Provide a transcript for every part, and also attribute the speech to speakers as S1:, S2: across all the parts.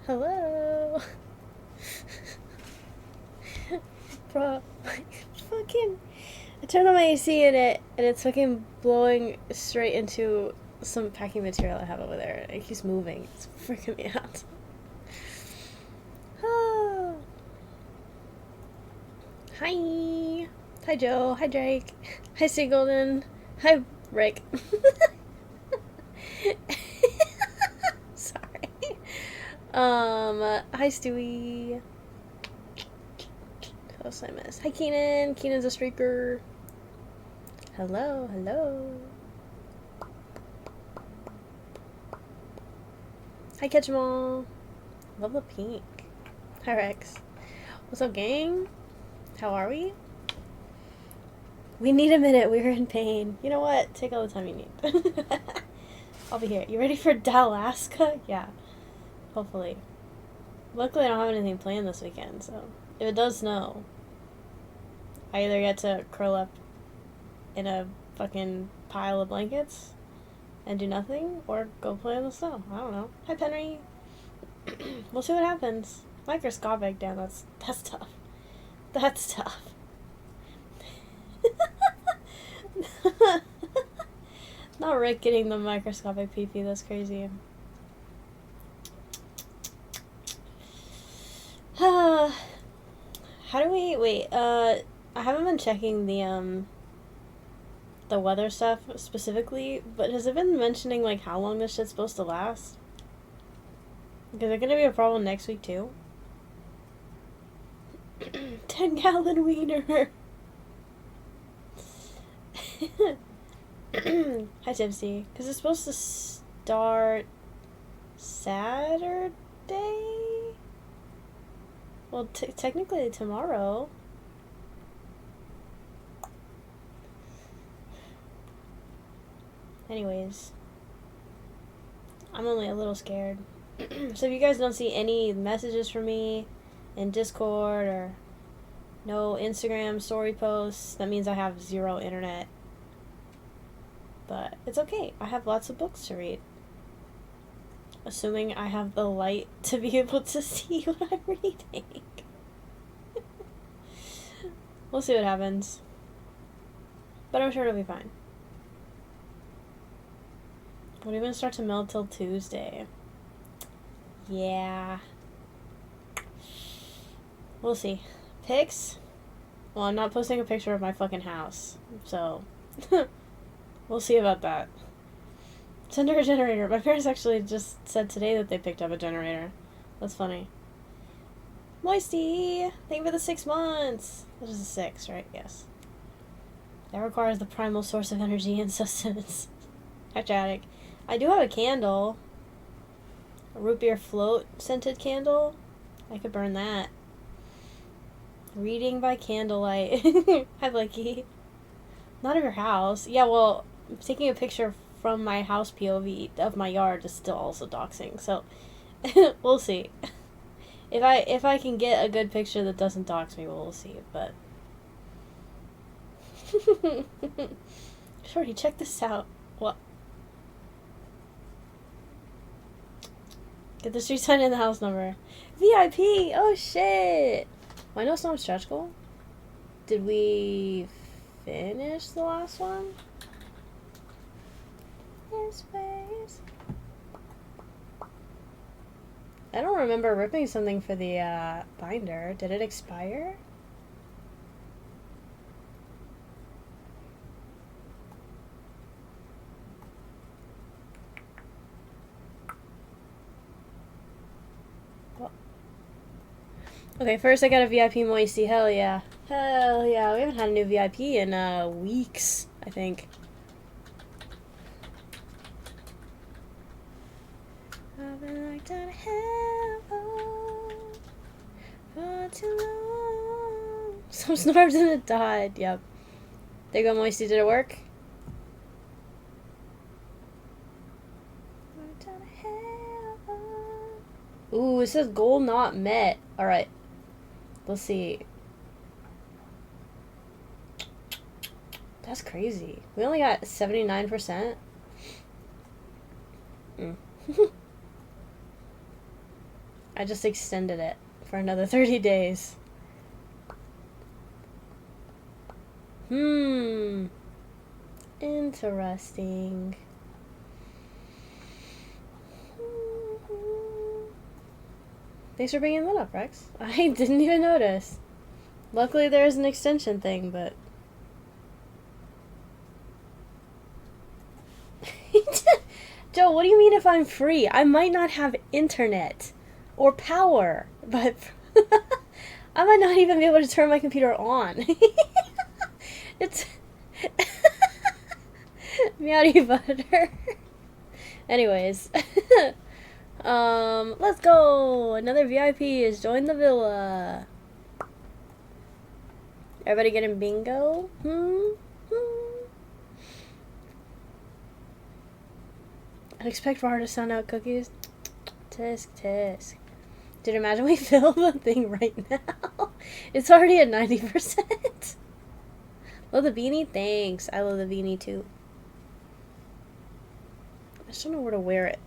S1: Hello. Bro, fucking. I turned on my AC in it, and it's fucking blowing straight into some packing material I have over there. It keeps moving. It's freaking me out. Oh. Hi. Hi, Joe. Hi, Drake. Hi, Sea Golden. Hi, Rick. Sorry. Hi, Stewie. Who else I miss? Hi, Keenan. Keenan's a streaker. Hello, hello. Hi, Catch 'em all. Love the pink. Hi, Rex. What's up, gang? How are we? We need a minute. We're in pain. You know what? Take all the time you need. I'll be here. You ready for Dalaska? Yeah. Hopefully. Luckily, I don't have anything planned this weekend, so if it does snow, I either get to curl up in a fucking pile of blankets and do nothing, or go play in the snow. I don't know. Hi, Penry. We'll see what happens. Microscopic, damn, that's tough. That's tough. Not Rick getting the microscopic pee-pee, that's crazy. How do we, wait, I haven't been checking the weather stuff specifically, but has it been mentioning, like, how long this shit's supposed to last? Is it gonna be a problem next week, too? 10-gallon wiener! Hi, Tipsy. Because it's supposed to start Saturday? Well, technically tomorrow. Anyways. I'm only a little scared. So if you guys don't see any messages from me in Discord or no Instagram story posts, that means I have zero internet. But it's okay. I have lots of books to read. Assuming I have the light to be able to see what I'm reading. We'll see what happens. But I'm sure it'll be fine. Won't even start to melt till Tuesday. Yeah. We'll see. Pics? Well, I'm not posting a picture of my fucking house. So, we'll see about that. Send her a generator. My parents actually just said today that they picked up a generator. That's funny. Moisty! Thank you for the 6 months! This is a 6, right? Yes. That requires the primal source of energy and sustenance. Hi, Chadic. I do have a candle. A root beer float scented candle. I could burn that. Reading by candlelight. Hi, Blakey. Not of your house. Yeah, well, taking a picture from my house POV of my yard is still also doxing, so we'll see. If I can get a good picture that doesn't dox me, we'll see, but Shorty, check this out. What? Get the street sign and the house number. VIP! Oh shit! Why no it's stretch goal? Did we finish the last one? Yes, please. I don't remember ripping something for the binder. Did it expire? Okay, first I got a VIP Moisty. Hell yeah. Hell yeah. We haven't had a new VIP in weeks, I think. I've been locked out of hell for too long. Some snarfs and it died. Yep. There you go, Moisty. Did it work? Locked out of hell. Ooh, it says goal not met. Alright. Let's see. That's crazy. We only got 79%. I just extended it for another 30 days. Interesting. Thanks for bringing that up, Rex. I didn't even notice. Luckily there's an extension thing, but... Joe, what do you mean if I'm free? I might not have internet or power, but I might not even be able to turn my computer on. It's meowdy butter. Anyways, let's go. Another VIP has joined the villa. Everybody getting bingo? I'd expect Bar to sound out cookies. Tisk, tisk. Dude, imagine we fill the thing right now. It's already at 90%. Love the beanie? Thanks. I love the beanie too. I just don't know where to wear it.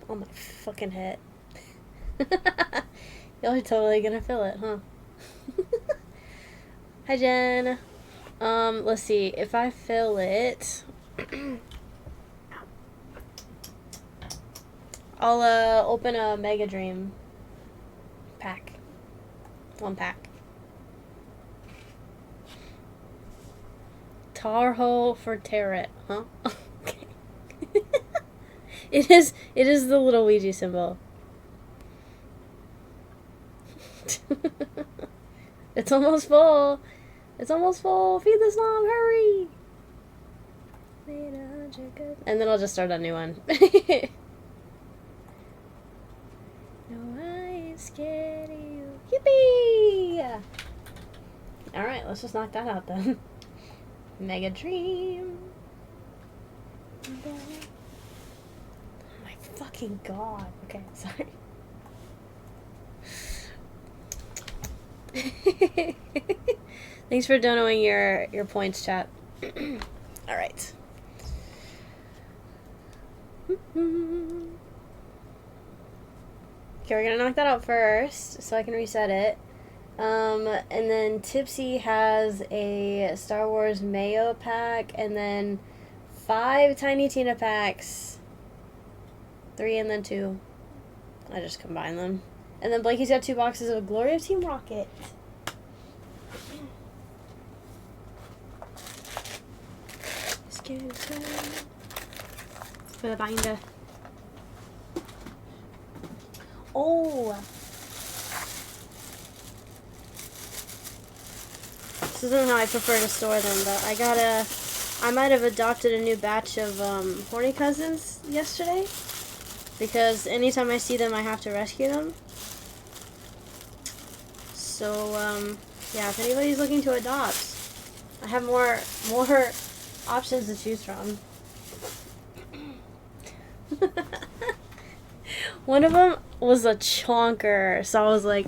S1: On my fucking head. Y'all are totally gonna fill it, huh? Hi, Jen. Let's see. If I fill it... I'll, open a Mega Dream pack. 1 pack. Tar hole for Tarot, huh? Okay. It is the little Ouija symbol. It's almost full. It's almost full. Feed the slum, hurry. And then I'll just start a new one. No, I ain't scared of you. Yippee! Alright, let's just knock that out then. Mega Dream. Oh my fucking god. Okay, sorry. Thanks for donating your points, chat. Alright. Okay, we're gonna knock that out first, so I can reset it. And then Tipsy has a Star Wars Mayo pack, and then 5 Tiny Tina packs. 3 and then 2. I just combined them. And then Blakey's got 2 boxes of Glory of Team Rocket. Excuse me. For the binder. Oh! This isn't how I prefer to store them, but I might have adopted a new batch of, horny cousins yesterday. Because anytime I see them, I have to rescue them. So, yeah, if anybody's looking to adopt, I have more options to choose from. One of them was a chonker, so I was like,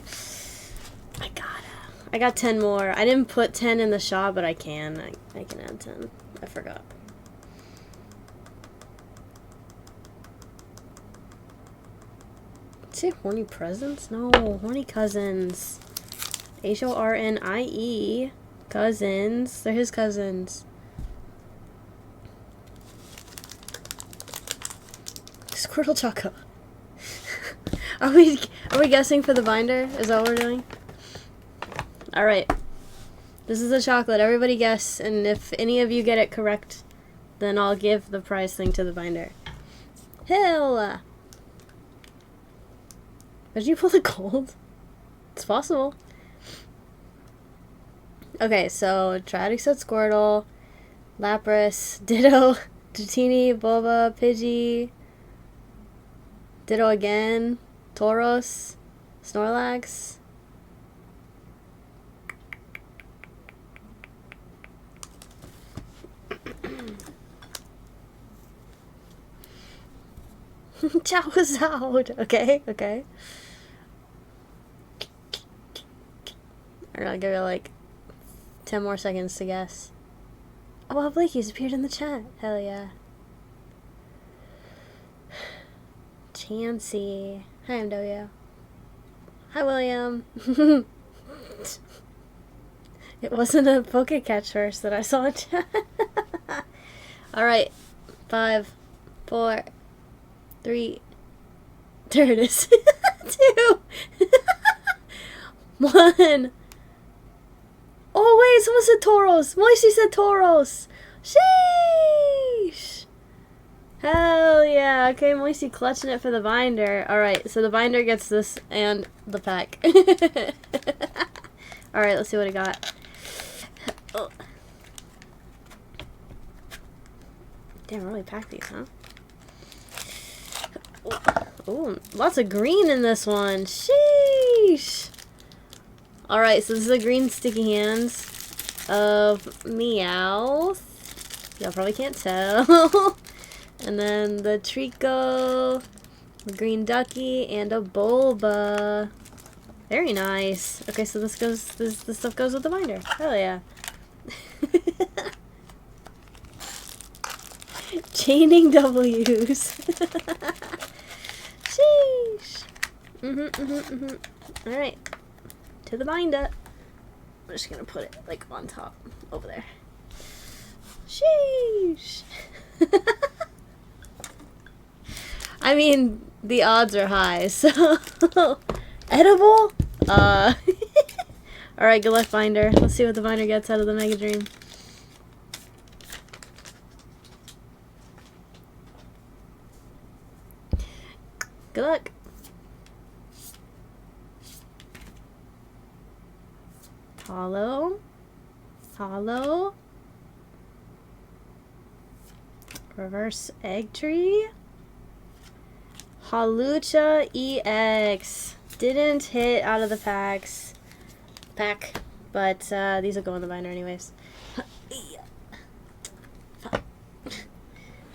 S1: I got 10 more. I didn't put 10 in the shop, but I can. I can add 10. I forgot. Did you say horny presents? No, horny cousins. HORNIE. Cousins. They're his cousins. Squirtle Choco. Are we guessing for the binder? Is that what we're doing? Alright. This is a chocolate. Everybody guess, and if any of you get it correct, then I'll give the prize thing to the binder. Hell! Did you pull the gold? It's possible. Okay, so Triadic said Squirtle, Lapras, Ditto, Dratini, Boba, Pidgey, Ditto again, Tauros, Snorlax. Charizard. Okay, okay. Alright, I'll give it like 10 more seconds to guess. Oh, wow, Blakey's appeared in the chat. Hell yeah. Chansey. Hi, MW. Hi, William. It wasn't a Pokecatch first that I saw in chat. Alright. 5, 4, 3. There it is. 2. 1. Oh, wait, someone said Tauros. Moisey said Tauros. Sheesh. Hell yeah. Okay, Moisey clutching it for the binder. Alright, so the binder gets this and the pack. Alright, let's see what I got. Oh. Damn, really packed these, huh? Oh, lots of green in this one. Sheesh. Alright, so this is the green sticky hands of Meowth. Y'all probably can't tell. And then the Trico, the green ducky, and a Bulba. Very nice. Okay, so this stuff goes with the binder. Hell yeah. Chaining W's. Sheesh. Alright. To the binder. I'm just gonna put it like on top over there. Sheesh. I mean, the odds are high, so edible? Alright, good luck, binder. Let's see what the binder gets out of the Mega Dream. Good luck. Hollow. Hollow. Reverse Egg Tree. Halucha EX. Didn't hit out of the pack, but these will go in the binder anyways.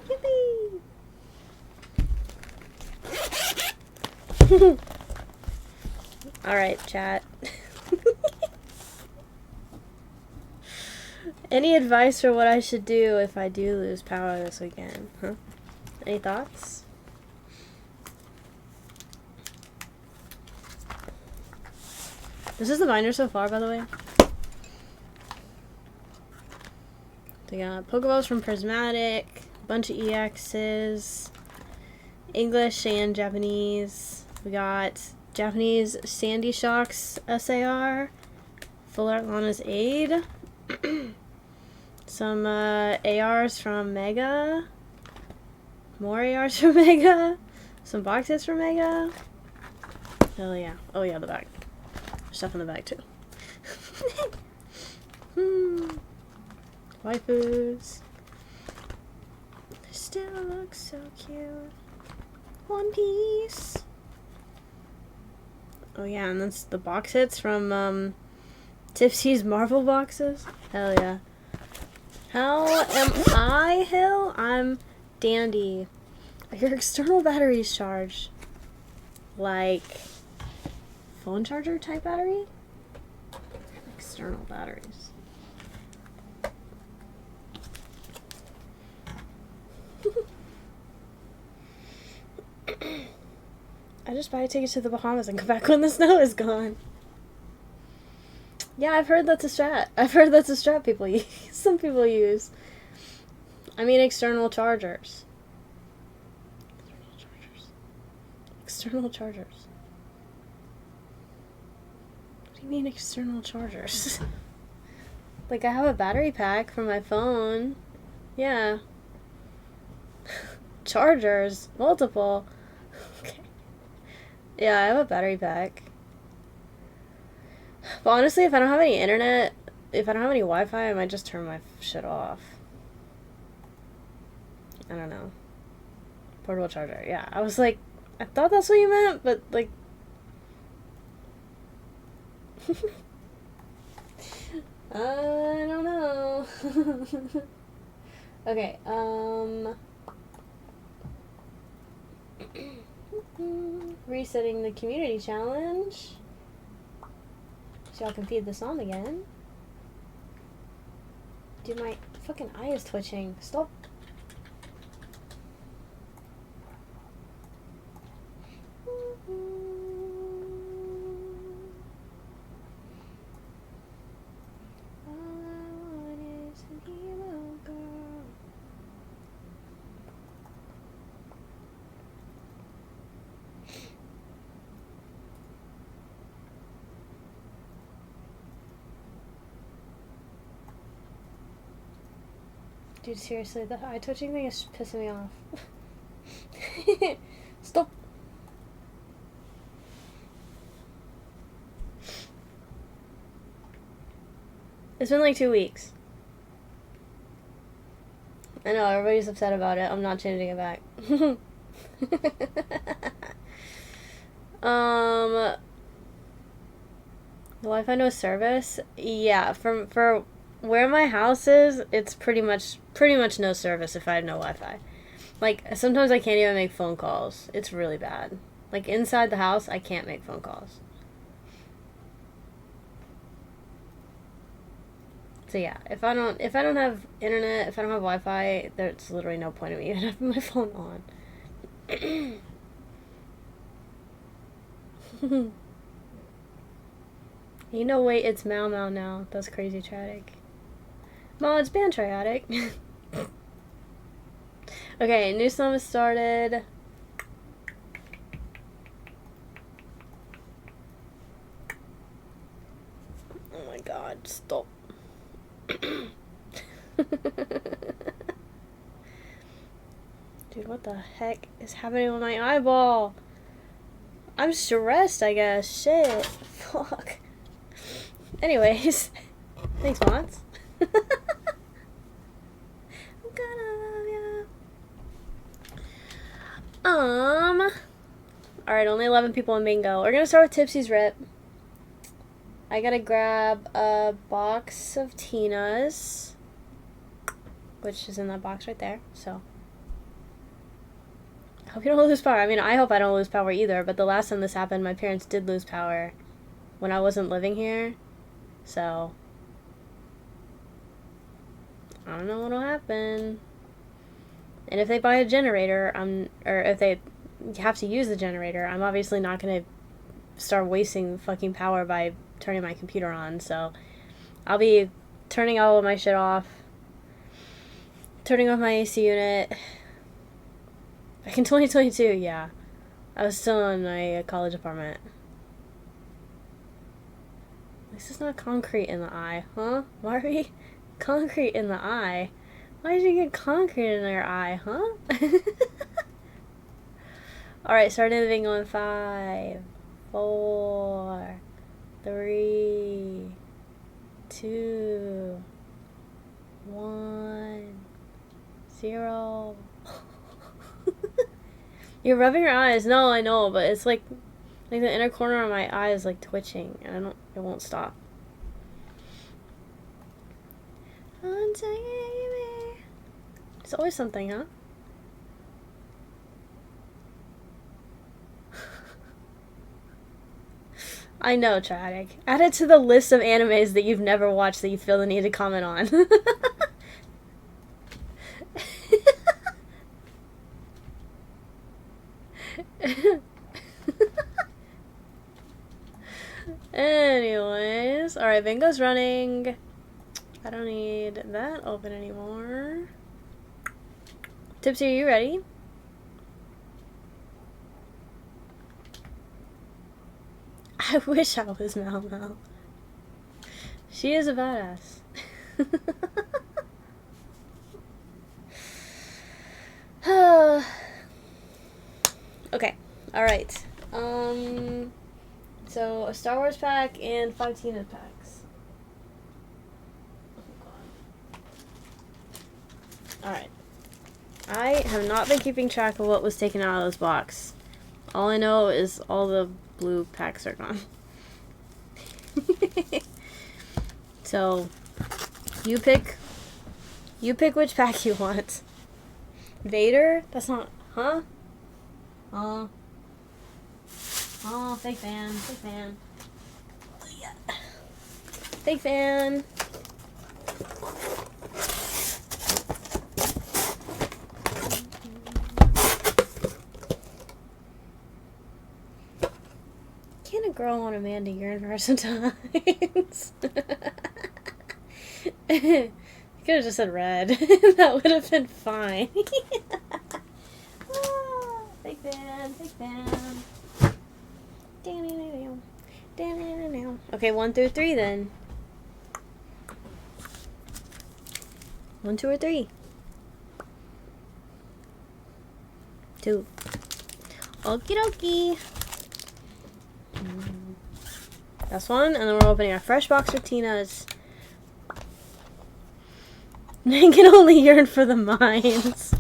S1: Yippee! Alright, chat. Any advice for what I should do if I do lose power this weekend? Huh? Any thoughts? This is the binder so far, by the way. We got Pokeballs from Prismatic, a bunch of EXs, English and Japanese. We got Japanese Sandy Shocks SAR, Full Art Lana's Aid, some ARs from Mega, more ARs from Mega, some box hits from Mega. Hell yeah. Oh yeah, the back. Stuff in the bag too. Waifus. They still look so cute. One Piece. Oh yeah, and that's the box hits from Tipsy's Marvel boxes. Hell yeah. How am I, Hill? I'm dandy. Are your external batteries charged? Like phone charger type battery? External batteries. I just buy a ticket to the Bahamas and go back when the snow is gone. Yeah, I've heard that's a strat. I've heard that's a strat people use. Some people use. I mean external chargers. External chargers. What do you mean external chargers? Like I have a battery pack for my phone. Yeah. Chargers. Multiple. Okay. Yeah, I have a battery pack. But honestly, if I don't have any internet, if I don't have any Wi-Fi, I might just turn my shit off. I don't know. Portable charger. Yeah, I was like, I thought that's what you meant, but like... I don't know. Okay, resetting the community challenge. So y'all can feed this on again. Dude, my fucking eye is twitching. Stop. Dude, seriously, the eye twitching thing is pissing me off. Stop. It's been like 2 weeks. I know, everybody's upset about it. I'm not changing it back. The Wi-Fi no service? Yeah, for where my house is, it's pretty much no service if I have no Wi-Fi. Like, sometimes I can't even make phone calls. It's really bad. Like, inside the house, I can't make phone calls. So yeah, if I don't have internet, if I don't have Wi-Fi, there's literally no point in me even having my phone on. You know, wait, it's Mau Mau now. That's crazy tragic. Well, it's been triotic. Okay, new song has started. Oh my god, stop. Dude, what the heck is happening with my eyeball? I'm stressed, I guess. Shit. Fuck. Anyways. Thanks, Mods. I'm gonna love ya. Alright, only 11 people in bingo. We're gonna start with Tipsy's Rip. I gotta grab a box of Tina's, which is in that box right there, so. Hope you don't lose power. I mean, I hope I don't lose power either, but the last time this happened, my parents did lose power when I wasn't living here, so. I don't know what'll happen. And if they buy a generator, or if they have to use the generator, I'm obviously not gonna start wasting fucking power by turning my computer on, so I'll be turning all of my shit off, turning off my AC unit. Back in 2022, yeah. I was still in my college apartment. At least it's not concrete in the eye, huh? Why are we concrete in the eye? Why did you get concrete in your eye, huh? Alright, starting the bingo in 5, 4, 3, 2, 1, 0. You're rubbing your eyes. No, I know, but it's like the inner corner of my eye is like twitching, and it won't stop. It's always something, huh? I know, Tragic. Add it to the list of animes that you've never watched that you feel the need to comment on. Anyways, alright, bingo's running. I don't need that open anymore. Tipsy, are you ready? I wish I was Mau Mau. She is a badass. Okay, alright. So a Star Wars pack and 5 Tina packs. Alright. I have not been keeping track of what was taken out of this box. All I know is all the blue packs are gone. So, you pick which pack you want. Vader? That's not, huh? Oh, fake fan, fake fan. Yeah. Fake fan. Can a girl want a man to yearn for her sometimes? You could have just said red. That would have been fine. Fake fan, fake fan. Okay, 1 through 3 then. 1, 2, or 3. Two. Okie dokie. That's one, and then we're opening our fresh box of Tina's. They can only yearn for the mines.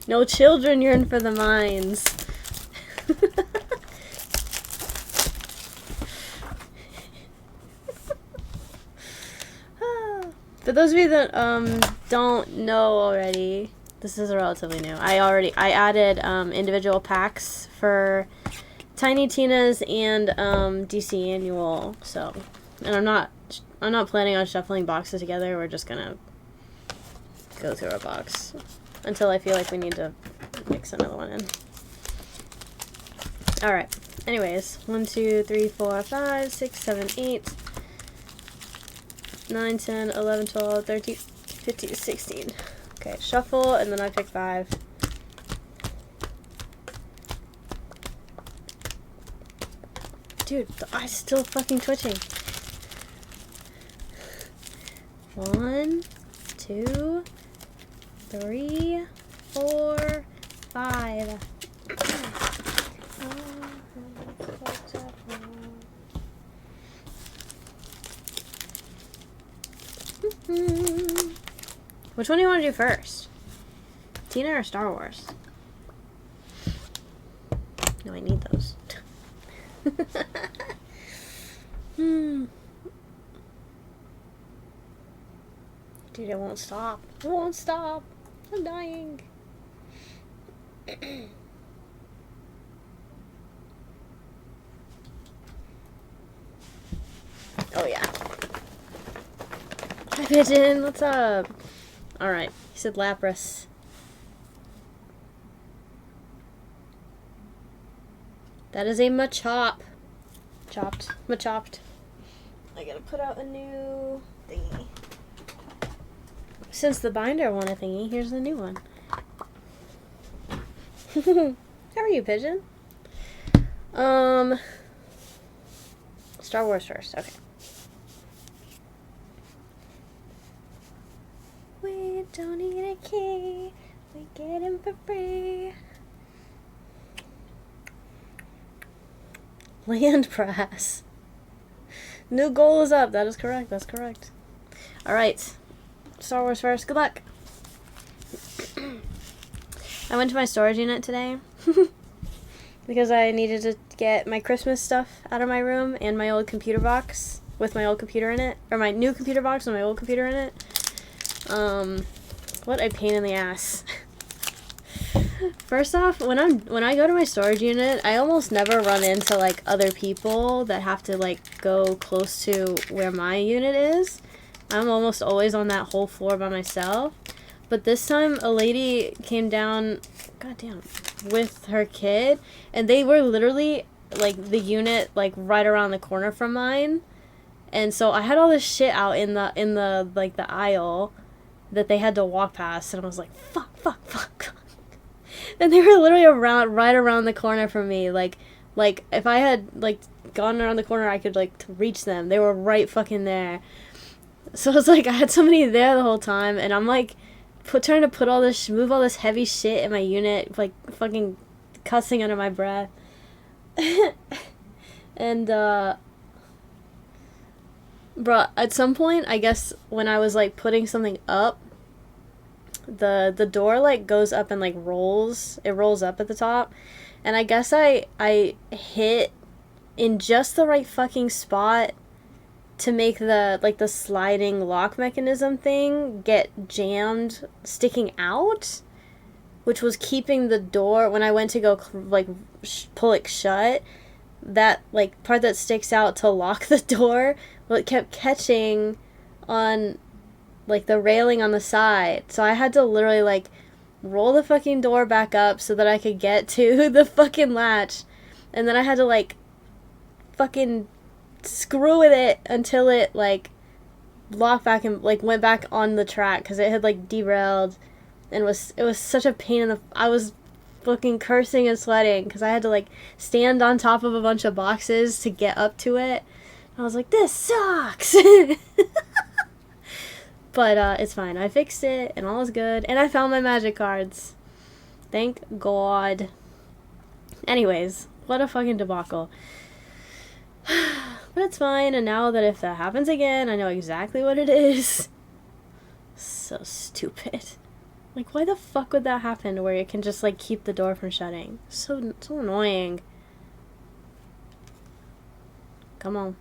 S1: No children yearn for the mines. For those of you that don't know already, this is relatively new. I added individual packs for Tiny Tina's and DC Annual. So, and I'm not planning on shuffling boxes together. We're just gonna go through our box until I feel like we need to mix another one in. All right. Anyways, 1, 2, 3, 4, 5, 6, 7, 8. 9, 10, 11, 12, 13, 15, 16. Okay, shuffle, and then I pick 5. Dude, the eye's still fucking twitching. 1, 2, 3, 4, 5. Which one do you want to do first? Tina or Star Wars? No, I need those. Dude, it won't stop. It won't stop. I'm dying. Oh, yeah. Hi, Pigeon. What's up? Alright. He said Lapras. That is a Machop. Machopped. I gotta put out a new thingy. Since the binder won a thingy, here's the new one. How are you, Pigeon? Star Wars first. Okay. We don't need a key. We get him for free. Land press. New goal is up. That is correct. That's correct. Alright. Star Wars first. Good luck. I went to my storage unit today. Because I needed to get my Christmas stuff out of my room and my old computer box with my old computer in it. Or my new computer box with my old computer in it. What a pain in the ass. First off, when I go to my storage unit, I almost never run into like other people that have to like go close to where my unit is. I'm almost always on that whole floor by myself. But this time a lady came down, goddamn, with her kid, and they were literally like the unit like right around the corner from mine. And so I had all this shit out in the like the aisle that they had to walk past, and I was like, fuck. And they were literally right around the corner from me. Like if I had like gone around the corner, I could like reach them. They were right fucking there. So it's like I had somebody there the whole time, and I'm like trying to move all this heavy shit in my unit, like fucking cussing under my breath. And bro, at some point, I guess when I was like putting something up, the door like goes up and like rolls up at the top, and I guess I hit in just the right fucking spot to make the sliding lock mechanism thing get jammed sticking out, which was keeping the door, when I went to go like pull it shut, that like part that sticks out to lock the door, well, it kept catching on like the railing on the side. So I had to literally like roll the fucking door back up so that I could get to the fucking latch, and then I had to like fucking screw with it until it like locked back and like went back on the track, because it had like derailed, and it was such a pain in the, I was fucking cursing and sweating because I had to like stand on top of a bunch of boxes to get up to it. I was like, this sucks. But it's fine. I fixed it and all is good, and I found my magic cards. Thank God. Anyways, what a fucking debacle. But it's fine, and now that if that happens again, I know exactly what it is. So stupid. Like, why the fuck would that happen where it can just, like, keep the door from shutting? So annoying. Come on.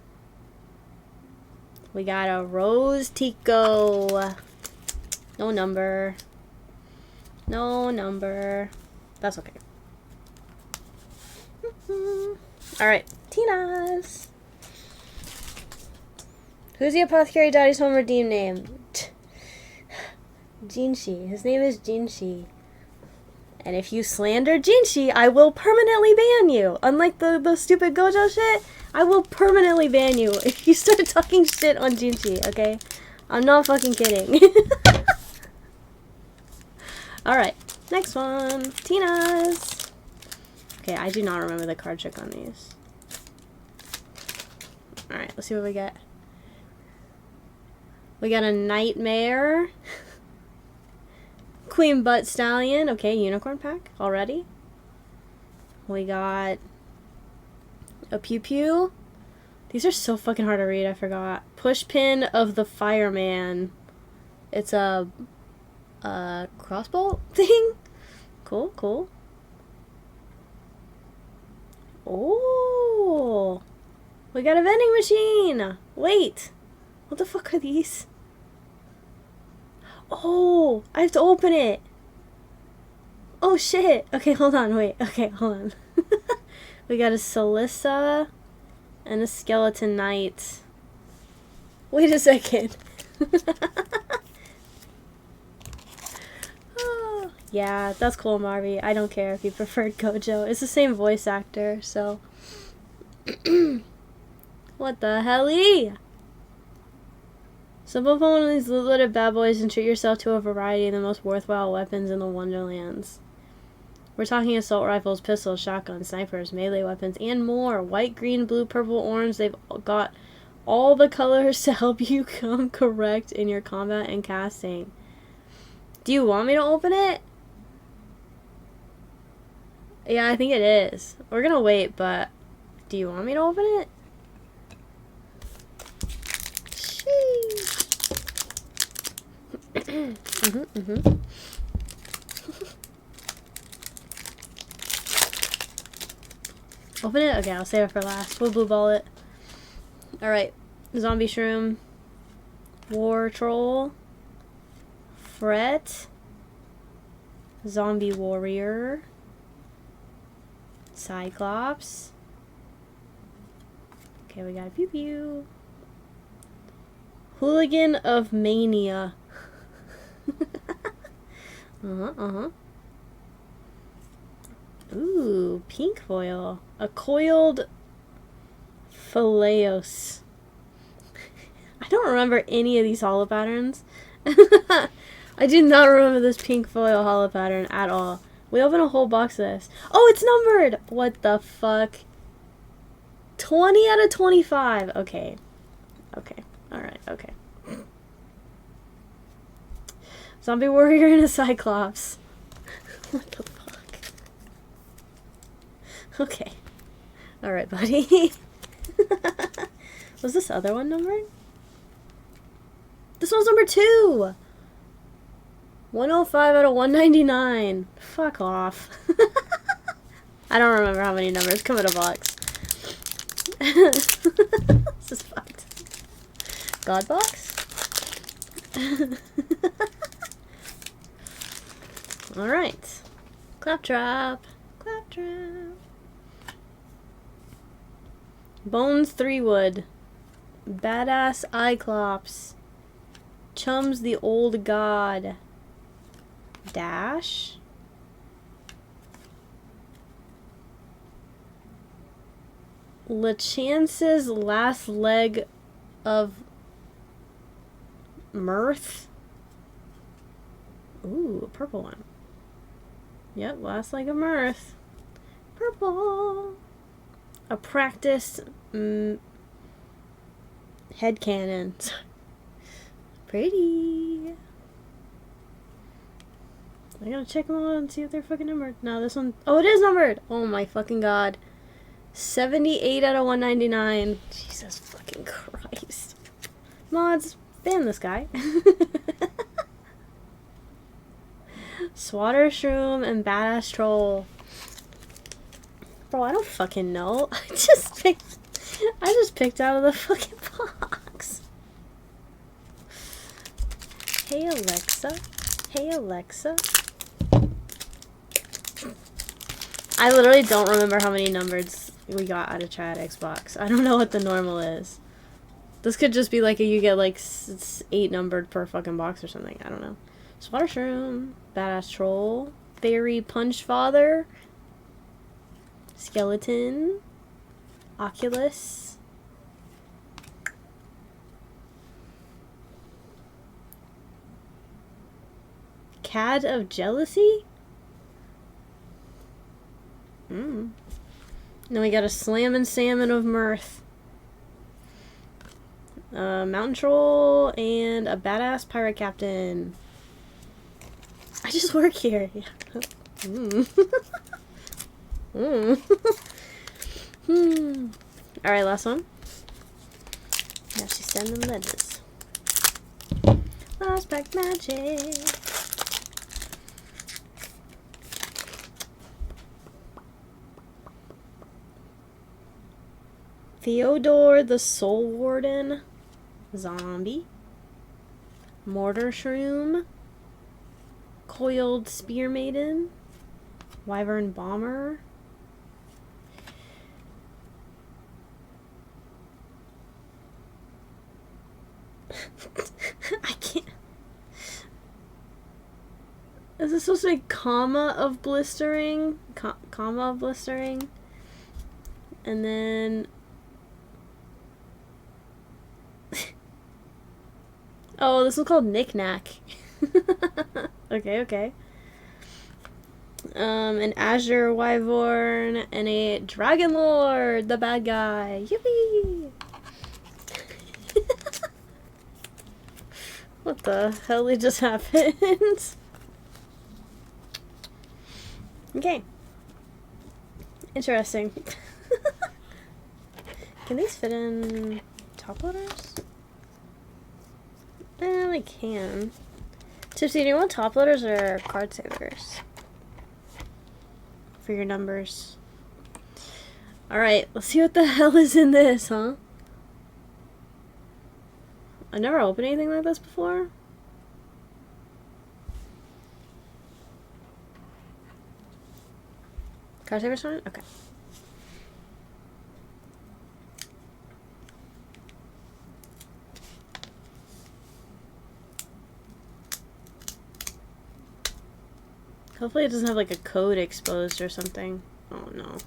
S1: We got a Rose Tico. No number. No number. That's okay. Alright, Tina's. Who's the Apothecary Daddy's home redeem name? Jinshi. His name is Jinshi. And if you slander Jinshi, I will permanently ban you. Unlike the stupid Gojo shit, I will permanently ban you if you start talking shit on Jinshi, okay? I'm not fucking kidding. Alright, next one. Tina's. Okay, I do not remember the card trick on these. Alright, let's see what we get. We got a Nightmare. Queen Butt Stallion. Okay, Unicorn Pack already. We got a Pew Pew. These are so fucking hard to read, I forgot. Pushpin of the Fireman. It's a crossbow thing? Cool, cool. Oh! We got a vending machine! Wait! What the fuck are these? Oh, I have to open it. Oh shit. Okay, hold on, wait. Okay, hold on. We got a Celissa and a Skeleton Knight. Wait a second. Oh, yeah, that's cool, Marvy. I don't care if you preferred Gojo. It's the same voice actor, so. What the hell-y? Simple upon one of these loot-loaded bad boys and treat yourself to a variety of the most worthwhile weapons in the Wonderlands. We're talking assault rifles, pistols, shotguns, snipers, melee weapons, and more. White, green, blue, purple, orange. They've got all the colors to help you come correct in your combat and casting. Do you want me to open it? Yeah, I think it is. We're gonna wait, but do you want me to open it? Sheesh. Open it? Okay, I'll save it for last. We'll blue ball it. Alright. Zombie Shroom. War Troll. Fret. Zombie Warrior. Cyclops. Okay, we got a Pew Pew. Hooligan of Mania. Ooh, pink foil. A coiled Phileos. I don't remember any of these holo patterns. I do not remember this pink foil holo pattern at all. We opened a whole box of this. Oh, it's numbered! What the fuck? 20 out of 25. Okay. Okay. Alright, okay. Zombie Warrior and a Cyclops. What the fuck? Okay. Alright, buddy. Was this other one numbered? This one's number 2! 105 out of 199. Fuck off. I don't remember how many numbers come in a box. This is fucked. God box? Alright. Claptrap. Claptrap. Bones 3 wood. Badass Cyclops. Chums the Old God. Dash. LeChance's Last Leg of Mirth. Ooh, a purple one. Yep, Last Leg of Mirth. Purple. A practiced headcanon. Pretty. I gotta check them all and see if they're fucking numbered. No, this one... Oh, it is numbered! Oh my fucking god. 78 out of 199. Jesus fucking Christ. Mods, ban this guy. Swatter Shroom and Badass Troll. Bro, I don't fucking know. I just picked out of the fucking box. Hey Alexa. Hey Alexa. I literally don't remember how many numbers we got out of Chat Xbox. I don't know what the normal is. This could just be like you get like 8 numbered per fucking box or something. I don't know. Swatter Shroom, Badass Troll, Fairy Punch Father, Skeleton, Oculus, Cad of Jealousy? Then we got a Slammin' Salmon of Mirth, Mountain Troll, and a Badass Pirate Captain. I just work here. Yeah. Alright, last one. Now she's sending letters. Last Black Magic. Theodore the Soul Warden. Zombie. Mortar Shroom. Coiled Spear Maiden. Wyvern Bomber. I can't. Is this supposed to be comma of blistering? Comma of blistering? And then... Oh, this is called Knick-Knack. Okay, okay. An Azure Wyvern and a Dragon Lord, the bad guy. Yippee! What the hell just happened? Okay. Interesting. Can these fit in top loaders? They can. Tipsy, do you want top loaders or card savers? For your numbers. Alright, let's see what the hell is in this, huh? I've never opened anything like this before. Card savers on it? Okay. Hopefully it doesn't have like a code exposed or something. Oh no.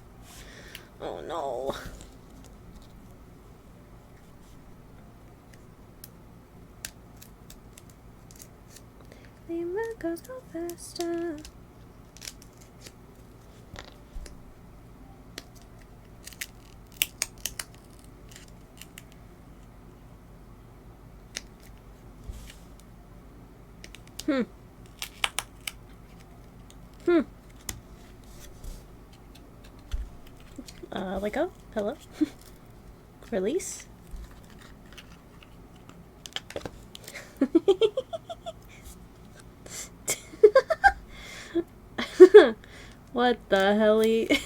S1: Oh no. The miracles go faster. Let go. Hello. Release. What the helly?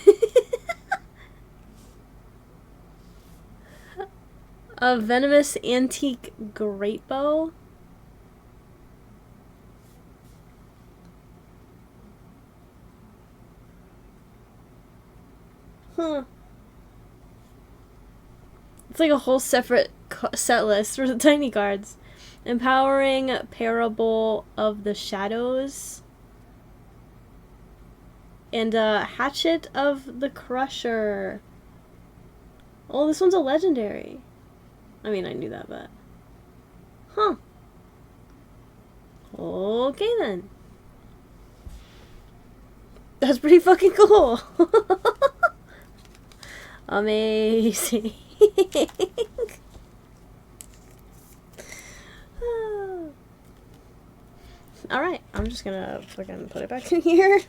S1: A venomous antique great bow. Huh. It's like a whole separate set list for the tiny cards. Empowering Parable of the Shadows. And Hatchet of the Crusher. Oh, this one's a legendary. I mean, I knew that, but... Huh. Okay, then. That's pretty fucking cool. Amazing. Alright, I'm just gonna fucking put it back in here.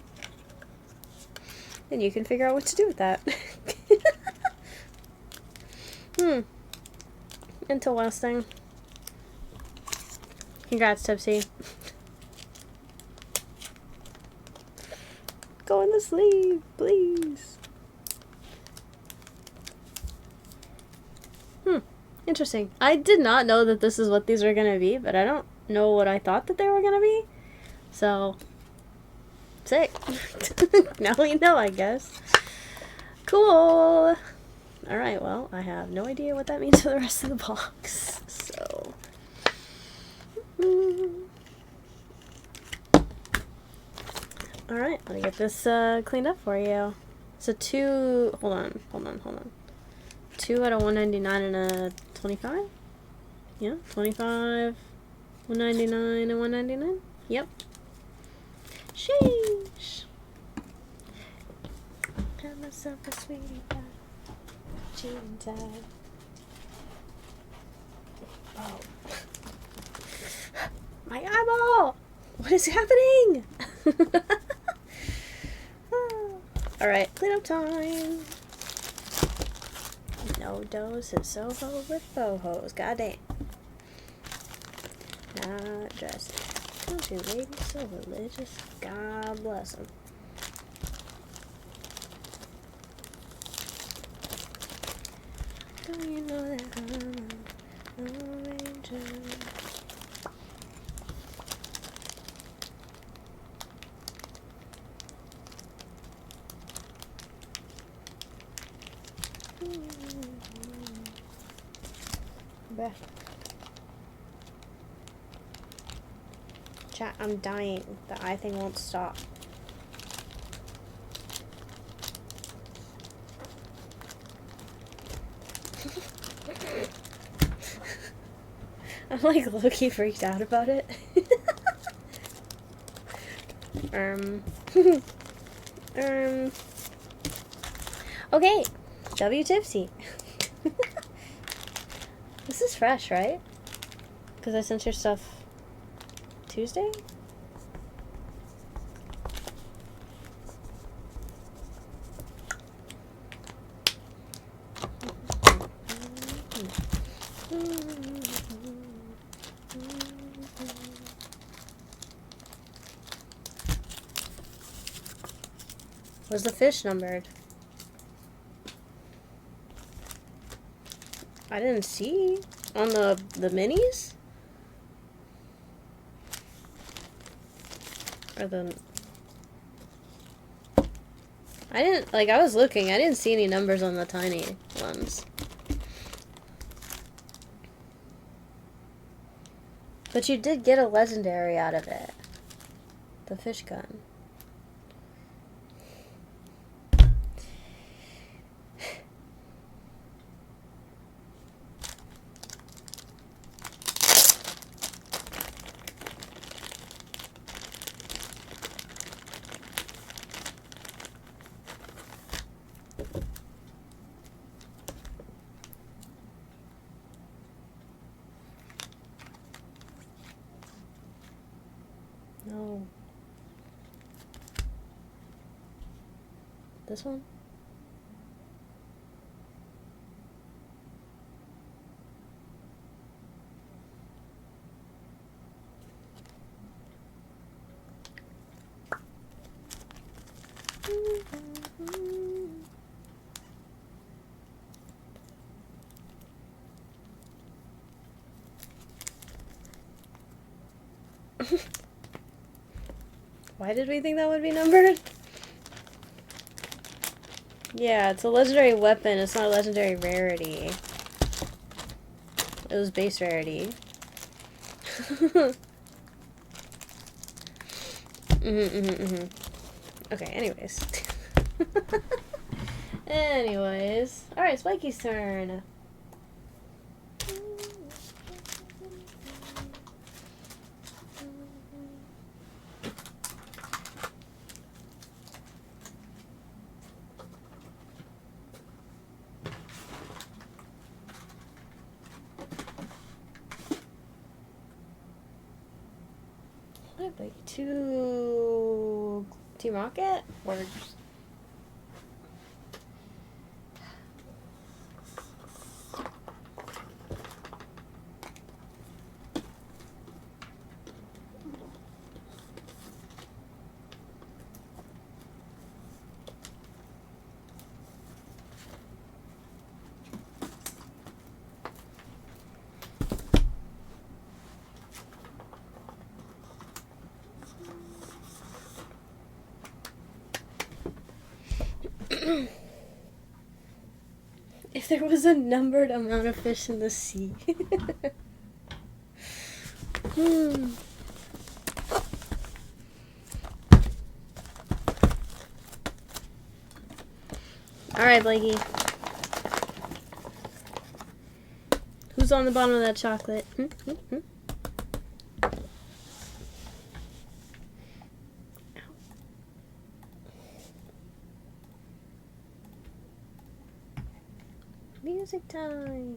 S1: And you can figure out what to do with that. Interesting. Congrats, Tipsy. Go in the sleeve, please. Interesting. I did not know that this is what these were gonna be, but I don't know what I thought that they were gonna be. So, sick. Now we know, I guess. Cool. Alright, well, I have no idea what that means for the rest of the box. So. Alright, let me get this cleaned up for you. So 2, hold on. 2 out of 199 and a 25? Yeah, 25, 199 and 199? Yep. Sheesh. Got myself a sweetie pie. Cheating time. Oh. My eyeball! What is happening? Alright, clean up time. No dose of Soho with bohos. Goddamn. Not dressing. Don't you ladies so religious? God bless them. Don't you know that I'm a ranger? Bruh. Chat, I'm dying. The eye thing won't stop. I'm like low-key freaked out about it. Okay. W Tipsy. This is fresh, right? Because I sent your stuff Tuesday? Was the fish numbered? I didn't see on the minis? Or the... I didn't, like, I was looking. I didn't see any numbers on the tiny ones. But you did get a legendary out of it. The fish gun. No. This one? Why did we think that would be numbered? Yeah, it's a legendary weapon. It's not a legendary rarity. It was base rarity. Okay, anyways. Anyways. Alright, Spikey's turn. What, like two Team Rocket? Or just... If there was a numbered amount of fish in the sea. Alright, Blakey. Who's on the bottom of that chocolate? Music time.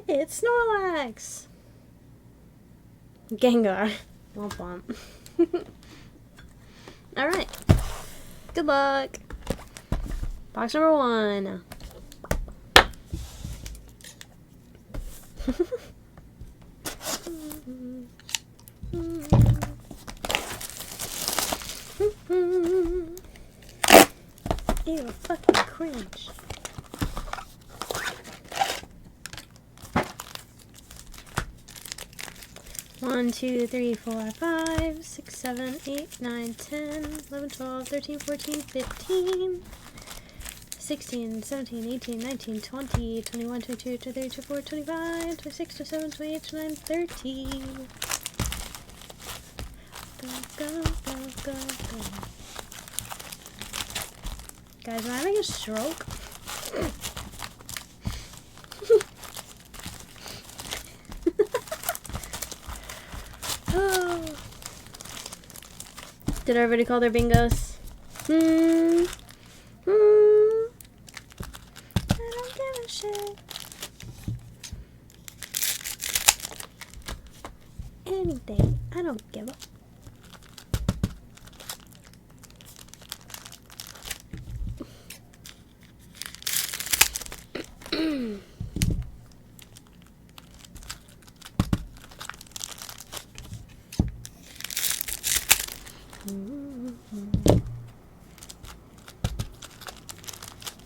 S1: It's Snorlax. Gengar. Womp womp. Alright. Good luck. Box number 1. Ew, fucking cringe. One, 2, 3, 4, 5, 6, 7, 8, 9, 10, 11, 12, 13, 14, 15, 16, 17, 18, 19, 20, 21, 22, 23, 24, 25, 26, 27, 28, 29, 30. Go, go, go, go, go. Guys, am I having a stroke? Oh. Did everybody call their bingos? I don't give a shit. Anything. I don't give a...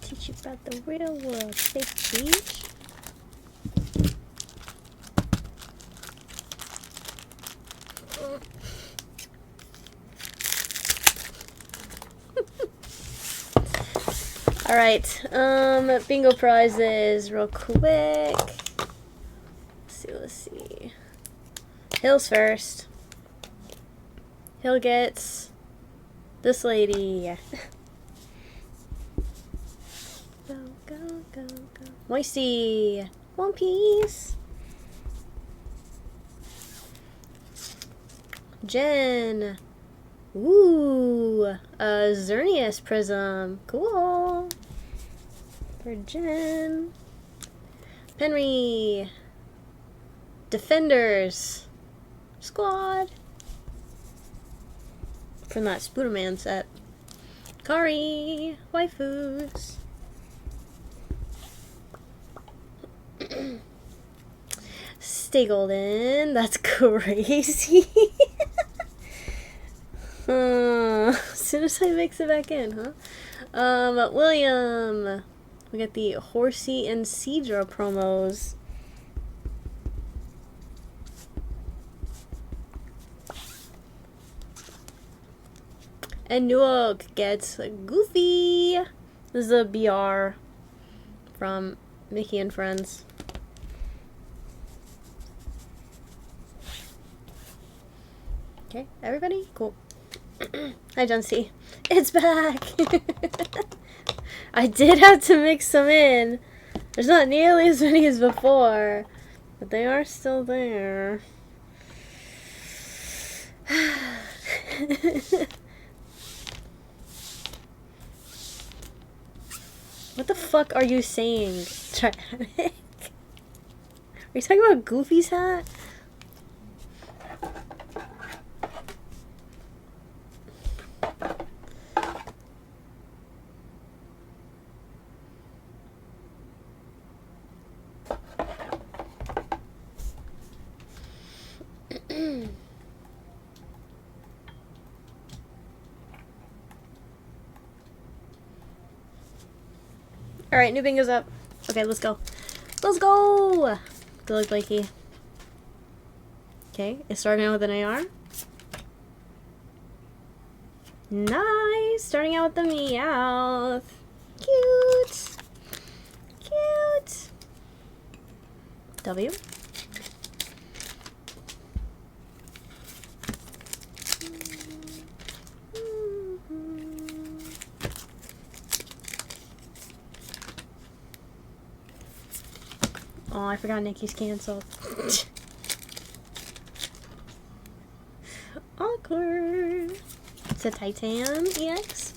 S1: Teach you about the real world, big beach. Alright, bingo prizes real quick. Let's see. Hill's first. Hill gets this lady. Go, go, go, go. Weiss. One piece. Jen. Ooh, a Xerneas prism. Cool. For Jen. Penry. Defenders. Squad. From that Spooderman set. Kari. Waifus. Stay golden. That's crazy. As soon as I mix it back in, huh? William. We got the Horsey and Cedra promos. And Nuok gets Goofy. This is a BR from Mickey and Friends. Okay, everybody? Cool. Hi, John C. It's back! I did have to mix some in. There's not nearly as many as before, but they are still there. What the fuck are you saying? Are you talking about Goofy's hat? Alright, new bingo's up. Okay, let's go. Let's go! Good luck, Blakey. Okay, it's starting out with an AR. Nice! Starting out with the Meowth. Cute! Cute! W. Oh, I forgot Nikki's canceled. Awkward. It's a Titan EX.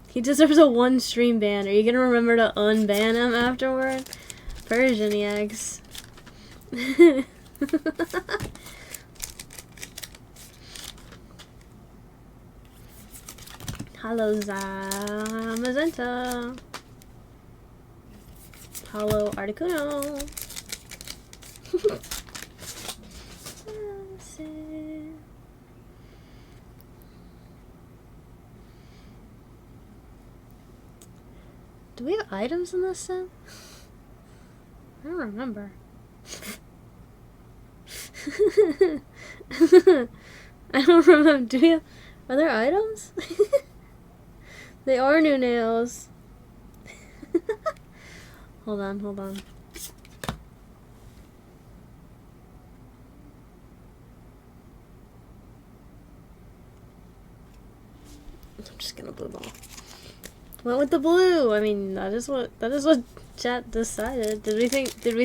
S1: He deserves a 1 stream ban. Are you gonna remember to unban him afterward? Persian EX. Hello, Zamazenta. Hello, Articuno. Do we have items in this set? I don't remember. I don't remember. Do we have... Are there items? They are new nails. Hold on, hold on. I'm just gonna blue ball. Went with the blue. I mean, that is what chat decided. Did we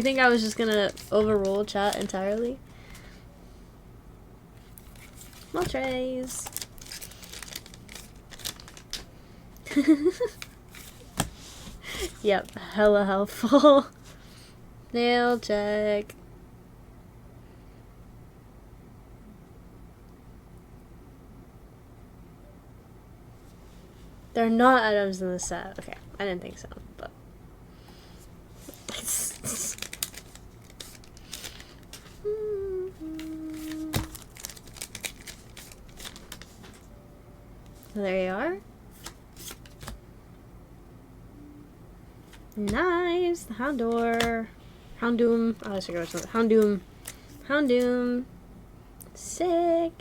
S1: think I was just gonna overrule chat entirely? More trays. Yep, hella helpful. Nail check. There are not items in the set. Okay, I didn't think so, but there you are. Nice, the Houndour. Houndoom. Oh, I should go with Houndoom. Houndoom. Sick.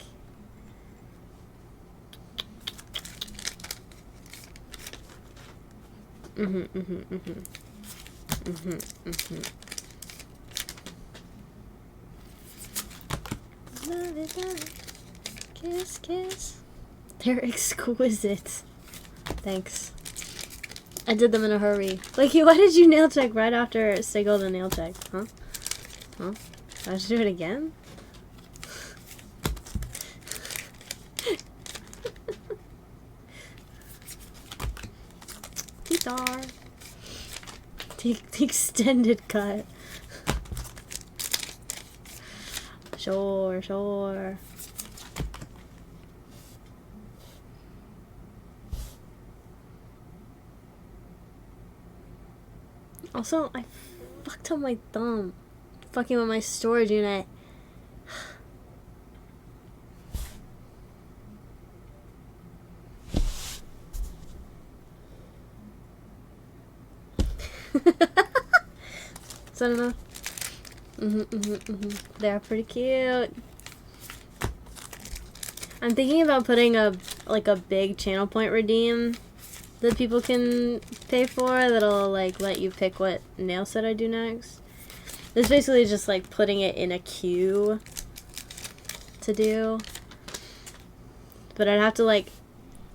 S1: Love it, love it. Kiss, kiss. They're exquisite. Thanks. I did them in a hurry. Like, why did you nail check right after Stay Golden nail check? Huh? Huh? Did I just do it again? Guitar. The extended cut. Sure, sure. Also, I fucked up my thumb. Fucking with my storage unit. Is that enough? They're pretty cute. I'm thinking about putting a big channel point redeem that people can pay for that'll like let you pick what nail set I do next. It's basically just like putting it in a queue to do. But I'd have to like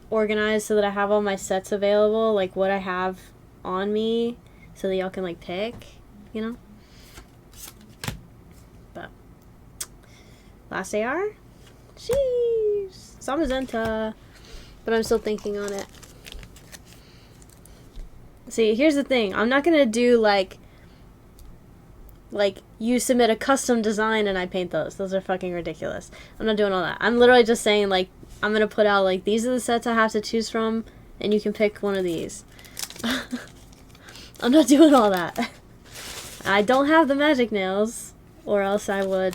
S1: organize so that I have all my sets available, like what I have on me, so that y'all can like pick, you know? But last AR? Jeez. Samazenta. but I'm still thinking on it. See, here's the thing. I'm not gonna do like you submit a custom design and I paint those. Those are fucking ridiculous. I'm not doing all that. I'm literally just saying, like, I'm gonna put out, like, these are the sets I have to choose from, and you can pick one of these. I'm not doing all that. I don't have the magic nails, or else I would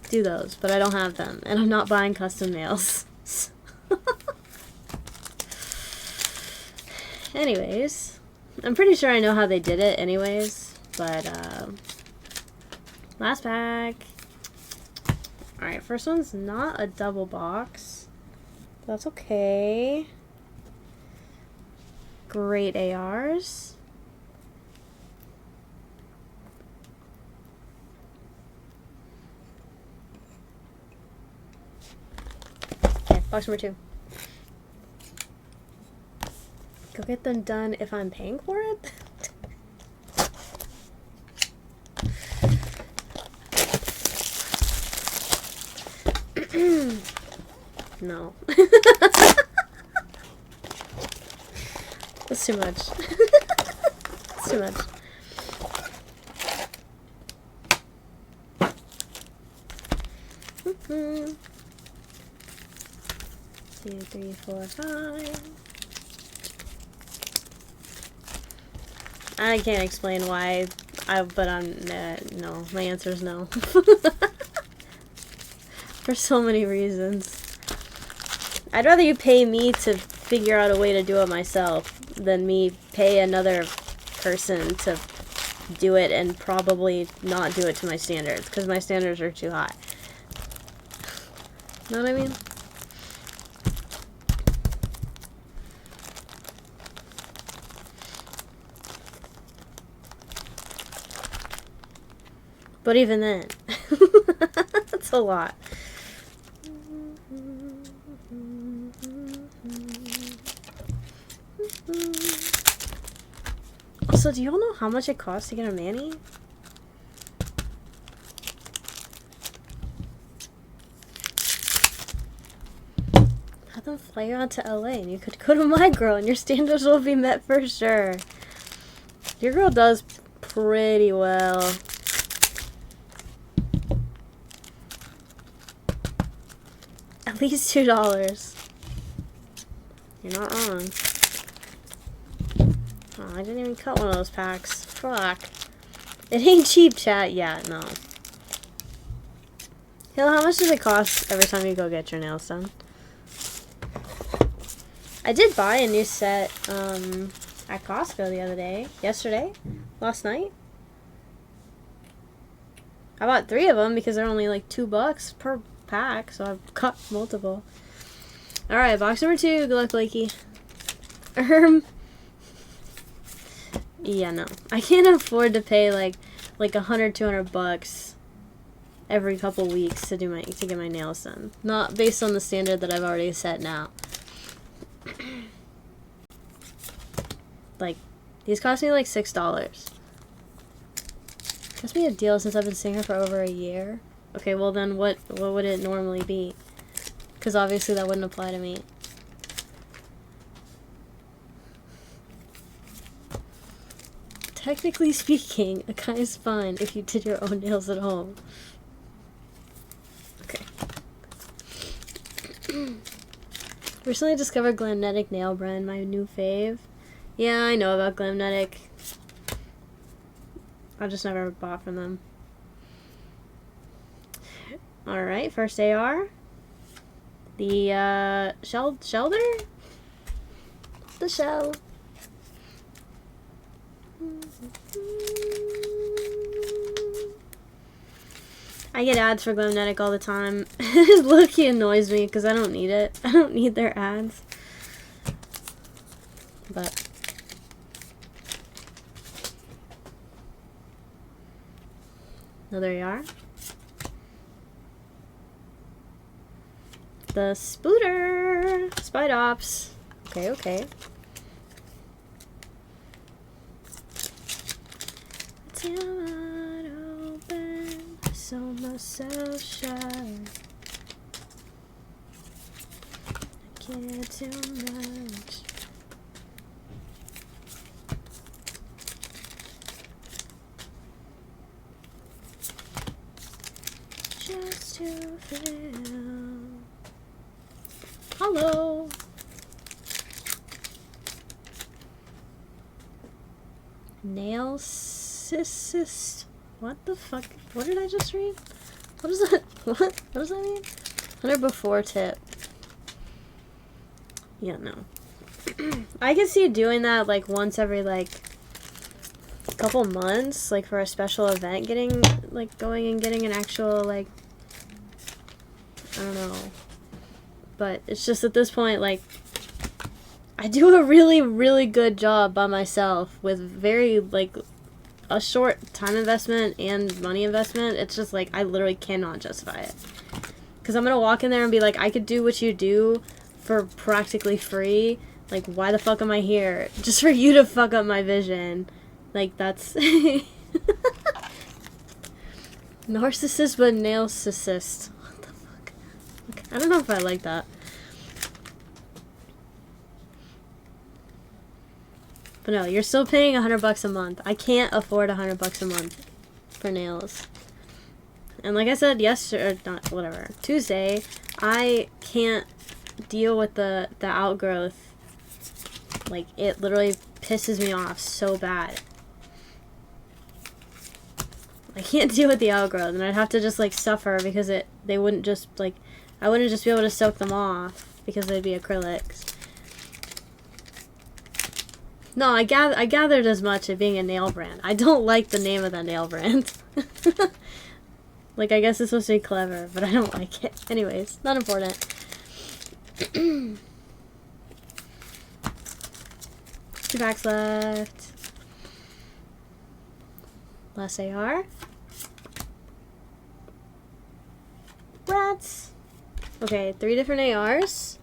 S1: do those, but I don't have them, and I'm not buying custom nails. Anyways, I'm pretty sure I know how they did it anyways. But, last pack. Alright, first one's not a double box. That's okay. Great ARs. Okay, box number 2. Go get them done if I'm paying for it? No. That's too much. That's too much. Mm-hmm. 2, 3, 4, 5. I can't explain why, but no. My answer is no. For so many reasons. I'd rather you pay me to figure out a way to do it myself than me pay another person to do it and probably not do it to my standards, because my standards are too high. Know what I mean? But even then, that's a lot. Also, do you all know how much it costs to get a mani? Have them fly you out to LA and you could go to my girl and your standards will be met for sure. Your girl does pretty well. At least $2. You're not wrong. Oh, I didn't even cut one of those packs. Fuck. It ain't cheap, chat. Yeah, no. Hill, how much does it cost every time you go get your nails done? I did buy a new set at Costco the other day. Yesterday? Last night? I bought 3 of them because they're only like $2 per pack, so I've got multiple. Alright, box number 2. Good luck, Blakey. Yeah, no. I can't afford to pay like $100-200 every couple weeks to get my nails done. Not based on the standard that I've already set now. Like, these cost me like $6. Must be a deal since I've been seeing her for over a year. Okay, well then what would it normally be? Because obviously that wouldn't apply to me. Technically speaking, a guy is fine if you did your own nails at home. Okay. Recently discovered Glamnetic Nail Brand, my new fave. Yeah, I know about Glamnetic. I've just never bought from them. Alright, first AR. The, Shelder? The shell. I get ads for Glamnetic all the time. It low-key annoys me because I don't need it. I don't need their ads. But there you are. The Spooter! Spidops. Okay, okay. Till wide open, I sold myself shut. I care too much. Just to feel. Hello. Nail cyst. What the fuck? What did I just read? What is that? What does that mean? 100 before tip. Yeah, no. I could see doing that like once every like couple months, like for a special event, getting like going and getting an actual like, I don't know. But it's just at this point, like, I do a really, really good job by myself with very, like, a short time investment and money investment. It's just, like, I literally cannot justify it. Because I'm going to walk in there and be like, I could do what you do for practically free. Like, why the fuck am I here? Just for you to fuck up my vision. Like, that's... Narcissist, but nail-cissist. What the fuck? Okay. I don't know if I like that. But no, you're still paying $100 a month. I can't afford $100 a month for nails. And like I said yesterday, or not, whatever, Tuesday, I can't deal with the outgrowth. Like, it literally pisses me off so bad. I can't deal with the outgrowth, and I'd have to just, like, suffer because they wouldn't just, like, I wouldn't just be able to soak them off because they'd be acrylics. No, I gathered as much at being a nail brand. I don't like the name of that nail brand. Like, I guess it's supposed to be clever, but I don't like it. Anyways, not important. 2 packs left. Last AR. Rats. Okay, 3 different ARs.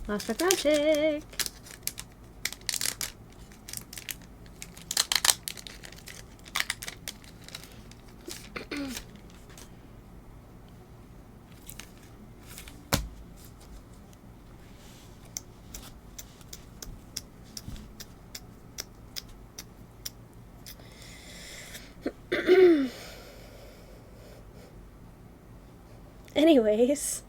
S1: Last pack magic. Anyways,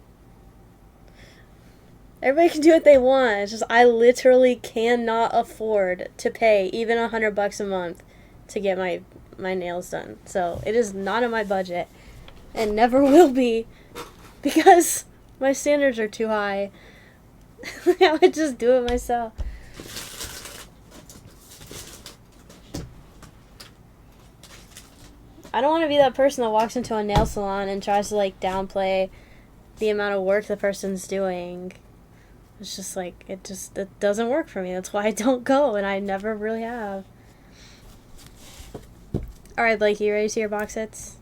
S1: everybody can do what they want. It's just I literally cannot afford to pay even $100 a month to get my nails done. So it is not in my budget and never will be because my standards are too high. I would just do it myself. I don't want to be that person that walks into a nail salon and tries to, like, downplay the amount of work the person's doing. It's just, like, it doesn't work for me. That's why I don't go, and I never really have. Alright, Blake, you ready to see your box hits?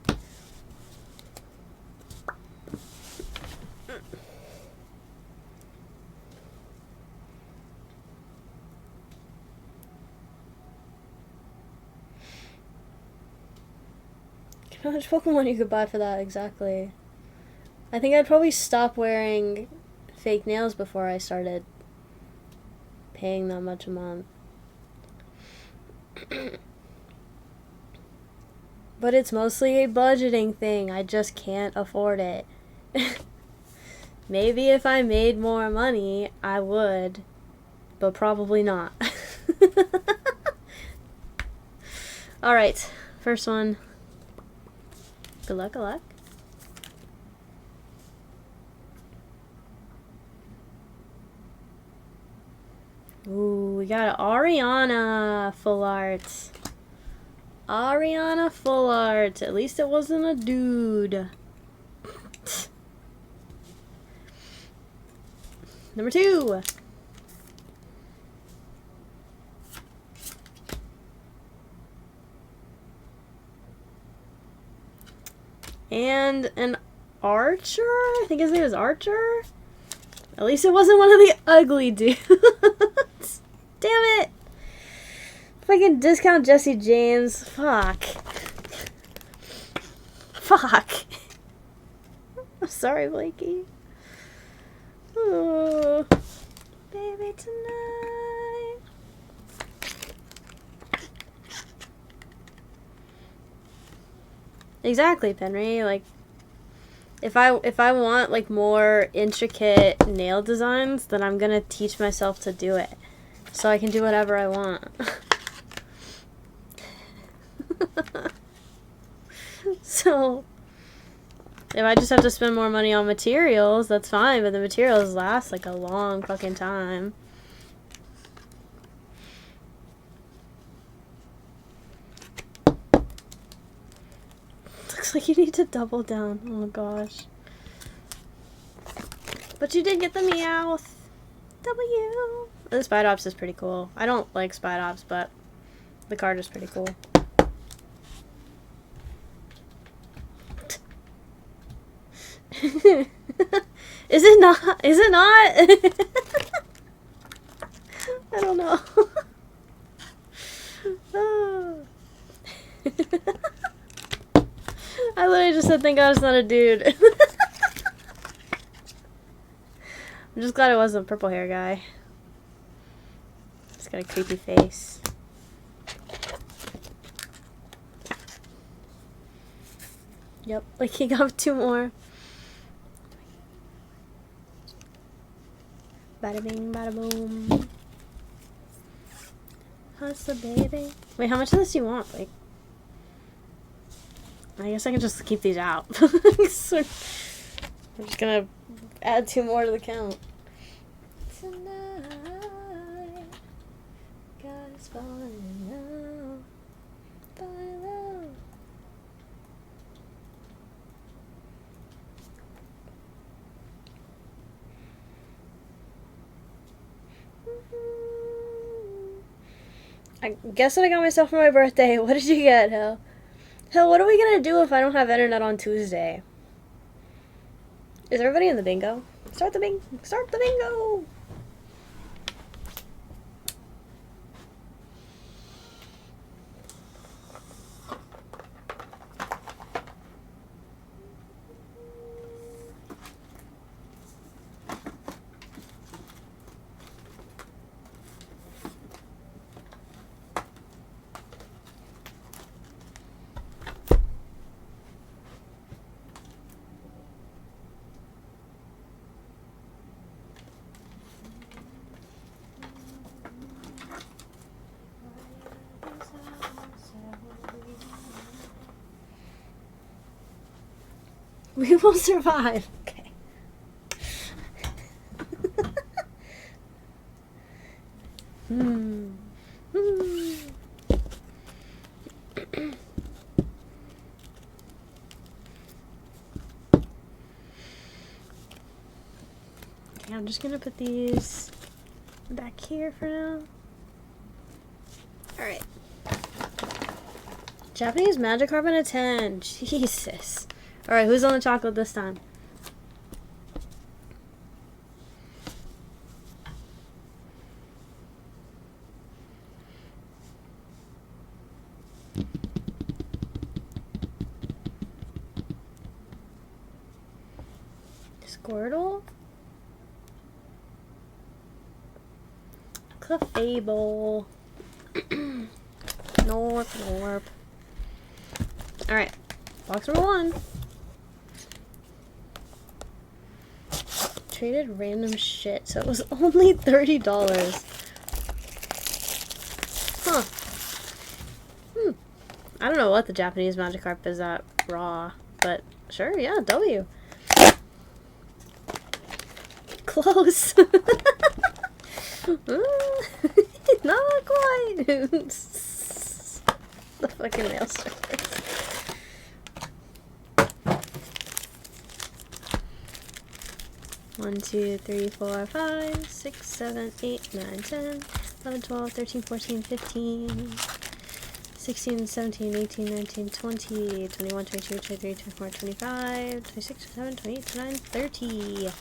S1: How much Pokemon you could buy for that exactly? I think I'd probably stop wearing fake nails before I started paying that much a month. But it's mostly a budgeting thing. I just can't afford it. Maybe if I made more money, I would. But probably not. Alright, first one. Good luck, good luck. Ooh, we got Ariana full art. Ariana full art. At least it wasn't a dude. Number 2. And an Archer? I think his name is Archer? At least it wasn't one of the ugly dudes. Damn it! Fucking discount Jesse James. Fuck. Fuck. I'm sorry, Blakey. Oh, baby tonight. Exactly, Penry. Like, if I want like more intricate nail designs, then I'm gonna teach myself to do it, so I can do whatever I want. So, if I just have to spend more money on materials, that's fine, but the materials last like a long fucking time. Looks like you need to double down. Oh gosh. But you did get the Meowth. W. The Spidops is pretty cool. I don't like Spidops, but the card is pretty cool. Is it not? Is it not? I don't know. Oh. I literally just said, thank God it's not a dude. I'm just glad it wasn't a purple hair guy. He's got a creepy face. Yep, like he got 2 more. Bada bing, bada boom. Hustle, baby. Wait, how much of this do you want? Like, I guess I can just keep these out. So, I'm just gonna add 2 more to the count. Tonight, God is falling in love. By love. I guess what I got myself for my birthday. What did you get, Hill? Hill, what are we gonna do if I don't have internet on Tuesday? Is everybody in the bingo? Start the bingo! Start the bingo! We will survive. Okay. Okay, I'm just gonna put these back here for now. Alright. Japanese Magikarp and a 10. Jesus. Alright, who's on the chocolate this time? Squirtle? Clefable. Norp. Alright, box number 1. Traded random shit, so it was only $30. Huh. I don't know what the Japanese Magikarp is at raw, but sure, yeah, W. Close. Not quite. The fucking nail strippers. One, 2, 3, 4, 5, 6, 7, 8, 9, 10, 11, 12, 13, 14, 15, 16, 17, 18, 19, 20, 21, 22, 23, 24, 25, 26, 27, 28, 29, 30.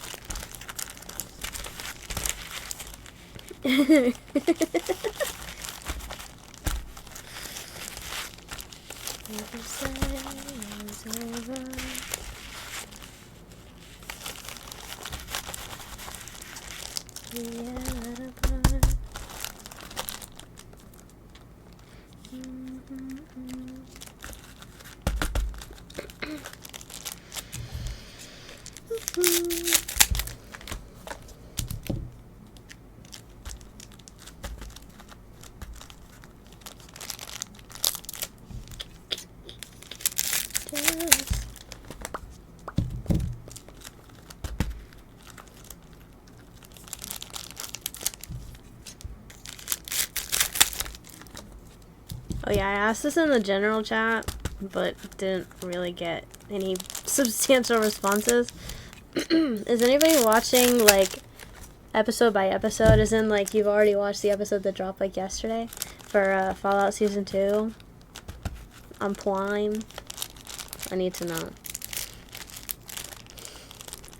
S1: Oh yeah, I asked this in the general chat, but didn't really get any substantial responses. Is anybody watching, like, episode by episode? As in, like, you've already watched the episode that dropped, like, yesterday for Fallout Season 2 on Prime? I need to know.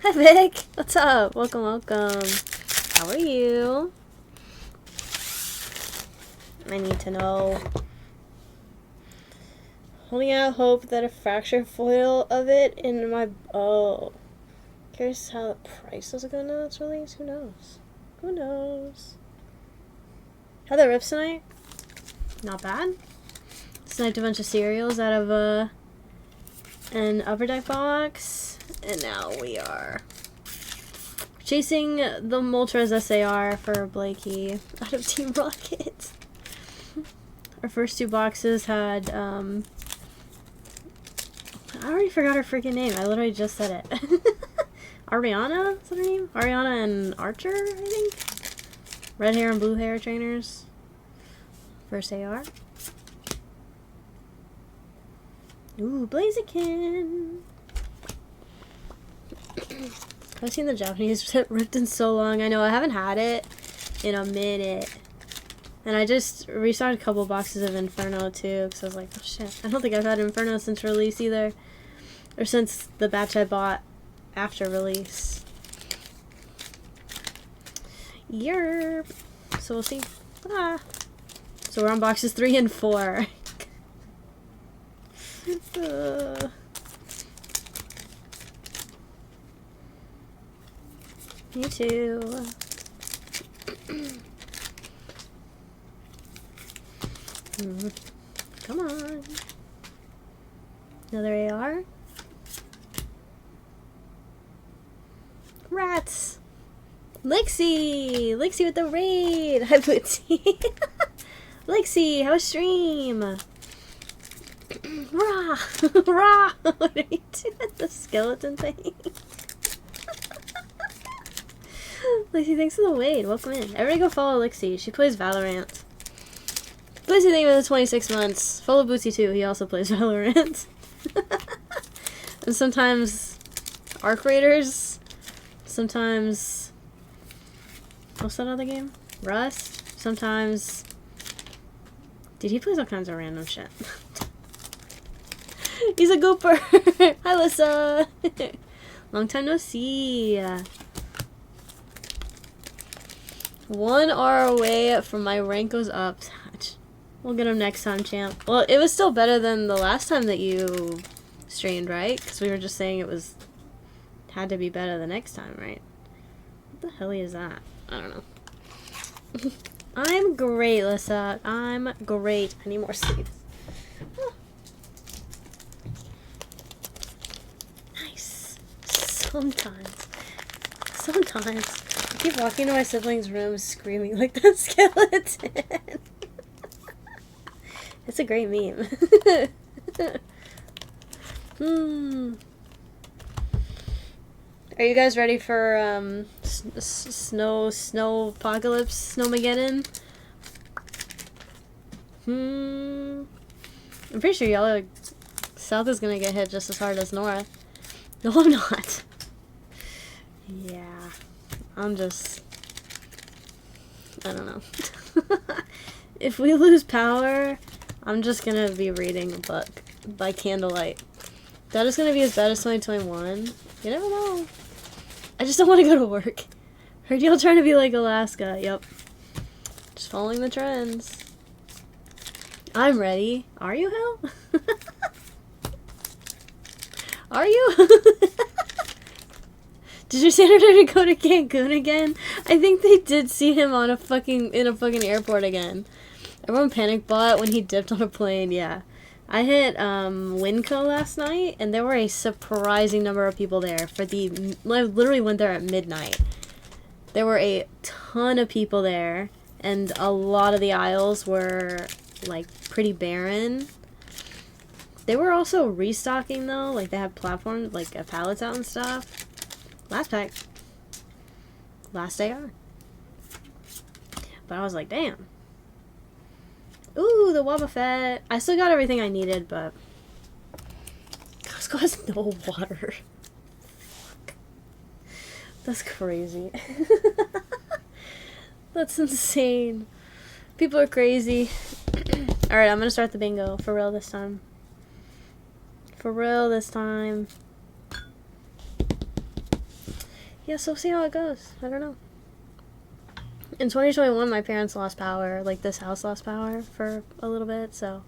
S1: Hi, Vic! What's up? Welcome, welcome. How are you? I need to know. Holding out hope that a fractured foil of it in my... Oh. Curious how the price is going to its release? Who knows? Who knows? How the rips tonight? Not bad. Sniped a bunch of cereals out of an upper deck box. And now we are chasing the Moltres SAR for Blakey out of Team Rocket. Our first two boxes had, I already forgot her freaking name. I literally just said it. Ariana? Is that her name? Ariana and Archer, I think? Red hair and blue hair trainers. First AR. Ooh, Blaziken! I've seen the Japanese ripped in so long. I know, I haven't had it in a minute. And I just restocked a couple boxes of Inferno too, because I was like, oh shit, I don't think I've had Inferno since release either. Or since the batch I bought after release. Yerp. So we'll see. Ah. So we're on boxes 3 and 4. Me too. Come on. Another AR. Rats. Lixie! Lixie with the raid! Hi, Bootsy. Lixie, how's stream? Rah! Rah! What are you doing? The skeleton thing? Lixie, thanks for the raid. Welcome in. Everybody go follow Lixie. She plays Valorant. Bootsy, thank you for the 26 months. Follow Bootsy too. He also plays Valorant. And sometimes Arc Raiders. Sometimes, what's that other game? Rust. Sometimes, dude, he plays all kinds of random shit. He's a gooper. Hi, Lissa. Long time no see. 1 hour away from my rank goes up. We'll get him next time, champ. Well, it was still better than the last time that you streamed, right? Because we were just saying it was had to be better the next time, right? What the hell is that? I don't know. I'm great, Lissa. I'm great. I need more sleep. Oh. Nice. Sometimes. I keep walking to my siblings' room screaming like that skeleton. It's a great meme. Are you guys ready for Snowpocalypse, Snowmageddon? I'm pretty sure y'all are like, South is gonna get hit just as hard as North. No, I'm not. Yeah, I'm just, I don't know. If we lose power, I'm just gonna be reading a book by candlelight. That is gonna be as bad as 2021. You never know. I just don't want to go to work. Heard y'all trying to be like Alaska. Yep. Just following the trends. I'm ready. Are you, Hell? Are you? Did you see her to go to Cancun again? I think they did see him on in a fucking airport again. Everyone panic bought when he dipped on a plane, yeah. I hit Winco last night, and there were a surprising number of people there I literally went there at midnight. There were a ton of people there, and a lot of the aisles were, like, pretty barren. They were also restocking, though. Like, they had platforms, like, pallets out and stuff. Last pack. Last AR. But I was like, damn. Ooh, the Wobba Fett. I still got everything I needed, but Costco has no water. Fuck. That's crazy. That's insane. People are crazy. Alright, I'm gonna start the bingo. For real this time. For real this time. Yeah, so see how it goes. I don't know. In 2021, my parents lost power. Like, this house lost power for a little bit, so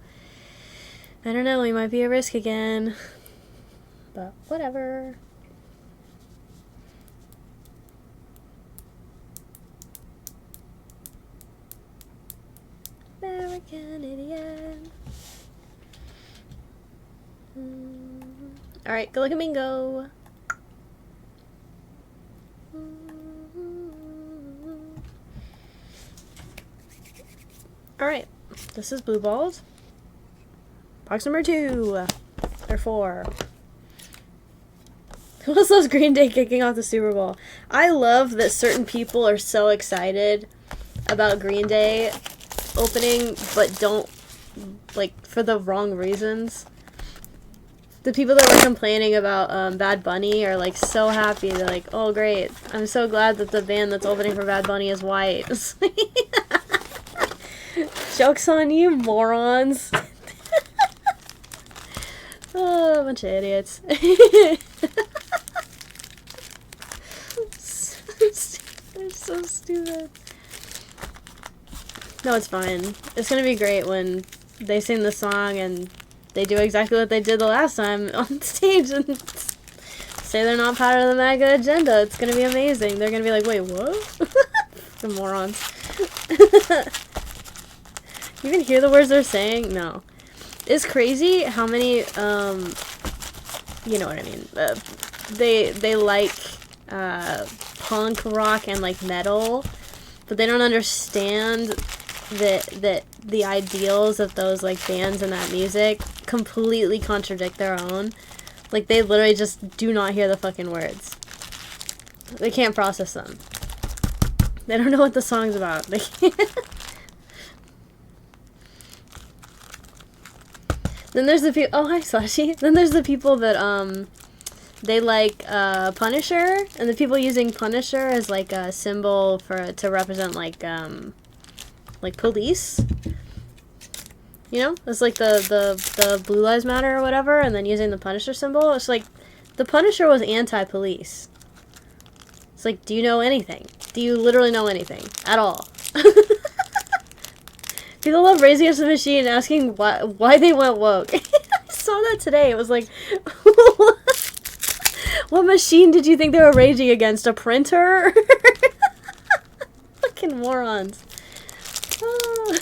S1: I don't know. We might be at risk again. But whatever. American idiot. Alright, go look at bingo. Alright, this is Blue Balls. Box number 2. Or 4. Who else loves Green Day kicking off the Super Bowl? I love that certain people are so excited about Green Day opening, but don't, like, for the wrong reasons. The people that were complaining about Bad Bunny are, like, so happy. They're like, oh, great. I'm so glad that the band that's opening for Bad Bunny is white. Joke's on you, morons. Oh, a bunch of idiots. They're so stupid. No, it's fine. It's gonna be great when they sing the song and they do exactly what they did the last time on stage and say they're not part of the MAGA agenda. It's gonna be amazing. They're gonna be like, wait, what? The morons. You even hear the words they're saying? No. It's crazy how many, you know what I mean. They like, punk rock and, like, metal, but they don't understand that the ideals of those, like, bands and that music completely contradict their own. Like, they literally just do not hear the fucking words. They can't process them. They don't know what the song's about. They can't. Then there's the people. Oh, hi, Slashy. Then there's the people that they like Punisher, and the people using Punisher as like a symbol to represent like police. You know, it's like the Blue Lives Matter or whatever, and then using the Punisher symbol. It's like the Punisher was anti-police. It's like, do you know anything? Do you literally know anything at all? People love Rage Against the Machine asking why they went woke. I saw that today. It was like, what machine did you think they were raging against? A printer? Fucking morons. Oh.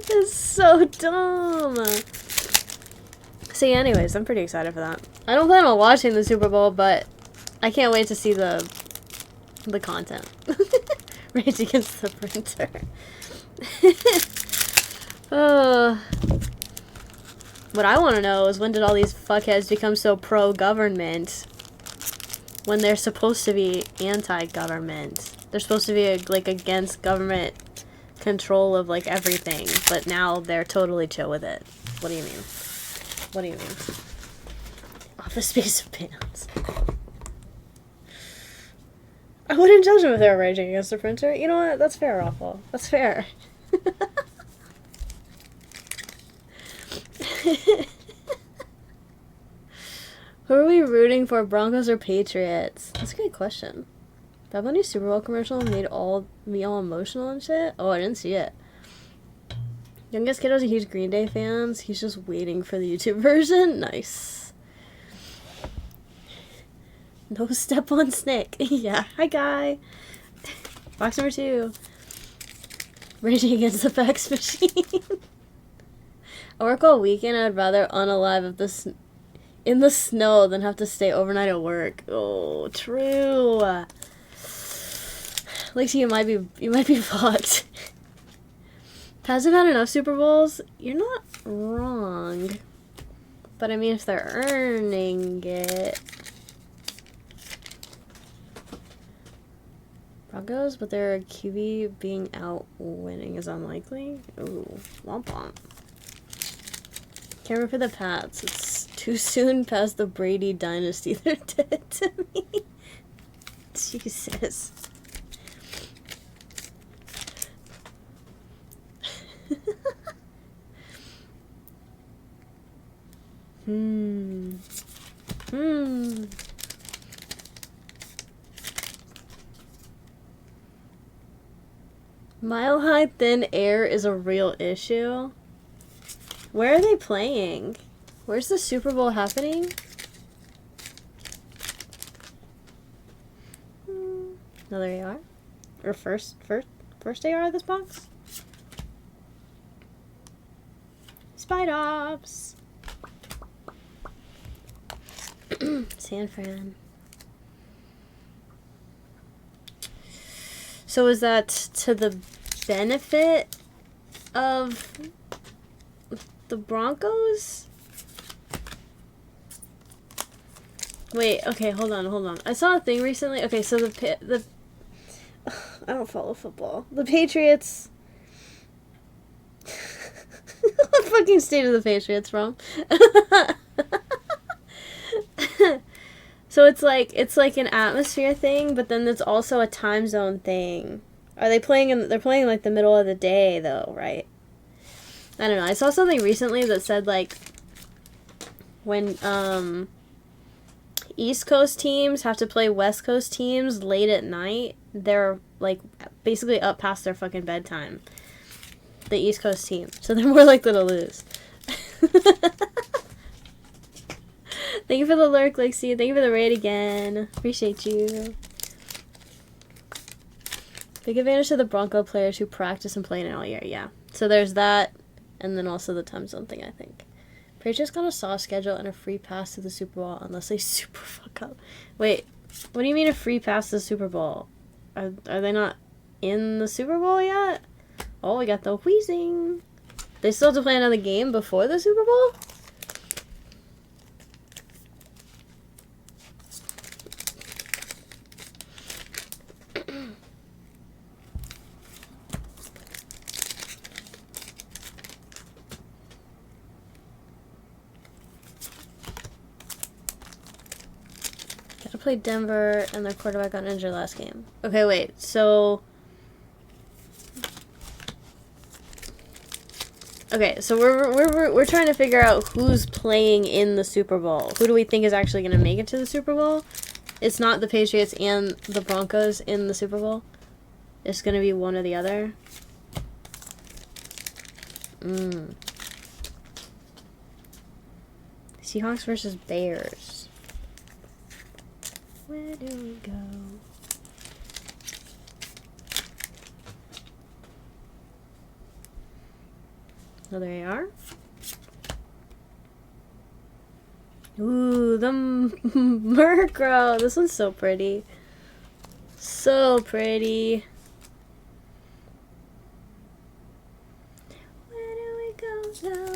S1: It's so dumb. See, anyways, I'm pretty excited for that. I don't plan on watching the Super Bowl, but I can't wait to see the content. Rage Against the printer. What I want to know is, when did all these fuckheads become so pro-government when they're supposed to be anti-government? They're supposed to be like against government control of like everything, but now they're totally chill with it. What do you mean? What do you mean? Office Space of Bands. I wouldn't judge them if they were raging against the printer. You know what? That's fair, Awful. That's fair. Who are we rooting for, Broncos or Patriots? That's a good question. That Bunny Super Bowl commercial made me all emotional and shit? Oh, I didn't see it. Youngest kiddo's a huge Green Day fan. He's just waiting for the YouTube version. Nice. No step on Snick. Yeah. Hi, Guy. Box number 2. Raging against the fax machine. I work all weekend. I'd rather unalive in the snow than have to stay overnight at work. Oh, true. Lexi, you might be fucked. Hasn't had enough Super Bowls? You're not wrong. But I mean, if they're earning it. Broncos, but their QB being out winning is unlikely. Ooh, womp womp. Can't root for the Pats. It's too soon past the Brady dynasty. They're dead to me. Jesus. Mile High Thin Air is a real issue. Where are they playing? Where's the Super Bowl happening? Another AR? Or first AR of this box? Spide Ops! San Fran. So is that to the benefit of the Broncos? Wait, okay, hold on. I saw a thing recently. Okay, so the I don't follow football. The Patriots. What fucking state are the Patriots from? So it's like an atmosphere thing, but then there's also a time zone thing. Are they playing they're playing like the middle of the day though, right? I don't know. I saw something recently that said like when East Coast teams have to play West Coast teams late at night, they're like basically up past their fucking bedtime. The East Coast team. So they're more likely to lose. Thank you for the lurk, Lexi. Thank you for the raid again. Appreciate you. Big advantage to the Bronco players who practice and play in it all year. Yeah. So there's that. And then also the time zone thing, I think. Patriots got a soft schedule and a free pass to the Super Bowl unless they super fuck up. Wait. What do you mean a free pass to the Super Bowl? Are they not in the Super Bowl yet? Oh, we got the wheezing. They still have to play another game before the Super Bowl? Gotta play Denver and their quarterback got injured last game. Okay, wait, so... Okay, so we're trying to figure out who's playing in the Super Bowl. Who do we think is actually going to make it to the Super Bowl? It's not the Patriots and the Broncos in the Super Bowl. It's going to be one or the other. Seahawks versus Bears. Where do we go? Another AR. Ooh, the Murkrow. This one's so pretty. So pretty. Where do we go now?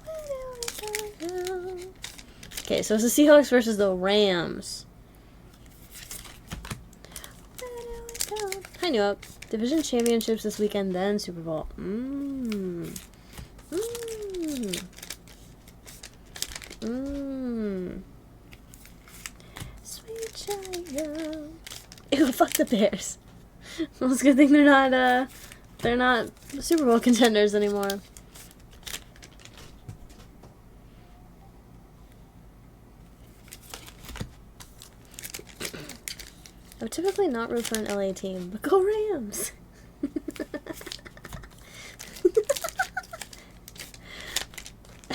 S1: Where do we go now? Okay, so it's the Seahawks versus the Rams. Hi, New Up. Division championships this weekend, then Super Bowl. Sweet child. Ew, fuck the Bears. Well, it's a good thing they're not Super Bowl contenders anymore. I would typically not root for an LA team, but go Rams!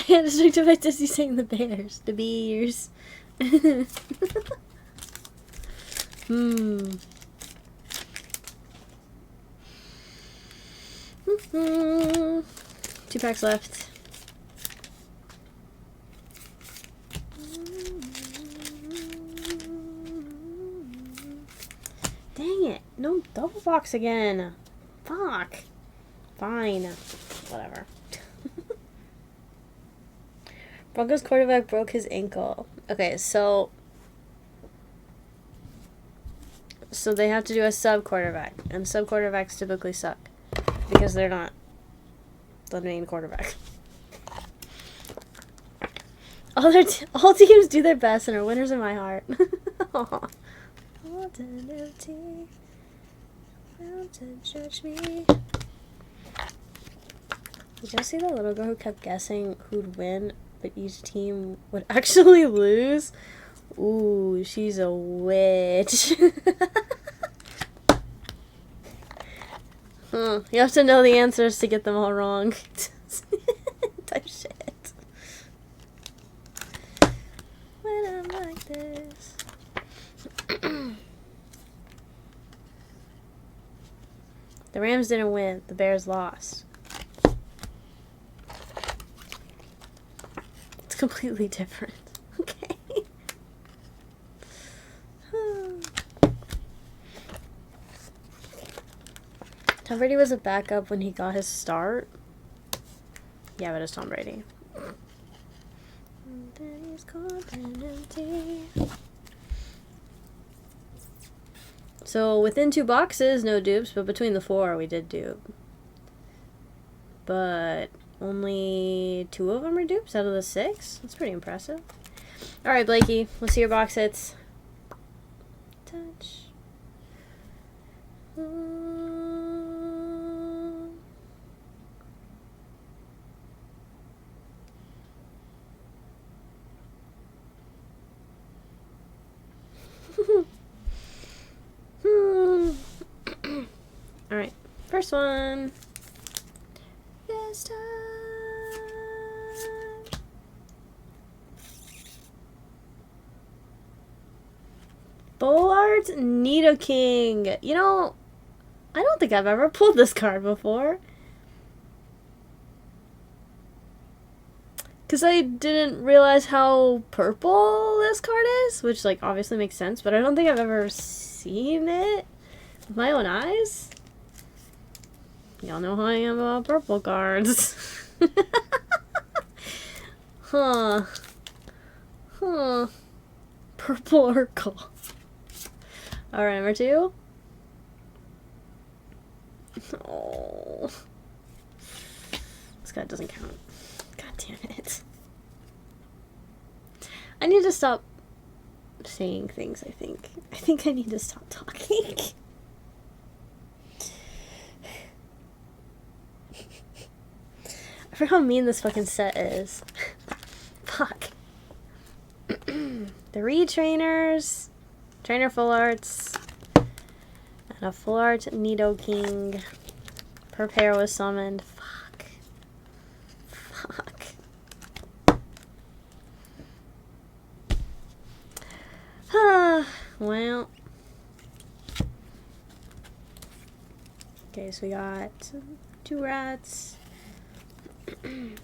S1: hand distracted by Dizzy saying the bears. The bears. Two packs left. Dang it. No double box again. Fuck. Fine. Whatever. Broncos quarterback broke his ankle. Okay, so they have to do a sub quarterback, and sub quarterbacks typically suck because they're not the main quarterback. All teams do their best and are winners in my heart. Aww. Judge me. Did y'all see the little girl who kept guessing who'd win, but each team would actually lose? Ooh, she's a witch. You have to know the answers to get them all wrong. Type shit. When I'm like this. The Rams didn't win. The Bears lost. It's completely different. Okay. Tom Brady was a backup when he got his start. Yeah, but it's Tom Brady. So within 2 boxes, no dupes, but between the 4, we did dupe. But only 2 of them are dupes out of the 6. That's pretty impressive. All right, Blakey, let's see your box hits. Touch. Alright, first one. This time. Bollard's Nidoking. You know, I don't think I've ever pulled this card before. Because I didn't realize how purple this card is, which, like, obviously makes sense, but I don't think I've ever seen it with my own eyes. Y'all know how I am about purple cards. Huh. Purple Urkel. Alright, number 2. Oh. This guy doesn't count. God damn it. I need to stop saying things, I think. I think I need to stop talking. I forgot how mean this fucking set is. Fuck. 3 trainers, trainer full arts, and a full art Nidoking. Per pair was summoned. Fuck. Well. Okay, so we got 2 rats. 2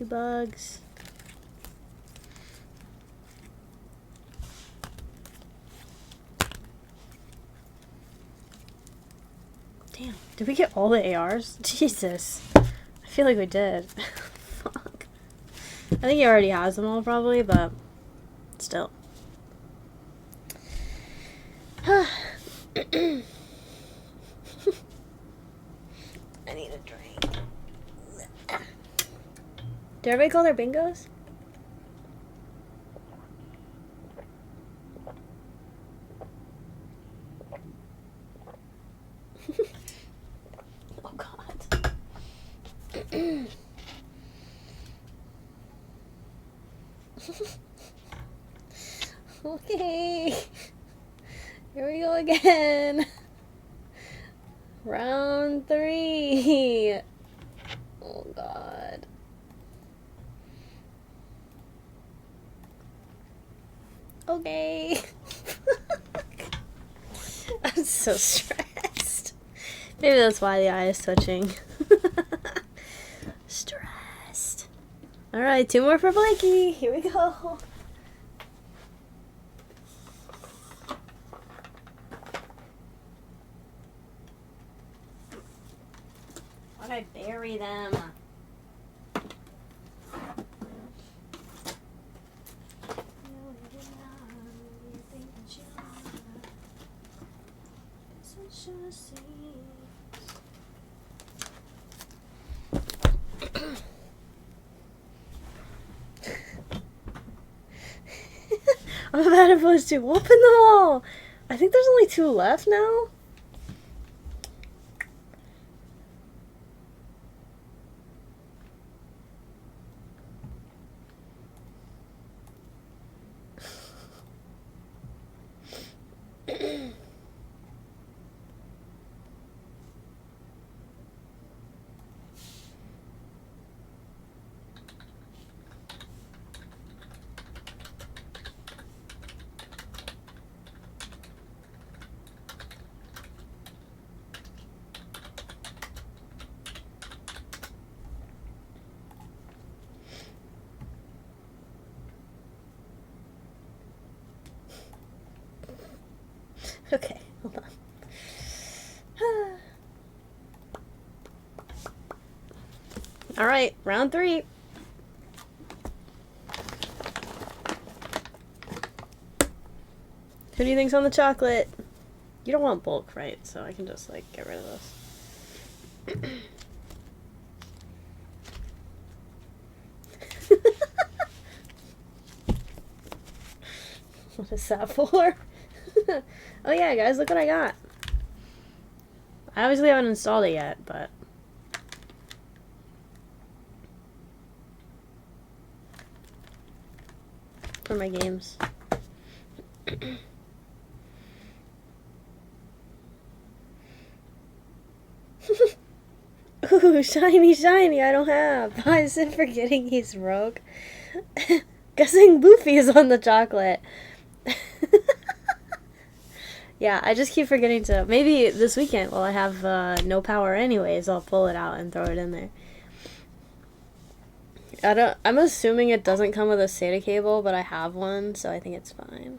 S1: bugs. Damn, did we get all the ARs? Jesus. I feel like we did. Fuck. I think he already has them all probably, but still. I need a drink. Did everybody call their bingos? Oh God. Okay. Here we go again. Round 3. Oh God. Okay. I'm so stressed. Maybe that's why the eye is twitching. Stressed. Alright, 2 more for Blakey. Here we go. Why'd I bury them? I'm about to post 2. Open them all! I think there's only 2 left now. Okay, hold on. Alright, round 3. Who do you think's on the chocolate? You don't want bulk, right? So I can just, like, get rid of this. What is that for? Oh yeah, guys, look what I got. I obviously haven't installed it yet, but... for my games. Ooh, shiny, shiny, I don't have. Why is it forgetting he's rogue? Guessing Luffy is on the chocolate. Yeah, I just keep forgetting to... maybe this weekend, while I have no power anyways, I'll pull it out and throw it in there. I'm assuming it doesn't come with a SATA cable, but I have one, so I think it's fine.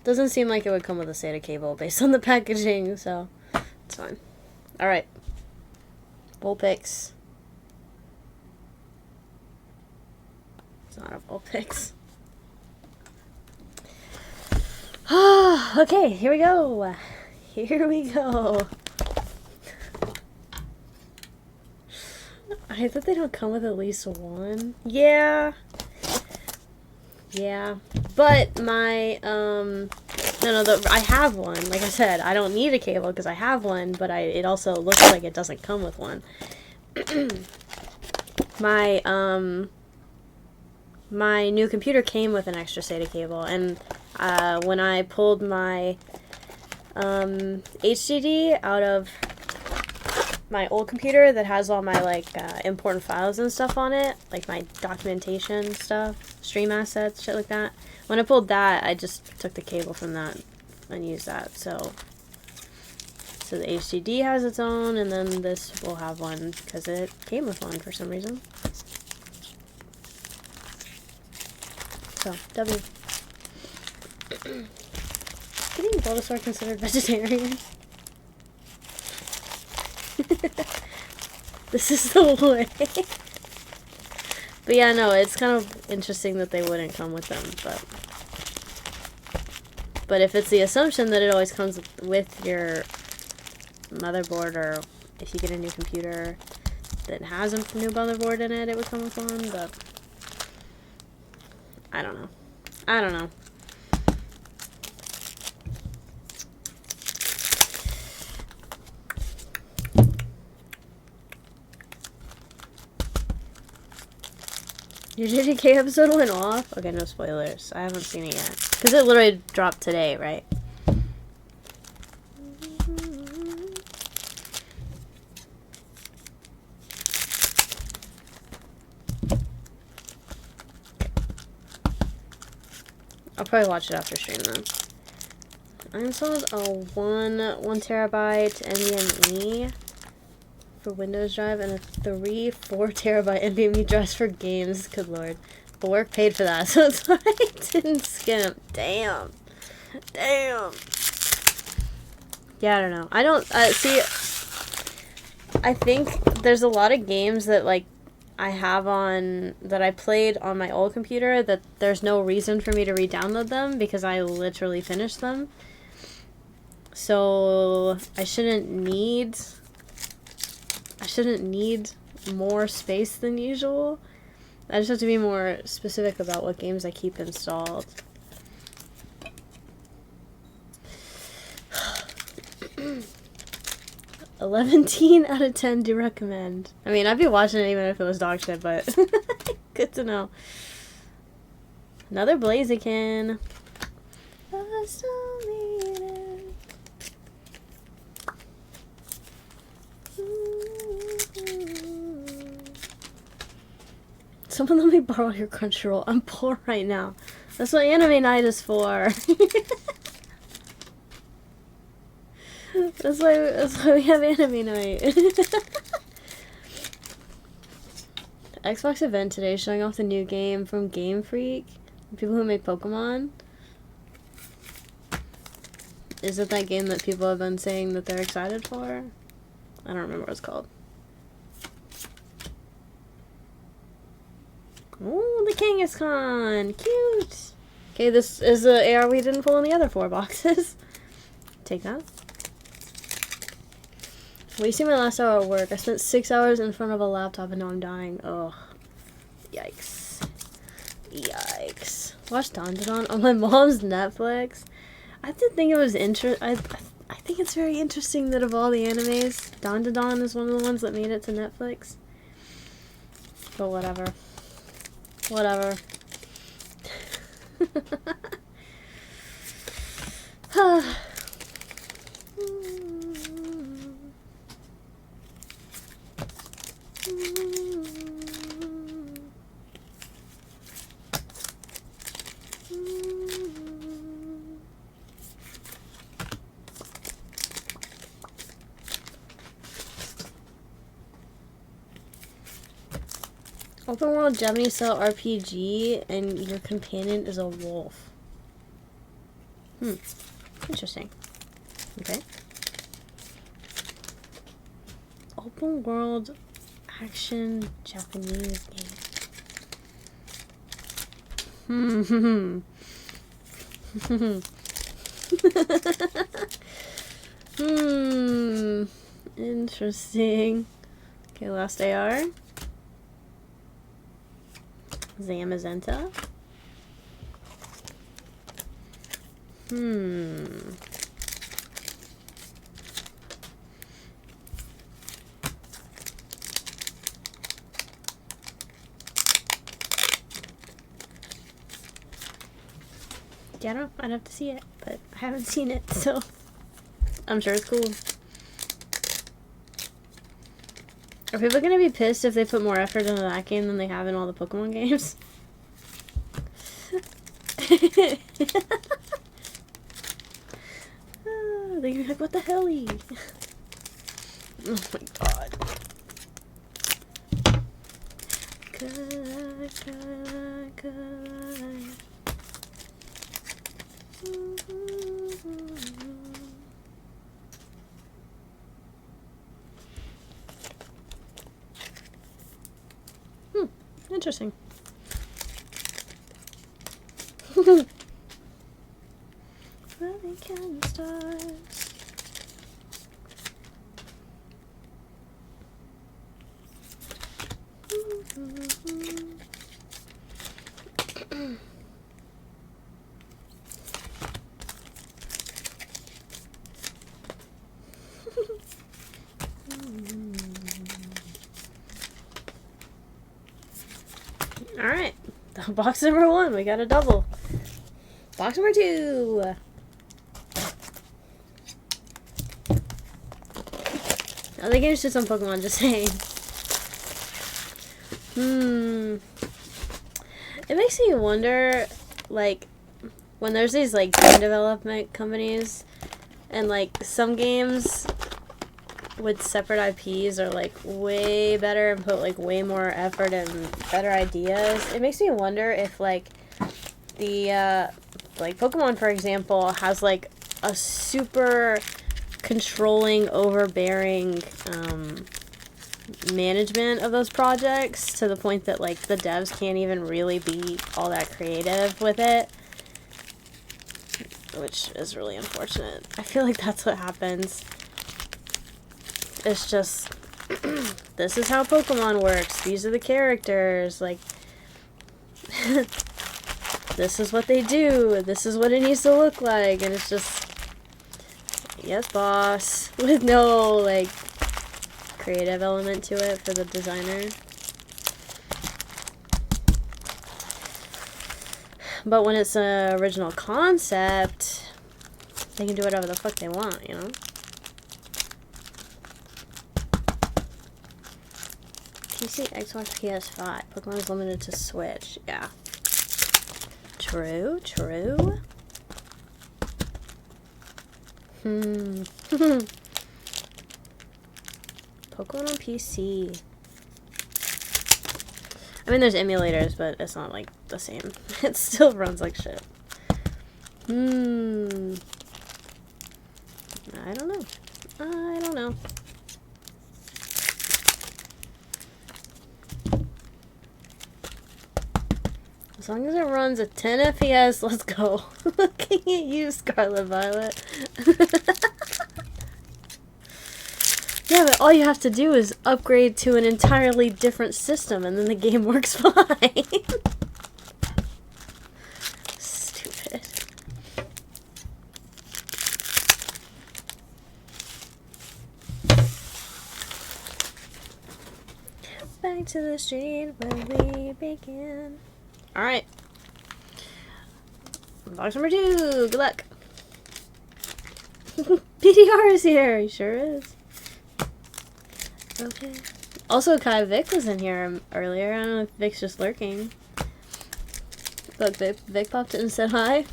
S1: Doesn't seem like it would come with a SATA cable based on the packaging, so it's fine. Alright. Vulpix. It's not a Vulpix. Okay, here we go. Here we go. I thought they don't come with at least one. Yeah. Yeah. But my, I have one. Like I said, I don't need a cable because I have one, but it also looks like it doesn't come with one. My new computer came with an extra SATA cable, and when I pulled my HDD out of my old computer that has all my like important files and stuff on it, like my documentation stuff, stream assets, shit like that. When I pulled that, I just took the cable from that and used that. So the HDD has its own, and then this will have one because it came with one for some reason. So W. Getting Bulbasaur considered vegetarian? This is the way. But yeah, no, it's kind of interesting that they wouldn't come with them, but if it's the assumption that it always comes with your motherboard, or if you get a new computer that has a new motherboard in it, it would come with one, but I don't know. I don't know. Your JJK episode went off? Okay, no spoilers. I haven't seen it yet. Because it literally dropped today, right? probably watch it after stream then. I installed a 1 terabyte NVMe for Windows Drive and a 4 terabyte NVMe drives for games. Good lord. But work paid for that, so it's like I didn't skimp. Damn. Damn. Yeah, I don't know. I don't, see, I think there's a lot of games that, like, I have on, that I played on my old computer that there's no reason for me to re-download them because I literally finished them. So, I shouldn't need more space than usual. I just have to be more specific about what games I keep installed. 11 out of 10 do recommend. I mean, I'd be watching it even if it was dog shit, but good to know. Another Blaziken. I still need it. Someone let me borrow your Crunchyroll. I'm poor right now. That's what anime night is for. That's why we have anime night. Xbox event today showing off the new game from Game Freak. People who make Pokemon. Is it that game that people have been saying that they're excited for? I don't remember what it's called. Ooh, the Kangaskhan! Cute! Okay, this is the AR we didn't pull in the other 4 boxes. Take that. Wasting my last hour at work. I spent 6 hours in front of a laptop and now I'm dying. Ugh. Yikes. Yikes. Watch Dandadan on my mom's Netflix. I did think it was I think it's very interesting that of all the animes, Dandadan is one of the ones that made it to Netflix. But whatever. Whatever. Open world Japanese style RPG and your companion is a wolf. Interesting. Okay. Open world action Japanese game. Interesting. Okay, last AR. Zamazenta. Yeah, I don't know. I'd have to see it, but I haven't seen it, so I'm sure it's cool. Are people gonna be pissed if they put more effort into that game than they have in all the Pokemon games? They're gonna be like, what the hell? Oh my god. Interesting. Running can stars. Alright, box number 1, we got a double. Box number 2. I think it's just some Pokemon, just saying. It makes me wonder, like, when there's these like game development companies and like some games with separate IPs are like way better and put like way more effort and better ideas, it makes me wonder if like the like Pokemon, for example, has like a super controlling, overbearing management of those projects to the point that like the devs can't even really be all that creative with it, which is really unfortunate. I feel like that's what happens. It's just this is how Pokemon works. These are the characters. Like this is what they do. This is what it needs to look like, and it's just yes, boss, with no like creative element to it for the designer. But when it's an original concept, they can do whatever the fuck they want, you know? PC, Xbox, PS5. Pokemon is limited to Switch. Yeah. True, true. Pokemon on PC. I mean, there's emulators, but it's not, like, the same. It still runs like shit. I don't know. I don't know. As long as it runs at 10 FPS, let's go. Looking at you, Scarlet Violet. Yeah, but all you have to do is upgrade to an entirely different system and then the game works fine. Stupid. Back to the street where we began. Alright. Box number 2. Good luck. PDR is here. He sure is. Okay. Also, Kai Vic was in here earlier. I don't know if Vic's just lurking. Look, Vic popped in and said hi.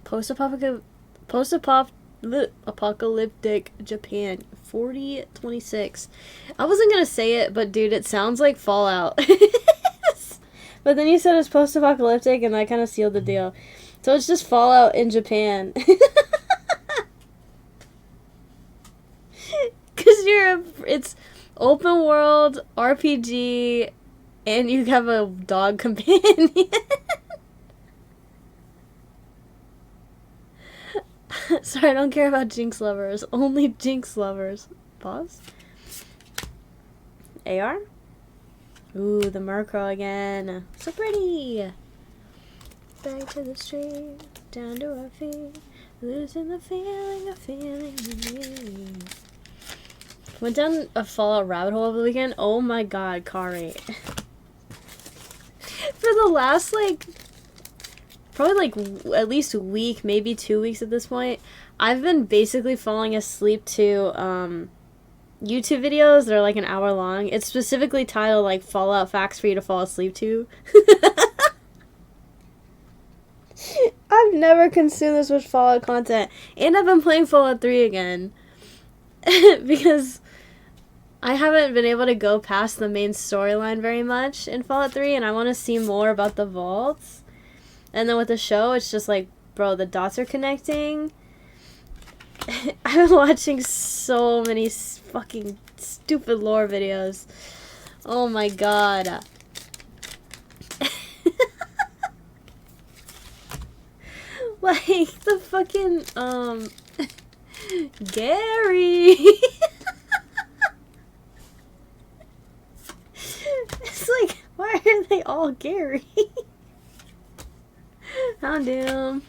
S1: Post-apocalyptic Japan. 4026. I wasn't gonna say it, but dude, it sounds like Fallout. But then you said it's post-apocalyptic, and that kind of sealed the deal. So it's just Fallout in Japan. Because it's open world, RPG, and you have a dog companion. Sorry, I don't care about Jinx lovers. Only Jinx lovers. Pause. AR? Ooh, the Murkrow again. So pretty. Back to the street, down to our feet, losing the feeling of feeling me. Went down a Fallout rabbit hole over the weekend. Oh my god, car rate. For the last, like, probably, like, at least a week, maybe 2 weeks at this point, I've been basically falling asleep to, YouTube videos that are, like, an hour long. It's specifically titled, like, Fallout Facts for you to fall asleep to. I've never consumed this much Fallout content. And I've been playing Fallout 3 again. Because I haven't been able to go past the main storyline very much in Fallout 3, and I want to see more about the vaults. And then with the show, it's just like, bro, the dots are connecting. I've been watching so many fucking stupid lore videos. Oh my god. Like, the fucking, Gary. It's like, why are they all Gary? Houndoom.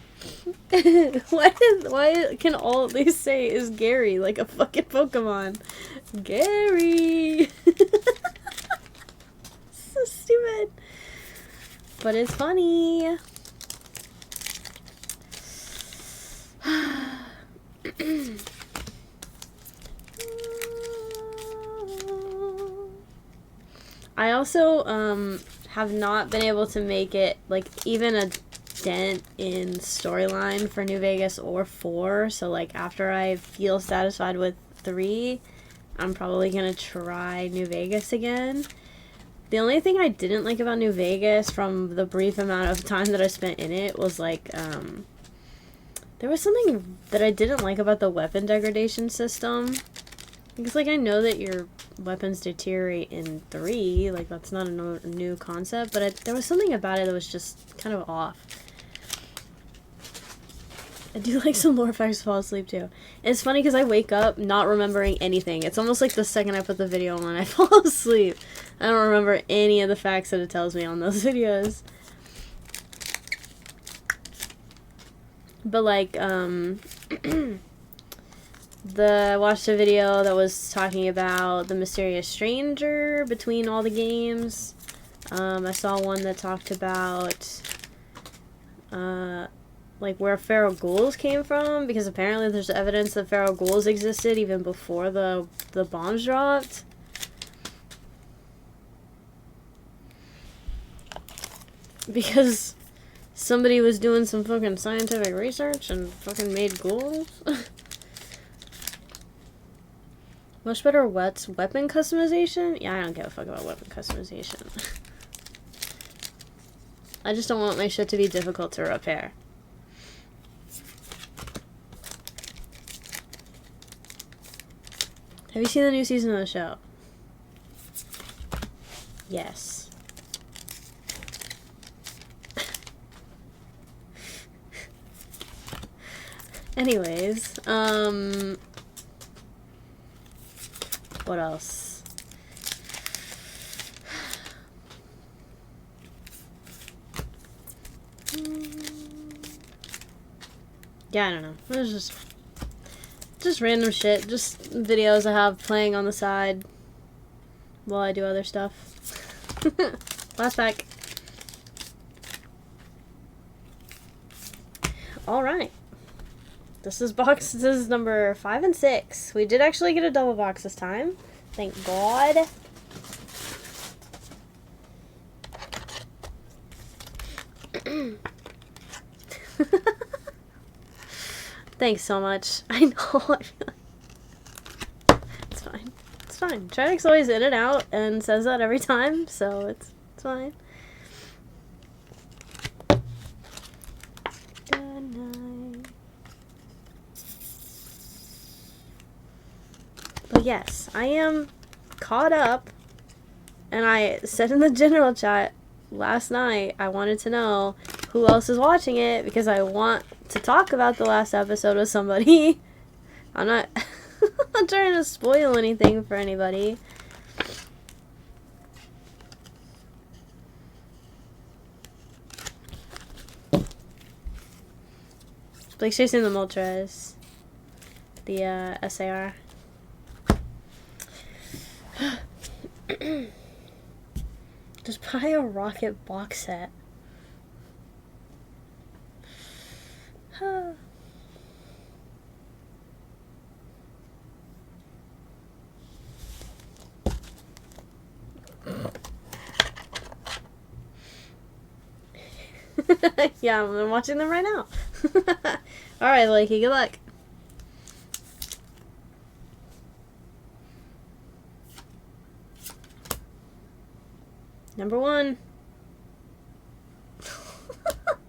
S1: Why can all they say is Gary, like a fucking Pokemon? Gary. So stupid. But it's funny. also have not been able to make it like even a dent in storyline for New Vegas or 4. So like after I feel satisfied with 3, I'm probably gonna try New Vegas again. The only thing I didn't like about New Vegas from the brief amount of time that I spent in it was like there was something that I didn't like about the weapon degradation system. Because like I know that your weapons deteriorate in 3, like that's not a new concept, but there was something about it that was just kind of off. I do like some lore facts to fall asleep too. And it's funny because I wake up not remembering anything. It's almost like the second I put the video on, I fall asleep. I don't remember any of the facts that it tells me on those videos. But like, I watched a video that was talking about the mysterious stranger between all the games. I saw one that talked about, like where feral ghouls came from, because apparently there's evidence that feral ghouls existed even before the bombs dropped. Because somebody was doing some fucking scientific research and fucking made ghouls. Much better weapon customization? Yeah, I don't give a fuck about weapon customization. I just don't want my shit to be difficult to repair. Have you seen the new season of the show? Yes. Anyways, what else? Yeah, I don't know. It was just random shit. Just videos I have playing on the side while I do other stuff. Last pack. Alright. This is number 5 and 6. We did actually get a double box this time. Thank God. Thanks so much. I know. I feel like it's fine. It's fine. Trinix always in and out and says that every time, so it's fine. Good night. But yes, I am caught up, and I said in the general chat last night I wanted to know who else is watching it because I want to talk about the last episode with somebody. I'm not not trying to spoil anything for anybody. Blake's chasing the Moltres. The SAR. Just buy a rocket box set. Yeah, I'm watching them right now. Alright, Lakey, good luck. Number 1.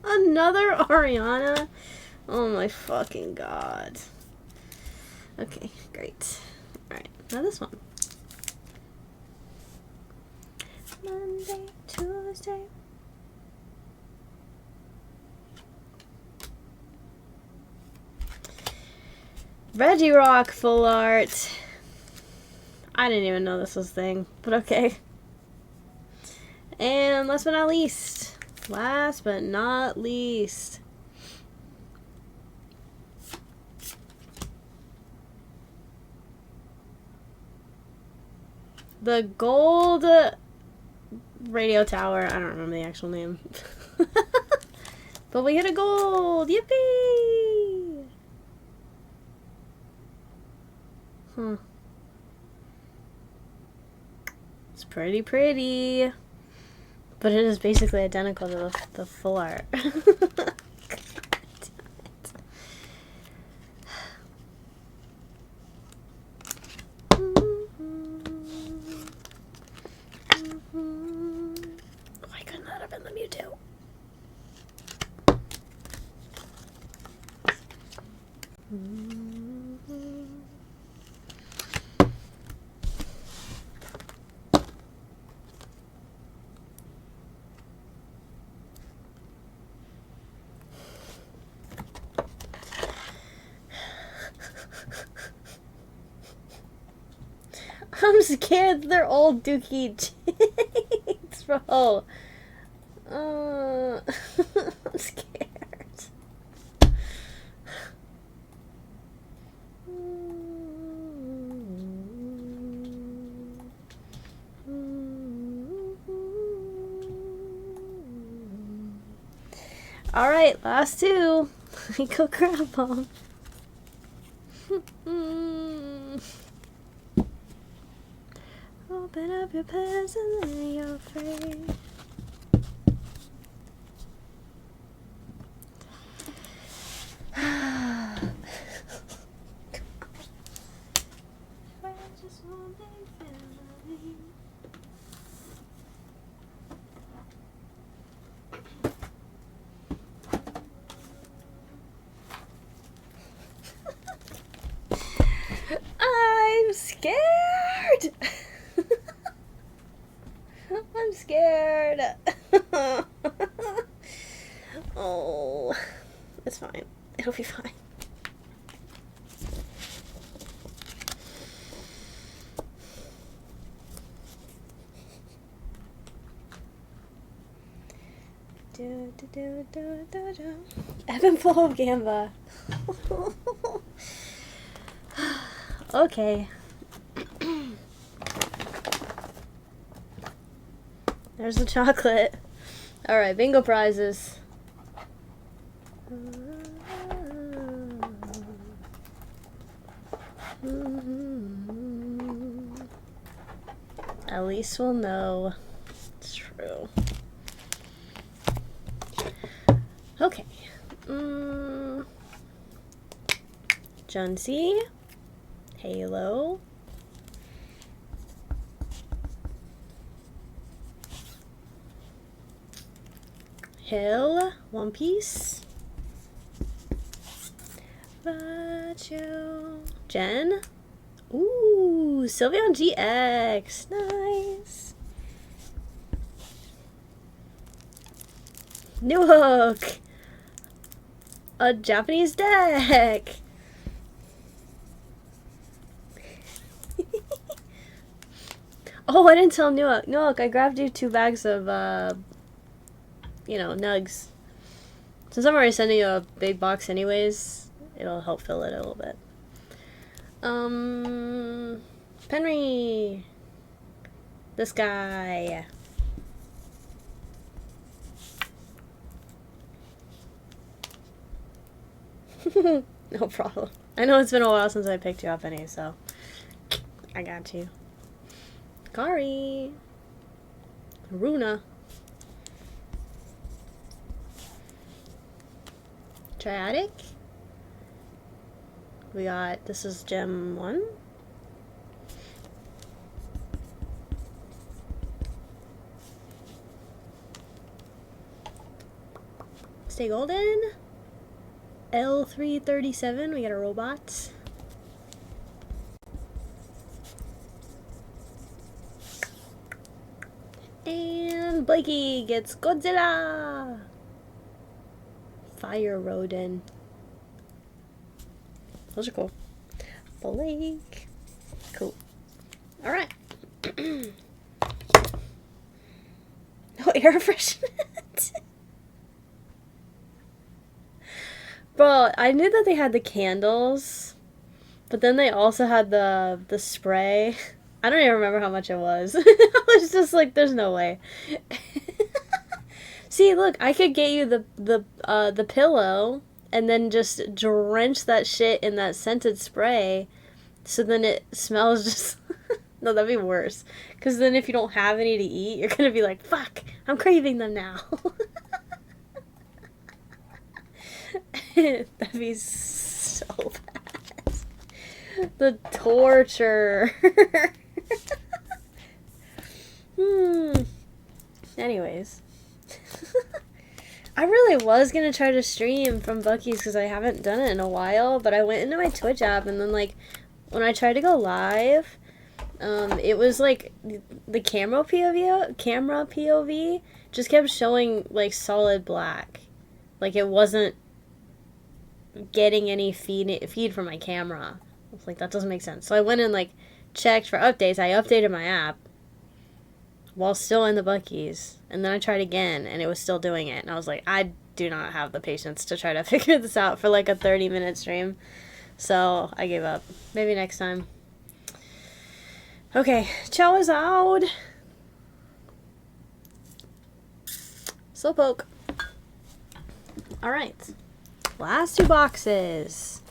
S1: Another Ariana? Oh my fucking god. Okay, great. Alright, now this one. Monday, Tuesday. Reggie Rock full art. I didn't even know this was a thing, but okay. And last but not least, the gold radio tower. I don't remember the actual name. But we hit a gold! Yippee! It's Pretty pretty. But it is basically identical to the full art. Why couldn't that have been the Mewtwo? I'm scared they're all Dookie cheeks, bro. I'm scared. Alright, last two. Go grab them. Open up your purse and then you're free. I'm scared. I'm scared. Oh, it's fine. It'll be fine. Do, do, do, do, do, do. Ebb and flow of Gamba. Okay. There's the chocolate. Alright, bingo prizes. At least we'll know. It's true. Okay. Junsi. Halo. Hill. One Piece. Vacho. Jen. Ooh, Sylveon GX. Nice. New Hook. A Japanese deck. Oh, I didn't tell Newhook. Newhook, I grabbed you 2 bags of, you know, nugs. Since I'm already sending you a big box anyways, it'll help fill it a little bit. Penry. This guy. No problem. I know it's been a while since I picked you up any, so I got you. Kari. Runa. Triadic. We got, this is Gem 1. Stay Golden. L337, we got a robot. And Blakey gets Godzilla! Fire Rodin. Those are cool. Blake. Cool. Alright. No air freshness. Bro, I knew that they had the candles, but then they also had the spray. I don't even remember how much it was. I was just like, there's no way. See, look, I could get you the pillow and then just drench that shit in that scented spray, so then it smells just No, that'd be worse. Because then if you don't have any to eat, you're going to be like, fuck, I'm craving them now. That'd be so bad. The torture. Anyways. I really was going to try to stream from Buc-ee's because I haven't done it in a while, but I went into my Twitch app and then, like, when I tried to go live, it was, like, the camera POV just kept showing, like, solid black. Like, it wasn't getting any feed from my camera. I was like, that doesn't make sense. So I went and, like, checked for updates. I updated my app while still in the Buc-ee's, and then I tried again, and it was still doing it, and I was like, I do not have the patience to try to figure this out for, like, a 30-minute stream, so I gave up. Maybe next time. Okay, ciao is out. Slowpoke. Alright. Last 2 boxes.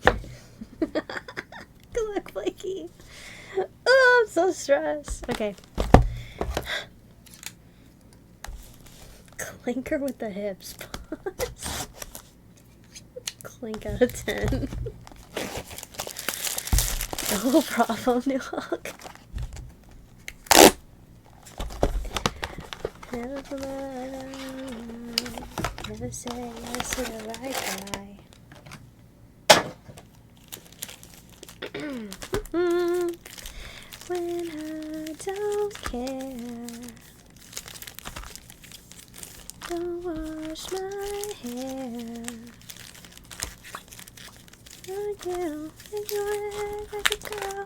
S1: Good luck, Blakey. Oh, I'm so stressed. Okay. Clinker with the hips. Clink out of 10. No problem, New Hawk. Never say yes to the right guy. When I don't care, don't wash my hair. I do think you like a girl.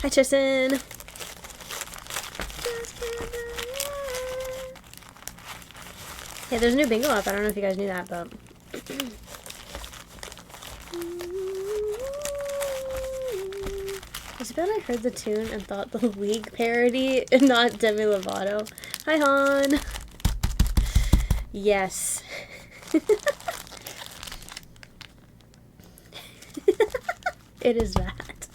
S1: Hi, Tristan. Yeah, there's a new bingo up. I don't know if you guys knew that, but. It's bad I heard the tune and thought the League parody and not Demi Lovato. Hi, Han. Yes. It is that.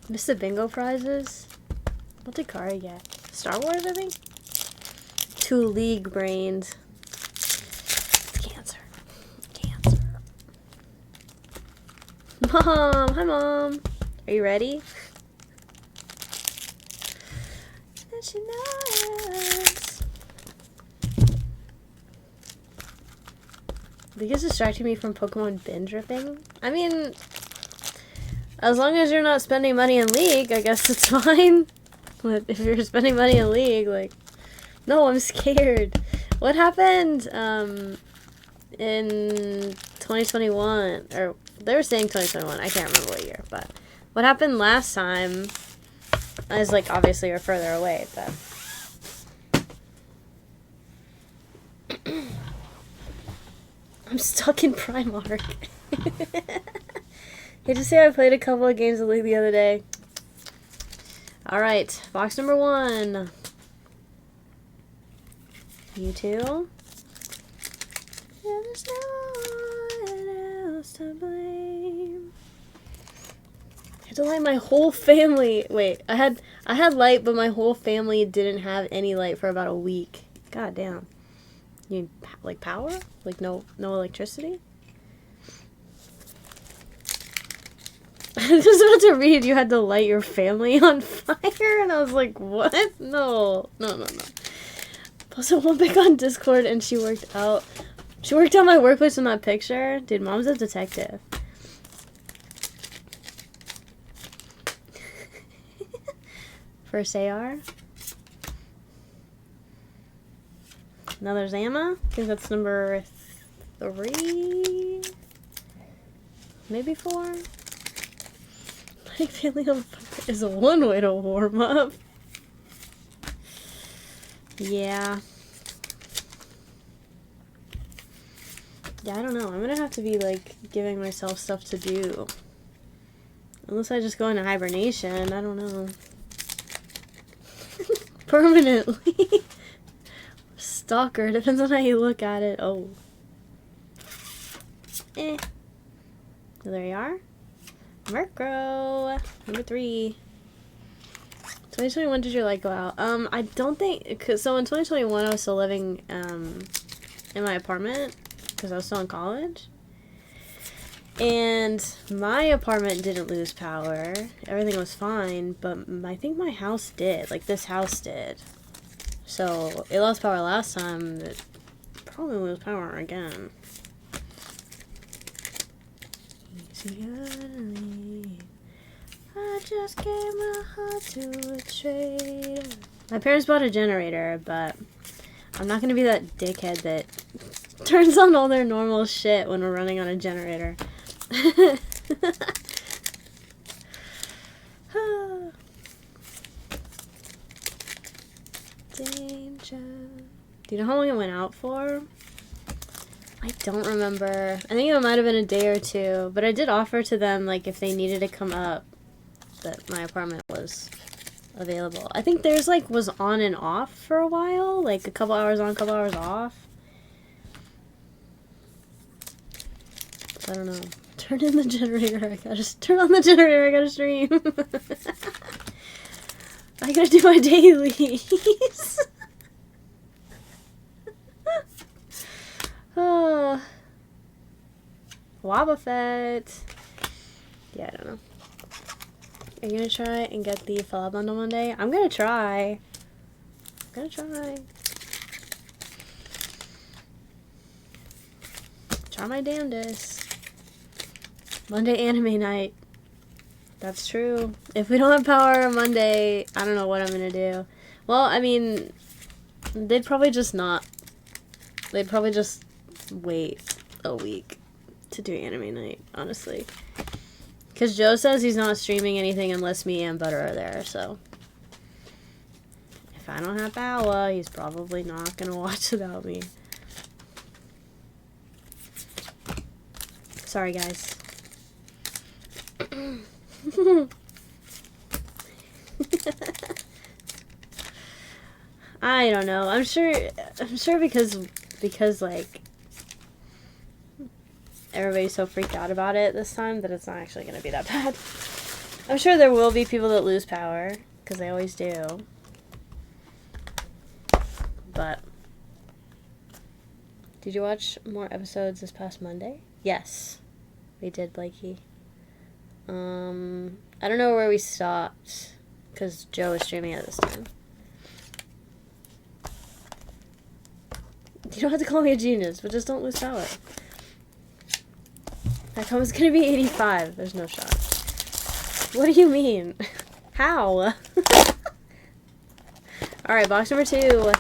S1: Missed the bingo prizes. What did Kari get? Star Wars, I think? 2 League brains. It's cancer. Cancer. Mom! Hi, Mom! Are you ready? She knows. League is distracting me from Pokemon binge ripping. I mean, as long as you're not spending money in League, I guess it's fine. But if you're spending money in League, like, no, I'm scared. What happened in 2021? Or they were saying 2021. I can't remember what year, but what happened last time is, like, obviously we're further away, but I'm stuck in Primark. Hate to say I played a couple of games of League the other day. Alright, box number 1. You two. Yeah, there's no one else to blame. I had to light my whole family. Wait, I had light, but my whole family didn't have any light for about a week. God damn. You need, like, power? Like, no electricity? I was about to read you had to light your family on fire, and I was like, what? No. Posted one pic on Discord, and she worked out my workplace in that picture. Dude, Mom's a detective. First AR. Another Zama. I think that's number 3. Maybe 4. Like, family on fire is one way to warm up. Yeah. Yeah, I don't know. I'm gonna have to be, like, giving myself stuff to do. Unless I just go into hibernation. I don't know. Permanently. Stalker, depends on how you look at it. Oh. Eh. So there you are. Murkrow. Number 3. 2021, did your light go out? I don't think, so in 2021 I was still living, in my apartment, because I was still in college. And my apartment didn't lose power. Everything was fine, but I think my house did. Like, this house did. So, it lost power last time, it probably lose power again. I just gave my heart to a traitor. My parents bought a generator, but I'm not gonna be that dickhead that turns on all their normal shit when we're running on a generator. Danger. Do you know how long it went out for? I don't remember. I think it might have been a day or two, but I did offer to them, like, if they needed to come up, that my apartment was available. I think theirs, like, was on and off for a while, like a couple hours on, a couple hours off. I don't know. Turn in the generator. I gotta turn on the generator. I gotta stream. I gotta do my dailies. Oh. Wobbuffet. Yeah, I don't know. Are you gonna try and get the Fallout bundle Monday? I'm gonna try. I'm gonna try. Try my damnedest. Monday anime night. That's true. If we don't have power on Monday, I don't know what I'm gonna do. Well, I mean, they'd probably just not. They'd probably just wait a week to do anime night, honestly. Because Joe says he's not streaming anything unless me and Butter are there, so. If I don't have power, he's probably not gonna watch without me. Sorry, guys. I don't know. I'm sure because like everybody's so freaked out about it this time that it's not actually going to be that bad. I'm sure there will be people that lose power because they always do. But did you watch more episodes this past Monday? Yes, we did, Blakey. I don't know where we stopped because Joe was streaming at this time. You don't have to call me a genius, but just don't lose power. That comment's gonna be 85. There's no shot. What do you mean? How? Alright, box number 2.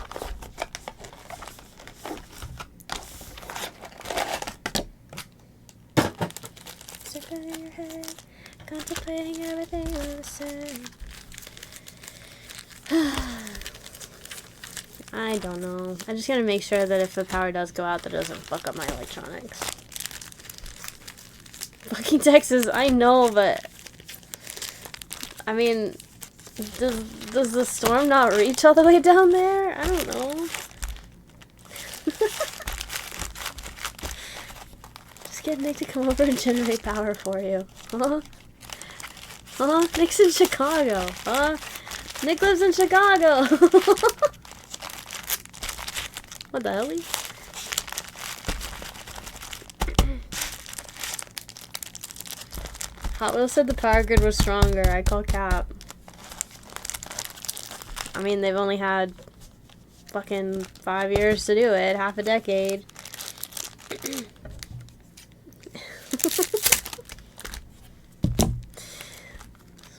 S1: Circling your head, contemplating everything we're saying. I don't know. I just gotta make sure that if the power does go out, that it doesn't fuck up my electronics. Fucking Texas, I know, but I mean, does the storm not reach all the way down there? I don't know. Just get Nick to come over and generate power for you. Huh? Huh? Nick's in Chicago. Huh? Nick lives in Chicago. What the hell? Hot Wheels said the power grid was stronger. I call cap. I mean, they've only had fucking 5 years to do it. Half a decade.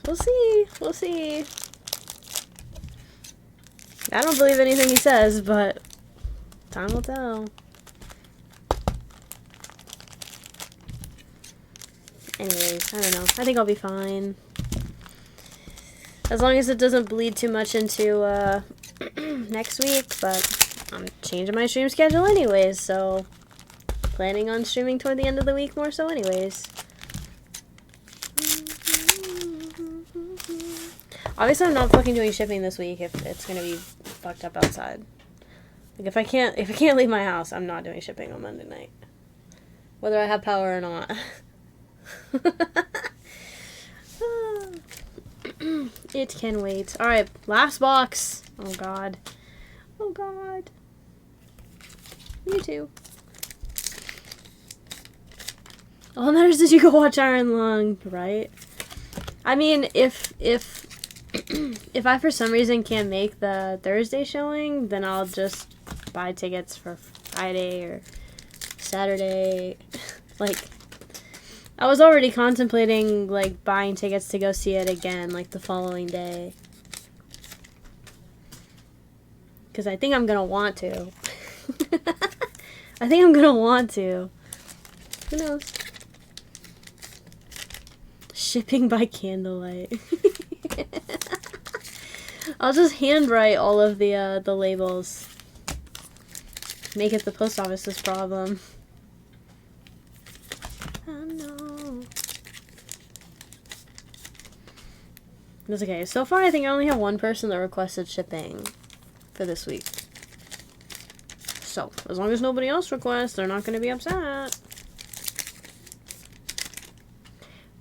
S1: We'll see. We'll see. I don't believe anything he says, but time will tell. Anyways, I don't know. I think I'll be fine. As long as it doesn't bleed too much into next week, but I'm changing my stream schedule anyways, so planning on streaming toward the end of the week more so anyways. Obviously, I'm not fucking doing shipping this week if it's gonna be fucked up outside. Like, if I can't leave my house, I'm not doing shipping on Monday night. Whether I have power or not. It can wait. Alright, last box. Oh god. Oh god. You too. All that matters is you go watch Iron Lung, right? I mean, if if I for some reason can't make the Thursday showing, then I'll just buy tickets for Friday or Saturday. Like, I was already contemplating, like, buying tickets to go see it again, like, the following day. Because I think I'm gonna want to. I think I'm gonna want to. Who knows? Shipping by candlelight. I'll just handwrite all of the labels. Make it the post office's problem. Oh no. That's okay. So far, I think I only have one person that requested shipping for this week. So, as long as nobody else requests, they're not going to be upset.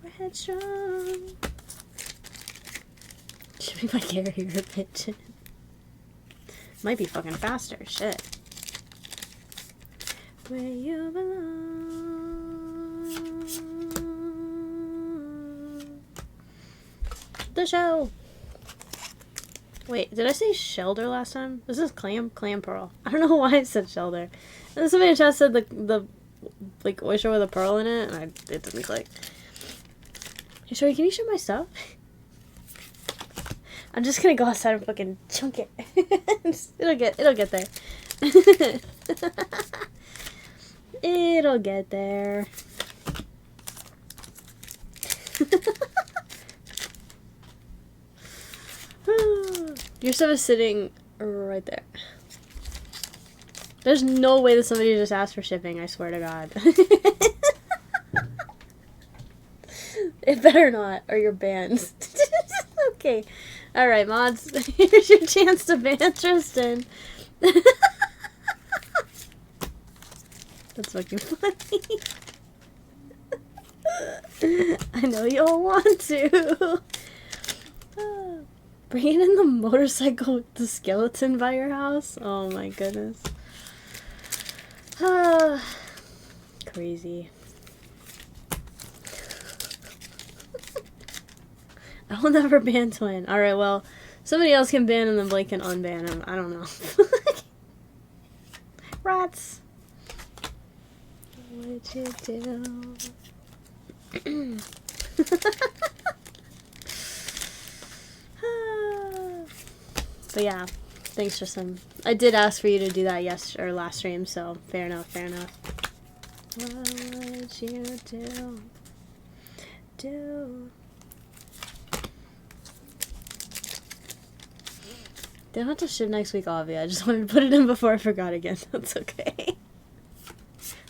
S1: We're headstrong. Shipping by carrier pigeon. Might be fucking faster. Shit. Where you belong. The show. Wait, did I say shelter last time? This is clam pearl. I don't know why I said shelter. And then somebody in chat said the like oyster with a pearl in it, and it didn't click. Hey, sorry, can you show my stuff? I'm just gonna go outside and fucking chunk it. It'll get there. It'll get there. Your stuff is sitting right there. There's no way that somebody just asked for shipping, I swear to God. It better not, or you're banned. Okay. Alright, mods. Here's your chance to ban Tristan. That's fucking funny. I know you all want to. Bringing in the motorcycle with the skeleton by your house? Oh my goodness. Crazy. I will never ban Twin. Alright, well, somebody else can ban him and Blake can unban him. I don't know. Rats. What'd you do? But yeah, thanks Tristan. I did ask for you to do that last stream, so fair enough, fair enough. What would you do? They don't have to ship next week, Avi. I just wanted to put it in before I forgot again. That's okay.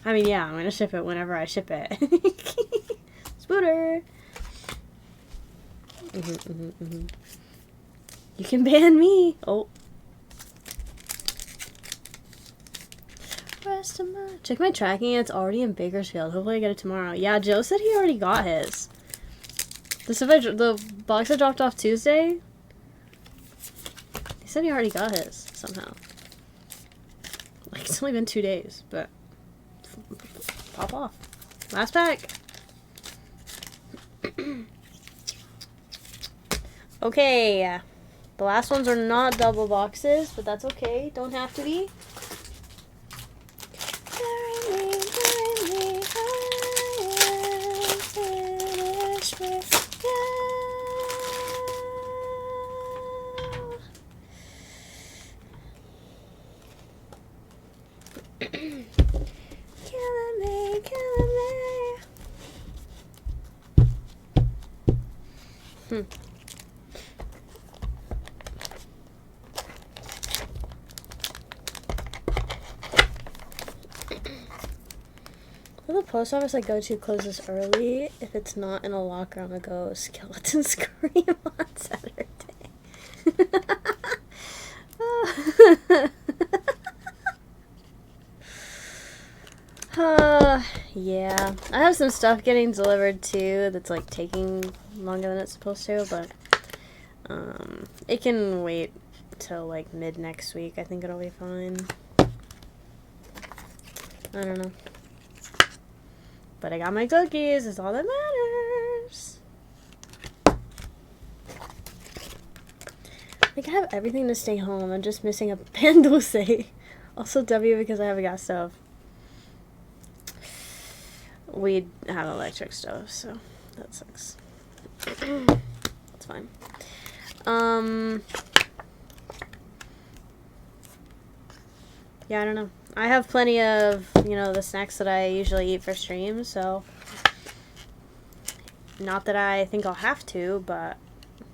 S1: I mean, yeah, I'm gonna ship it whenever I ship it. Spooter! You can ban me! Oh. Rest of my... Check my tracking, it's already in Bakersfield. Hopefully I get it tomorrow. Yeah, Joe said he already got his. The box I dropped off Tuesday, he said he already got his, somehow. Like, it's only been 2 days, but... Pop off. Last pack! Okay. The last ones are not double boxes, but that's okay. Don't have to be. Will the post office I go to closes early if it's not in a locker on the go? Skeleton scream on Saturday. Yeah. I have some stuff getting delivered too that's like taking longer than it's supposed to, but it can wait till like mid next week. I think it'll be fine. I don't know. But I got my cookies, it's all that matters. Like, I have everything to stay home. I'm just missing a pan dulce. Also W because I have a gas stove. We have electric stove, so that sucks. It's fine. Yeah, I don't know. I have plenty of, you know, the snacks that I usually eat for streams, so not that I think I'll have to, but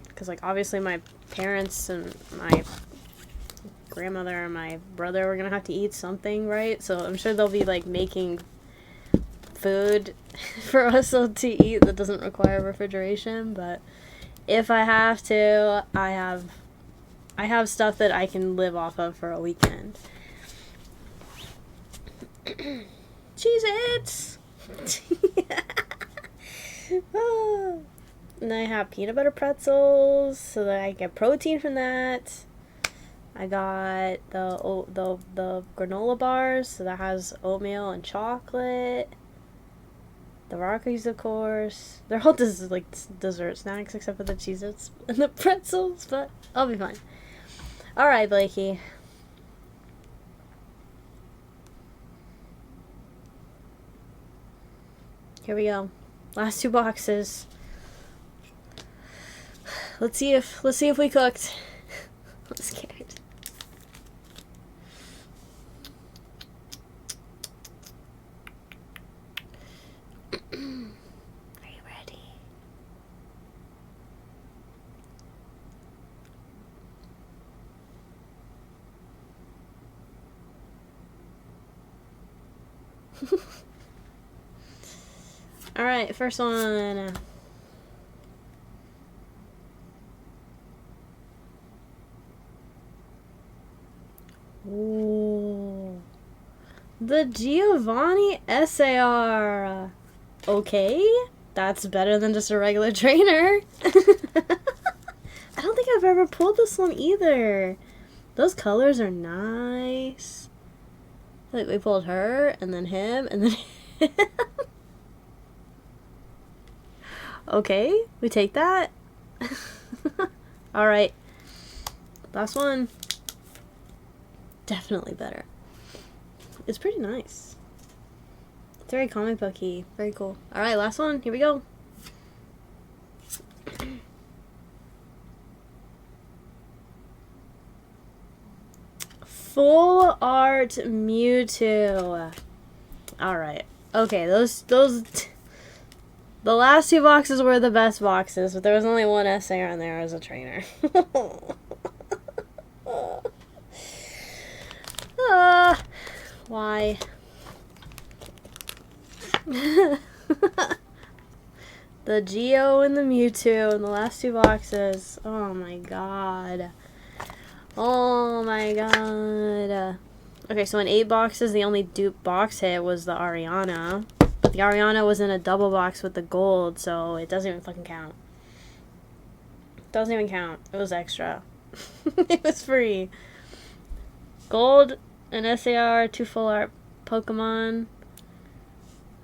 S1: because, like, obviously my parents and my grandmother and my brother were gonna have to eat something, right? So I'm sure they'll be, like, making food for us to eat that doesn't require refrigeration, but if I have to, I have stuff that I can live off of for a weekend. Cheez-Its! And I have peanut butter pretzels so that I get protein from that. I got the granola bars, so that has oatmeal and chocolate. The Rockies, of course. They're all like dessert snacks except for the Cheez-Its and the pretzels, but I'll be fine. Alright, Blakey. Here we go. Last 2 boxes. Let's see if we cooked. I'm scared. Are you ready? Alright, first one. Ooh. The Giovanni SAR. Okay. That's better than just a regular trainer. I don't think I've ever pulled this one either. Those colors are nice. I feel like we pulled her, and then him, and then him. Okay, we take that. Alright. Last one. Definitely better. It's pretty nice. It's very comic booky. Very cool. Alright, last one. Here we go. Full art Mewtwo. Alright. Okay, those the last 2 boxes were the best boxes, but there was only one essay on there as a trainer. Why? The Geo and the Mewtwo in the last 2 boxes. Oh my god. Oh my god. Okay, so in 8 boxes, the only dupe box hit was the Ariana. But the Ariana was in a double box with the gold, so it doesn't even fucking count. Doesn't even count. It was extra. It was free. Gold, an SAR, 2 full art Pokemon,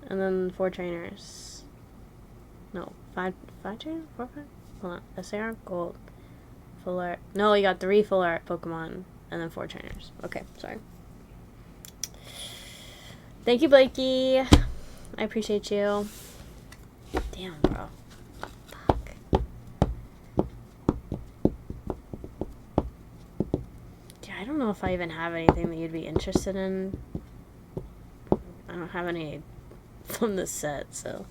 S1: and then 4 trainers. No, 5 trainers? 4, 5? Hold on. SAR, gold, full art. No, you got 3 full art Pokemon, and then 4 trainers. Okay, sorry. Thank you, Blakey. I appreciate you. Damn, bro. Fuck. Yeah, I don't know if I even have anything that you'd be interested in. I don't have any from this set, so.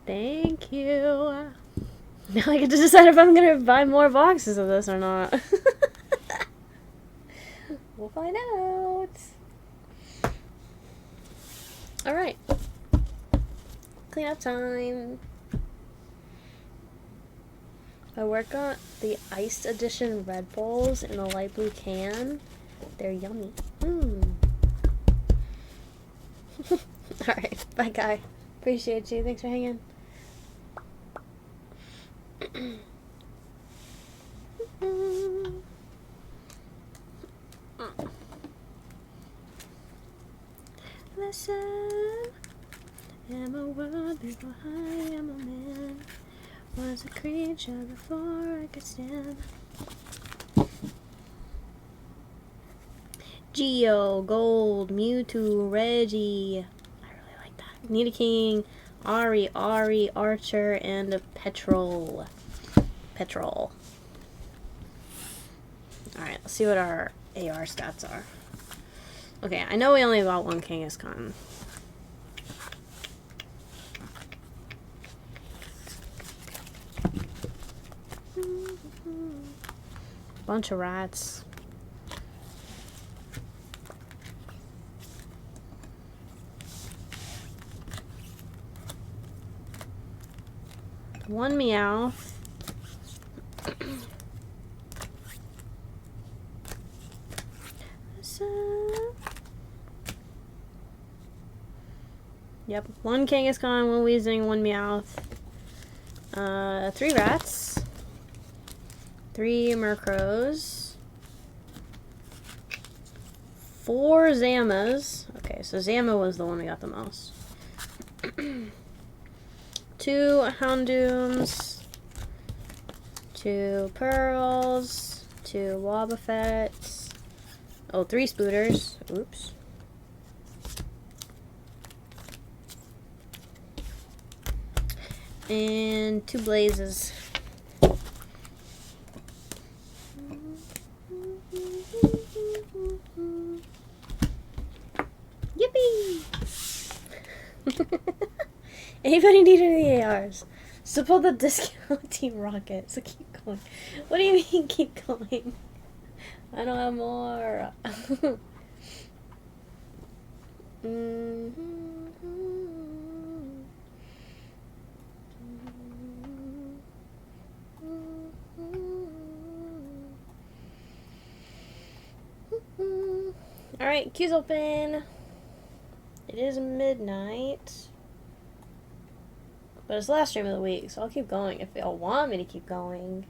S1: Thank you. Now I get to decide if I'm gonna buy more boxes of this or not. We'll find out. Alright. Clean up time. I work on the iced edition Red Bulls in a light blue can. They're yummy. Alright, bye guy. Appreciate you. Thanks for hanging. Listen, am a world before I am a man. Was a creature before I could stand. Geo, Gold, Mewtwo, Reggie. I really like that. Nidoking, Ari, Archer, and a Petrol. Alright, let's see what our AR stats are. Okay, I know we only got one Kangaskhan. Bunch of rats. One Meowth. Yep, one Kangaskhan, one Weezing, one Meowth. 3 rats. 3 Murkrows. 4 Zamas. Okay, so Zama was the one we got the most. 2 Houndooms. 2 Pearls. 2 Wobbuffets. Oh, 3 Spooters. Oops. And 2 Blazes. Yippee! Anybody need any ARs? Support the discount Team Rocket. So keep going. What do you mean keep going? I don't have more. Alright, queue's open. It is midnight. But it's the last stream of the week, so I'll keep going if y'all want me to keep going.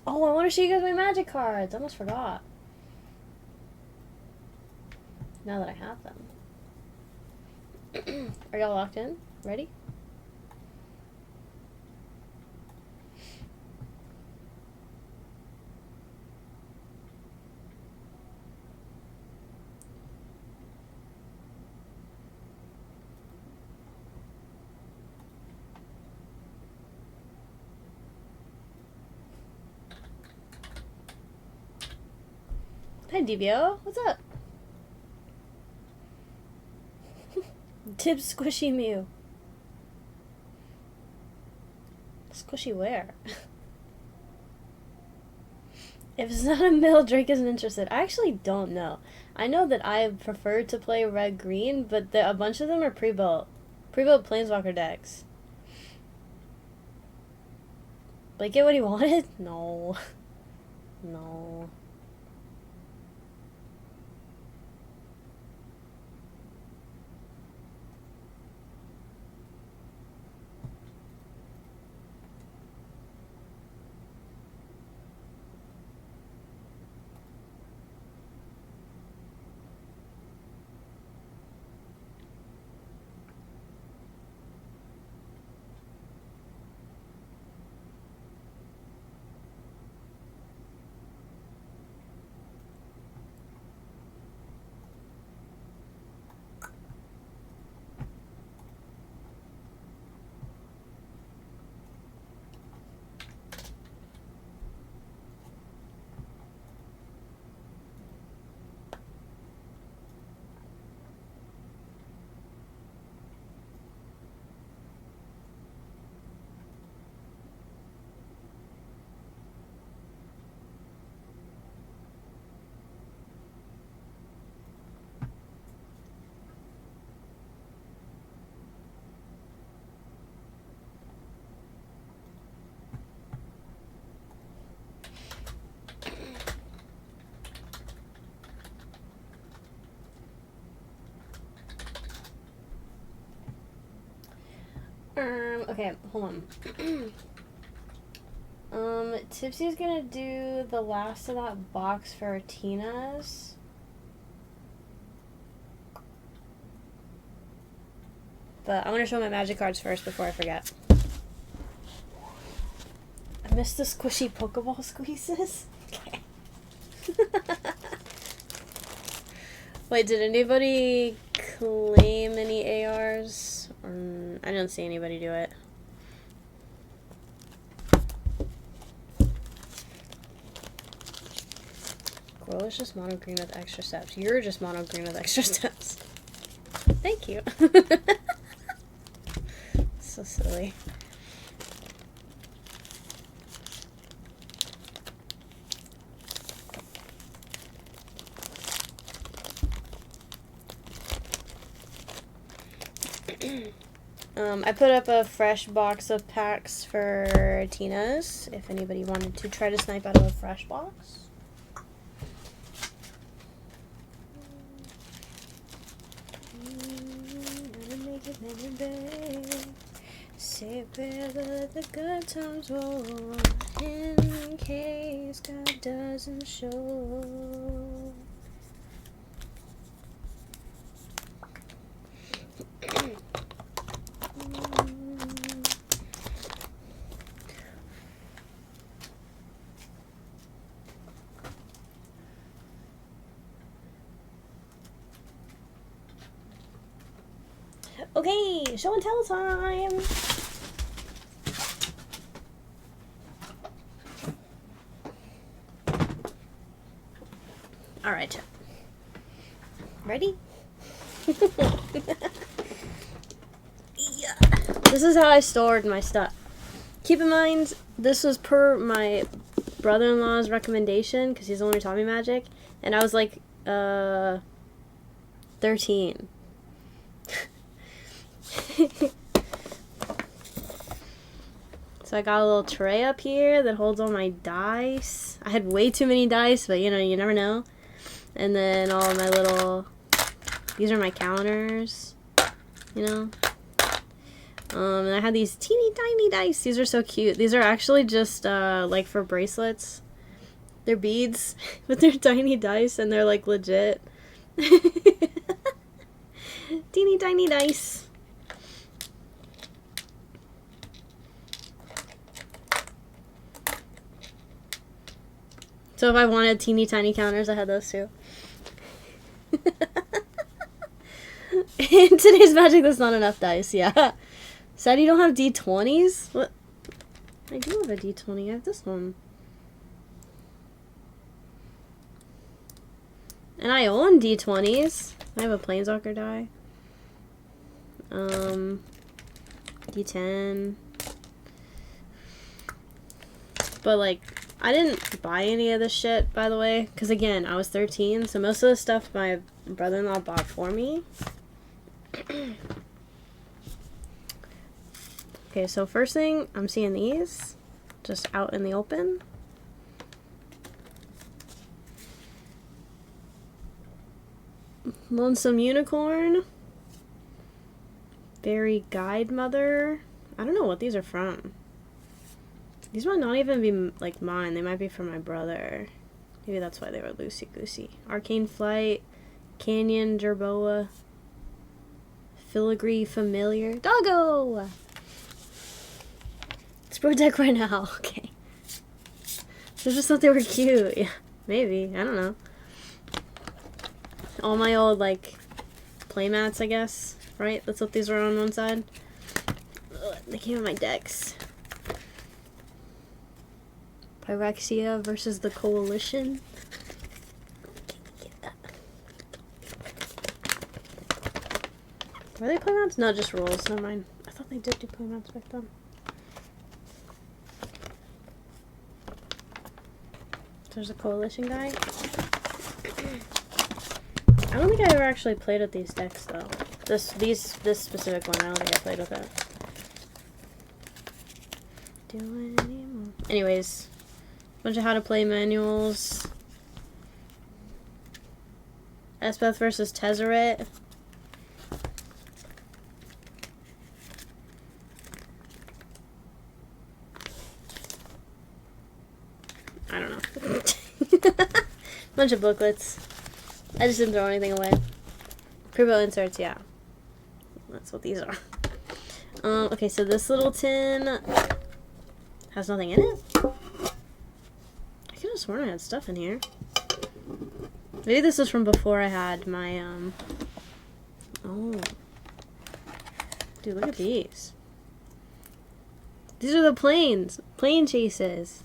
S1: Oh, I want to show you guys my magic cards. I almost forgot. Now that I have them. Are y'all locked in? Ready? Hi, DBO. What's up? Tib Squishy Mew. Squishy where? If it's not a mill, Drake isn't interested. I actually don't know. I know that I prefer to play red-green, but a bunch of them are pre-built. Pre-built Planeswalker decks. Like, get what he wanted? No. No. Okay, hold on. Tipsy's gonna do the last of that box for Tina's. But I'm gonna show my magic cards first before I forget. I missed the squishy Pokeball squeezes. Okay. Wait, did anybody claim any ARs? I don't see anybody do it. Grow is just mono green with extra steps. You're just mono green with extra steps. Thank you. So silly. I put up a fresh box of packs for Tina's, if anybody wanted to try to snipe out of a fresh box. Say whether the good times roll, in case God doesn't show. Okay, show and tell time. All right. Ready? Yeah. This is how I stored my stuff. Keep in mind, this was per my brother-in-law's recommendation because he's the one who taught me magic, and I was like 13. So I got a little tray up here that holds all my dice. I had way too many dice, but you know, you never know. And then all my little, these are my counters, you know. And I had these teeny tiny dice. These are so cute. These are actually just like for bracelets. They're beads, but they're tiny dice and they're like legit. Teeny tiny dice. So if I wanted teeny tiny counters, I had those too. In today's magic, that's not enough dice, yeah. Sad you don't have D20s? What? I do have a D20. I have this one. And I own D20s. I have a Planeswalker die. D10. But like, I didn't buy any of this shit, by the way, because again, I was 13, so most of the stuff my brother-in-law bought for me. Okay, so first thing, I'm seeing these just out in the open. Lonesome Unicorn. Fairy Guide Mother. I don't know what these are from. These might not even be, like, mine. They might be from my brother. Maybe that's why they were loosey-goosey. Arcane Flight. Canyon Jerboa. Filigree Familiar. Doggo! Let's pro deck right now. Okay. I just thought they were cute. Yeah, maybe. I don't know. All my old, like, playmats, I guess. Right? That's what these were on one side. Ugh, they came in my decks. Pyrexia versus the Coalition. Were they playmats? No, just rolls. Never mind. I thought they did do playmats back then. There's a Coalition guy. I don't think I ever actually played with these decks though. This specific one, I don't think I played with it. Do it anymore. Anyways, bunch of how to play manuals. Espeth versus Tezzeret. Bunch of booklets. I just didn't throw anything away. Pre-built inserts, yeah. That's what these are. Okay, so this little tin has nothing in it. I could have sworn I had stuff in here. Maybe this is from before I had my, oh. Dude, look at these. These are the planes. Plane chases.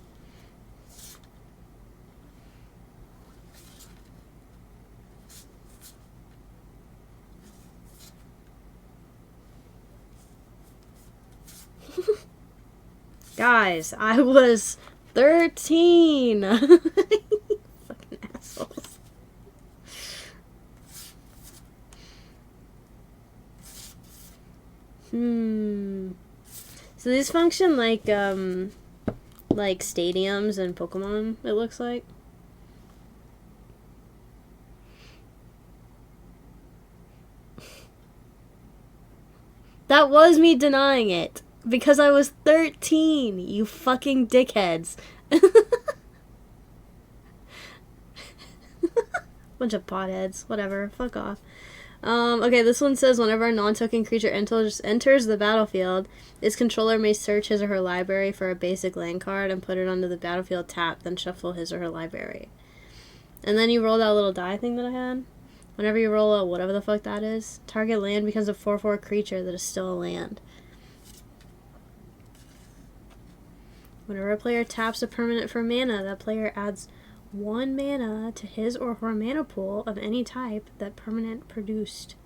S1: Guys, I was 13. Fucking assholes. So these function like stadiums in Pokemon, it looks like. That was me denying it. Because I was 13, you fucking dickheads. Bunch of potheads. Whatever. Fuck off. Okay, this one says whenever a non-token creature enters the battlefield, its controller may search his or her library for a basic land card and put it onto the battlefield tap, then shuffle his or her library. And then you roll that little die thing that I had. Whenever you roll a whatever the fuck that is, target land becomes a 4/4 creature that is still a land. Whenever a player taps a permanent for mana, that player adds 1 mana to his or her mana pool of any type that permanent produced.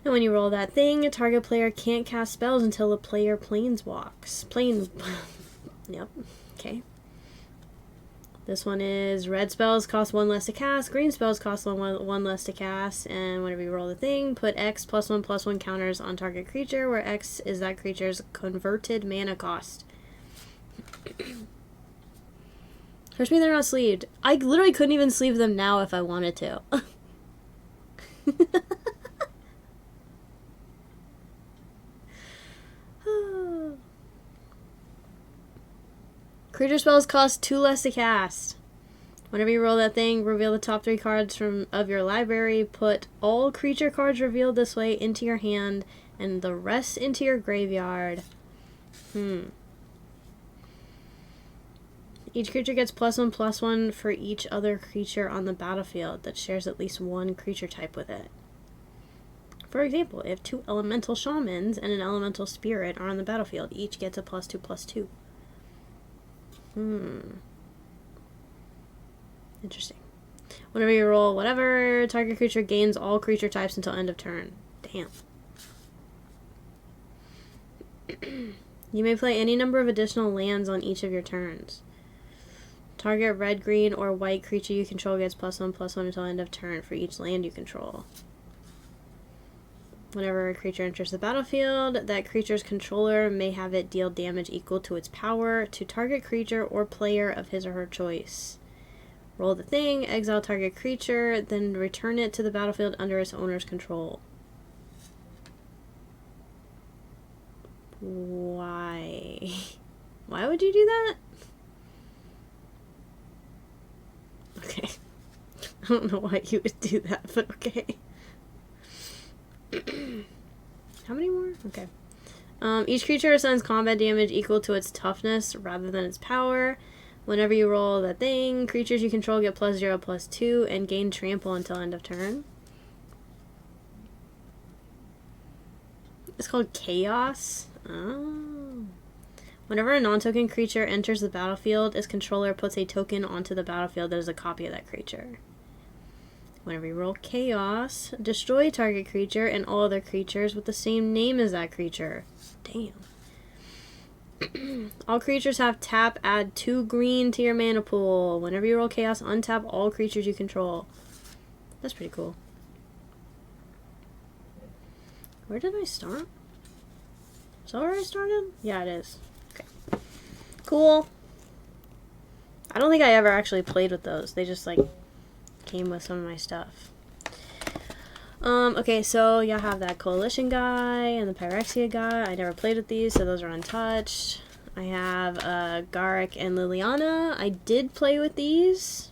S1: And when you roll that thing, a target player can't cast spells until the player planeswalks. Yep. Okay. This one is red spells cost 1 less to cast, green spells cost 1 less to cast, and whenever you roll the thing, put X +1/+1 counters on target creature, where X is that creature's converted mana cost. First me, they're not sleeved. I literally couldn't even sleeve them now if I wanted to. Creature spells cost 2 less to cast. Whenever you roll that thing, reveal the top 3 cards of your library. Put all creature cards revealed this way into your hand and the rest into your graveyard. Each creature gets +1/+1 for each other creature on the battlefield that shares at least 1 creature type with it. For example, if 2 elemental shamans and an elemental spirit are on the battlefield, each gets a +2/+2. Interesting. Whenever you roll whatever, target creature gains all creature types until end of turn. Damn. You may play any number of additional lands on each of your turns. Target red, green, or white creature you control gets +1/+1 until end of turn for each land you control. Whenever a creature enters the battlefield, that creature's controller may have it deal damage equal to its power to target creature or player of his or her choice. Roll the thing, exile target creature, then return it to the battlefield under its owner's control. Why? Why would you do that? Okay. I don't know why you would do that, but okay. How many more? Okay. Each creature assigns combat damage equal to its toughness rather than its power. Whenever you roll that thing, creatures you control get +0/+2 and gain trample until end of turn. It's called Chaos. Oh. Whenever a non-token creature enters the battlefield, its controller puts a token onto the battlefield that is a copy of that creature. Whenever you roll Chaos, destroy target creature and all other creatures with the same name as that creature. Damn. All creatures have tap, add 2 green to your mana pool. Whenever you roll Chaos, untap all creatures you control. That's pretty cool. Where did I start? Is that where I started? Yeah, it is. Okay. Cool. I don't think I ever actually played with those. They just, like, came with some of my stuff. Okay, so y'all have that Coalition guy and the Pyrexia guy. I never played with these, so those are untouched. I have Garrick and Liliana. I did play with these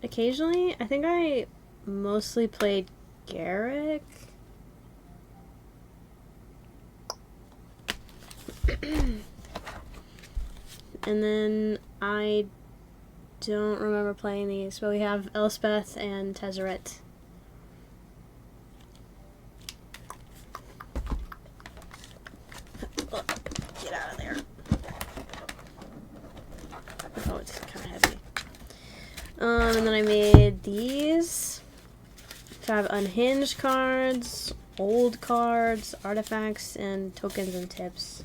S1: occasionally. I think I mostly played Garrick. And then I don't remember playing these, but we have Elspeth and Tezzeret. Get out of there. Oh, it's kind of heavy. And then I made these. So I have unhinged cards, old cards, artifacts, and tokens and tips.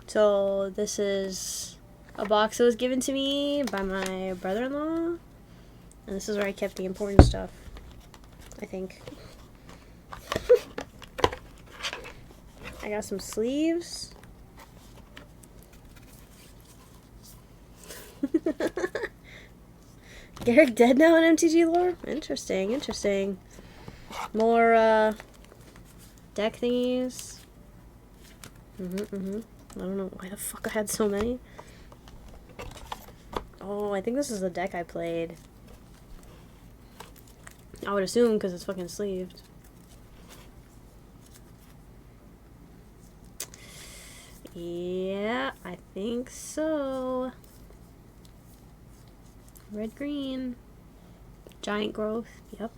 S1: So this is a box that was given to me by my brother-in-law. And this is where I kept the important stuff, I think. I got some sleeves. Garrick dead now in MTG lore? Interesting, interesting. More deck thingies. I don't know why the fuck I had so many. Oh, I think this is the deck I played. I would assume because it's fucking sleeved. Yeah, I think so. Red green. Giant growth. Yep.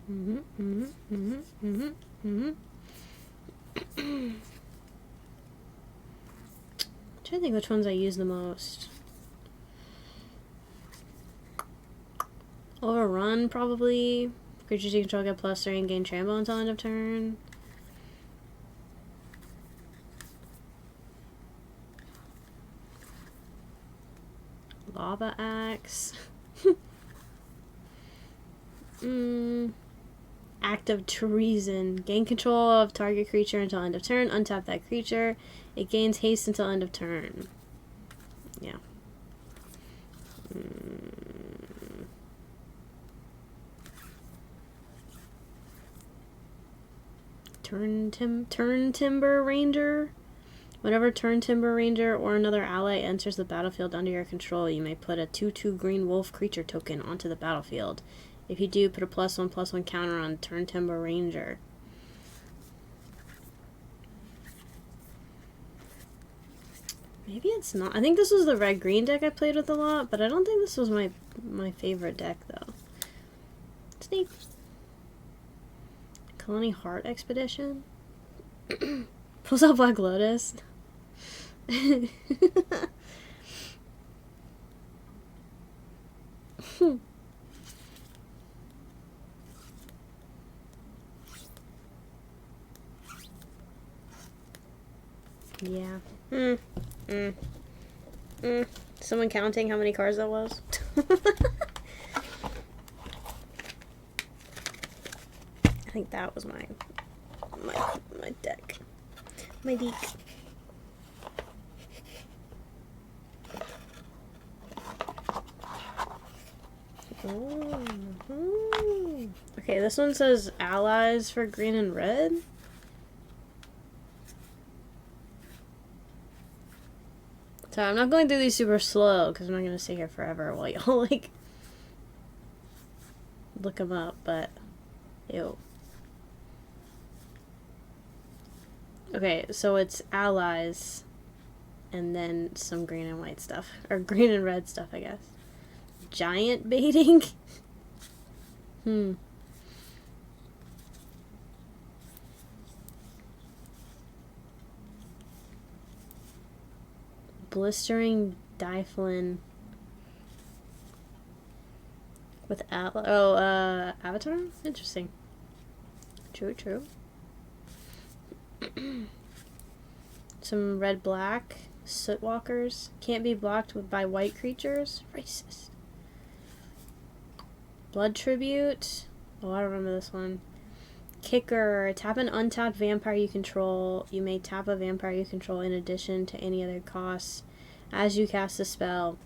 S1: I'm trying to think which ones I use the most. Overrun, probably. Creatures you control get +3 and gain trample until end of turn. Lava Axe. Act of Treason. Gain control of target creature until end of turn. Untap that creature. It gains haste until end of turn. Yeah. Turn Timber Ranger. Whenever Turn Timber Ranger or another ally enters the battlefield under your control, you may put a 2/2 green wolf creature token onto the battlefield. If you do, put a +1/+1 counter on Turn Timber Ranger. Maybe it's not. I think this was the red-green deck I played with a lot, but I don't think this was my favorite deck, though. Sneak. Colony Heart Expedition. Pulls out Black Lotus. Yeah. Someone counting how many cards that was? I think that was my deck. My deck. Oh. Okay, this one says allies for green and red. So I'm not going through these super slow because I'm not going to sit here forever while y'all like look them up, but ew. Okay, so it's allies and then some green and white stuff, or green and red stuff, I guess. Giant baiting? Blistering Dyflin with Avatar? Interesting. True. Some red-black Sootwalkers. Can't be blocked by white creatures. Racist. Blood Tribute. Oh, I remember this one. Kicker. Tap an untapped vampire you control. You may tap a vampire you control in addition to any other costs as you cast a spell.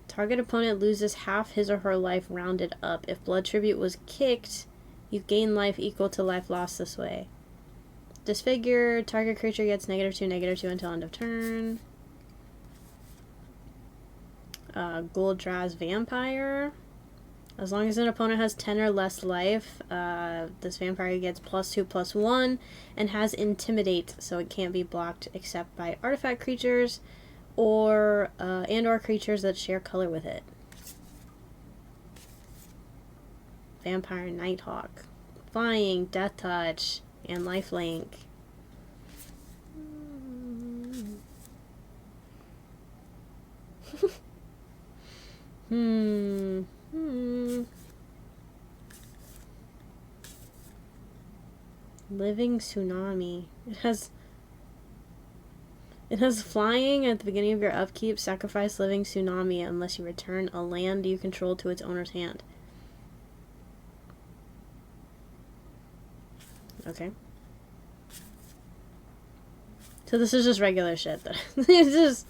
S1: Target opponent loses half his or her life rounded up. If blood tribute was kicked, you gain life equal to life lost this way. Disfigure. Target creature gets -2/-2 until end of turn. Ghoul-Draz Vampire. As long as an opponent has 10 or less life, this vampire gets +2/+1 and has Intimidate, so it can't be blocked except by artifact creatures or creatures that share color with it. Vampire Nighthawk. Flying, Death Touch, and Lifelink. Living Tsunami. It has flying at the beginning of your upkeep. Sacrifice Living Tsunami unless you return a land you control to its owner's hand. Okay. So this is just regular shit. It's just...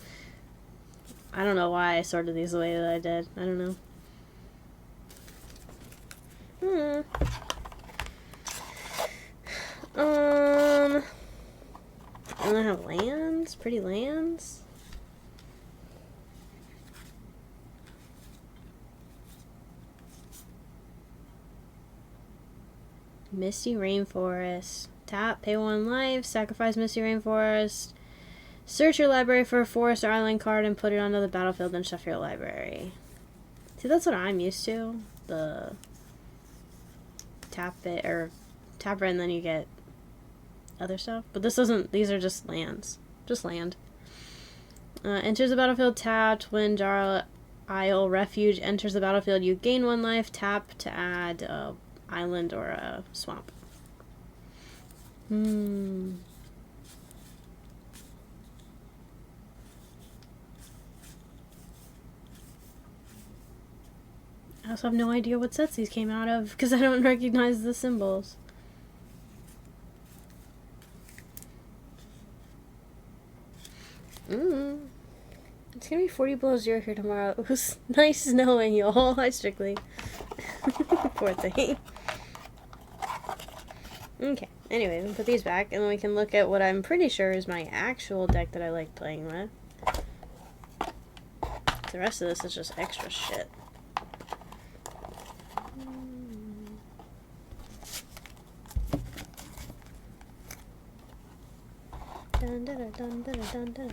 S1: I don't know why I sorted these the way that I did. I don't know. And I have lands? Pretty lands? Misty Rainforest. Tap, pay 1 life, sacrifice Misty Rainforest. Search your library for a forest or island card and put it onto the battlefield and shuffle your library. See, that's what I'm used to. The tap it, or tap it and then you get other stuff. But this doesn't, these are just lands. Just land. Enters the battlefield tapped. When Jara Isle Refuge enters the battlefield, you gain 1 life. Tap to add a island or a swamp. I also have no idea what sets these came out of because I don't recognize the symbols. It's gonna be 40 below 0 here tomorrow. It was nice snowing, y'all. Hi, Strictly. Poor thing. Okay, anyway, we'll put these back and then we can look at what I'm pretty sure is my actual deck that I like playing with. The rest of this is just extra shit. Dun, dun, dun, dun, dun, dun.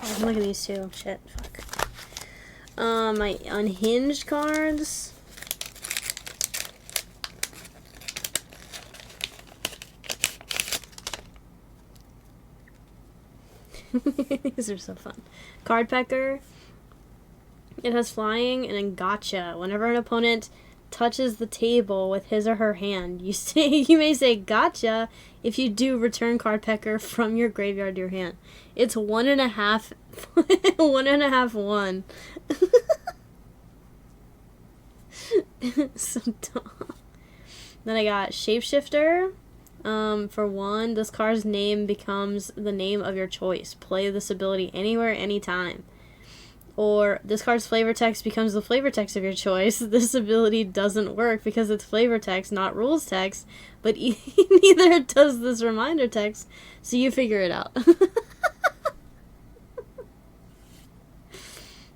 S1: Oh, look at these two. Shit, fuck. My unhinged cards. These are so fun. Card Pecker. It has flying and then gotcha. Whenever an opponent touches the table with his or her hand, you may say gotcha. If you do, return Card Pecker from your graveyard to your hand. It's 1.5 1. So dumb. Then I got Shapeshifter. For 1, this card's name becomes the name of your choice. Play this ability anywhere, anytime. Or this card's flavor text becomes the flavor text of your choice. This ability doesn't work because it's flavor text, not rules text, but neither does this reminder text, so you figure it out.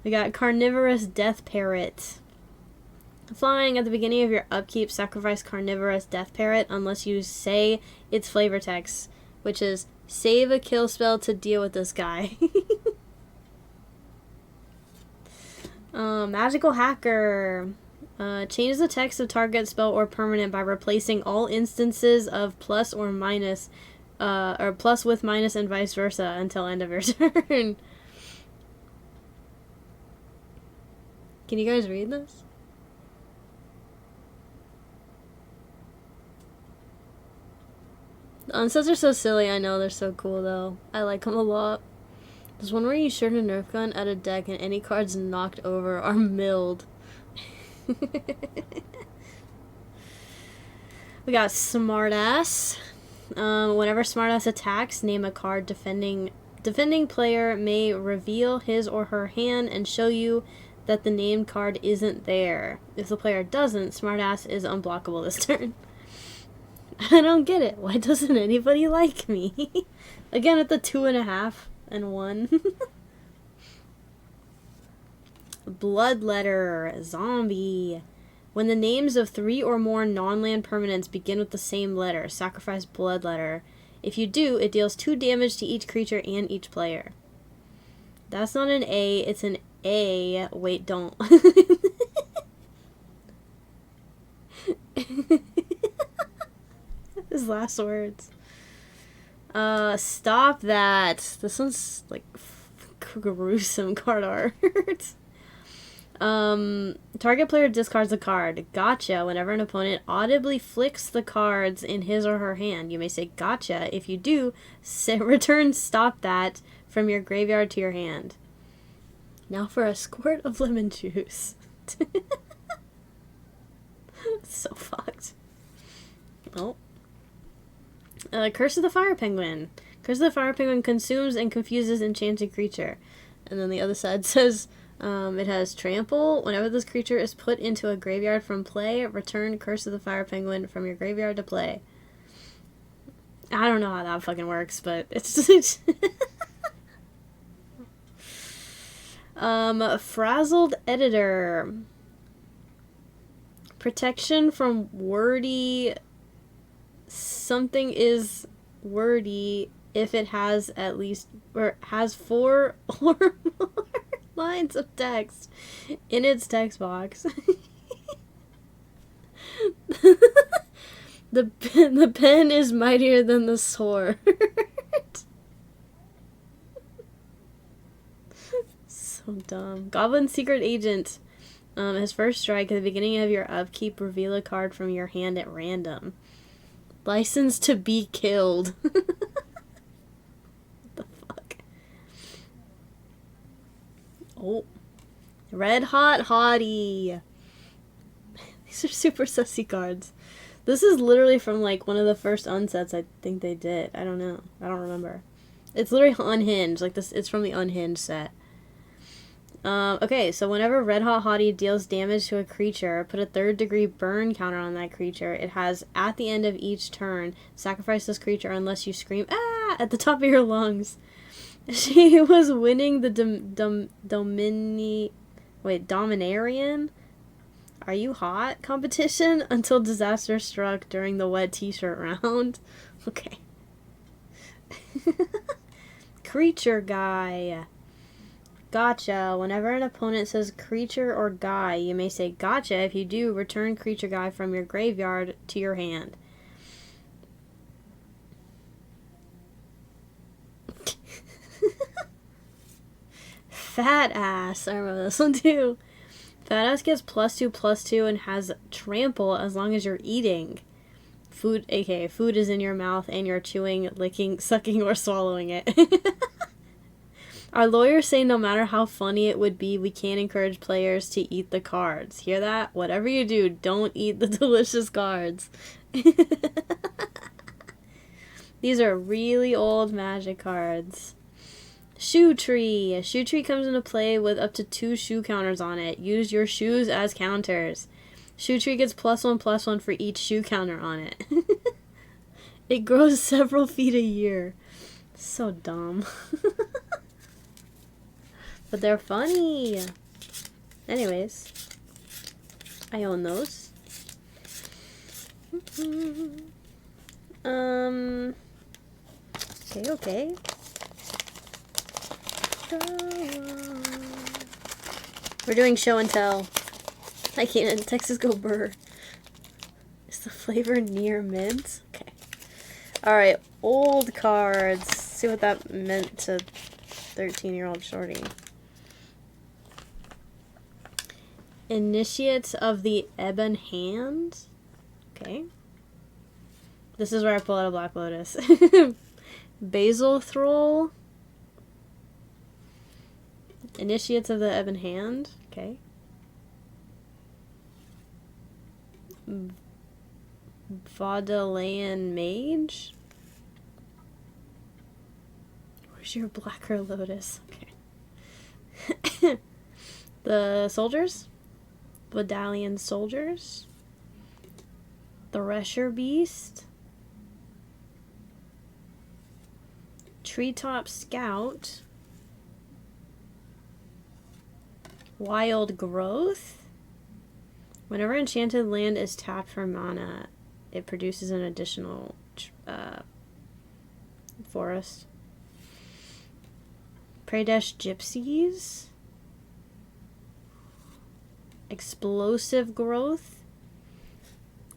S1: We got Carnivorous Death Parrot. Flying, at the beginning of your upkeep, sacrifice Carnivorous Death Parrot unless you say its flavor text, which is save a kill spell to deal with this guy. Magical Hacker. Change the text of target spell or permanent by replacing all instances of plus or minus, or plus with minus and vice versa until end of your turn. Can you guys read this? The unsets are so silly, I know, they're so cool though. I like them a lot. There's one where you shoot a Nerf gun at a deck and any cards knocked over are milled. We got Smartass. Whenever Smartass attacks, name a card. Defending player may reveal his or her hand and show you that the named card isn't there. If the player doesn't, Smartass is unblockable this turn. I don't get it. Why doesn't anybody like me? Again at the 2.5 and 1. Bloodletter. Zombie. When the names of 3 or more non-land permanents begin with the same letter, sacrifice Bloodletter. If you do, it deals 2 damage to each creature and each player. That's not an A, it's an A. Wait, don't. His last words. Stop that. This one's like gruesome card art. Target player discards a card. Gotcha. Whenever an opponent audibly flicks the cards in his or her hand, you may say gotcha. If you do, return stop that from your graveyard to your hand. Now for a squirt of lemon juice. So fucked. Oh. Curse of the Fire Penguin. Curse of the Fire Penguin consumes and confuses enchanted creature. And then the other side says, it has trample. Whenever this creature is put into a graveyard from play, return Curse of the Fire Penguin from your graveyard to play. I don't know how that fucking works, but it's just... Frazzled Editor. Protection from wordy... Something is wordy if it has at least... or has 4 or more lines of text in its text box. The pen is mightier than the sword. So dumb. Goblin Secret Agent. His first strike, at the beginning of your upkeep, reveal a card from your hand at random. License to be killed. What the fuck? Oh. Red Hot Hottie. These are super sussy cards. This is literally from like one of the first unsets I think they did. I don't know. I don't remember. It's literally Unhinged. Like this, it's from the Unhinged set. Okay, so whenever Red Hot Hottie deals damage to a creature, put a 3rd degree burn counter on that creature. It has, at the end of each turn, sacrifice this creature unless you scream, ah, at the top of your lungs. She was winning the Dominarian? Are you hot? Competition until disaster struck during the wet t-shirt round. Okay. Creature Guy. Gotcha. Whenever an opponent says creature or guy, you may say gotcha. If you do, return creature guy from your graveyard to your hand. Fat Ass. I remember this one too. Fat Ass gets +2/+2 and has trample as long as you're eating. Food, aka food is in your mouth and you're chewing, licking, sucking, or swallowing it. Our lawyers say no matter how funny it would be, we can't encourage players to eat the cards. Hear that? Whatever you do, don't eat the delicious cards. These are really old Magic cards. Shoe Tree. Shoe Tree comes into play with up to 2 shoe counters on it. Use your shoes as counters. Shoe Tree gets +1/+1 for each shoe counter on it. It grows several feet a year. So dumb. But they're funny. Anyways, I own those. Okay. We're doing show and tell. I can't. Texas go burr. Is the flavor near mint? Okay. Alright, old cards. See what that meant to 13-year-old shorty. Initiates of the Ebon Hand. Okay. This is where I pull out a Black Lotus. Basil Thrall. Initiates of the Ebon Hand. Okay. Vaudelan Mage. Where's your Blacker Lotus? Okay. The Soldiers. Vidalian Soldiers. Thresher Beast. Treetop Scout. Wild Growth. Whenever enchanted land is tapped for mana, it produces an additional forest. Pradesh Gypsies. Explosive Growth.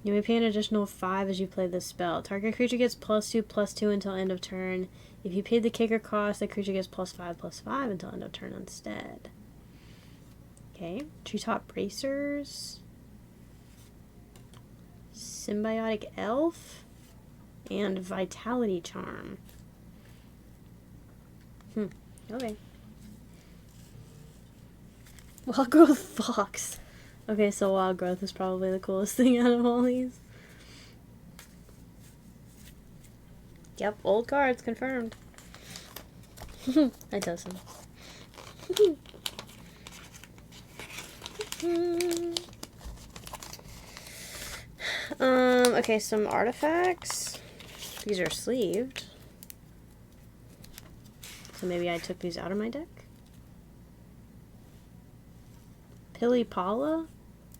S1: You may pay an additional 5 as you play this spell. Target creature gets +2/+2 until end of turn. If you paid the kicker cost, the creature gets +5/+5 until end of turn instead. Okay. Treetop Bracers. Symbiotic Elf. And Vitality Charm. Okay. Wild Growth Fox. Okay, so Wild Growth is probably the coolest thing out of all these. Yep, old cards confirmed. I toast them. Okay, some artifacts. These are sleeved. So maybe I took these out of my deck. Pilipala,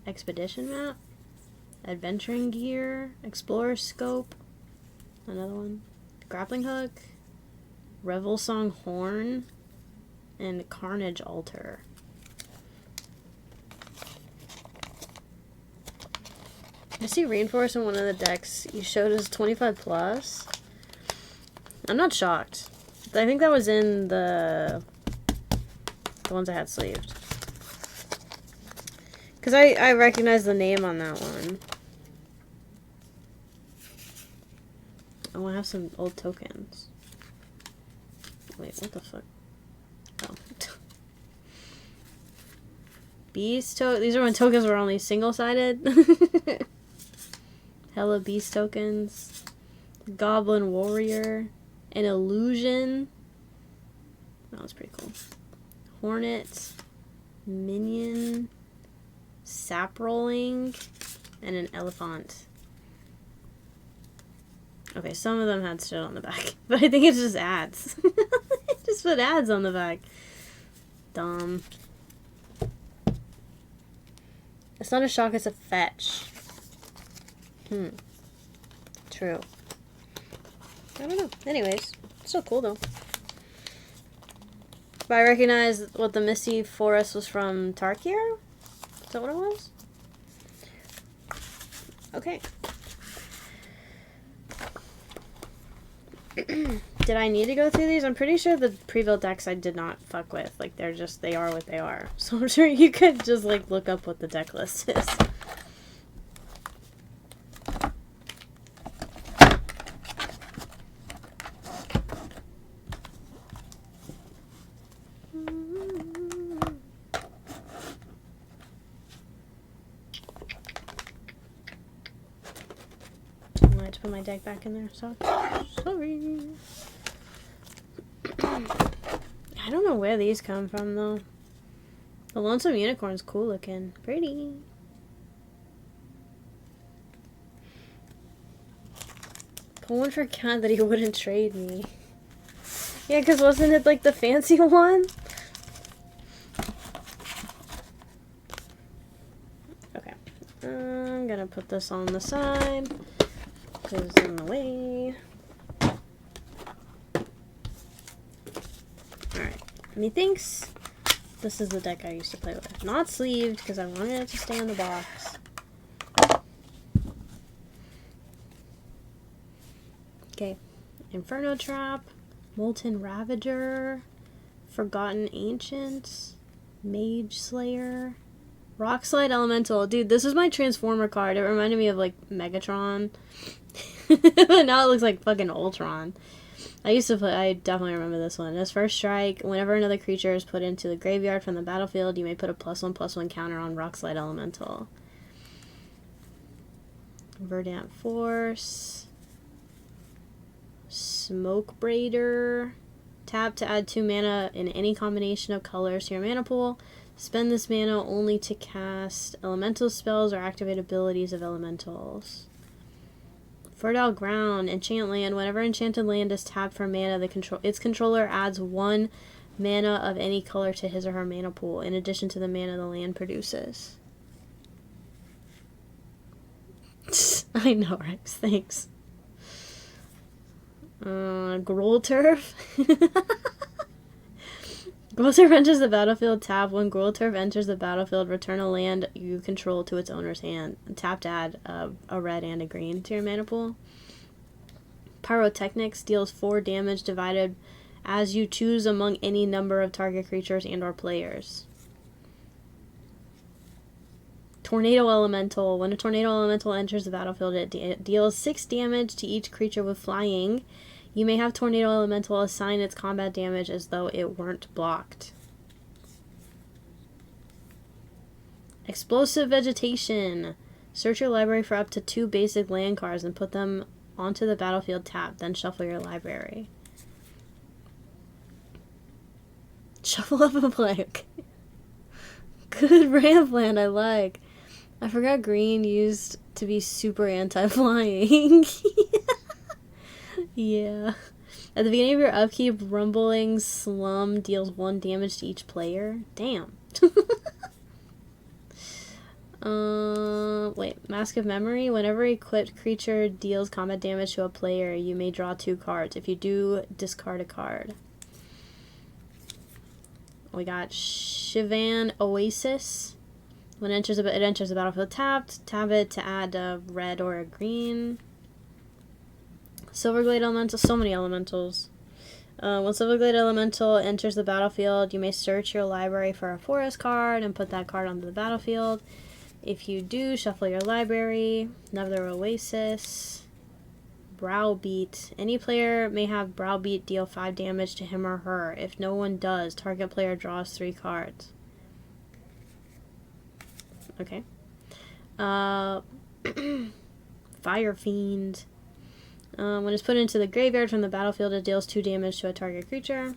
S1: Expedition Map, Adventuring Gear, Explorer Scope, another one, Grappling Hook, Revel Song Horn, and Carnage Altar. I see Reinforce in one of the decks you showed us 25+. I'm not shocked. I think that was in the ones I had sleeved. Because I recognize the name on that one. I want to have some old tokens. Wait, what the fuck? Oh. Beast token. These are when tokens were only single-sided. Hella beast tokens. Goblin Warrior. An Illusion. That was pretty cool. Hornet. Minion. Sap Rolling. And an Elephant. Okay, some of them had shit on the back. But I think it's just ads. Just put ads on the back. Dumb. It's not a shock, it's a fetch. True. I don't know. Anyways, still cool though. But I recognize what the Misty Forest was from Tarkir? Is that what it was? Okay. Did I need to go through these? I'm pretty sure the pre-built decks I did not fuck with. Like, they are what they are. So I'm sure you could just, like, look up what the deck list is. I had to put my deck back in there, so sorry. I don't know where these come from, though. The Lonesome Unicorn's cool looking. Pretty. Put one for Cat that he wouldn't trade me. Yeah, because wasn't it, like, the fancy one? Okay. I'm gonna put this on the side. Because it's in the way. Alright. Methinks this is the deck I used to play with. Not sleeved, because I wanted it to stay in the box. Okay. Inferno Trap. Molten Ravager. Forgotten Ancient. Mage Slayer. Rockslide Elemental. Dude, this is my Transformer card. It reminded me of, like, Megatron. But now it looks like fucking Ultron. I definitely remember this one. As first strike, whenever another creature is put into the graveyard from the battlefield, you may put a +1/+1 counter on Rockslide Elemental. Verdant Force. Smoke Braider. Tap to add 2 mana in any combination of colors to your mana pool. Spend this mana only to cast elemental spells or activate abilities of elementals. Fertile Ground. Enchant land. Whenever enchanted land is tapped for mana, its controller adds 1 mana of any color to his or her mana pool, in addition to the mana the land produces. I know, Rex. Thanks. Gruul Turf. Gruul Turf enters the battlefield. Tap. When Gruul Turf enters the battlefield, return a land you control to its owner's hand. Tap to add a red and a green to your mana pool. Pyrotechnics deals 4 damage divided as you choose among any number of target creatures and or players. Tornado Elemental. When a Tornado Elemental enters the battlefield, it deals 6 damage to each creature with flying. You may have Tornado Elemental assign its combat damage as though it weren't blocked. Explosive Vegetation. Search your library for up to 2 basic land cards and put them onto the battlefield tab. Then shuffle your library. Shuffle up and play. Okay. Good ramp land, I like. I forgot green used to be super anti-flying. Yeah. At the beginning of your upkeep, Rumbling Slum deals 1 damage to each player. Damn. Wait. Mask of Memory. Whenever a equipped creature deals combat damage to a player, you may draw 2 cards. If you do, discard a card. We got Shivan Oasis. When it enters the battlefield tapped. Tap it to add a red or a green. Silverglade Elemental. So many elementals. When Silverglade Elemental enters the battlefield, you may search your library for a forest card and put that card onto the battlefield. If you do, shuffle your library. Another Oasis. Browbeat. Any player may have Browbeat deal 5 damage to him or her. If no one does, target player draws 3 cards. Okay. Fire Fiend. When it's put into the graveyard from the battlefield, it deals 2 damage to a target creature.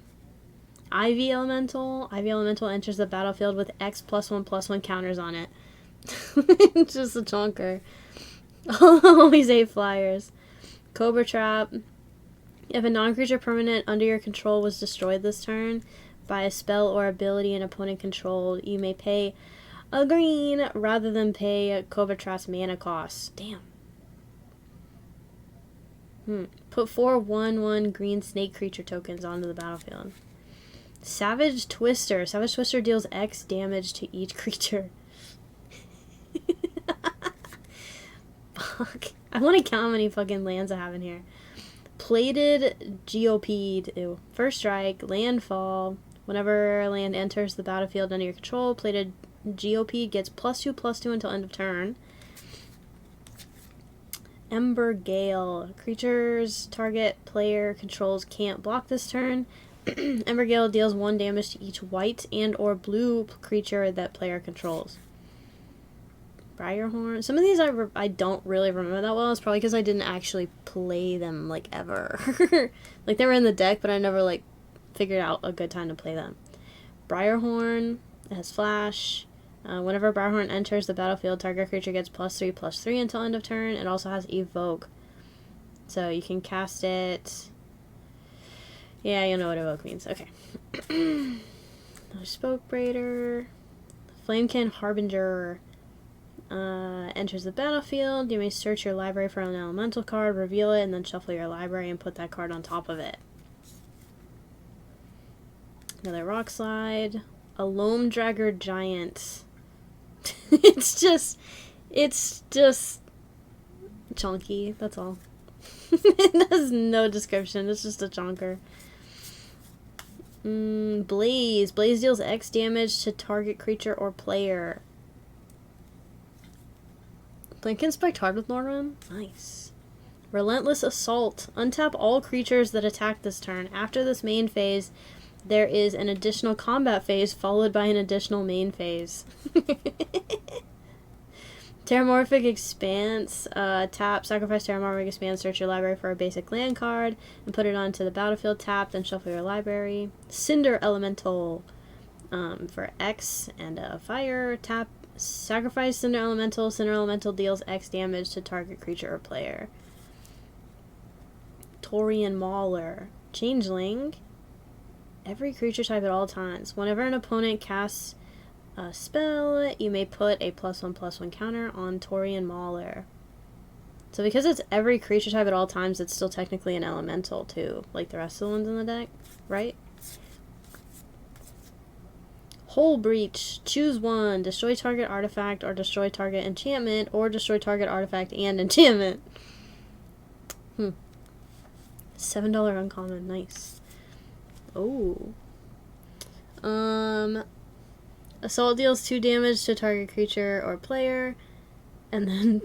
S1: Ivy Elemental. Ivy Elemental enters the battlefield with X +1/+1 counters on it. Just a chonker. Always 8 flyers. Cobra Trap. If a non-creature permanent under your control was destroyed this turn by a spell or ability an opponent controlled, you may pay a green rather than pay Cobra Trap's mana cost. Damn. Put 4 1/1 green snake creature tokens onto the battlefield. Savage Twister. Savage Twister deals X damage to each creature. Fuck. I want to count how many fucking lands I have in here. Plated Geopede. Ew. First strike. Landfall. Whenever a land enters the battlefield under your control, Plated Geopede gets +2/+2 until end of turn. Ember Gale. Creatures target player controls can't block this turn. Ember Gale deals 1 damage to each white and or blue creature that player controls. Briarhorn. Some of these I don't really remember that well. It's probably because I didn't actually play them, like, ever. Like, they were in the deck, but I never, like, figured out a good time to play them. Briarhorn. It has Flash. Whenever Briarhorn enters the battlefield, target creature gets +3/+3 until end of turn. It also has Evoke. So you can cast it. Yeah, you know what Evoke means. Okay. Spoke Braider. Flamekin Harbinger. Enters the battlefield. You may search your library for an elemental card, reveal it, and then shuffle your library and put that card on top of it. Another Rock Slide. A Loam Dragger Giant. It's just chunky, that's all. It has no description, it's just a chonker. Blaze. Blaze deals X damage to target creature or player. Blink Inspect hard with Norman? Nice. Relentless Assault. Untap all creatures that attack this turn. After this main phase, there is an additional combat phase followed by an additional main phase. Terramorphic Expanse. Tap, sacrifice Terramorphic Expanse, search your library for a basic land card, and put it onto the battlefield. Tap, then shuffle your library. Cinder Elemental. For X and fire. Tap, sacrifice Cinder Elemental. Cinder Elemental deals X damage to target creature or player. Taurian Mauler. Changeling. Every creature type at all times. Whenever an opponent casts a spell, you may put a +1/+1 counter on Taurian Mauler. So because it's every creature type at all times, it's still technically an elemental too, like the rest of the ones in the deck, right? Hole Breach. Choose one. Destroy target artifact or destroy target enchantment or destroy target artifact and enchantment. $7 uncommon. Nice. Oh. Assault deals 2 damage to target creature or player. And then,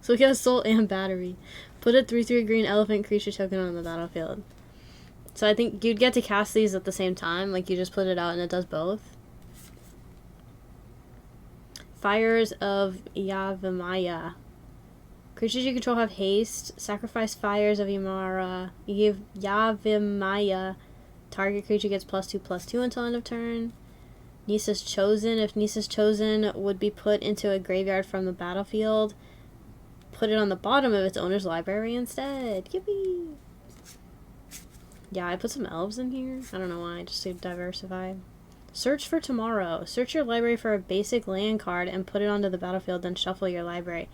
S1: so we get Assault and Battery. Put a 3/3 green elephant creature token on the battlefield. So I think you'd get to cast these at the same time. Like, you just put it out and it does both. Fires of Yavimaya. Creatures you control have haste. Sacrifice Fires of Yavimaya. Target creature gets +2/+2 until end of turn. Nisa's Chosen. If Nisa's Chosen would be put into a graveyard from the battlefield, put it on the bottom of its owner's library instead. Yippee! Yeah, I put some elves in here. I don't know why, just to diversify. Search for Tomorrow. Search your library for a basic land card and put it onto the battlefield, then shuffle your library.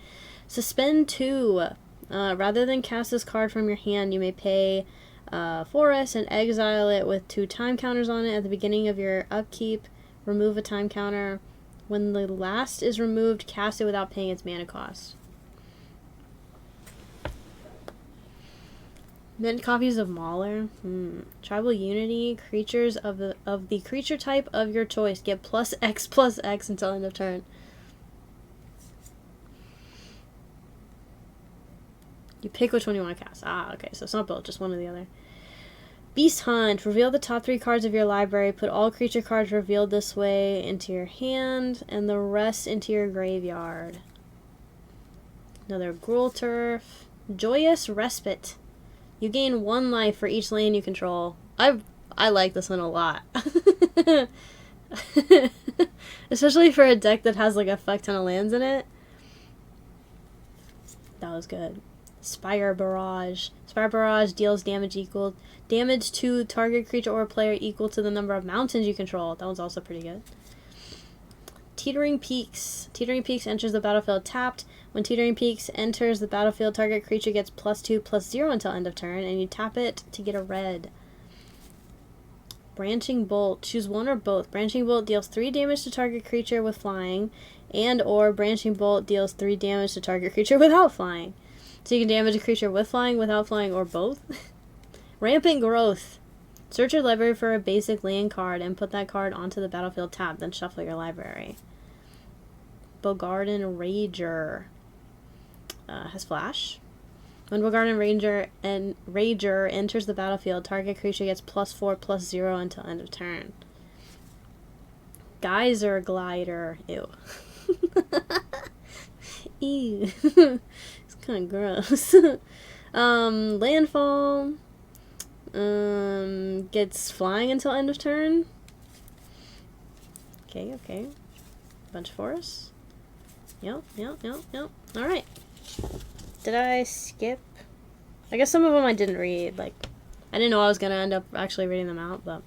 S1: Suspend 2. Rather than cast this card from your hand, you may pay Forest and exile it with 2 time counters on it at the beginning of your upkeep. Remove a time counter. When the last is removed, cast it without paying its mana cost. Mint copies of Mauler. Tribal Unity. Creatures of the creature type of your choice get +X/+X until end of turn. You pick which one you want to cast. Ah, okay, so it's not both, just one or the other. Beast Hunt. Reveal the top 3 cards of your library. Put all creature cards revealed this way into your hand, and the rest into your graveyard. Another Gruul Turf. Joyous Respite. You gain 1 life for each land you control. I like this one a lot. Especially for a deck that has like a fuck ton of lands in it. That was good. Spire Barrage. Spire Barrage deals damage to target creature or player equal to the number of mountains you control. That one's also pretty good. Teetering Peaks. Teetering Peaks enters the battlefield tapped. When Teetering Peaks enters the battlefield, target creature gets +2/+0 until end of turn, and you tap it to get a red. Branching Bolt. Choose one or both. Branching Bolt deals 3 damage to target creature with flying, and or Branching Bolt deals 3 damage to target creature without flying. So you can damage a creature with flying, without flying, or both. Rampant Growth. Search your library for a basic land card and put that card onto the battlefield tab, then shuffle your library. Bogarden Rager. Has flash. When Bogarden Rager enters the battlefield, target creature gets +4/+0 until end of turn. Geyser Glider. Ew. Ew. It's kind of gross. Landfall. Gets flying until end of turn. Okay. Bunch of forests. Yep. Alright. Did I skip? I guess some of them I didn't read. Like, I didn't know I was gonna end up actually reading them out, but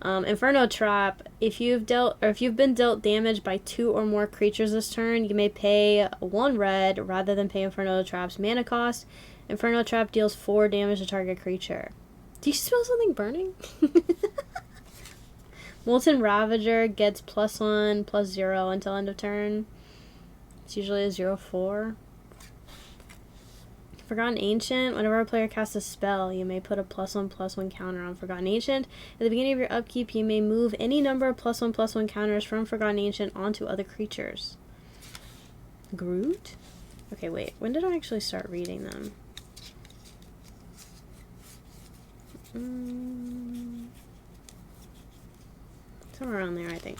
S1: Inferno Trap. If you've been dealt damage by 2 or more creatures this turn, you may pay 1 red rather than pay Inferno Trap's mana cost. Inferno Trap deals 4 damage to target creature. Do you smell something burning? Molten Ravager gets +1/+0 until end of turn. It's usually a 0/4. Forgotten Ancient. Whenever a player casts a spell, you may put a +1/+1 counter on Forgotten Ancient. At the beginning of your upkeep, you may move any number of +1/+1 counters from Forgotten Ancient onto other creatures. Groot? Okay, wait. When did I actually start reading them? Somewhere around there, I think.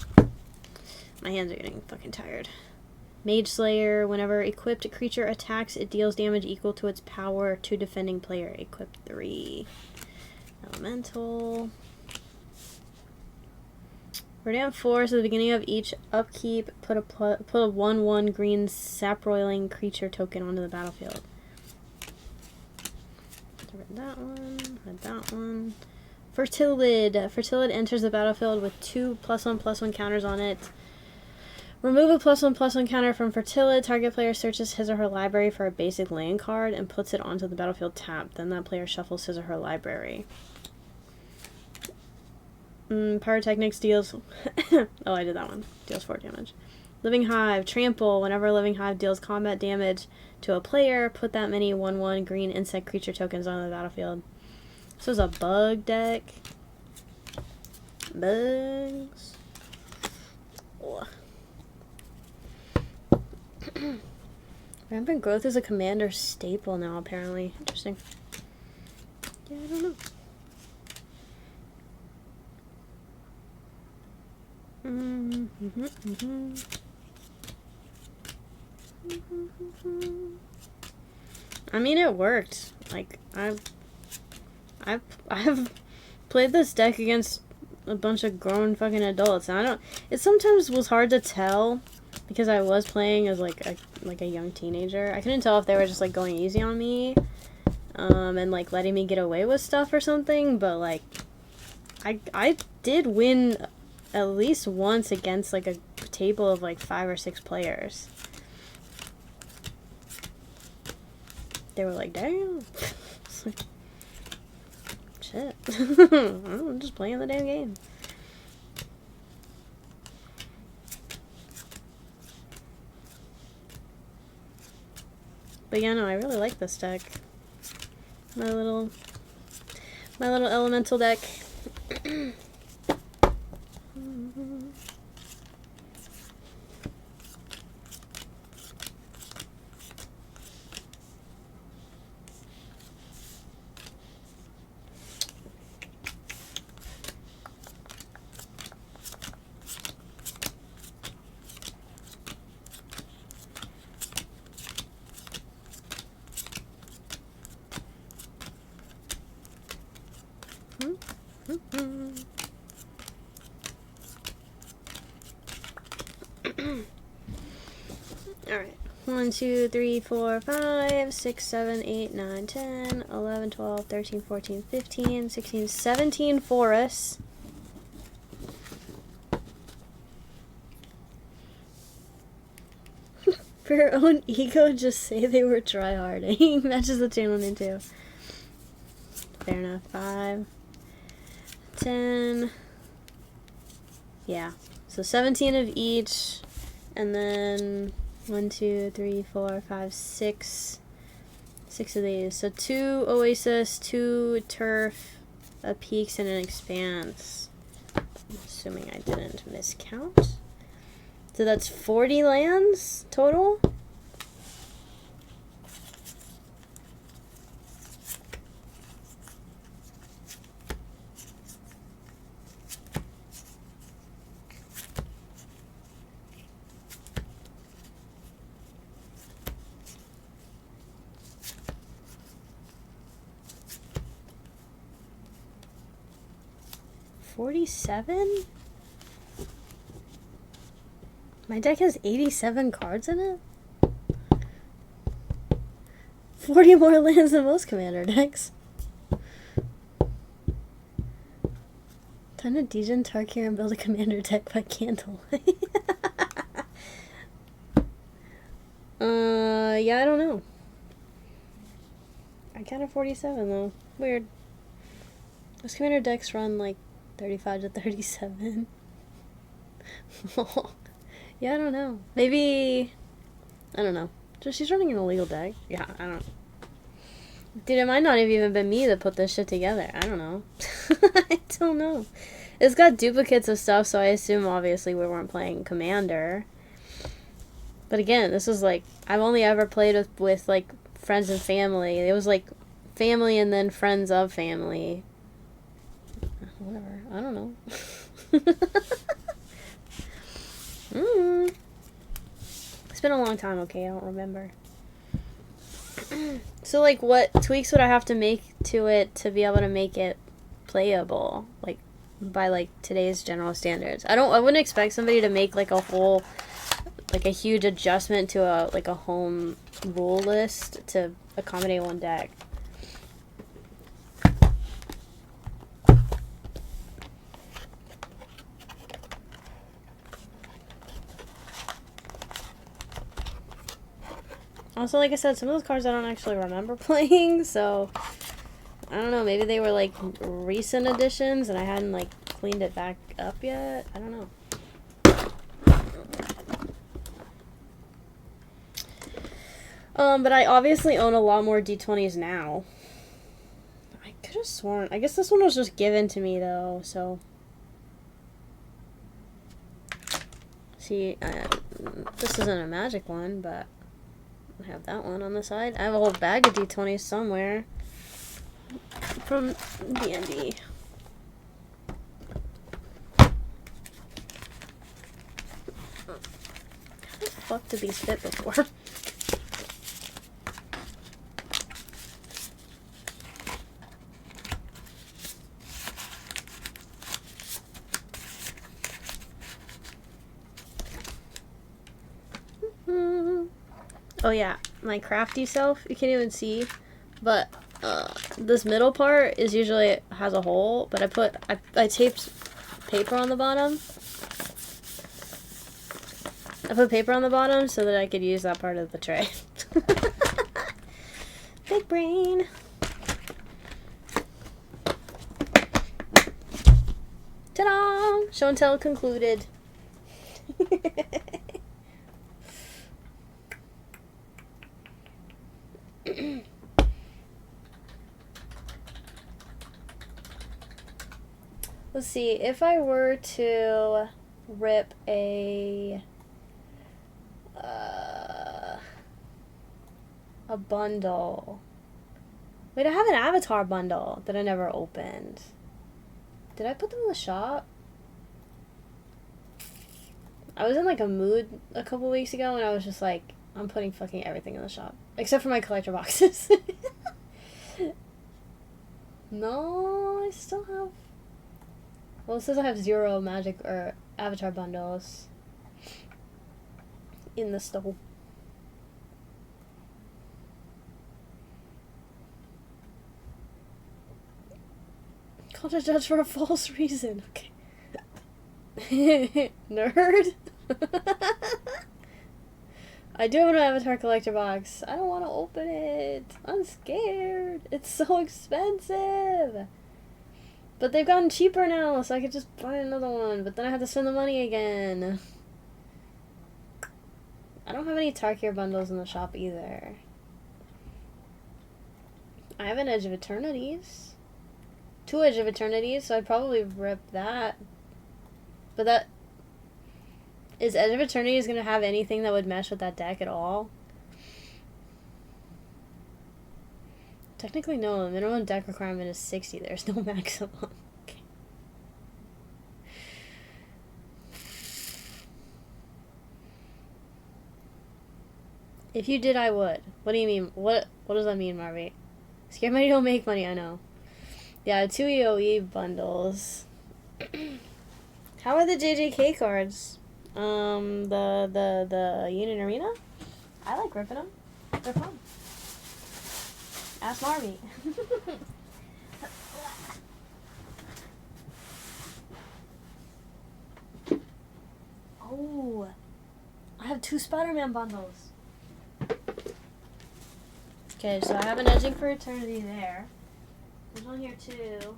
S1: My hands are getting fucking tired. Mage Slayer, whenever equipped creature attacks, it deals damage equal to its power to defending player. Equip 3. Elemental. Verdant Force, at the beginning of each upkeep, put a 1/1 green sap-roiling creature token onto the battlefield. I read that one. Read that one. Fertilid. Fertilid enters the battlefield with 2 +1/+1 counters on it. Remove a +1/+1 counter from Fertilid. Target player searches his or her library for a basic land card and puts it onto the battlefield tapped. Then that player shuffles his or her library. Pyrotechnics deals... oh, I did that one. Deals 4 damage. Living Hive. Trample. Whenever Living Hive deals combat damage to a player, put that many 1/1 green insect creature tokens on the battlefield. This was a bug deck. Bugs. Rampant Growth is a commander staple now, apparently. Interesting. Yeah, I don't know. I mean, it worked. Like, I've played this deck against a bunch of grown fucking adults, and it sometimes was hard to tell because I was playing as like a young teenager. I couldn't tell if they were just like going easy on me, and like letting me get away with stuff or something, but like I did win at least once against like a table of like 5 or 6 players. They were like, damn. It's like, shit. I'm just playing the damn game. But yeah, no, I really like this deck. My little elemental deck. Alright. 1, 2, 3, 4, 5, 6, 7, 8, 9, 10, 11, 12, 13, 14, 15, 16, 17 forests. For her own ego, just say they were tryharding. Matches the channel name too. Fair enough. 5, 10. Yeah. So 17 of each. And then 1, 2, 3, 4, 5, 6. 6 of these. So 2 Oasis, 2 Turf, a Peaks, and an Expanse. I'm assuming I didn't miscount. So that's 40 lands total? $47? My deck has 87 cards in it? 40 more lands than most commander decks. Time to degen Tarkir and build a commander deck by candlelight. Yeah, I don't know. I counted 47 though. Weird. Most commander decks run like 35 to 37. Yeah, I don't know. Maybe... I don't know. She's running an illegal deck. Yeah, I don't... Dude, it might not have even been me that put this shit together. I don't know. I don't know. It's got duplicates of stuff, so I assume obviously we weren't playing Commander. But again, this was like... I've only ever played with like, friends and family. It was like family and then friends of family. Whatever. I don't know. been a long time, okay? I don't remember. So, like, what tweaks would I have to make to it to be able to make it playable? Like, by, like, today's general standards. I wouldn't expect somebody to make, like, a whole, like, a huge adjustment to a home rule list to accommodate one deck. Also, like I said, some of those cards I don't actually remember playing, so I don't know, maybe they were like recent additions and I hadn't like cleaned it back up yet. I don't know. But I obviously own a lot more D20s now. I could have sworn, I guess this one was just given to me though, so. See, this isn't a magic one, but I have that one on the side. I have a whole bag of D20s somewhere from D&D. How the fuck did these fit before? Oh yeah, my crafty self, you can't even see, but this middle part is usually has a hole, but I taped paper on the bottom. I put paper on the bottom so that I could use that part of the tray. Big brain. Ta-da! Show and tell concluded. Let's see, if I were to rip a bundle. Wait, I have an avatar bundle that I never opened. Did I put them in the shop? I was in like a mood a couple weeks ago and I was just like, I'm putting fucking everything in the shop. Except for my collector boxes. No, I still have... Well, it says I have 0 magic or avatar bundles in the store. Called a judge for a false reason. Okay. Nerd. I do have an avatar collector box. I don't want to open it. I'm scared. It's so expensive. But they've gotten cheaper now, so I could just buy another one. But then I have to spend the money again. I don't have any Tarkir bundles in the shop either. I have an Edge of Eternities. 2 Edge of Eternities, so I'd probably rip that. But that... Is Edge of Eternities going to have anything that would mesh with that deck at all? Technically, no. The minimum deck requirement is 60. There's no maximum. Okay. If you did, I would. What do you mean? What does that mean, Marvy? Scared money don't make money, I know. Yeah, 2 EOE bundles. How are the JJK cards? The Unit Arena? I like ripping them. They're fun. Ask Marvy. Oh, I have 2 Spider-Man bundles. Okay, so I have an Edging for Eternity there. There's one here too.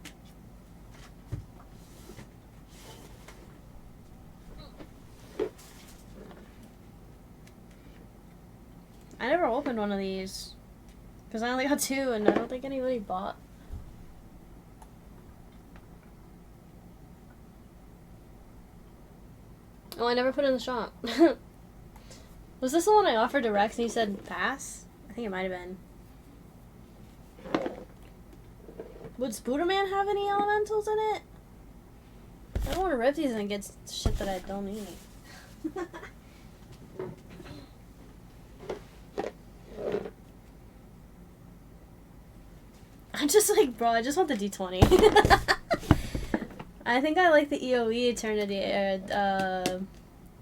S1: I never opened one of these. Because I only got 2 and I don't think anybody bought. Oh, I never put it in the shop. Was this the one I offered to Rex and he said pass? I think it might have been. Would Spooderman have any elementals in it? I don't want to rip these and get shit that I don't need. I'm just like, bro, I just want the D20. I think I like the EOE Eternity, the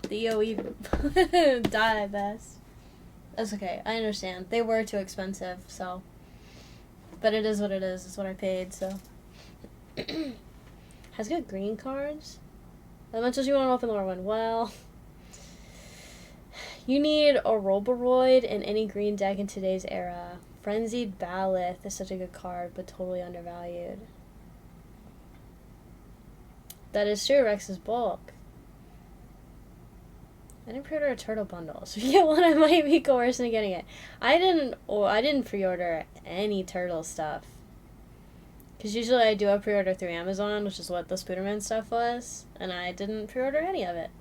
S1: EOE die best. That's okay, I understand. They were too expensive, so. But it is what it is. It's what I paid, so. Has good green cards. As much as you want to open the one. Well, you need a Roboroid in any green deck in today's era. Frenzied Ballast is such a good card, but totally undervalued. That is true, Rex's bulk. I didn't pre-order a turtle bundle, so if you get one, I might be coerced into getting it. I didn't pre-order any turtle stuff. Because usually I do a pre-order through Amazon, which is what the Spooderman stuff was, and I didn't pre-order any of it.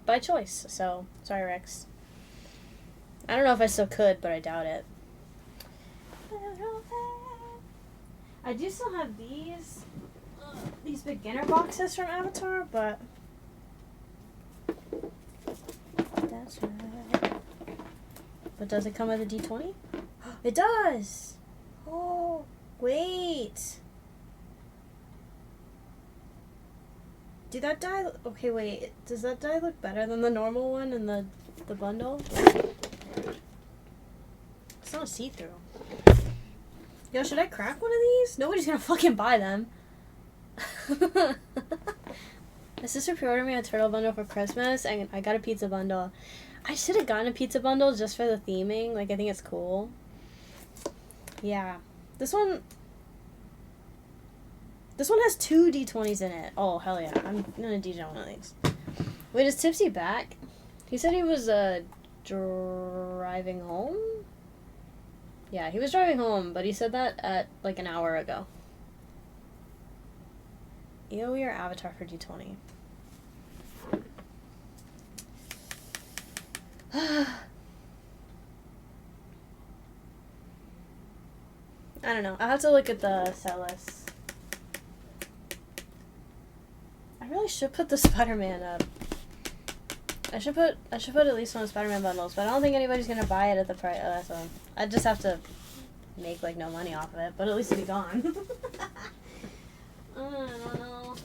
S1: By choice, so sorry, Rex. I don't know if I still could, but I doubt it. I do still have these beginner boxes from Avatar, but that's right. But does it come with a D20? It does! Oh, wait. Did that die? Okay, wait. Does that die look better than the normal one in the bundle? It's not see-through. Yo, should I crack one of these? Nobody's gonna fucking buy them. My sister pre-ordered me a turtle bundle for Christmas, and I got a pizza bundle. I should have gotten a pizza bundle just for the theming. Like, I think it's cool. Yeah. This one has 2 D20s in it. Oh, hell yeah. I'm gonna DJ one of these. Wait, is Tipsy back? He said he was, driving home? Yeah, he was driving home, but he said that at, like, an hour ago. EOE or Avatar for D20? I don't know. I'll have to look at the set list. I really should put the Spider-Man up. I should put at least one of the Spider-Man bundles, but I don't think anybody's gonna buy it at the price. So I just have to make like no money off of it, but at least it'll be gone. I don't know.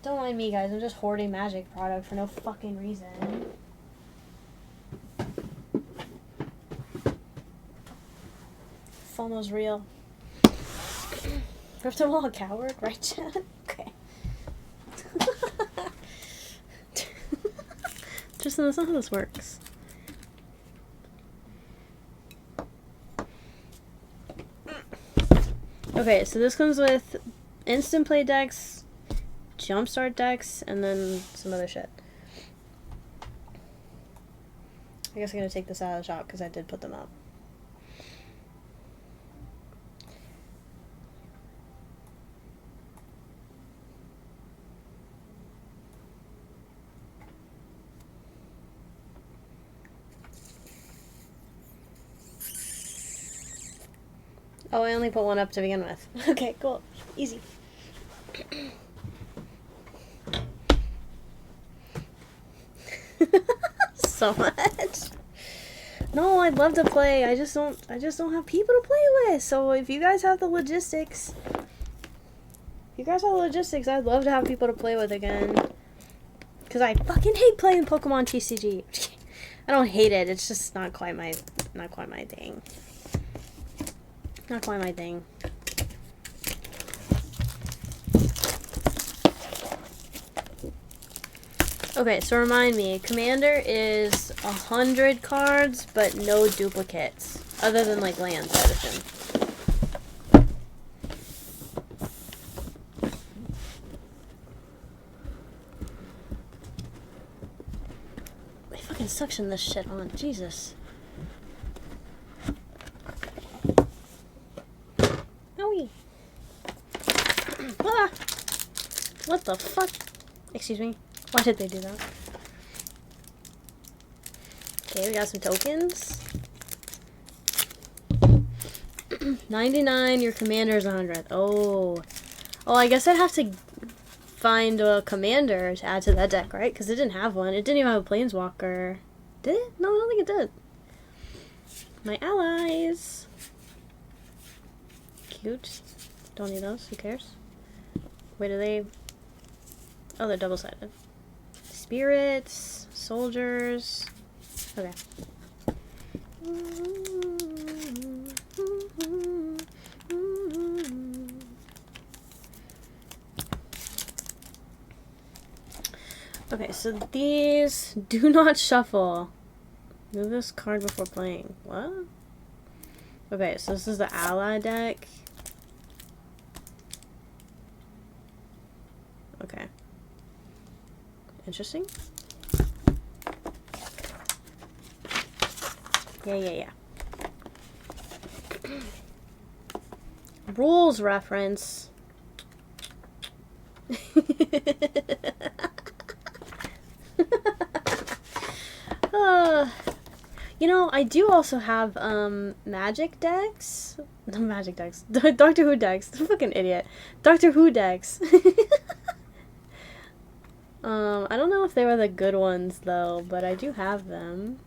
S1: Don't mind me, guys. I'm just hoarding magic product for no fucking reason. FOMO's real. First of all, a coward, right, Chad? Okay. Tristan, that's not how this works. Okay, so this comes with instant play decks, jumpstart decks, and then some other shit. I guess I'm gonna take this out of the shop because I did put them up. Oh, I only put one up to begin with. Okay, cool. Easy. So much. No, I'd love to play. I just don't have people to play with. So if you guys have the logistics, I'd love to have people to play with again. Cause I fucking hate playing Pokemon TCG. I don't hate it. It's just not quite my thing. Not quite my thing. Okay, so remind me, Commander is 100 cards, but no duplicates. Other than, like, lands, I assume. They fucking suction this shit on. Jesus. Ah! What the fuck? Excuse me. Why did they do that? Okay, we got some tokens. 99, your commander is 100. Oh. Oh, I guess I'd have to find a commander to add to that deck, right? Because it didn't have one. It didn't even have a planeswalker. Did it? No, I don't think it did. My allies. Cute. Don't need those. Who cares? Wait, are they... Oh, they're double-sided. Spirits. Soldiers. Okay. Okay, so these do not shuffle. Move this card before playing. What? Okay, so this is the ally deck. Okay. Interesting. Yeah. Rules reference. You know, I do also have magic decks. No, magic decks. Doctor Who decks. I'm a fucking idiot. Doctor Who decks. I don't know if they were the good ones though, but I do have them.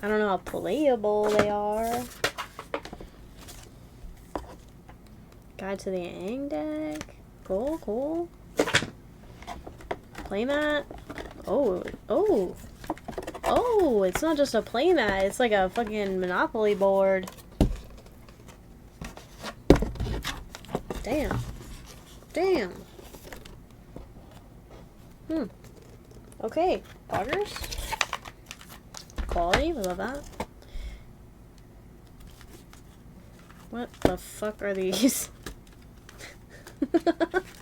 S1: I don't know how playable they are. Guide to the Aang deck. Cool. Playmat. Oh, it's not just a playmat, it's like a fucking Monopoly board. Damn. Okay, augers. Quality, we love that. What the fuck are these?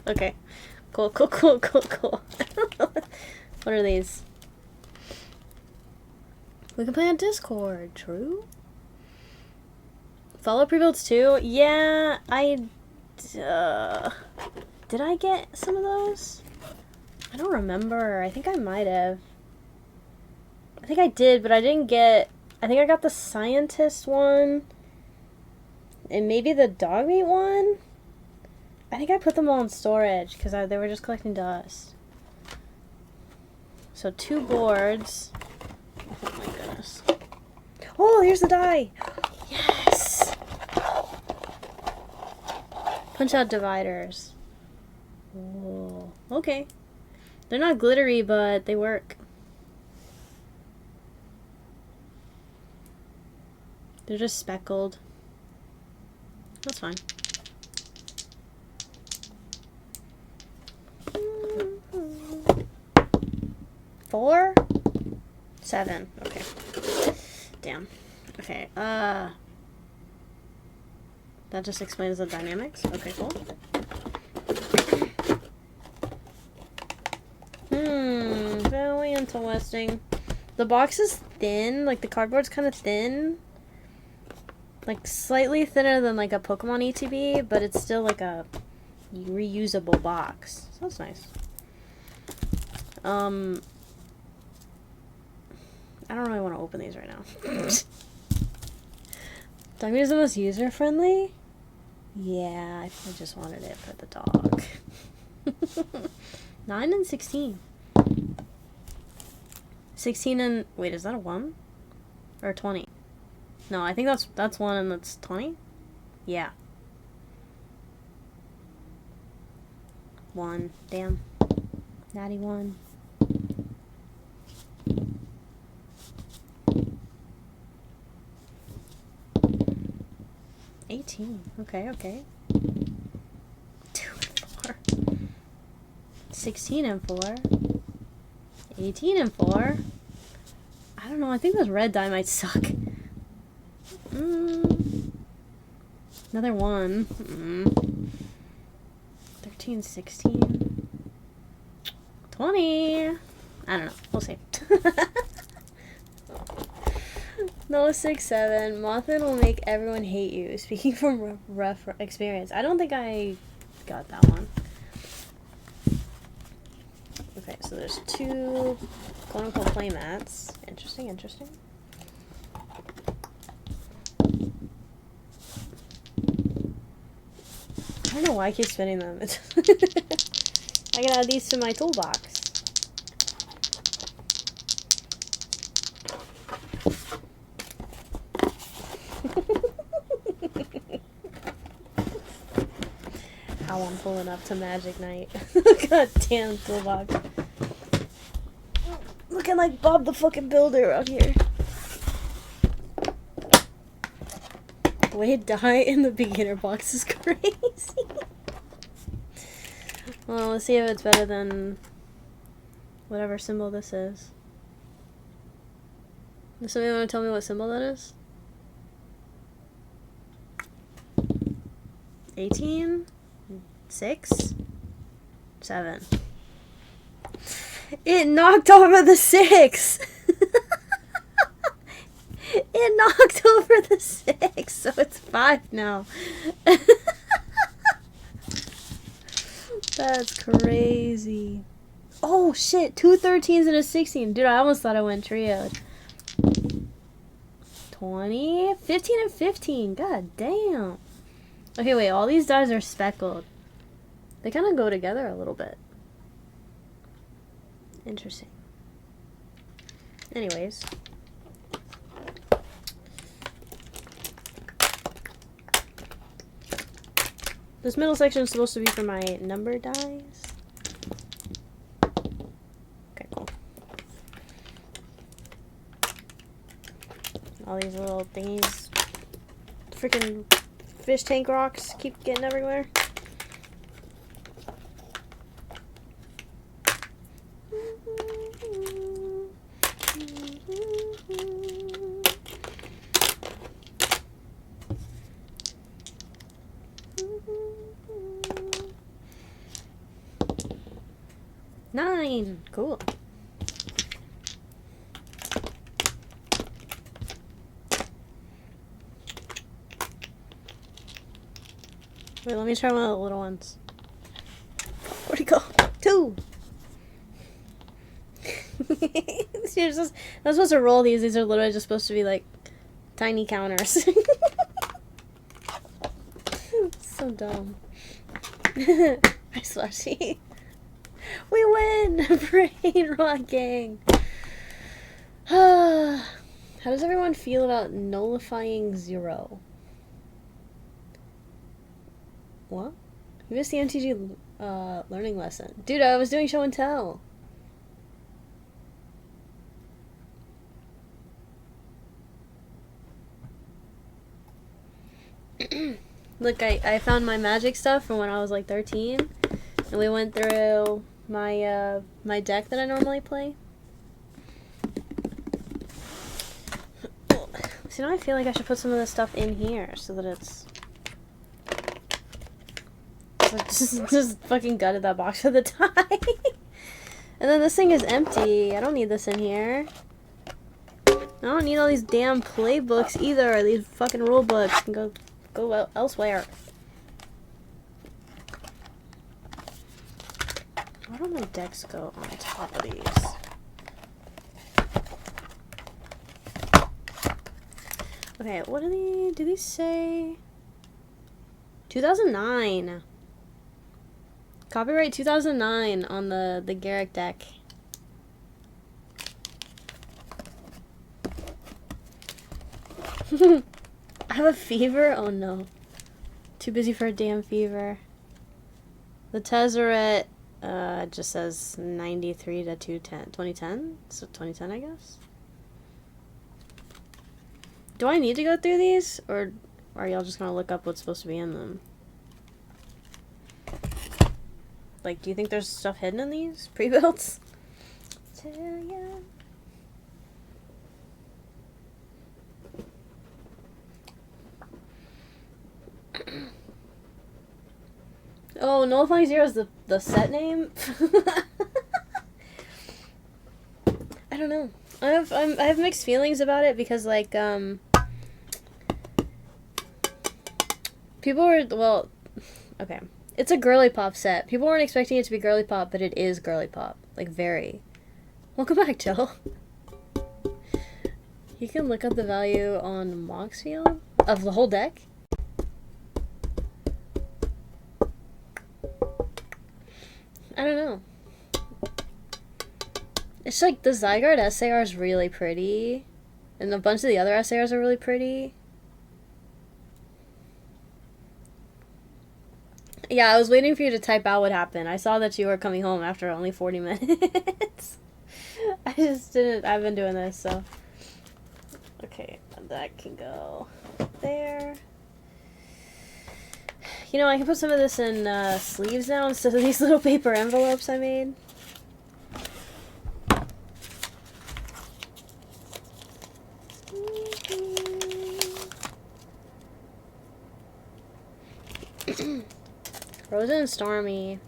S1: Okay. Cool. What are these? We can play on Discord. True. Follow pre-builds too? Yeah, did I get some of those? I don't remember. I think I might have. I think I did, but I didn't get... I think I got the scientist one. And maybe the dog meat one? I think I put them all in storage because they were just collecting dust. So 2 boards. Oh my goodness. Oh, here's the die! Yes! Punch out dividers. Oh, okay. They're not glittery, but they work. They're just speckled. That's fine. Four? 7. Okay. Damn. Okay. That just explains the dynamics. Okay, cool. Very interesting. The box is thin. Like, the cardboard's kind of thin. Like, slightly thinner than, like, a Pokemon ETB, but it's still, like, a reusable box. So that's nice. I don't really want to open these right now. Dog meat is the most user-friendly? Yeah, I just wanted it for the dog. 9 and 16. 16 and... Wait, is that a 1? Or 20? No, I think that's 1 and that's 20? Yeah. 1. Damn. Natty 1. Okay. 2 and 4. 16 and 4. 18 and 4. I don't know, I think those red die might suck. Another 1. 13, 16. 20. I don't know. We'll see. No, 6, 7. Mothman will make everyone hate you. Speaking from rough experience. I don't think I got that one. Okay, so there's 2 quote-unquote playmats. Interesting. don't know why I keep spinning them. I can add these to my toolbox. How I'm pulling up to Magic Night. God damn toolbox. Looking like Bob the fucking Builder out here. Way die in the beginner box is crazy. Well, let's see if it's better than whatever symbol this is. Does somebody want to tell me what symbol that is? 18? 6? 7. It knocked over the 6! It knocked over the 6, so it's 5 now. That's crazy. Oh shit, 2 13s and a 16. Dude, I almost thought I went trio. 20, 15 and 15. God damn. Okay, wait, all these dies are speckled. They kind of go together a little bit. Interesting. Anyways. This middle section is supposed to be for my number dies. Okay, cool. All these little thingies. Freaking fish tank rocks keep getting everywhere. Nine! Cool. Wait, let me try one of the little ones. Where'd he go? 2! I'm supposed to roll these. These are literally just supposed to be like tiny counters. So dumb. Hi, Slushy. We win! Brain Rock Gang. How does everyone feel about nullifying 0? What? You missed the MTG learning lesson. Dude, I was doing show and tell. Look, I found my magic stuff from when I was like 13. And we went through my my deck that I normally play. So now I feel like I should put some of this stuff in here so that it's just fucking gutted that box at the time. And then this thing is empty. I don't need this in here. I don't need all these damn playbooks either, or these fucking rule books. Can go elsewhere. Why don't my decks go on top of these? Okay, what do these say? 2009. Copyright 2009 on the Garrick deck. I have a fever? Oh no. Too busy for a damn fever. The Tezzeret just says 93 to 210. 2010? So 2010, I guess? Do I need to go through these? Or are y'all just gonna look up what's supposed to be in them? Like, do you think there's stuff hidden in these pre-builts? Tell ya. Oh, Nullifying 0 is the set name? I don't know. I have mixed feelings about it because, like, people were, well, okay. It's a girly pop set. People weren't expecting it to be girly pop, but it is girly pop. Like, very. Welcome back, Jill. You can look up the value on Moxfield of the whole deck. I don't know. It's like the Zygarde SAR is really pretty. And a bunch of the other SARs are really pretty. Yeah, I was waiting for you to type out what happened. I saw that you were coming home after only 40 minutes. I just didn't. I've been doing this, so. Okay, that can go there. You know, I can put some of this in sleeves now instead of these little paper envelopes I made. Rosa and Stormy.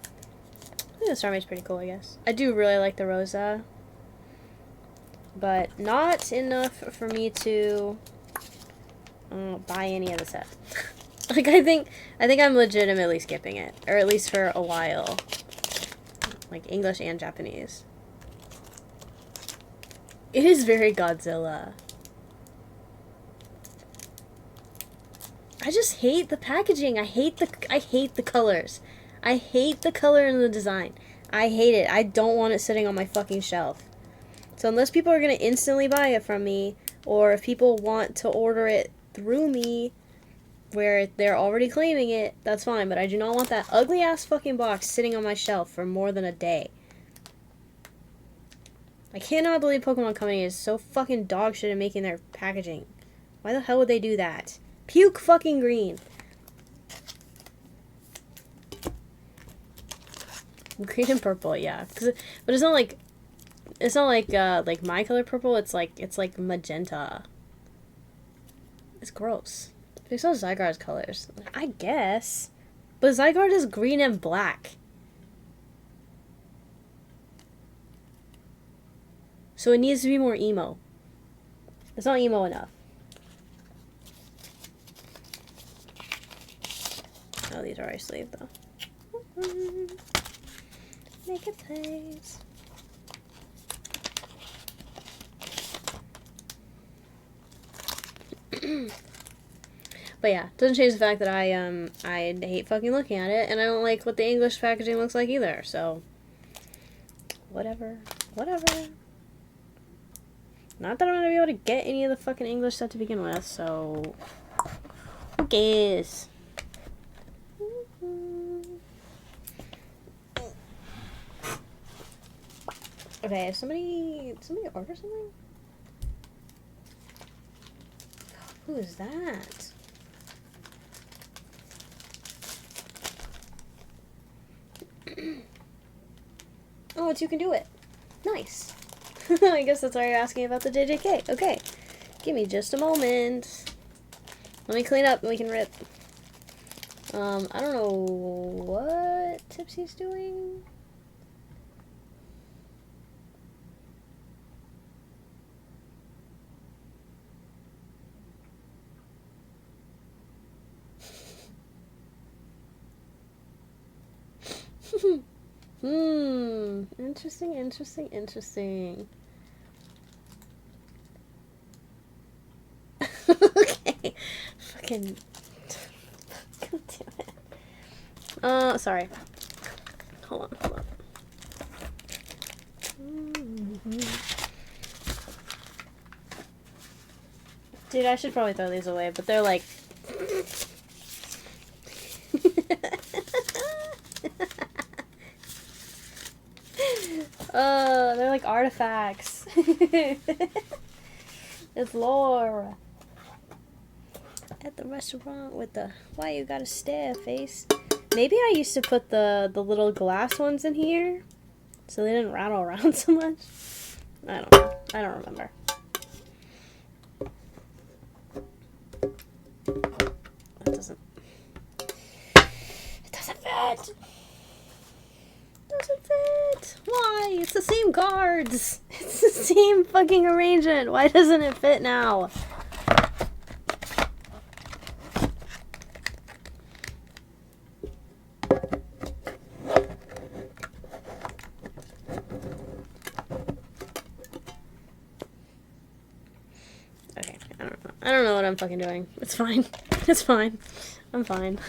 S1: I think the Stormy's pretty cool, I guess. I do really like the Rosa. But not enough for me to buy any of the set. Like, I think I'm legitimately skipping it. Or at least for a while. Like, English and Japanese. It is very Godzilla. I just hate the packaging. I hate the colors. I hate the color and the design. I hate it. I don't want it sitting on my fucking shelf. So unless people are going to instantly buy it from me, or if people want to order it through me, where they're already claiming it, that's fine. But I do not want that ugly ass fucking box sitting on my shelf for more than a day. I cannot believe Pokemon Company is so fucking dog shit at making their packaging. Why the hell would they do that? Puke fucking green. Green and purple, yeah. But it's not like my color purple. It's like magenta. It's gross. They saw Zygarde's colors, I guess. But Zygarde is green and black. So it needs to be more emo. It's not emo enough. Oh, these are already sleeved though. Make it place. But yeah, doesn't change the fact that I hate fucking looking at it, and I don't like what the English packaging looks like either. So whatever. Not that I'm gonna be able to get any of the fucking English stuff to begin with. So who cares? Okay, somebody order something? Who is that? Oh, it's You Can Do It. Nice. I guess that's why you're asking about the JJK. Okay. Give me just a moment. Let me clean up and we can rip. I don't know what Tipsy's doing. Interesting. Okay. Fucking. God damn it. Sorry. Hold on. Dude, I should probably throw these away, but they're like... they're like artifacts. It's lore. At the restaurant with the why you gotta stare face. Maybe I used to put the little glass ones in here so they didn't rattle around so much. I don't know. I don't remember. It doesn't fit. Doesn't fit. Why? It's the same cards. It's the same fucking arrangement. Why doesn't it fit now? Okay, I don't know what I'm fucking doing. It's fine. It's fine. I'm fine.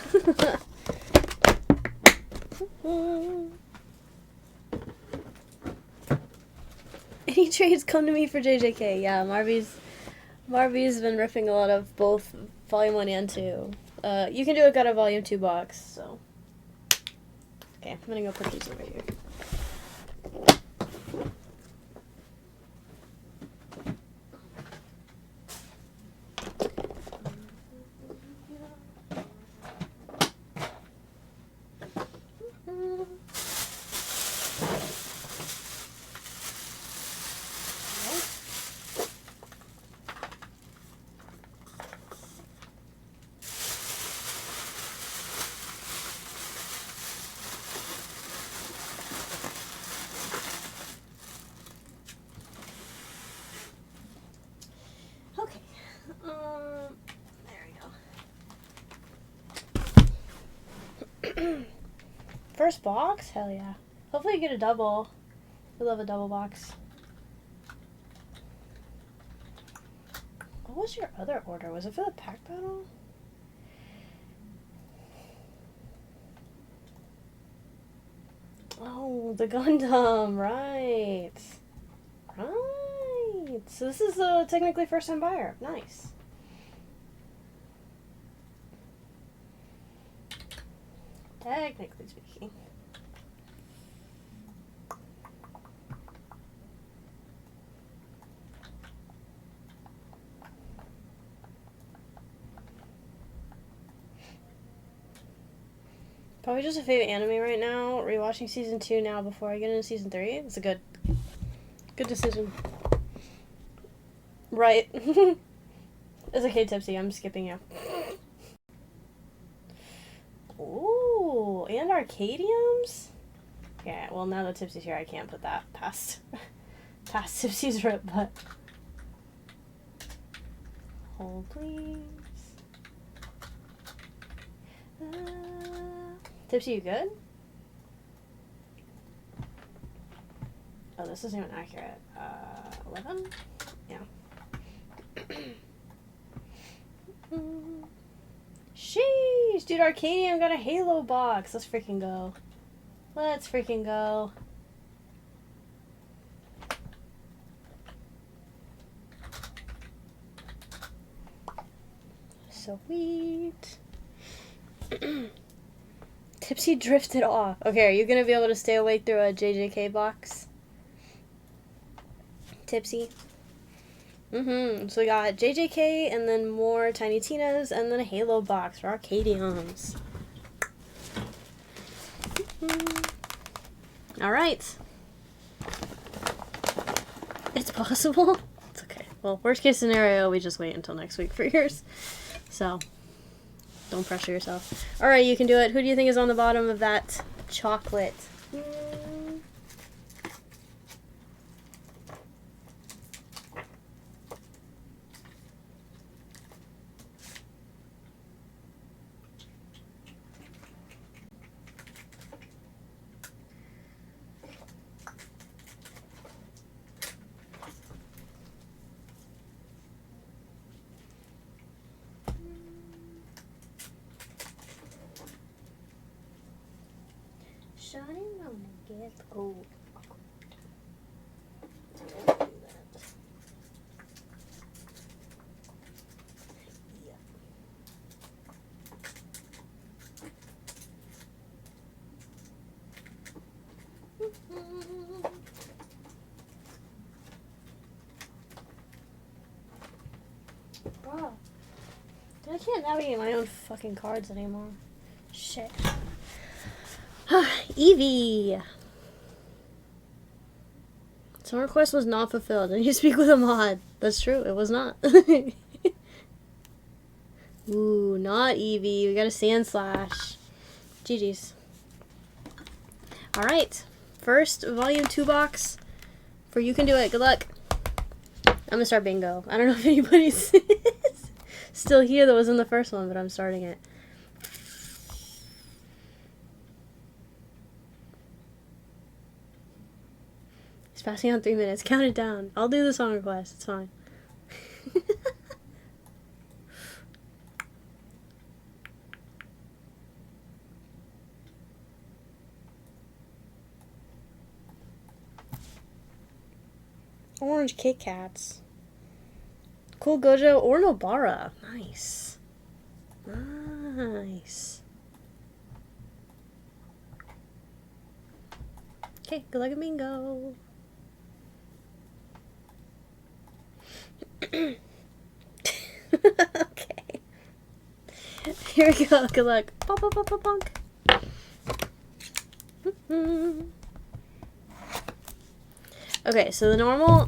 S1: Any trades come to me for JJK. Yeah, Marby's been ripping a lot of both Volume 1 and 2. You can do it got a Volume 2 box, so. Okay, I'm gonna go put these over here. First box? Hell yeah. Hopefully you get a double. We love a double box. What was your other order? Was it for the pack battle? Oh, the Gundam, right. Right. So this is a technically first time buyer. Nice. Technically speaking. Probably just a favorite anime right now. Rewatching season 2 now before I get into season 3. It's a good decision. Right. It's okay, Tipsy. I'm skipping you. Ooh, and Arcadiums? Yeah, well, now that Tipsy's here, I can't put that past Tipsy's rip, but... Hold, please. Tipsy, you good? Oh, this isn't even accurate. 11? Yeah. Sheesh! Dude, Arcadium got a Halo box. Let's freaking go. Let's freaking go. Sweet. Tipsy drifted off. Okay, are you gonna be able to stay awake through a JJK box? Tipsy? So we got JJK and then more Tiny Tinas and then a Halo box for Arcadiums. Alright. It's possible? It's okay. Well, worst case scenario, we just wait until next week for yours. So, don't pressure yourself. Alright, you can do it. Who do you think is on the bottom of that chocolate? Shining on the get old. Bro, dude, I can't navigate my own fucking cards anymore. Shit. Evie. Some request was not fulfilled. And you speak with a mod. That's true. It was not. Ooh, not Evie. We got a Sand Slash. GG's. Alright. First Volume 2 box for You Can Do It. Good luck. I'm gonna start bingo. I don't know if anybody's still here that was in the first one, but I'm starting it. He's passing on 3 minutes. Count it down. I'll do the song request. It's fine. Orange Kit Kats. Cool Gojo or Nobara. Nice. Nice. Okay, good luck at bingo. Okay. Here we go. Good luck. Bonk, bonk, bonk, bonk, bonk. Okay, so the normal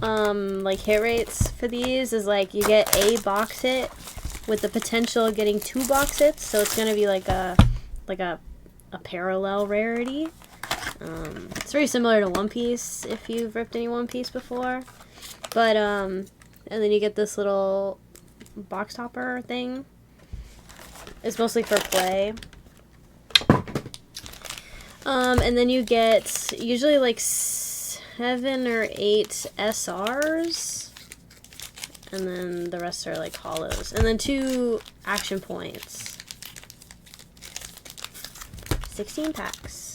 S1: like hit rates for these is like you get a box hit with the potential of getting 2 box hits, so it's gonna be like a parallel rarity. It's very similar to One Piece if you've ripped any One Piece before, but and then you get this little box topper thing. It's mostly for play. And then you get usually like 7 or 8 SRs, and then the rest are like hollows, and then 2 action points. 16 packs.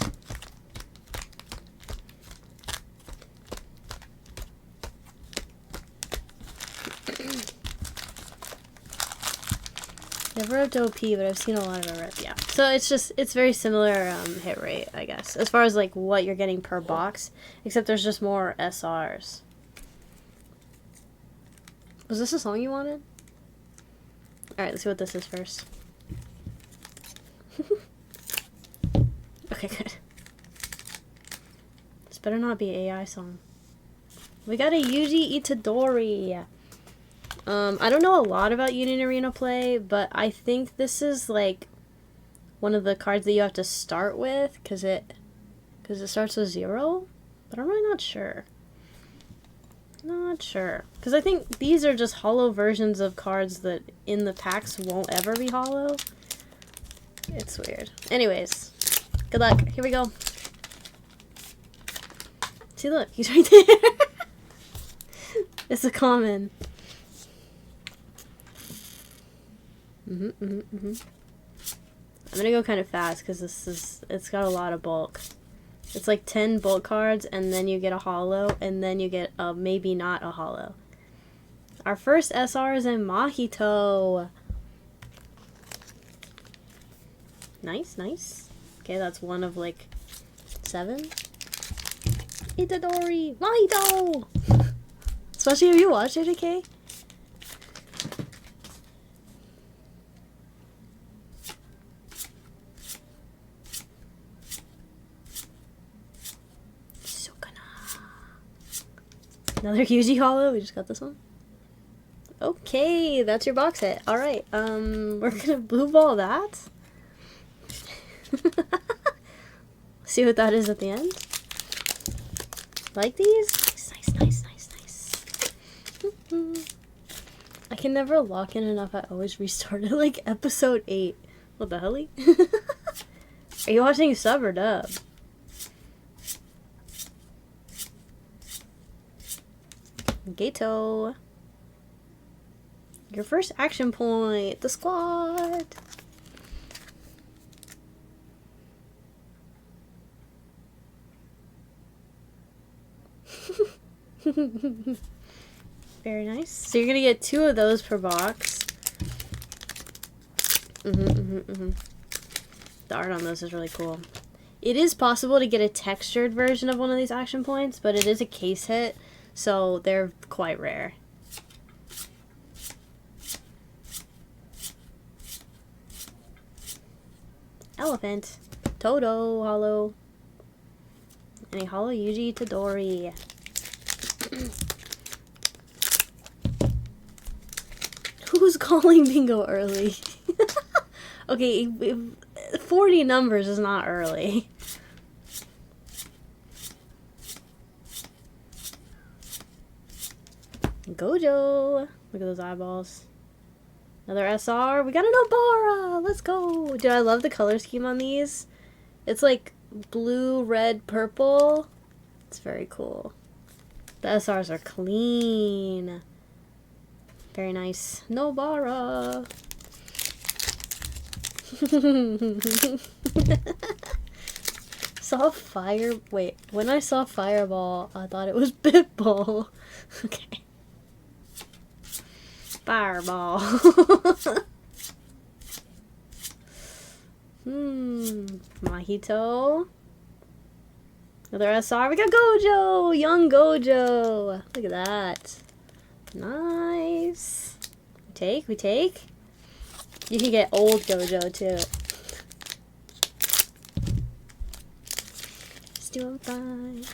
S1: Never ripped OP, but I've seen a lot of it rip, yeah. So it's very similar hit rate, I guess, as far as like what you're getting per box, except there's just more SRs. Was this a song you wanted? Alright, let's see what this is first. Okay, good. This better not be AI song. We got a Yuji Itadori. I don't know a lot about Union Arena play, but I think this is like one of the cards that you have to start with because it starts with 0, but I'm really not sure. Not sure, because I think these are just hollow versions of cards that in the packs won't ever be hollow. It's weird. Anyways, good luck. Here we go. See, look, he's right there. It's a common. I'm gonna go kind of fast because it's got a lot of bulk. It's like 10 bulk cards, and then you get a hollow, and then you get a maybe not a hollow. Our first SR is in Mahito. Nice, nice. Okay, that's one of like 7. Itadori! Mahito! Especially if you watch it, okay? Another Yuji hollow. We just got this one. Okay, that's your box hit. All right. We're gonna blue ball that. See what that is at the end. Like these? Nice, nice, nice, nice. I can never lock in enough. I always restart it like episode 8. What the hell? Are you watching sub or dub? Gato. Your first action point. The squad. Very nice. So you're gonna get 2 of those per box. The art on those is really cool. It is possible to get a textured version of one of these action points, but it is a case hit, so they're quite rare. Elephant. Toto hollow. And a hollow Yuji Itadori. Who's calling bingo early? Okay, 40 numbers is not early. Gojo. Look at those eyeballs. Another SR. We got an Obara. Let's go. Dude, I love the color scheme on these. It's like blue, red, purple. It's very cool. The SRs are clean. Very nice. Nobara. Saw fire. Wait, when I saw Fireball, I thought it was Pitbull. Okay. Fireball. Mahito. Another SR. We got Gojo! Young Gojo! Look at that. Nice. We take. You can get old Gojo too. It's doing fine.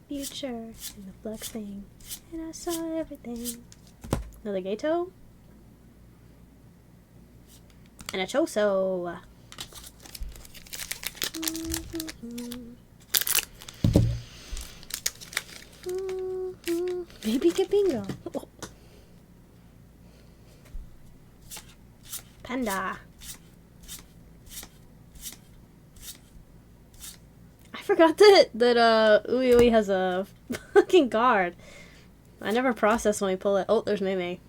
S1: Future in the flux thing. And I saw everything. Another Gato. And a Choso. Baby Kabingo. Oh. Panda. I forgot that Ui Ui has a fucking card. I never process when we pull it. Oh, there's Mei.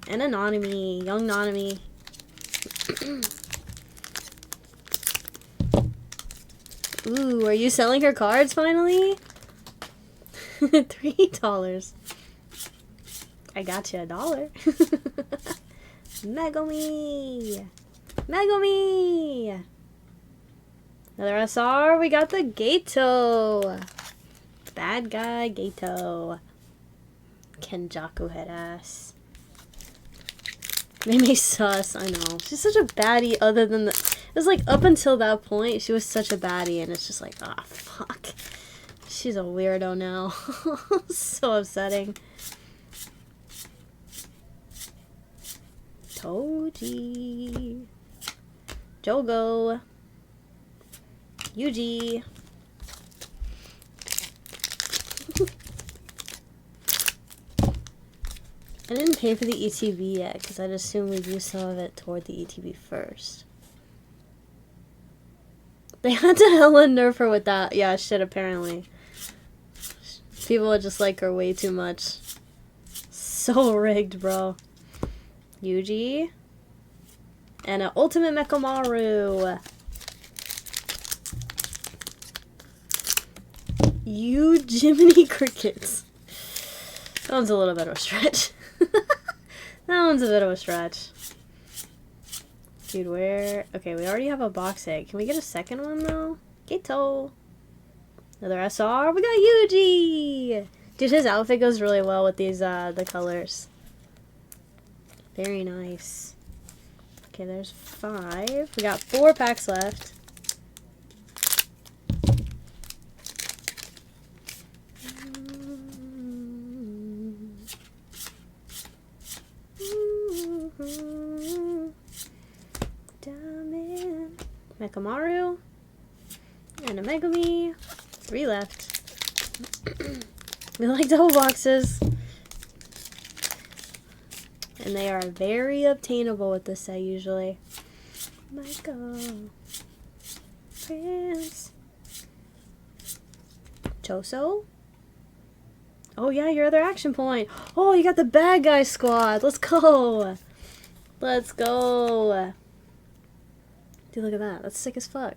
S1: And a Nanami. Young Nanami. Ooh, are you selling her cards finally? $3. I got you $1. Megumi! Megumi! Another SR. We got the Gato. Bad guy Gato. Kenjaku head ass. Made me sus, I know. She's such a baddie other than the... It was like up until that point, she was such a baddie and it's just like, ah, fuck. She's a weirdo now. So upsetting. Toji. Jogo. Yuji. I didn't pay for the ETB yet because I'd assume we'd use some of it toward the ETB first. They had to hella nerf her with that. Yeah, shit, apparently. People would just like her way too much. So rigged, bro. Yuji. And an Ultimate Mechamaru. You Jiminy Crickets. That one's a little bit of a stretch. That one's a bit of a stretch. Dude, where... Okay, we already have a box egg. Can we get a second one, though? Gato. Another SR. We got Yuji! Dude, his outfit goes really well with these, the colors. Very nice. Okay, there's 5. We got 4 packs left. Mechamaru. And a Megumi. 3 left. We like double boxes. And they are very obtainable with this set usually. Michael. Prince. Choso. Oh yeah, your other action point. Oh, you got the bad guy squad. Let's go. Let's go. Dude, look at that. That's sick as fuck.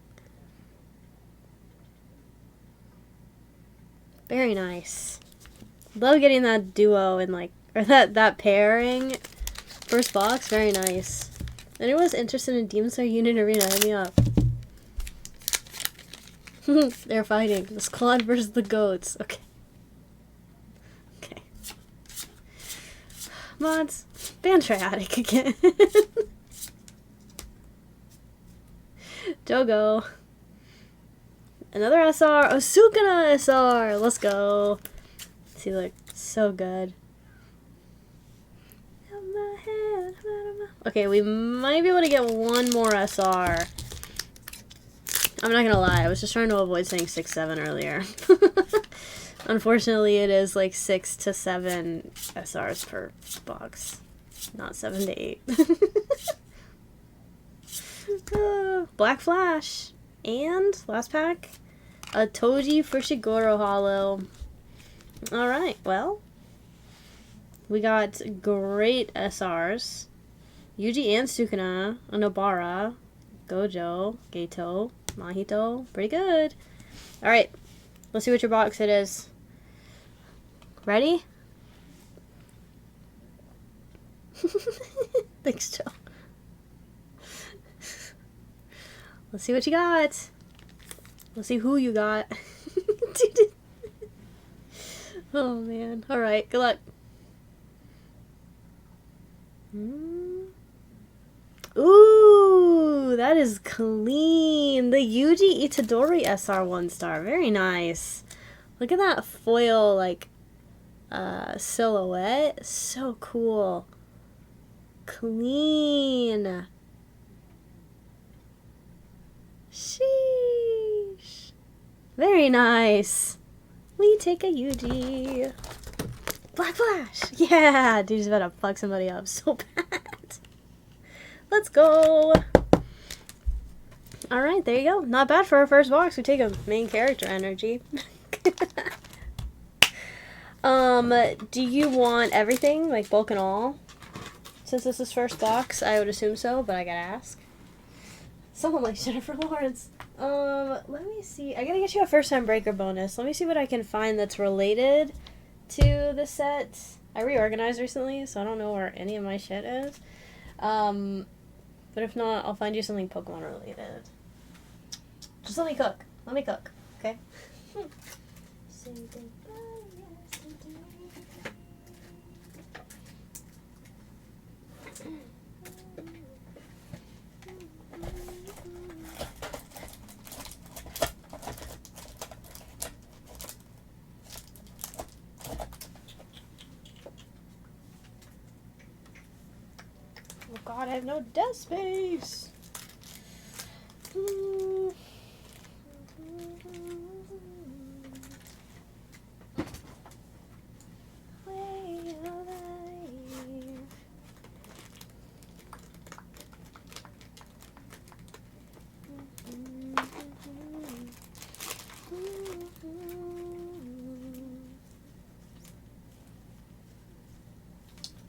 S1: Very nice. Love getting that duo and like, or that pairing. First box, very nice. Anyone's interested in Demon Slayer Unit Arena, hit me up. They're fighting. The squad versus the goats. Okay. Okay. Mods, ban Triotic again. Jogo. Another SR. Osukana SR. Let's go. See, look. So good. Okay, we might be able to get one more SR. I'm not gonna lie. I was just trying to avoid saying 6, 7 earlier. Unfortunately, it is like 6 to 7 SRs per box. Not 7 to 8. Black Flash. And, last pack, a Toji Fushiguro Holo. Alright, well, we got great SRs. Yuji and Sukuna, a Nobara, Gojo, Geto, Mahito. Pretty good. Alright, let's see what your box it is. Ready? Thanks, Joe. Let's see what you got. Let's see who you got. Oh, man. Alright, good luck. Ooh, that is clean. The Yuji Itadori SR 1-star. Very nice. Look at that foil, like, silhouette. So cool. Clean. Sheesh. Very nice. We take a Yuji. Black Flash. Yeah, dude's about to fuck somebody up so bad. Let's go. Alright, there you go. Not bad for our first box. We take a main character energy. Do you want everything? Like bulk and all? Since this is first box, I would assume so, but I gotta ask. Someone like Jennifer Lawrence. Let me see. I gotta get you a first time breaker bonus. Let me see what I can find that's related to the set. I reorganized recently, so I don't know where any of my shit is. But if not, I'll find you something Pokemon related. Just let me cook. Let me cook, okay? Oh god, I have no desk space!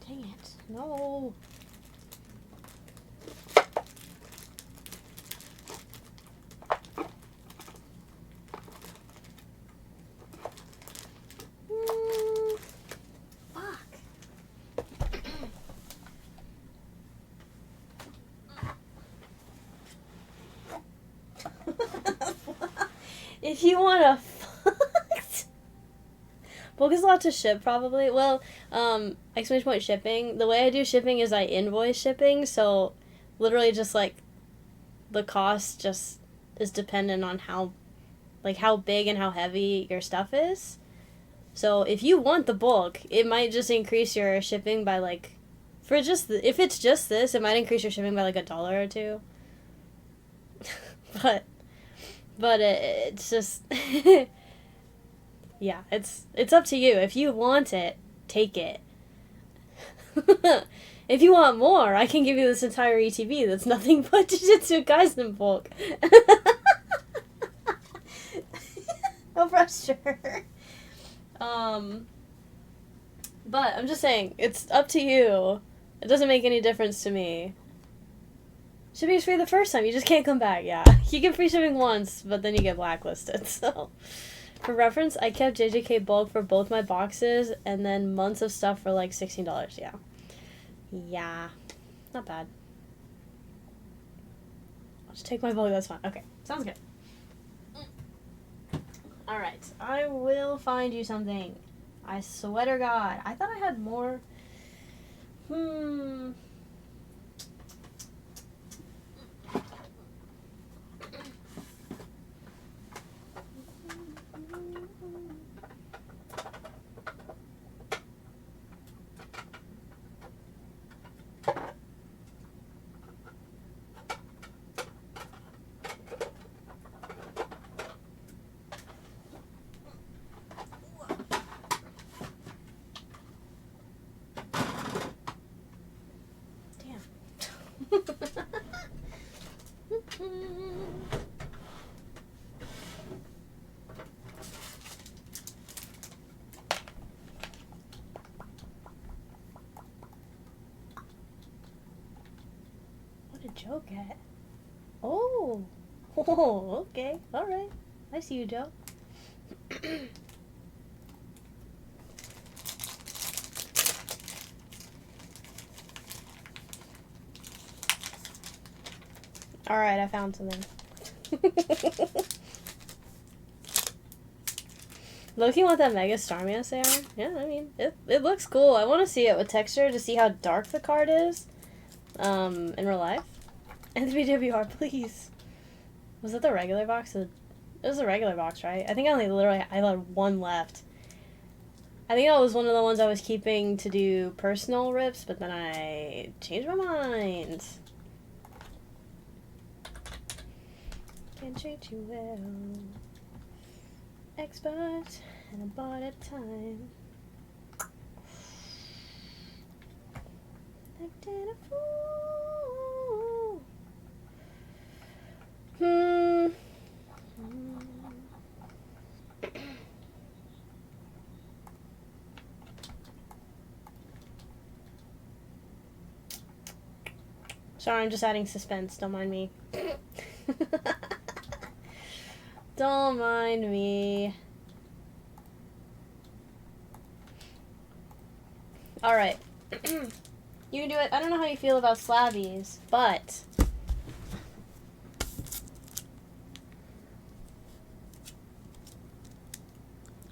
S1: Dang it. No. If you want a fucked book is a lot to ship probably. Well, exclamation point shipping. The way I do shipping is I invoice shipping, so literally just like the cost just is dependent on how big and how heavy your stuff is. So if you want the bulk, it might just increase your shipping by like if it's just this, it might increase your shipping by like $1 or $2. But it's just yeah, it's up to you. If you want it, take it. If you want more, I can give you this entire ETB that's nothing but Jujutsu Kaisen bulk. No pressure. But I'm just saying, it's up to you. It doesn't make any difference to me. Shipping's free the first time. You just can't come back, yeah. You get free shipping once, but then you get blacklisted, so. For reference, I kept JJK bulk for both my boxes, and then months of stuff for like $16, yeah. Yeah. Not bad. I'll just take my bulk, that's fine. Okay, sounds good. Alright, I will find you something. I swear to God. I thought I had more. Joe get? Oh. Oh, okay. Alright. I see you, Joe. Alright, I found something. Loki want that Mega Starmie SAR? Yeah, I mean, it looks cool. I want to see it with texture to see how dark the card is. In real life. And the BWR, please. Was that the regular box? It was the regular box, right? I think I had one left. I think that was one of the ones I was keeping to do personal rips, but then I changed my mind. Can treat you well. Expert and a bought at time. Acting a fool. Sorry, I'm just adding suspense. Don't mind me. Don't mind me. Alright. You can do it. I don't know how you feel about slabbies, but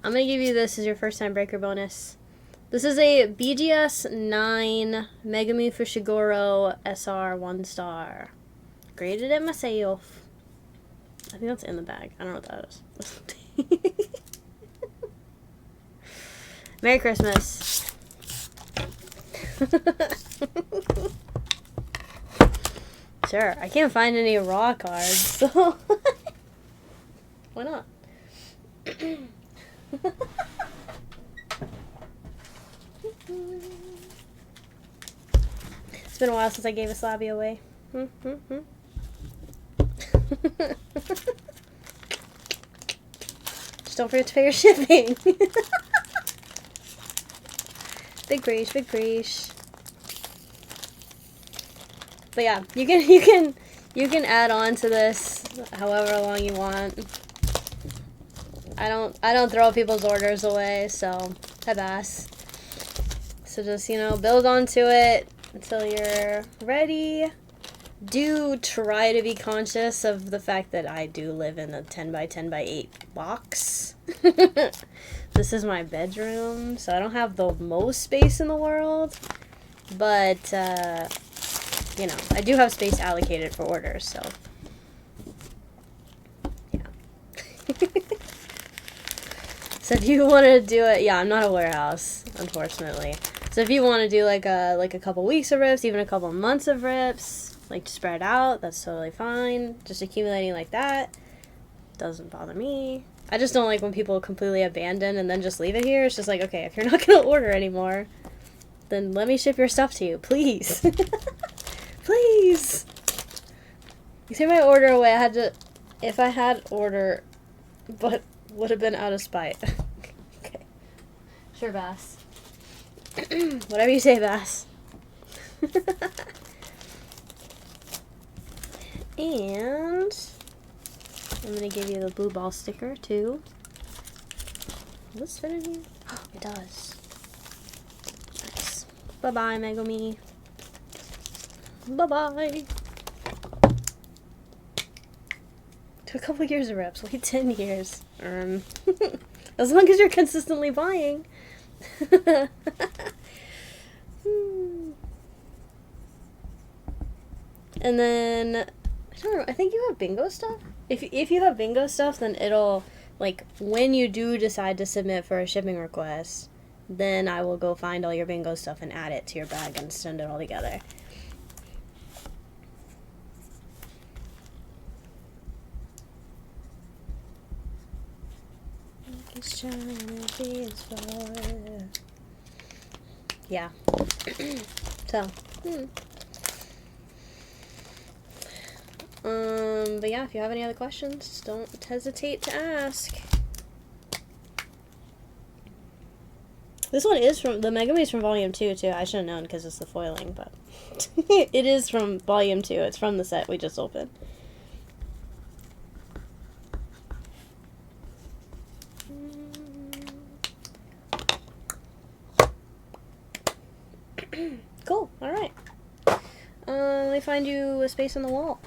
S1: I'm going to give you this as your first time breaker bonus. This is a BGS 9 Megami Fushiguro SR 1-star. Graded it myself. I think that's in the bag. I don't know what that is. Merry Christmas. Sure, I can't find any raw cards, so why not? It's been a while since I gave a slabby away. Just don't forget to pay your shipping. Big breach, big breach. But yeah, you can add on to this however long you want. I don't throw people's orders away, so hi Bass. So just, you know, build onto it until you're ready. Do try to be conscious of the fact that I do live in a 10 by 10 by 8 box. This is my bedroom, so I don't have the most space in the world, but you know, I do have space allocated for orders, so yeah. So if you want to do it, yeah, I'm not a warehouse, unfortunately. So if you want to do like a couple weeks of rips, even a couple months of rips, like to spread out, that's totally fine. Just accumulating like that doesn't bother me. I just don't like when people completely abandon and then just leave it here. It's just like, okay, if you're not going to order anymore, then let me ship your stuff to you, please. Please. You threw my order away. I had to, if I had order, but would have been out of spite. Okay. Sure, Bass. Whatever you say, Bass. And I'm going to give you the blue ball sticker, too. Does this fit in here? Oh, it does. Nice. Bye-bye, Megami. Bye-bye. To a couple years of reps. Wait 10 years. As long as you're consistently buying. And then, I don't know, I think you have bingo stuff? If you have bingo stuff, then it'll, like, when you do decide to submit for a shipping request, then I will go find all your bingo stuff and add it to your bag and send it all together. Yeah. So, but yeah, if you have any other questions, don't hesitate to ask. This one is from, the Megumi's from Volume 2, too. I should have known because it's the foiling, but it is from Volume 2. It's from the set we just opened. Cool, alright. Let me find you a space on the wall.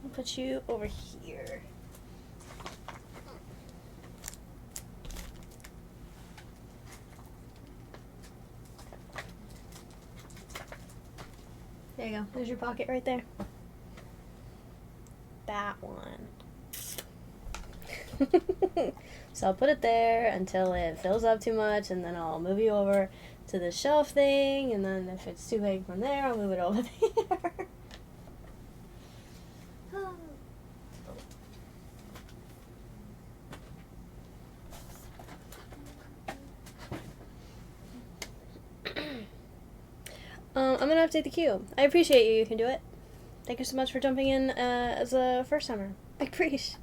S1: I'll put you over here. There you go. There's your pocket right there. That one. So I'll put it there until it fills up too much, and then I'll move you over to the shelf thing, and then if it's too big from there, I'll move it over there. I'm gonna update the queue. I appreciate you. You can do it. Thank you so much for jumping in as a first timer. I appreciate.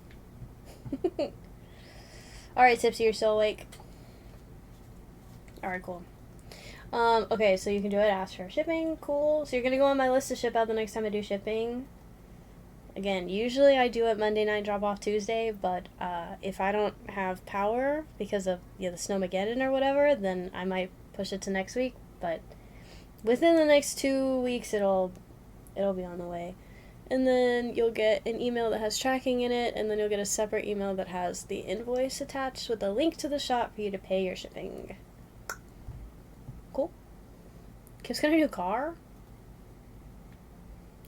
S1: Alright, Tipsy, you're still awake. Alright, cool. Okay, so you can do it. Ask for shipping. Cool. So you're gonna go on my list to ship out the next time I do shipping. Again, usually I do it Monday night, drop off Tuesday, but if I don't have power because of the Snowmageddon or whatever, then I might push it to next week. But within the next 2 weeks, it'll be on the way. And then you'll get an email that has tracking in it, and then you'll get a separate email that has the invoice attached with a link to the shop for you to pay your shipping. Cool. Kip's got a new car?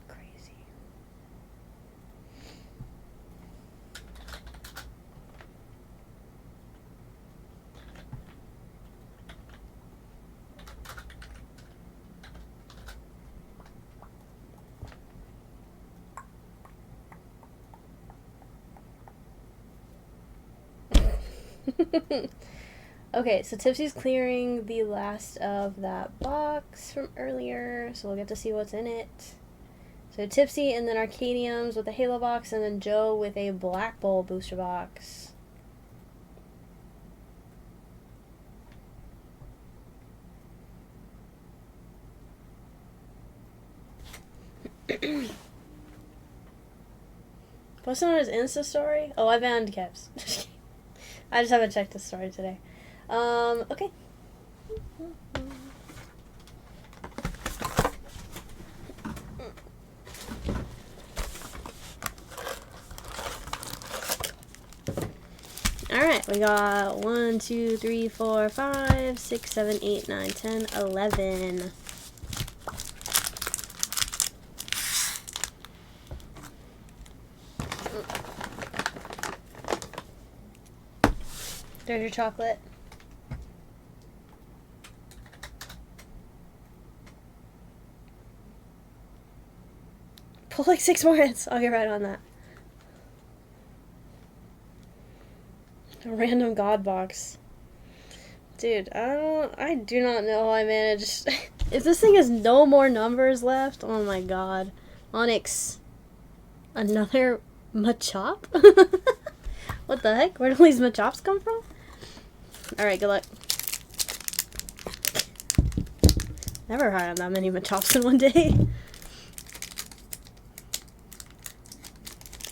S1: Crazy. Okay, so Tipsy's clearing the last of that box from earlier, so we'll get to see what's in it. So Tipsy, and then Arcadiums with a Halo box, and then Joe with a Black Bowl booster box. What's on his Insta story? Oh, I banned Caps. I just haven't checked his story today. Okay. Alright, we got 1, 2, 3, 4, 5, 6, 7, 8, 9, 10, 11. There's your chocolate. Pull like 6 more hits. I'll get right on that. A random god box. Dude, I do not know how I managed. If this thing has no more numbers left, oh my god. Onyx. Another Machop? What the heck? Where do these Machops come from? Alright, good luck. Never had that many Machops in one day.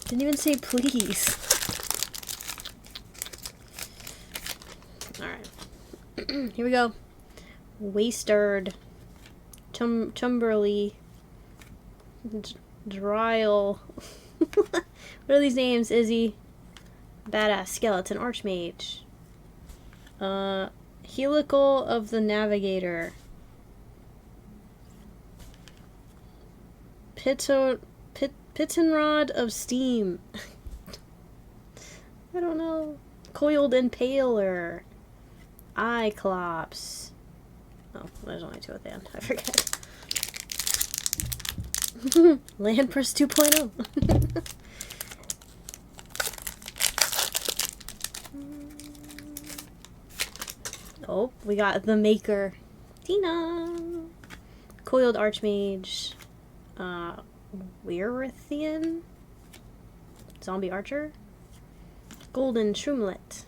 S1: Didn't even say please. Alright. Here we go. Wastered. Chumberly. Dryle. What are these names, Izzy? Badass Skeleton Archmage. Helical of the Navigator. Pittenrod of Steam. I don't know. Coiled Impaler. Iclops. Oh, there's only 2 at the end. I forget. Landpress 2.0. Oh, we got the Maker. Tina. Coiled Archmage. Weirthian? Zombie Archer? Golden Shroomlet.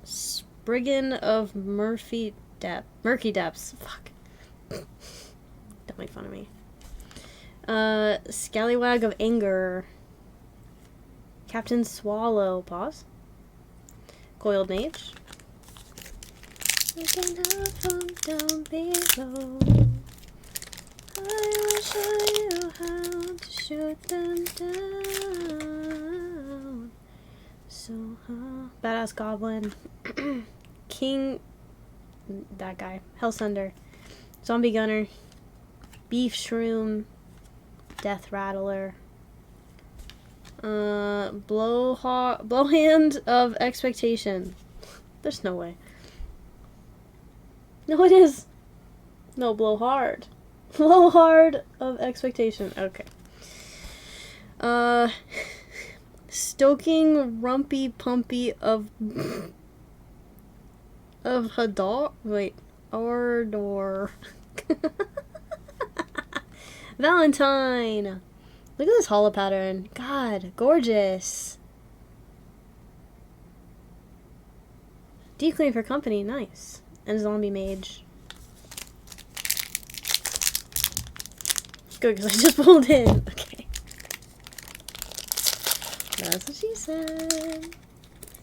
S1: Spriggan of Murky Depths. Fuck. Don't make fun of me. Scallywag of Anger. Captain Swallow. Pause. Coiled Mage. Looking up from down below. I will show you how to shoot them down. So, Badass Goblin. King. That guy. Hellsunder. Zombie Gunner. Beef Shroom. Death Rattler. Blowhand of Expectation. There's no way. No, it is. No, Blowhard. Blowhard of Expectation. Okay. Stoking Rumpy Pumpy of Hadar. Wait. Ardor. Valentine. Look at this holo pattern. God, gorgeous. Declaim for company, nice. And zombie mage. Good, because I just pulled in. Okay. That's what she said.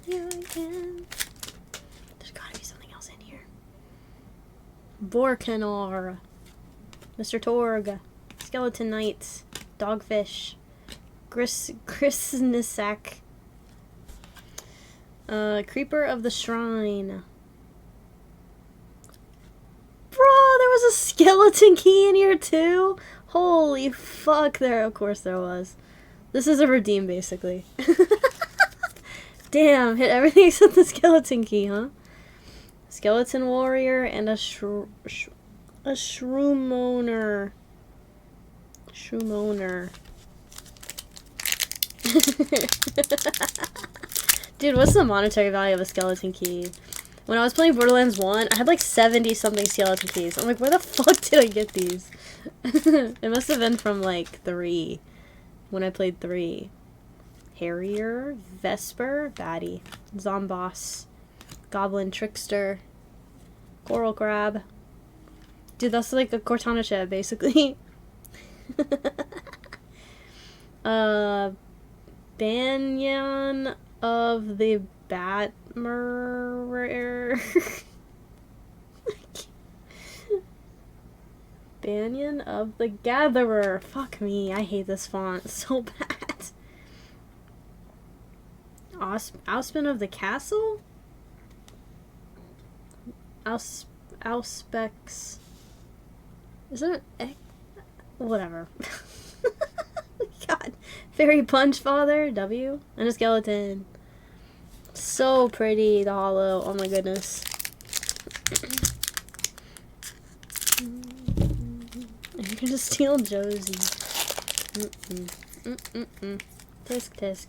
S1: You again. There's gotta be something else in here. Vorkanar. Mr. Torg. Skeleton Knight. Dogfish. Grisnisak. Creeper of the Shrine. Bro, there was a skeleton key in here too? Holy fuck, of course there was. This is a redeem, basically. Damn, hit everything except the skeleton key, huh? Skeleton warrior and a shroom owner. Shroom owner. Dude, what's the monetary value of a skeleton key? When I was playing Borderlands 1, I had like 70 something skeleton keys. I'm like, where the fuck did I get these? It must have been from like 3. When I played 3. Harrier, Vesper, Baddie, Zomboss, Goblin Trickster, Coral Crab. Dude, that's like a Cortana shed, basically. Banyan of the Batmer. Banyan of the Gatherer. Fuck me, I hate this font so bad. Auspen of the Castle? Auspex. Is it whatever. God. Fairy Punch Father, W. And a skeleton. So pretty, the holo. Oh my goodness. You're gonna steal Josie. Tisk tisk.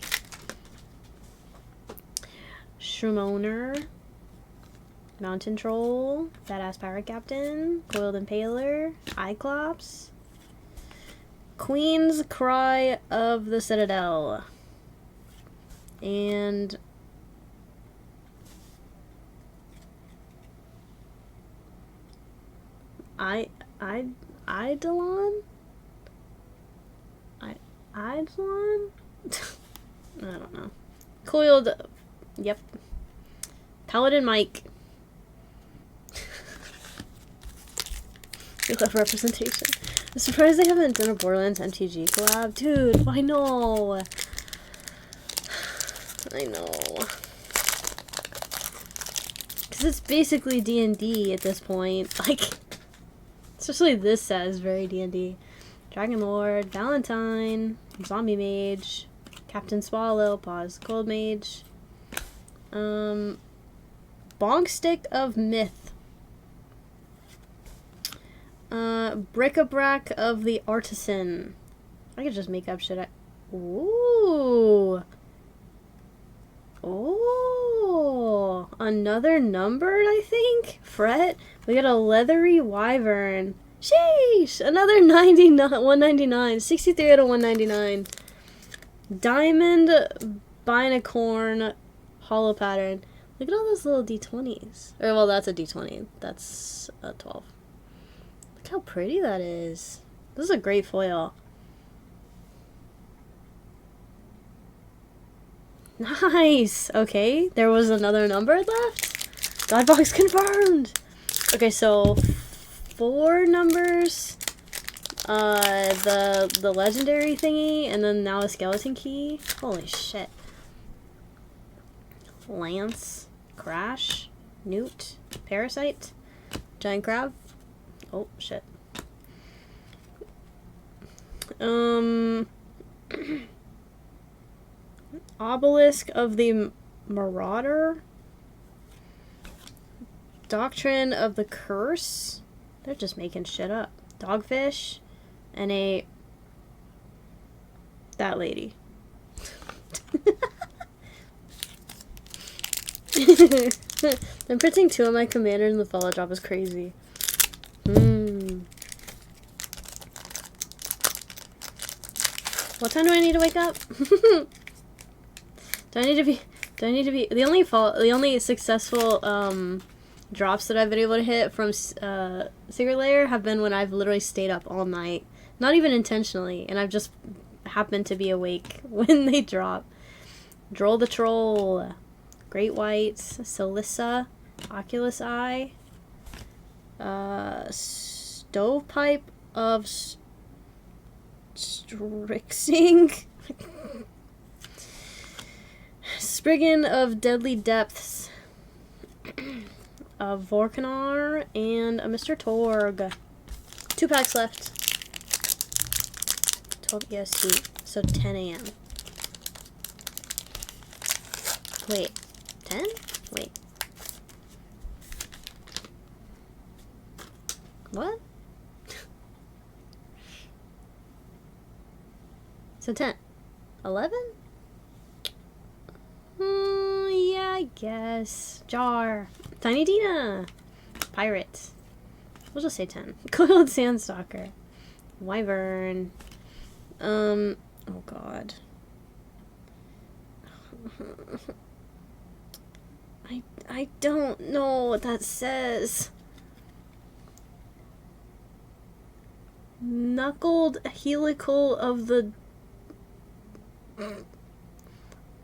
S1: Shroom owner. Mountain troll. Badass pirate captain. Coiled impaler. Cyclops. Queen's Cry of the Citadel. And Eidolon? Eidolon? I don't know. Coiled, yep. Paladin Mike. You love representation. I'm surprised they haven't done a Borderlands MTG collab. Dude, I know. I know. Because it's basically D&D at this point. Like, especially this set is very D&D. Dragon Lord, Valentine, Zombie Mage, Captain Swallow, pause, Cold Mage, Bong Stick of Myth, Bric-a-Brac of the Artisan. I could just make up shit. Ooh. Another numbered, I think? Fret. We got a leathery wyvern. Sheesh! Another 99, 199. 63 out of 199. Diamond Binacorn hollow pattern. Look at all those little D20s. Or, well, that's a D20. That's a 12. Look how pretty that is. This is a great foil. Nice! Okay, there was another number left. God box confirmed! Okay, so 4 numbers. The legendary thingy, and then now a skeleton key. Holy shit. Lance, Crash, Newt, Parasite, Giant Crab. Oh, shit. Obelisk of the Marauder. Doctrine of the Curse. They're just making shit up. Dogfish. And that lady. I'm printing 2 of my commanders in the follow drop is crazy. What time do I need to wake up? Do I need to be the only successful drops that I've been able to hit from Secret Lair have been when I've literally stayed up all night. Not even intentionally, and I've just happened to be awake when they drop. Droll the Troll, Great Whites, Celissa, Oculus Eye, Stovepipe of Strixing, Spriggan of Deadly Depths, a Vorkanar, and a Mr. Torg. 2 packs left. 12 EST, so 10 a.m. Wait, 10? Wait. What? So 10. 11? Yeah, I guess. Jar. Tiny Dina. Pirate. We'll just say 10. Coiled Sandstalker. Wyvern. Oh god. I don't know what that says. Knuckled Helical of the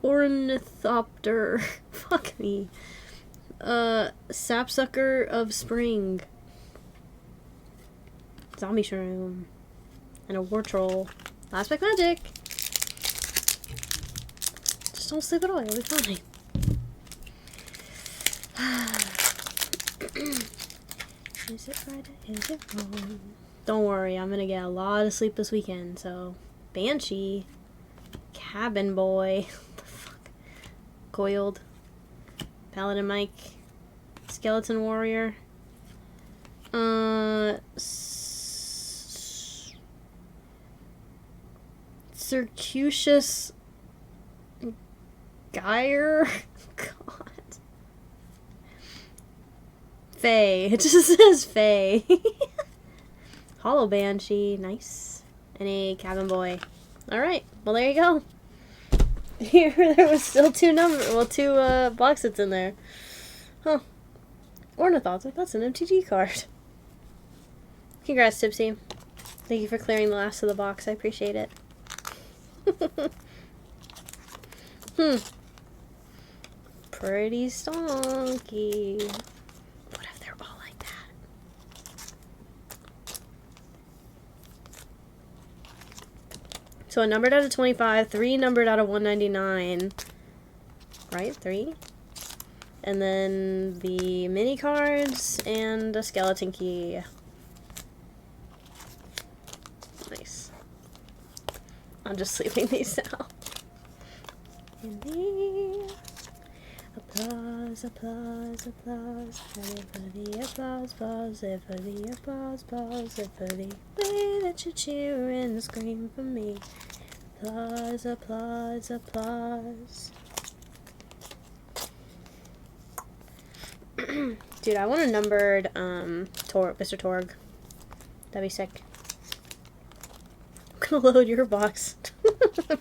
S1: Ornithopter. Fuck me. Sapsucker of Spring. Zombie Shroom. And a War Troll. Last pack magic. Just don't sleep at all, you'll be fine. Is it Friday? Is it wrong? Don't worry, I'm gonna get a lot of sleep this weekend, so. Banshee. Cabin Boy. What the fuck? Coiled. Paladin Mike. Skeleton Warrior. Circuitous Gyre. God. Faye. It just says Faye. Hollow Banshee. Nice. And a Cabin Boy. Alright. Well, there you go. Here, there was still 2 box sets in there. Huh. Ornithopter. That's an MTG card. Congrats, Tipsy. Thank you for clearing the last of the box. I appreciate it. Pretty stonky. What if they're all like that? So a numbered out of 25, 3 numbered out of 199. Right? 3. And then the mini cards and a skeleton key. Nice. I'm just sleeping these now. And the applause, applause, applause, ready for the applause, applause, ready for the applause, applause, ready for the way that you cheer and scream for me. Applause, applause, applause. Dude, I want a numbered Mr. Torg. That'd be sick. I'm gonna load your box.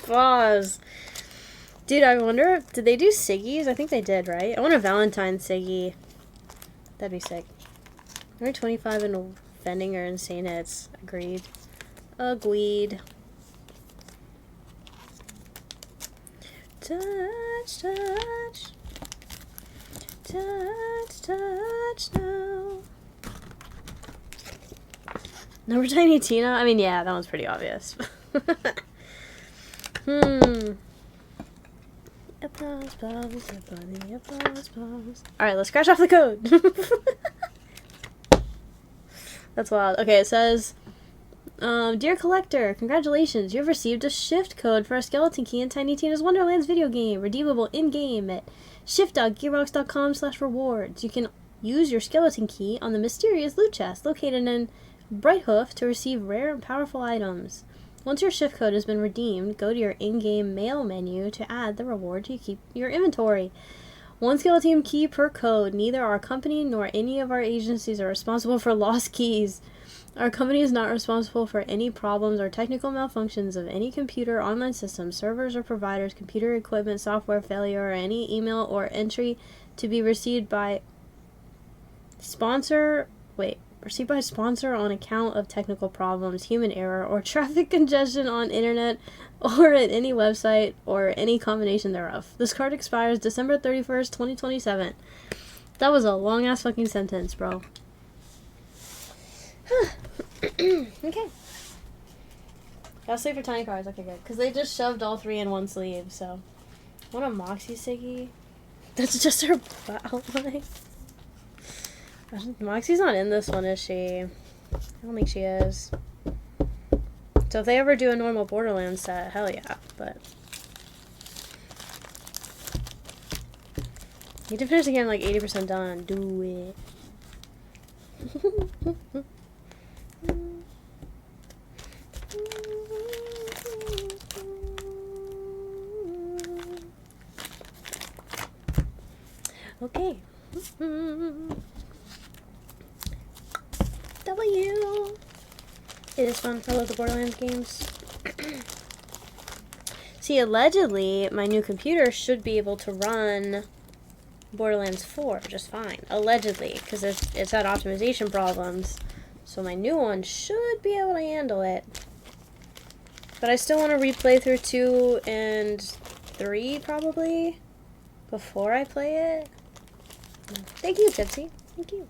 S1: Pause. Dude, I wonder, did they do Siggies? I think they did, right? I want a Valentine Siggy. That'd be sick. Only 25 and vending are insane hits. Agreed. Agreed. Touch, touch. Touch, touch now. Number Tiny Tina? I mean, yeah, that one's pretty obvious. Applause, applause, everybody, applause, applause. Alright, let's scratch off the code. That's wild. Okay, it says, Dear Collector, congratulations. You have received a shift code for a skeleton key in Tiny Tina's Wonderlands video game. Redeemable in-game at shift.gearbox.com/rewards. You can use your skeleton key on the mysterious loot chest located in Brighthoof to receive rare and powerful items. Once your shift code has been redeemed, go to your in-game mail menu to add the reward to keep your inventory. One skeleton key per code. Neither our company nor any of our agencies are responsible for lost keys. Our company is not responsible for any problems or technical malfunctions of any computer, online system, servers, or providers, computer equipment, software failure, or any email or entry to be received by sponsor on account of technical problems, human error, or traffic congestion on internet or at any website or any combination thereof. This card expires December 31st, 2027. That was a long-ass fucking sentence, bro. Okay. Gotta save for tiny cards. Okay, good. Because they just shoved all three in one sleeve, so. What a Moxie Siggy. That's just her outline. Moxie's not in this one, is she? I don't think she is. So if they ever do a normal Borderlands set, hell yeah, but... Need to finish the game like 80% done. Do it. Okay. W. It is fun. I love the Borderlands games. See, allegedly, my new computer should be able to run Borderlands 4 just fine. Allegedly, because it's had optimization problems. So my new one should be able to handle it. But I still want to replay through 2 and 3, probably, before I play it. Thank you, Tipsy. Thank you.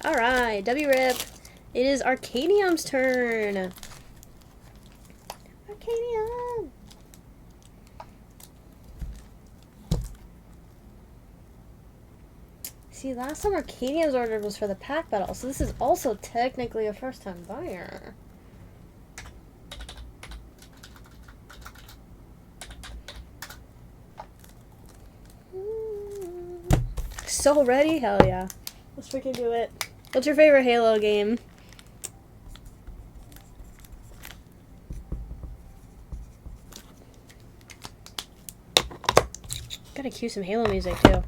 S1: Alright, W-Rip. It is Arcadium's turn. Arcadium. See, last time Arcadium's order was for the pack battle, so this is also technically a first-time buyer. So ready? Hell yeah. Let's freaking do it. What's your favorite Halo game? Gotta cue some Halo music too.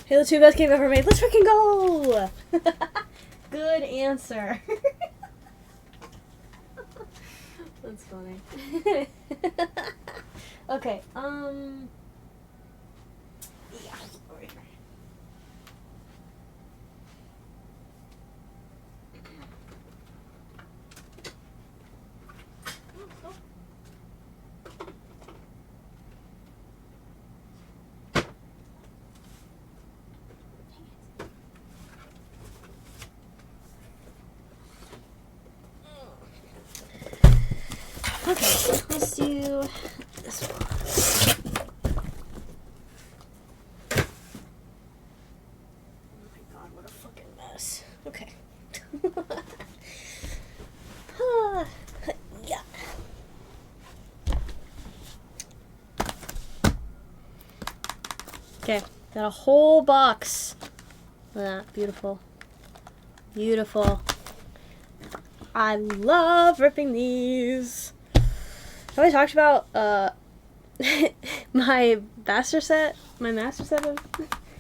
S1: Halo 2 best game ever made. Let's freaking go! Good answer. That's funny. Okay, yeah, over here. Okay, let's do this one. Oh my god, what a fucking mess. Okay. Yeah. Okay, got a whole box. Look at that, beautiful. Beautiful. I love ripping these. Have I talked about my master set of...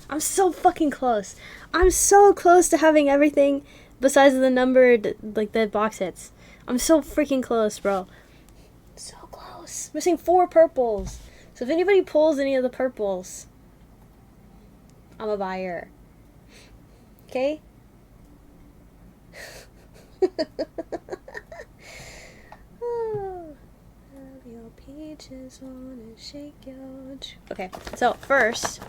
S1: I'm so fucking close. I'm so close to having everything besides the numbered, like, the box hits. I'm so freaking close, bro. So close. Missing 4 purples. So if anybody pulls any of the purples, I'm a buyer. Okay? Oh, have your peaches on and shake your... Okay, so first...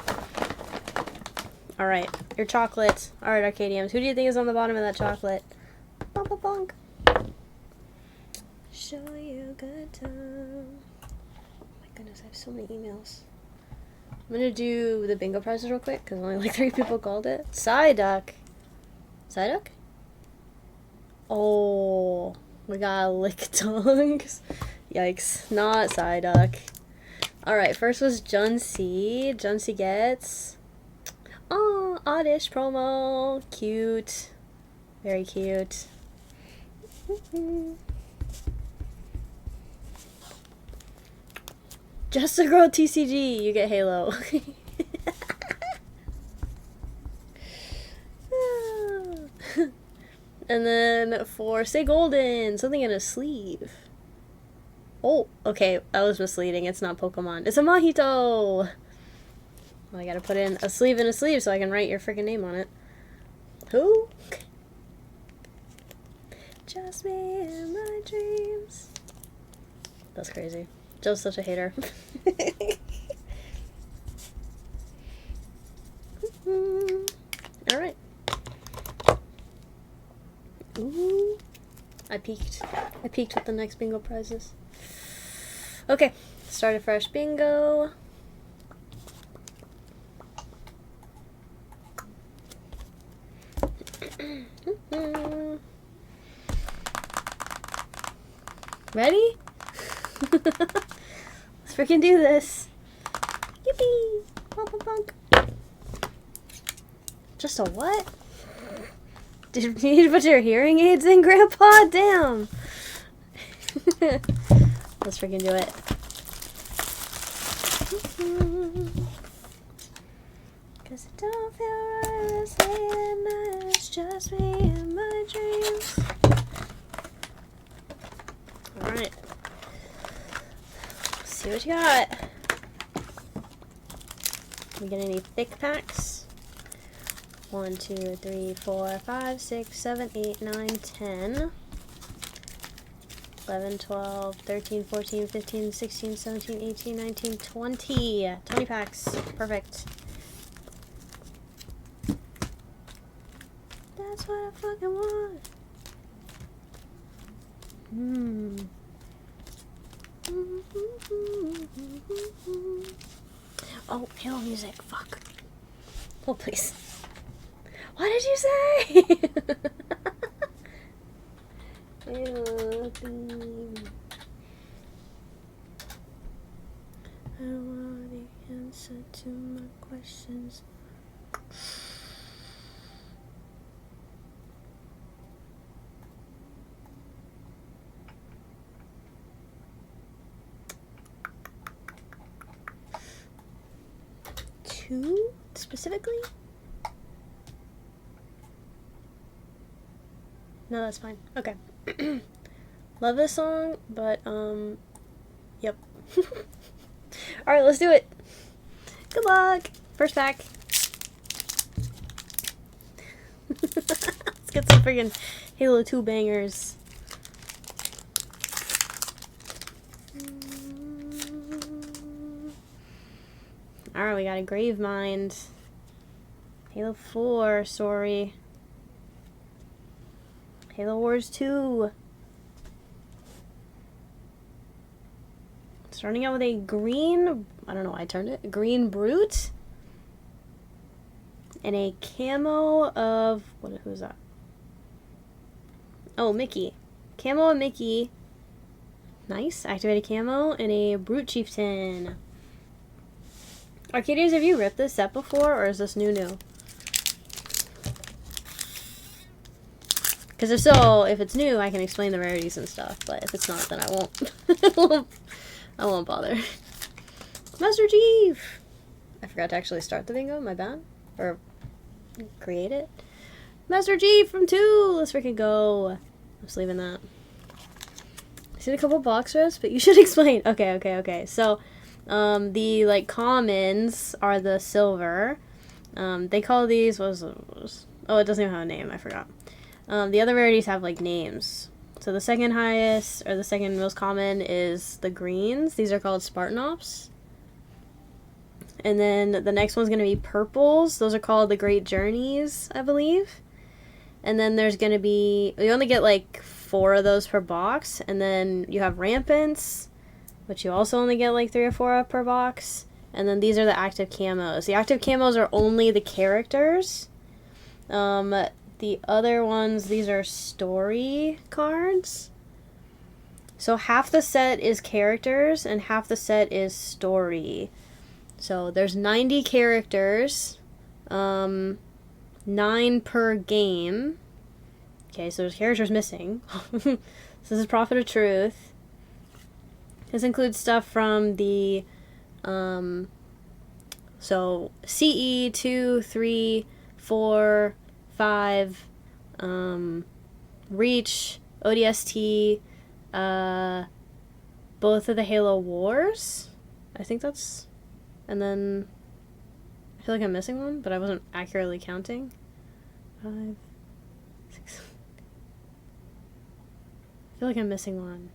S1: Alright, your chocolate. Alright, Arcadiums. Who do you think is on the bottom of that chocolate? Bumpa bunk. Show you a good time. Oh my goodness, I have so many emails. I'm gonna do the bingo prizes real quick, because only like 3 people called it. Psyduck. Psyduck? Oh, we got lick tongues. Yikes, not Psyduck. Alright, first was Junsey. Junsey gets... Oh, Oddish promo. Cute. Very cute. Just to grow TCG, you get Halo. And then for Say Golden, something in a sleeve. Oh, okay, that was misleading. It's not Pokemon. It's a Mahito! Well, I gotta put in a sleeve so I can write your freaking name on it. Who? Just me and my dreams. That's crazy. Joe's such a hater. Alright. Ooh. I peeked with the next bingo prizes. Okay, start a fresh bingo. Ready? Let's freaking do this. Yippee! Pump punk. Just a what? Did you need to put your hearing aids in, Grandpa? Damn! Let's freaking do it. Cause it don't feel right saying that it's just me and my dreams. Alright. See what you got. We get any thick packs? 1, 2, 3, 4, 5, 6, 7, 8, 9, 10. 11, 12, 13, 14, 15, 16, 17, 18, 19, 20. 20 packs. Perfect. That's what I fucking want. Oh, Halo music. Fuck. Oh, please. What did you say? Halo theme. I want the answer to my questions. Two specifically? No, that's fine. Okay. Love this song, but yep. Alright, let's do it. Good luck. First pack. Let's get some friggin' Halo 2 bangers. Alright, we got a Grave Mind. Halo 4, sorry. Halo Wars 2. Starting out with a green, I don't know why I turned it, a green Brute. And a camo of, who's that? Oh, Mickey. Camo of Mickey. Nice, activated camo, and a Brute Chieftain. Arcadians, have you ripped this set before, or is this new? Because if so, if it's new, I can explain the rarities and stuff, but if it's not, then I won't. I won't bother. Master Chief! I forgot to actually start the bingo, my bad. Or create it. Master Chief from 2! Let's freaking go. I'm just leaving that. I've seen a couple box rips, but you should explain. Okay. So, the, like, commons are the silver. They call these, oh, it doesn't even have a name, I forgot. The other rarities have, like, names. So the second highest, or the second most common, is the greens. These are called Spartanops. And then the next one's going to be purples. Those are called the Great Journeys, I believe. And then there's going to be, you only get like 4 of those per box. And then you have rampants, which you also only get like 3 or 4 of per box. And then these are the active camos. The active camos are only the characters. The other ones, these are story cards. So half the set is characters and half the set is story. So there's 90 characters, 9 per game. Okay, so there's characters missing. So this is Prophet of Truth. This includes stuff from the, so CE 2, 3, 4, 5, Reach, ODST, both of the Halo Wars. I think that's, and then I feel like I'm missing one, but I wasn't accurately counting. 5, 6. I feel like I'm missing one.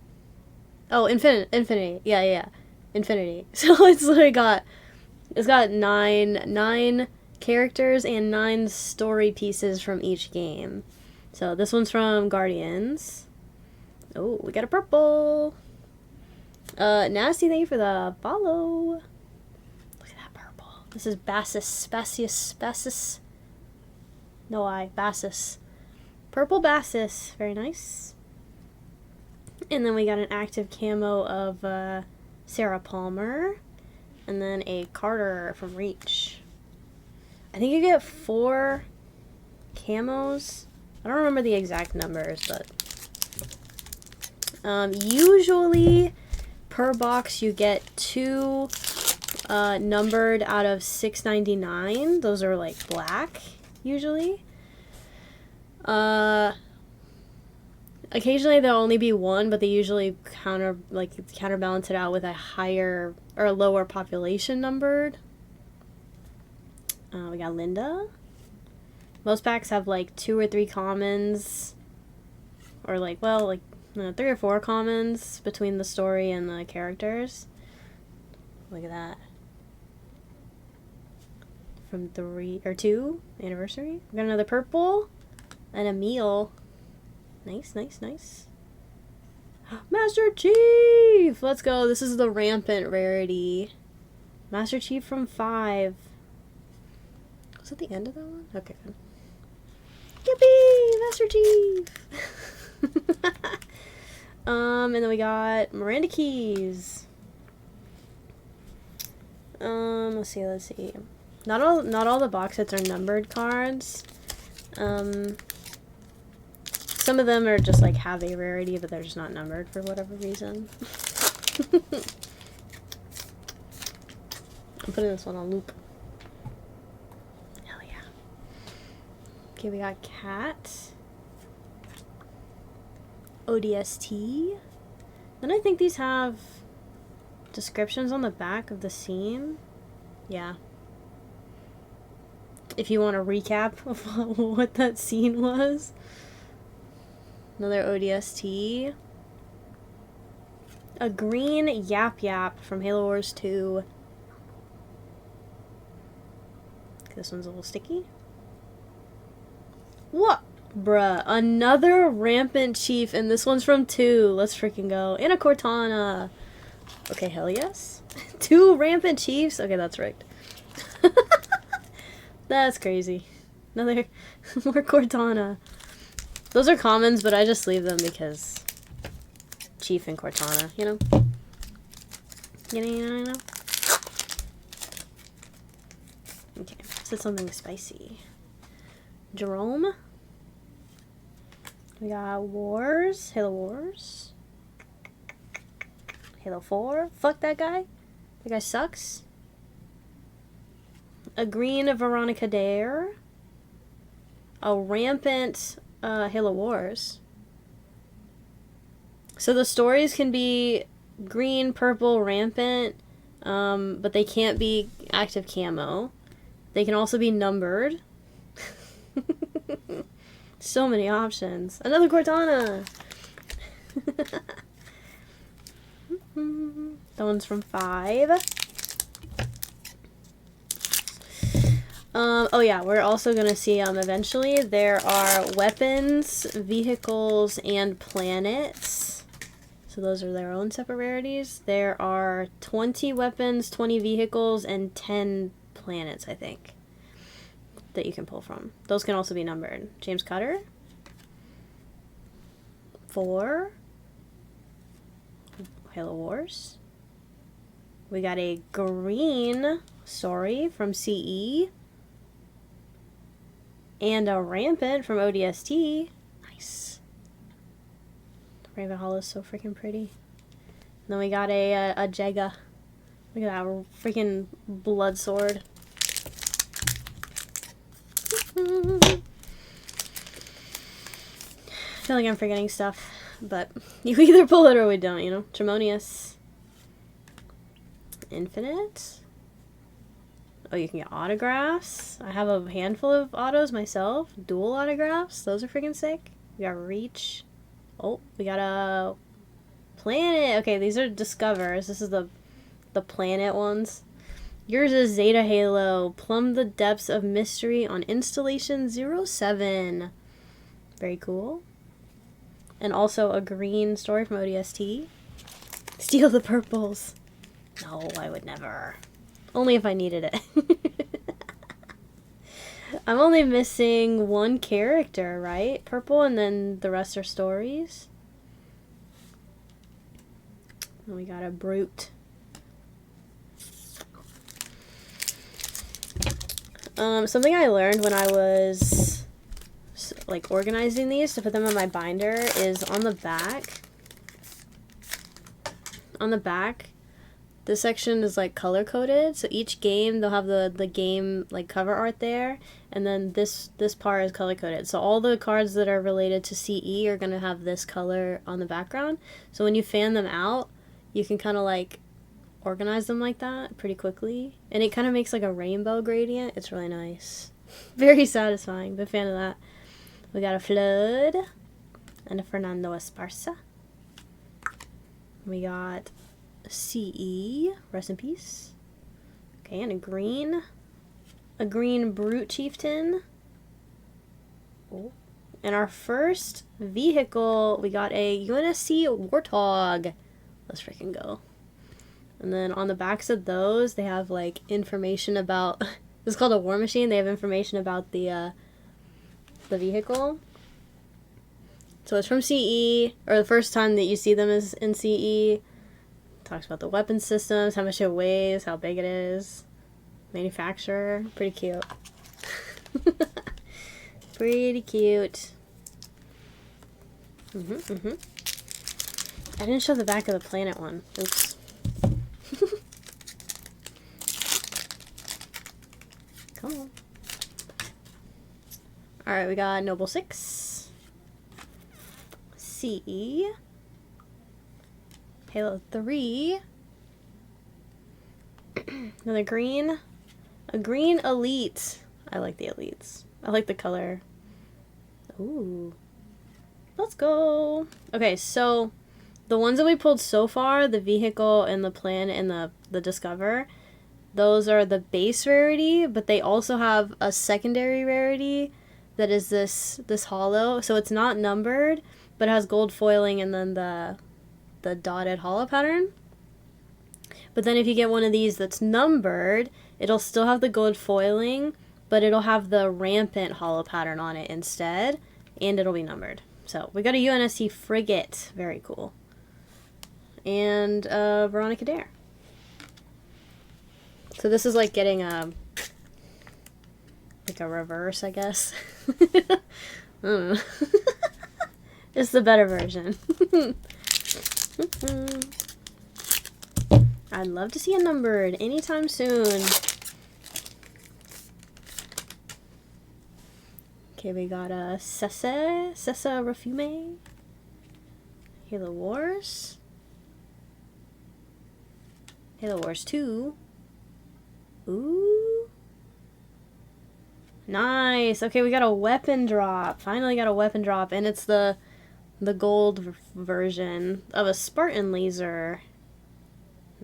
S1: Oh, Infinity. Yeah. Infinity. So it's literally got, it's got 9 characters and 9 story pieces from each game. So this one's from Guardians. Oh, we got a purple. Nasty, thank you for the follow. Look at that purple. This is Bassus. No I, Bassus. Purple Bassus. Very nice. And then we got an active camo of Sarah Palmer. And then a Carter from Reach. I think you get 4 camos. I don't remember the exact numbers, but usually per box you get 2 numbered out of 699. Those are like black usually. Occasionally there'll only be 1, but they usually counterbalance it out with a higher or a lower population numbered. We got Linda. Most packs have like 2 or 3 commons, or 3 or 4 commons between the story and the characters. Look at that. From 3 or 2 anniversary. We got another purple and a meal. Nice. Master Chief! Let's go. This is the rampant rarity. Master Chief from 5. Was that the end of that one? Okay, good. Yippee! Master Chief! And then we got Miranda Keys. Let's see. Not all the box sets are numbered cards. Some of them are just like have a rarity, but they're just not numbered for whatever reason. I'm putting this one on loop. Hell yeah. Okay, we got Cat. ODST. Then I think these have descriptions on the back of the scene. Yeah. If you want a recap of what that scene was. Another ODST. A green Yap from Halo Wars 2. This one's a little sticky. What? Bruh. Another Rampant Chief, and this one's from 2. Let's freaking go. And a Cortana. Okay, hell yes. 2 Rampant Chiefs? Okay, that's rigged. That's crazy. Another more Cortana. Those are commons, but I just leave them because Chief and Cortana, you know? You know? Okay, this is something spicy. Jerome. We got Wars. Halo Wars. Halo 4. Fuck that guy. That guy sucks. A green Veronica Dare. A rampant Halo Wars. So the stories can be green, purple, rampant, but they can't be active camo. They can also be numbered. So many options. Another Cortana! That one's from 5. Oh yeah, we're also gonna see eventually there are weapons, vehicles, and planets. So those are their own separate rarities. There are 20 weapons, 20 vehicles, and 10 planets, I think, that you can pull from. Those can also be numbered. James Cutter. 4. Halo Wars. We got a green Sorry from CE. And a Rampant from ODST. Nice. Raven Hall is so freaking pretty. And then we got a Jega. Look at that freaking blood sword. I feel like I'm forgetting stuff, but you either pull it or we don't, you know? Tremonius. Infinite. Oh, you can get autographs. I have a handful of autos myself. Dual autographs. Those are freaking sick. We got Reach. Oh, we got a planet. Okay, these are Discovers. This is the planet ones. Yours is Zeta Halo. Plumb the depths of mystery on Installation 07. Very cool. And also a green story from ODST. Steal the purples. No, I would never. Only if I needed it. I'm only missing one character, right? Purple, and then the rest are stories. And we got a Brute. Something I learned when I was like organizing these to put them in my binder is on the back. On the back, this section is like color coded, so each game they'll have the game like cover art there, and then this part is color coded. So all the cards that are related to CE are gonna have this color on the background. So when you fan them out, you can kind of like organize them like that pretty quickly, and it kind of makes like a rainbow gradient. It's really nice. Very satisfying. Big fan of that. We got a Flood and a Fernando Esparza. We got CE, rest in peace. Okay, and a green Brute Chieftain. Oh. And our first vehicle, we got a UNSC Warthog. Let's freaking go. And then on the backs of those, they have like information about, it's called a War Machine. They have information about the vehicle. So it's from CE, or the first time that you see them is in CE. Talks about the weapon systems, how much it weighs, how big it is, manufacturer. Pretty cute. Pretty cute. I didn't show the back of the planet one. Oops. Come on. Alright, we got Noble 6. CE. Halo 3. Another green. A green Elite. I like the Elites. I like the color. Ooh. Let's go. Okay, so the ones that we pulled so far, the vehicle and the planet and the Discover, those are the base rarity, but they also have a secondary rarity that is this holo. So it's not numbered, but it has gold foiling and then the dotted holo pattern. But then if you get one of these that's numbered, it'll still have the gold foiling, but it'll have the rampant holo pattern on it instead, and it'll be numbered. So we got a UNSC Frigate. Very cool. And Veronica Dare. So this is like getting a reverse, I guess. I don't know. It's the better version. I'd love to see it numbered anytime soon. Okay, we got a Sessa Refume. Halo Wars. Halo Wars 2. Ooh. Nice. Okay, we got a weapon drop. Finally got a weapon drop, and it's the gold version of a Spartan laser.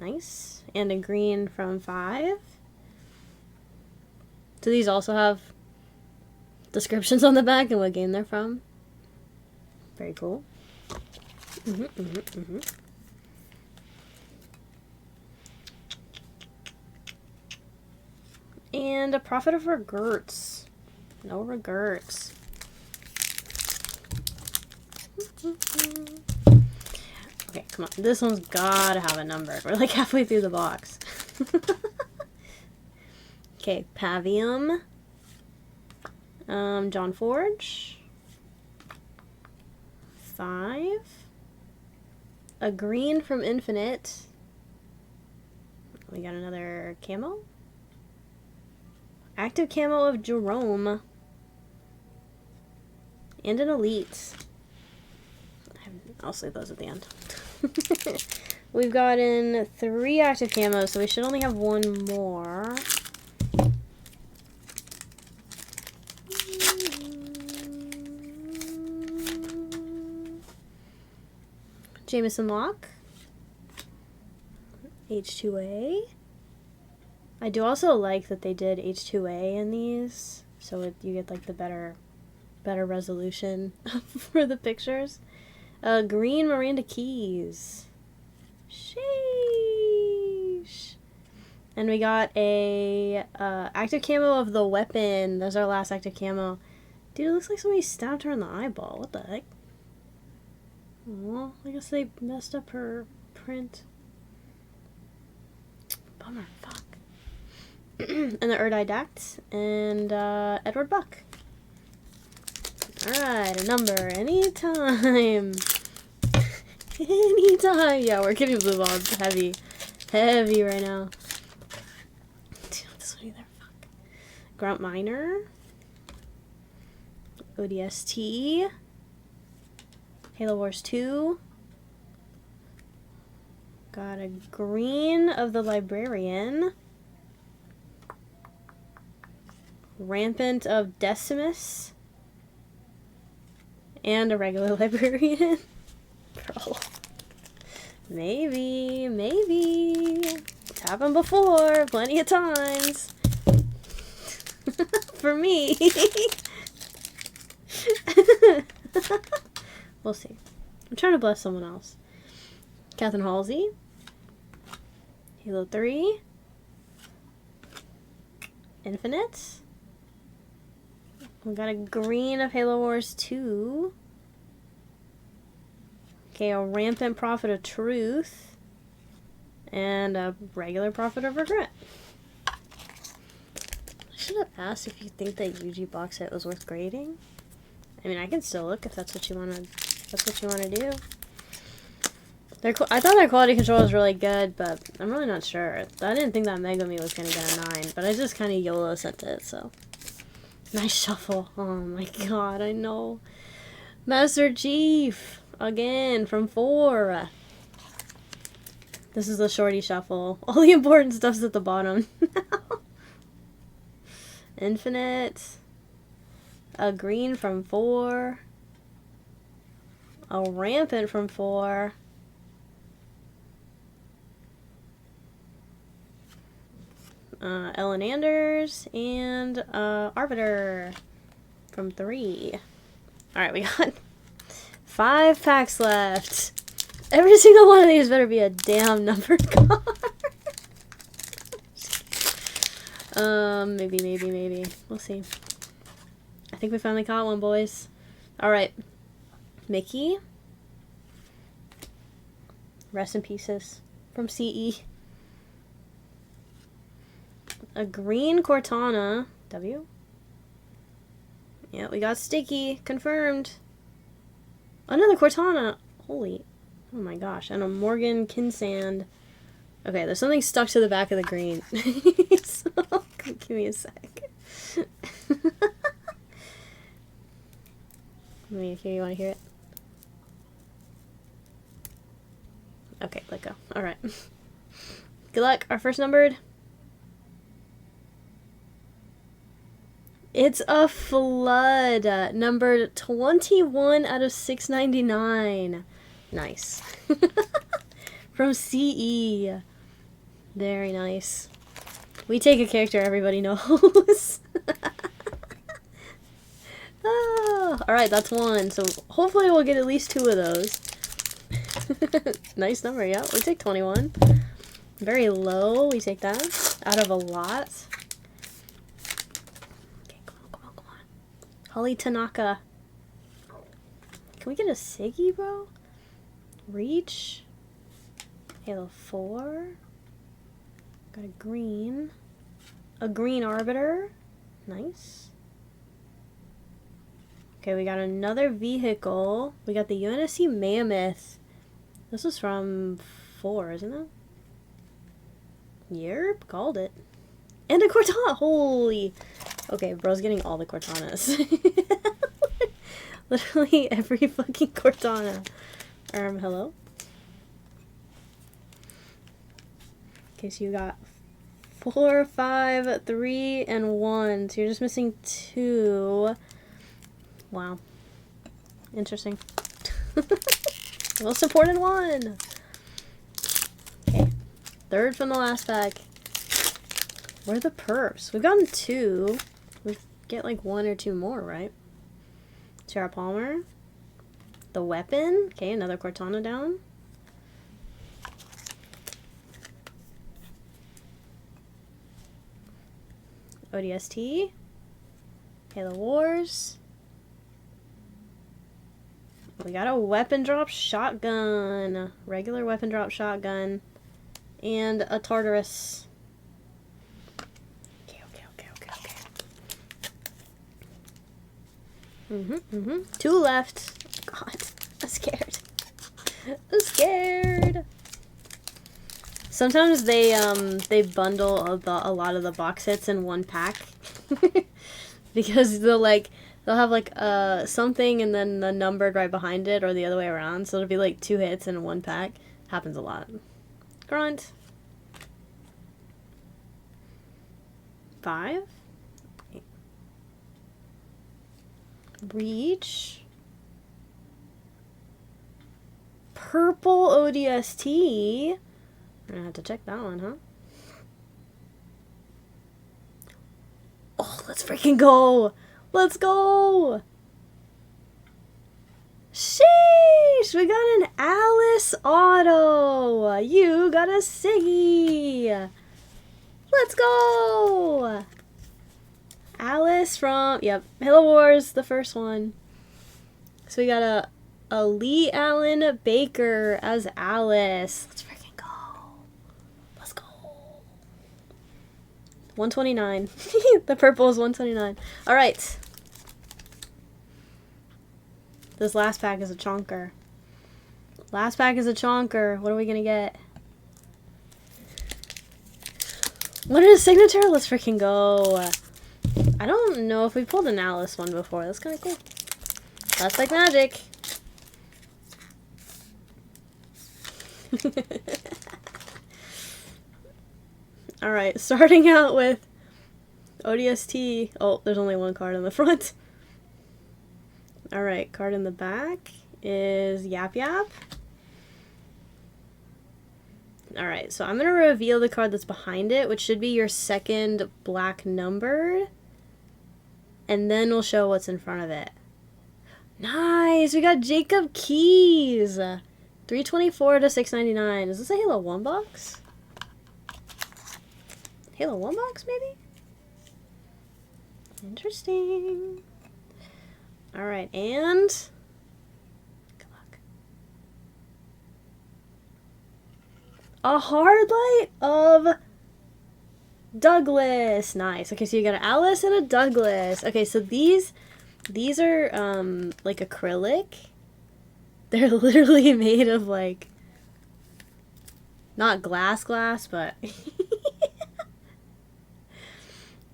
S1: Nice. And a green from 5. Do these also have descriptions on the back and what game they're from? Very cool. And a Prophet of Regrets. No regrets. Okay, come on. This one's gotta have a number. We're like halfway through the box. Okay, Pavium. John Forge. 5. A green from Infinite. We got another camo. Active camo of Jerome. And an elite. I'll save those at the end. We've gotten 3 active camos, so we should only have 1 more. Jameson Locke. H2A. I do also like that they did H2A in these, so you get like the better resolution for the pictures. Green Miranda Keys. Sheesh. And we got a active camo of the weapon. That's our last active camo. Dude, it looks like somebody stabbed her in the eyeball. What the heck? Well, I guess they messed up her print. Bummer. Fuck. And the Erdidactyl and Edward Buck. Alright, a number. Anytime. Anytime. Yeah, we're getting blue balls heavy. Heavy right now. This one either. Fuck. Grunt Miner. ODST. Halo Wars 2. Got a green of the Librarian. Rampant of Decimus. And a regular Librarian. Bro. Maybe. It's happened before. Plenty of times. For me. We'll see. I'm trying to bless someone else. Catherine Halsey. Halo 3. Infinite. We got a green of Halo Wars 2. Okay, a Rampant Prophet of Truth. And a regular Prophet of Regret. I should have asked if you think that UG box set was worth grading. I mean, I can still look if that's what you want to. That's what you want to do. I thought their quality control was really good, but I'm really not sure. I didn't think that Megami was gonna get a 9, but I just kind of YOLO sent it. So nice shuffle. Oh my god, I know. Master Chief again from 4. This is the shorty shuffle. All the important stuff's at the bottom. Infinite. A green from 4. A Rampant from 4. Ellen Anders and Arbiter from 3. Alright, we got 5 packs left. Every single one of these better be a damn numbered card. Maybe. We'll see. I think we finally caught one, boys. Alright. Mickey. Rest in pieces from CE. A green Cortana. W. Yeah, we got Sticky. Confirmed. Another Cortana. Holy. Oh my gosh. And a Morgan Kinsand. Okay, there's something stuck to the back of the green. So, give me a sec. Let me hear. You want to hear it? Okay, let go. Alright. Good luck. Our first numbered. It's a flood. Numbered 21 out of 699. Nice. From CE. Very nice. We take a character everybody knows. Ah, alright, that's one. So hopefully we'll get at least 2 of those. Nice number, yeah. We take 21. Very low. We take that. Out of a lot. Okay, come on. Holly Tanaka. Can we get a Siggy, bro? Reach. Halo 4. Got a green. A green Arbiter. Nice. Okay, we got another vehicle. We got the UNSC Mammoth. This was from 4, isn't it? Yerp, called it. And a Cortana! Holy! Okay, bro's getting all the Cortanas. Literally every fucking Cortana. Hello? Okay, so you got 4, 5, 3, and 1. So you're just missing 2. Wow. Interesting. Most important one! Okay. Third from the last pack. Where are the perps? We've gotten 2. We get like 1 or 2 more, right? Sarah Palmer. The weapon. Okay, another Cortana down. ODST. Halo Wars. We got a weapon drop shotgun. Regular weapon drop shotgun. And a Tartarus. Okay. 2 left. God, I'm scared. I'm scared. Sometimes they bundle a lot of the box hits in one pack. Because they'll have like something and then the numbered right behind it, or the other way around. So it'll be like 2 hits in one pack. Happens a lot. Grunt. 5. Reach. Purple ODST. I'm gonna have to check that one, huh? Oh, let's freaking go! Let's go! Sheesh! We got an Alice Auto! You got a Siggy! Let's go! Alice from, yep, Halo Wars, the first one. So we got a Lee Allen Baker as Alice. Let's freaking go. Let's go. 129. The purple is 129. Alright. This last pack is a chonker. Last pack is a chonker. What are we gonna get? What is a signature? Let's freaking go. I don't know if we pulled an Alice one before. That's kind of cool. That's like magic. Alright, starting out with ODST. Oh, there's only one card in the front. Alright, card in the back is Yap Yap. Alright, so I'm going to reveal the card that's behind it, which should be your second black numbered. And then we'll show what's in front of it. Nice! We got Jacob Keys! 324 to 699. Is this a Halo 1 box? Halo 1 box, maybe? Interesting. Alright, and... good luck. A hard light of Douglas. Nice. Okay, so you got an Alice and a Douglas. Okay, so these are like acrylic. They're literally made of like Not glass, but...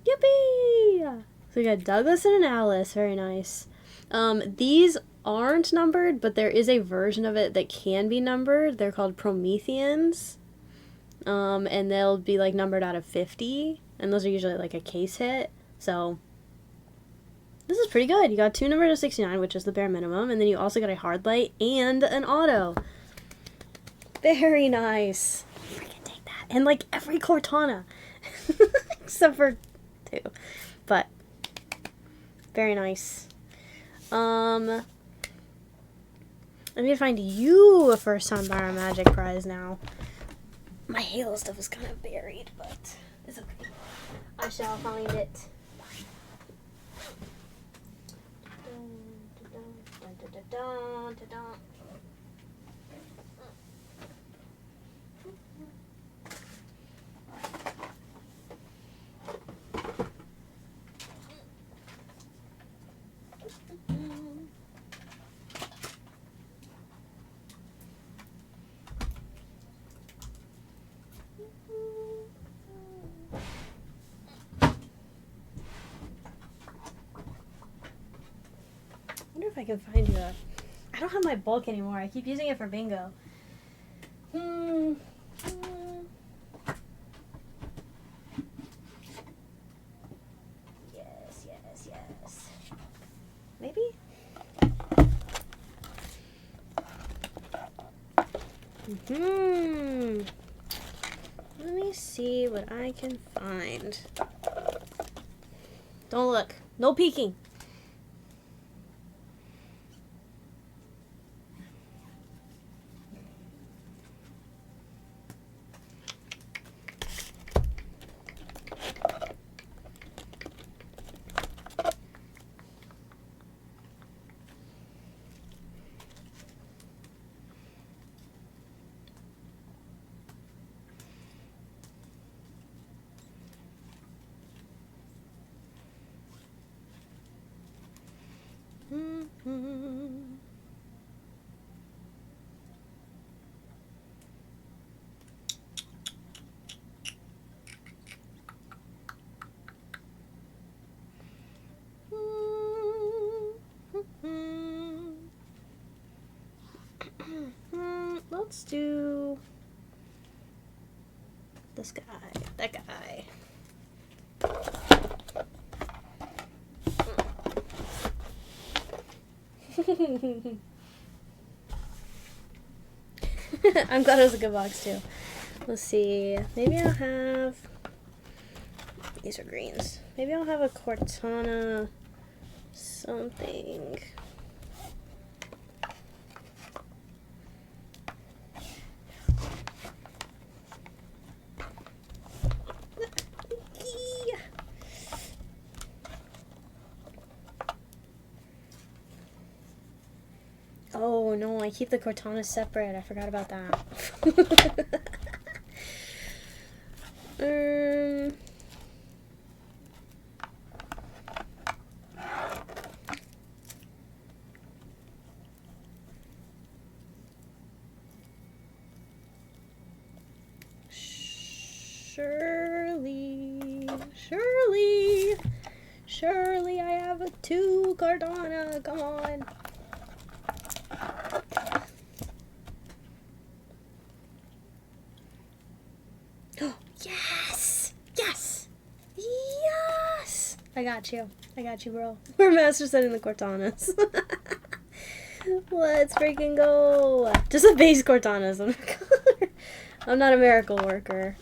S1: Yippee! So we got Douglas and an Alice. Very nice. These aren't numbered, but there is a version of it that can be numbered. They're called Prometheans. And they'll be, like, numbered out of 50. And those are usually, like, a case hit. So... this is pretty good. You got 2 numbered to 69, which is the bare minimum, and then you also got a hard light and an auto. Very nice. Freaking take that. And like every Cortana. Except for 2. But very nice. I need to find you a first time buyer magic prize now. My Halo stuff is kind of buried, but it's okay. I shall find it. I wonder if I can find you. I don't have my bulk anymore. I keep using it for bingo. Yes. Maybe? Let me see what I can find. Don't look. No peeking. Let's do this guy, that guy. I'm glad it was a good box too. Let's see. Maybe I'll have... these are greens. Maybe I'll have a Cortana something. Oh no, I keep the Cortana separate. I forgot about that. Surely, I have a 2 Cardana. Come on. Yes! I got you, bro. We're master setting the Cortanas. Let's freaking go. Just a base Cortanas. I'm not a miracle worker.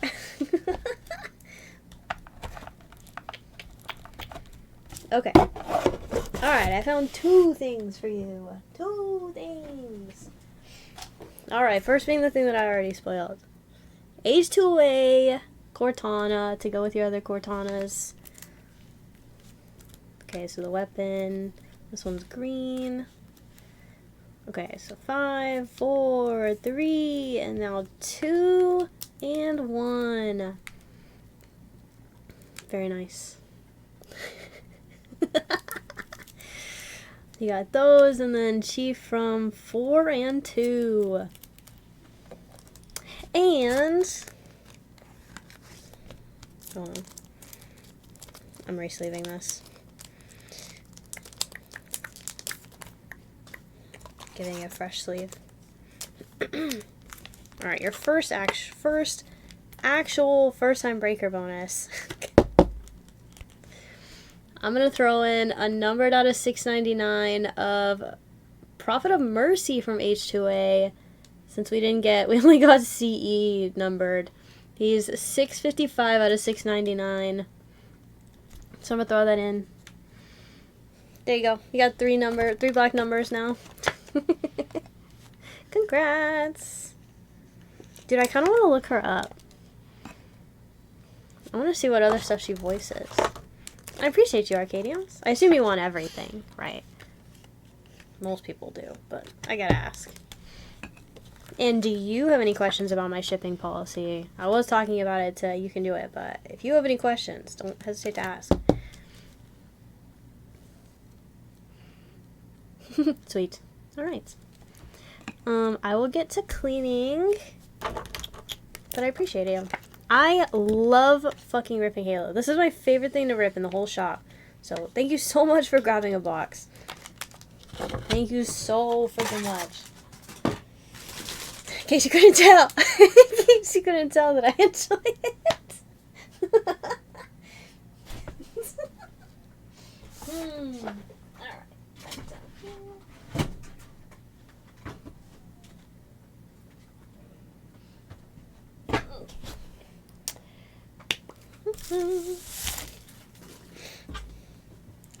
S1: Okay. Alright, I found 2 things for you. 2 things. Alright, first being the thing that I already spoiled. H2A Cortana to go with your other Cortanas. Okay, so the weapon. This one's green. Okay, so 5, 4, 3, and now 2 and 1. Very nice. You got those, and then Chief from 4 and 2. And hold on. I'm re-sleeving this. Giving it a fresh sleeve. Alright, your first actual first-time breaker bonus. I'm going to throw in a numbered out of 699 of Prophet of Mercy from H2A. Since we only got CE numbered. He's 655 out of 699. So I'm going to throw that in. There you go. You got three black numbers now. Congrats. Dude, I kind of want to look her up. I want to see what other stuff she voices. I appreciate you, Arcadios. I assume you want everything, right? Most people do, but I gotta ask. And do you have any questions about my shipping policy? I was talking about it to You Can Do It, but if you have any questions, don't hesitate to ask. Sweet. Alright. I will get to cleaning, but I appreciate you. I love fucking ripping Halo. This is my favorite thing to rip in the whole shop. So, thank you so much for grabbing a box. Thank you so freaking much. In case you couldn't tell. In case you couldn't tell that I enjoy it. Alright.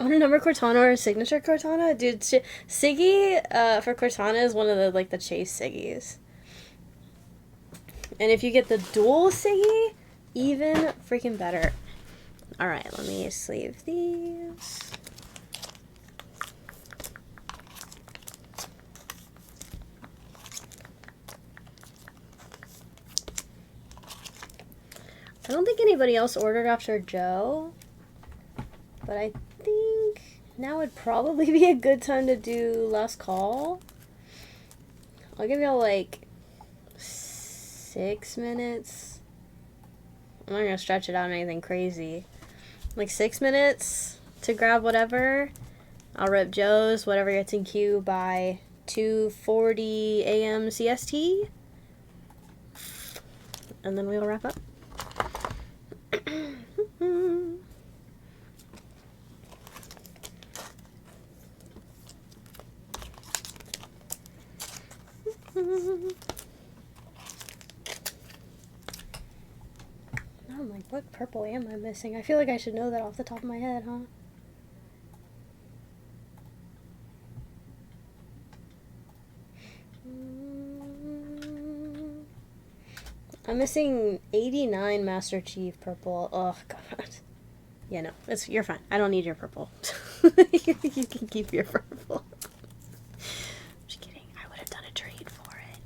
S1: I want to number Cortana or signature Cortana? Dude, Siggy for Cortana is one of the chase Siggies. And if you get the dual Siggy, even freaking better. Alright, let me sleeve these. I don't think anybody else ordered after Joe, but I think now would probably be a good time to do last call. I'll give y'all like 6 minutes. I'm not gonna stretch it out anything crazy. Like 6 minutes to grab whatever. I'll rip Joe's, whatever gets in queue by 2:40 a.m. CST. And then we'll wrap up. Now I'm like, what purple am I missing? I feel like I should know that off the top of my head, huh? I'm missing 89 Master Chief purple. Oh, God. Yeah, no. You're fine. I don't need your purple. You can keep your purple. Just kidding. I would have done a trade for it.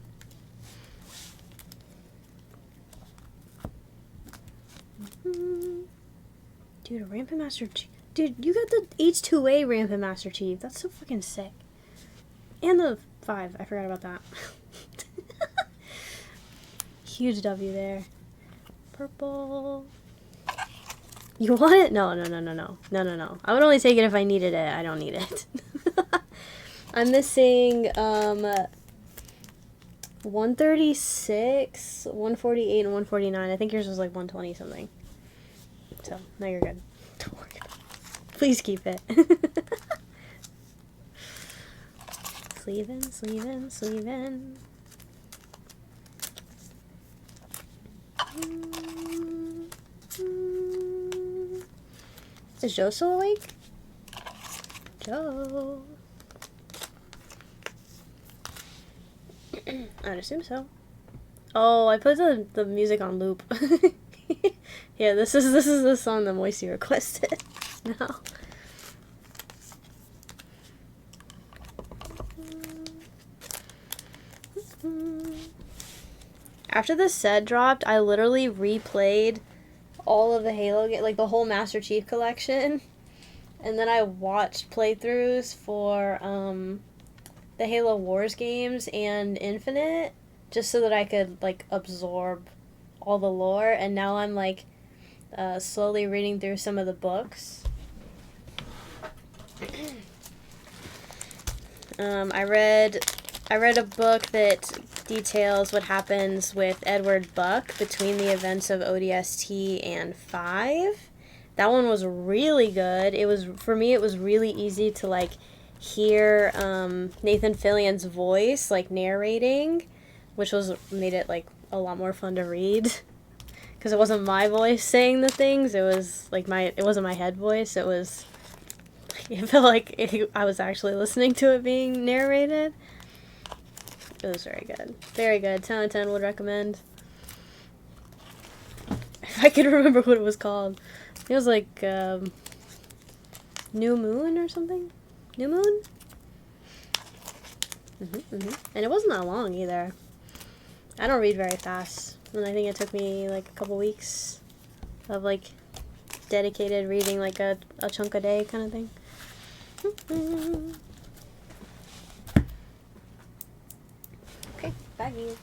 S1: Dude, a Rampant Master Chief. Dude, you got the H2A Rampant Master Chief. That's so fucking sick. And the 5. I forgot about that. Huge W there. Purple. You want it? No. I would only take it if I needed it. I don't need it. I'm missing 136, 148, and 149. I think yours was like 120 something. So, now you're good. Don't worry about it. Please keep it. Sleeving. Is Joe still awake? Joe. I'd assume so. Oh, I put the music on loop. Yeah, this is the song that Moisey requested. No. After the set dropped, I literally replayed all of the Halo, like the whole Master Chief collection, and then I watched playthroughs for the Halo Wars games and Infinite, just so that I could, like, absorb all the lore, and now I'm, like, slowly reading through some of the books. I read a book that details what happens with Edward Buck between the events of ODST and 5. That one was really good. It was, for me, it was really easy to, like, hear Nathan Fillion's voice, like, narrating, which made it, like, a lot more fun to read. Because it wasn't my voice saying the things, it was, like, it wasn't my head voice, it felt like I was actually listening to it being narrated. It was very good. Very good. 10 out of 10 would recommend. If I could remember what it was called. It was like, New Moon or something? New Moon? And it wasn't that long either. I don't read very fast. And I think it took me like a couple weeks of like dedicated reading, like a chunk a day kind of thing. Okay, baggies.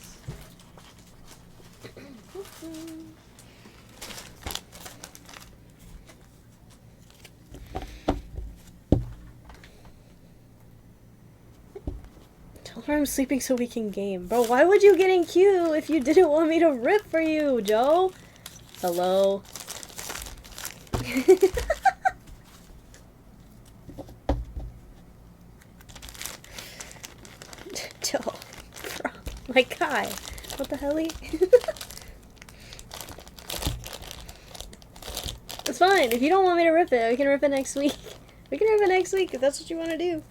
S1: Tell her I'm sleeping so we can game. Bro, why would you get in queue if you didn't want me to rip for you, Joe? Hello? Joe. Bro, my guy. What the hell? It's fine. If you don't want me to rip it, we can rip it next week. We can rip it next week if that's what you want to do.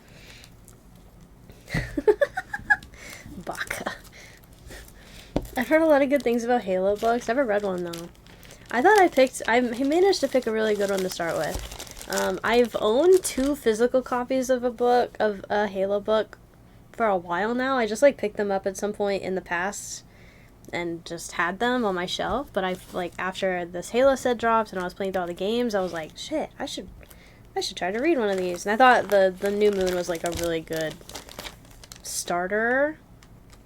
S1: Baka. I've heard a lot of good things about Halo books. Never read one though. I managed to pick a really good one to start with. I've owned 2 physical copies of a Halo book for a while now. I just like picked them up at some point in the past and just had them on my shelf. But I've like, after this Halo set dropped and I was playing through all the games, I was like, shit, I should try to read one of these. And I thought the New Moon was like a really good starter.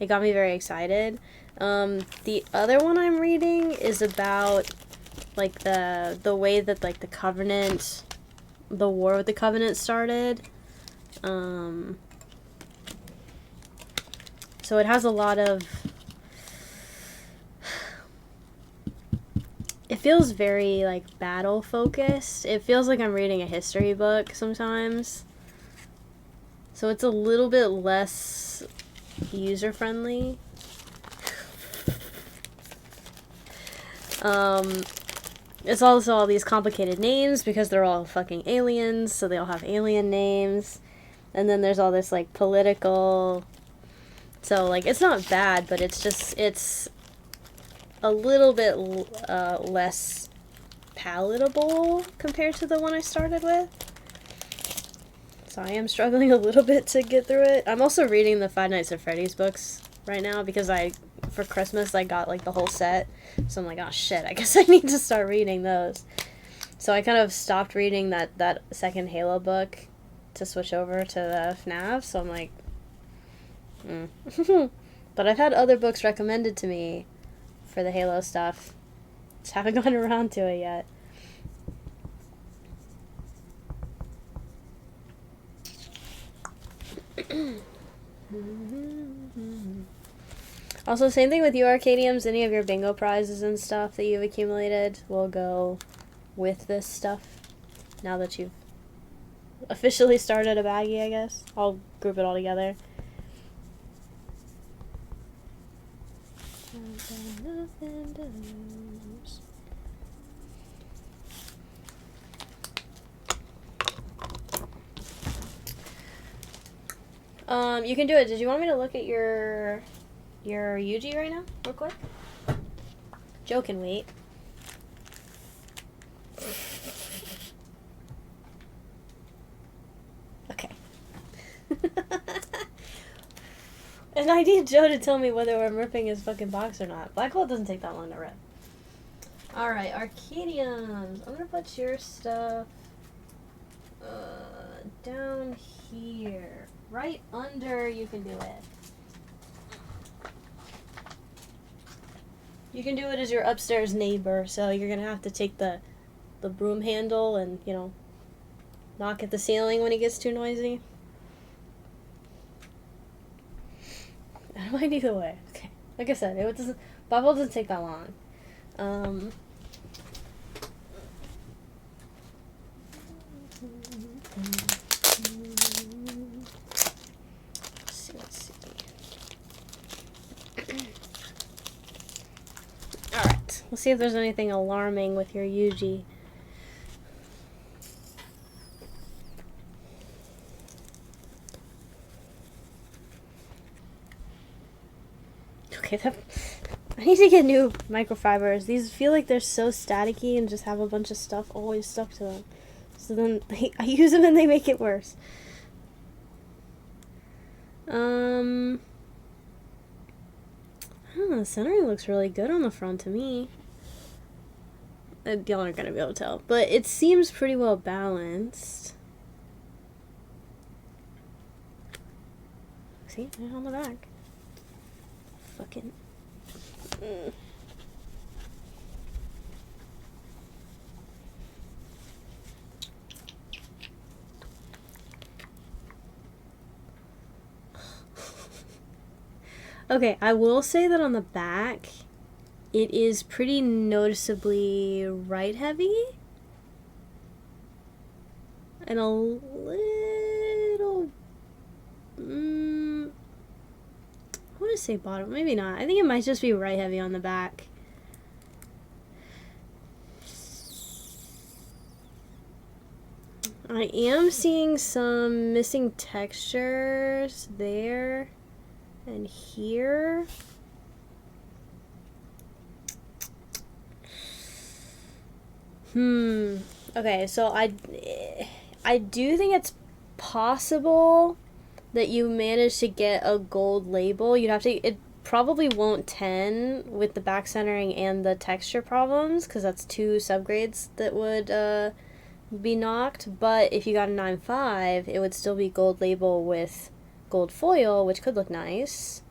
S1: It got me very excited. The other one I'm reading is about like the way that like the war with the Covenant started. So it has a lot of, it feels very like battle focused. It feels like I'm reading a history book sometimes. So it's a little bit less user friendly. It's also all these complicated names because they're all fucking aliens, so they all have alien names. And then there's all this like political, so like it's not bad, but it's a little bit less palatable compared to the one I started with. So I am struggling a little bit to get through it. I'm also reading the Five Nights at Freddy's books right now because for Christmas I got like the whole set. So I'm like, oh shit, I guess I need to start reading those. So I kind of stopped reading that second Halo book to switch over to the FNAF. So I'm like, But I've had other books recommended to me for the Halo stuff. Just haven't gotten around to it yet. Also, same thing with you, Arcadiums. Any of your bingo prizes and stuff that you've accumulated will go with this stuff. Now that you've officially started a baggie, I guess. I'll group it all together. You can do it. Did you want me to look at your Yuji right now, real quick? Joe can wait. Okay. And I need Joe to tell me whether I'm ripping his fucking box or not. Black Hole doesn't take that long to rip. Alright, Arcadiums. I'm gonna put your stuff down here. Right under, you can do it. You can do it as your upstairs neighbor, so you're gonna have to take the broom handle and, you know, knock at the ceiling when it gets too noisy. I don't mind either way. Okay. Like I said, Bubble doesn't take that long. Let's see. Alright. We'll see if there's anything alarming with your Yuji. Okay, I need to get new microfibers. These feel like they're so staticky and just have a bunch of stuff always stuck to them. So then I use them and they make it worse. I don't know, the centering looks really good on the front to me. Y'all aren't gonna be able to tell, but it seems pretty well balanced. See, right on the back. Fucking. Okay, I will say that on the back, it is pretty noticeably right heavy. And a little... I want to say bottom. Maybe not. I think it might just be right heavy on the back. I am seeing some missing textures there and here. Okay, so I do think it's possible that you managed to get a gold label. You'd have to, it probably won't 10 with the back centering and the texture problems, because that's 2 subgrades that would be knocked. But if you got a 9.5, it would still be gold label with gold foil, which could look nice.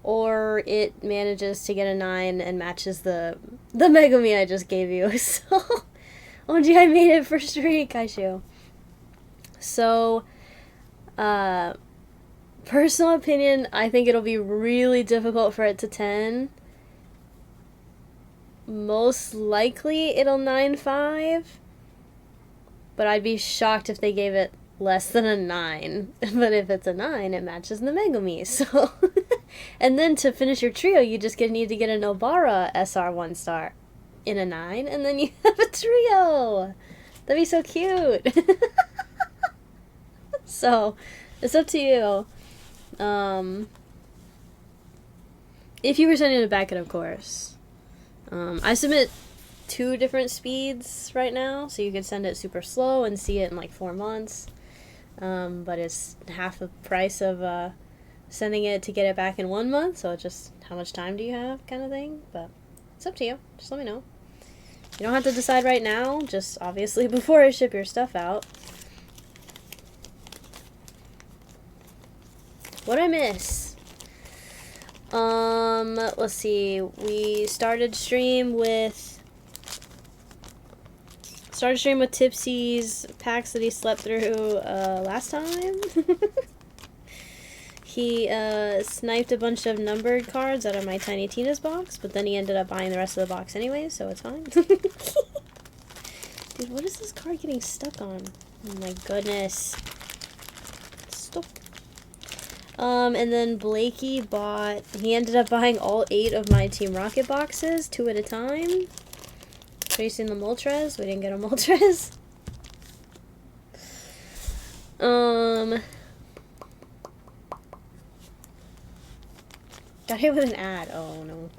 S1: Or it manages to get a 9 and matches the Megumi I just gave you. So, oh gee, I made it for street, Kaishu. So, personal opinion, I think it'll be really difficult for it to 10. Most likely it'll 9.5. But I'd be shocked if they gave it less than a 9. But if it's a 9, it matches the Megumi. So, and then to finish your trio, you just need to get a Nobara SR 1-star in a 9, and then you have a trio. That'd be so cute. So, it's up to you. If you were sending it back, of course. I submit 2 different speeds right now, so you could send it super slow and see it in like 4 months. But it's half the price of sending it to get it back in 1 month, so it's just how much time do you have kind of thing. But it's up to you. Just let me know. You don't have to decide right now, just obviously before I ship your stuff out. What'd I miss? Let's see. We started stream with Tipsy's packs that he slept through last time. He sniped a bunch of numbered cards out of my Tiny Tina's box, but then he ended up buying the rest of the box anyway, so it's fine. Dude, what is this card getting stuck on? Oh my goodness. Stop. And then Blakey he ended up buying all 8 of my Team Rocket boxes, 2 at a time. Tracing the Moltres. We didn't get a Moltres. Got hit with an ad. Oh no.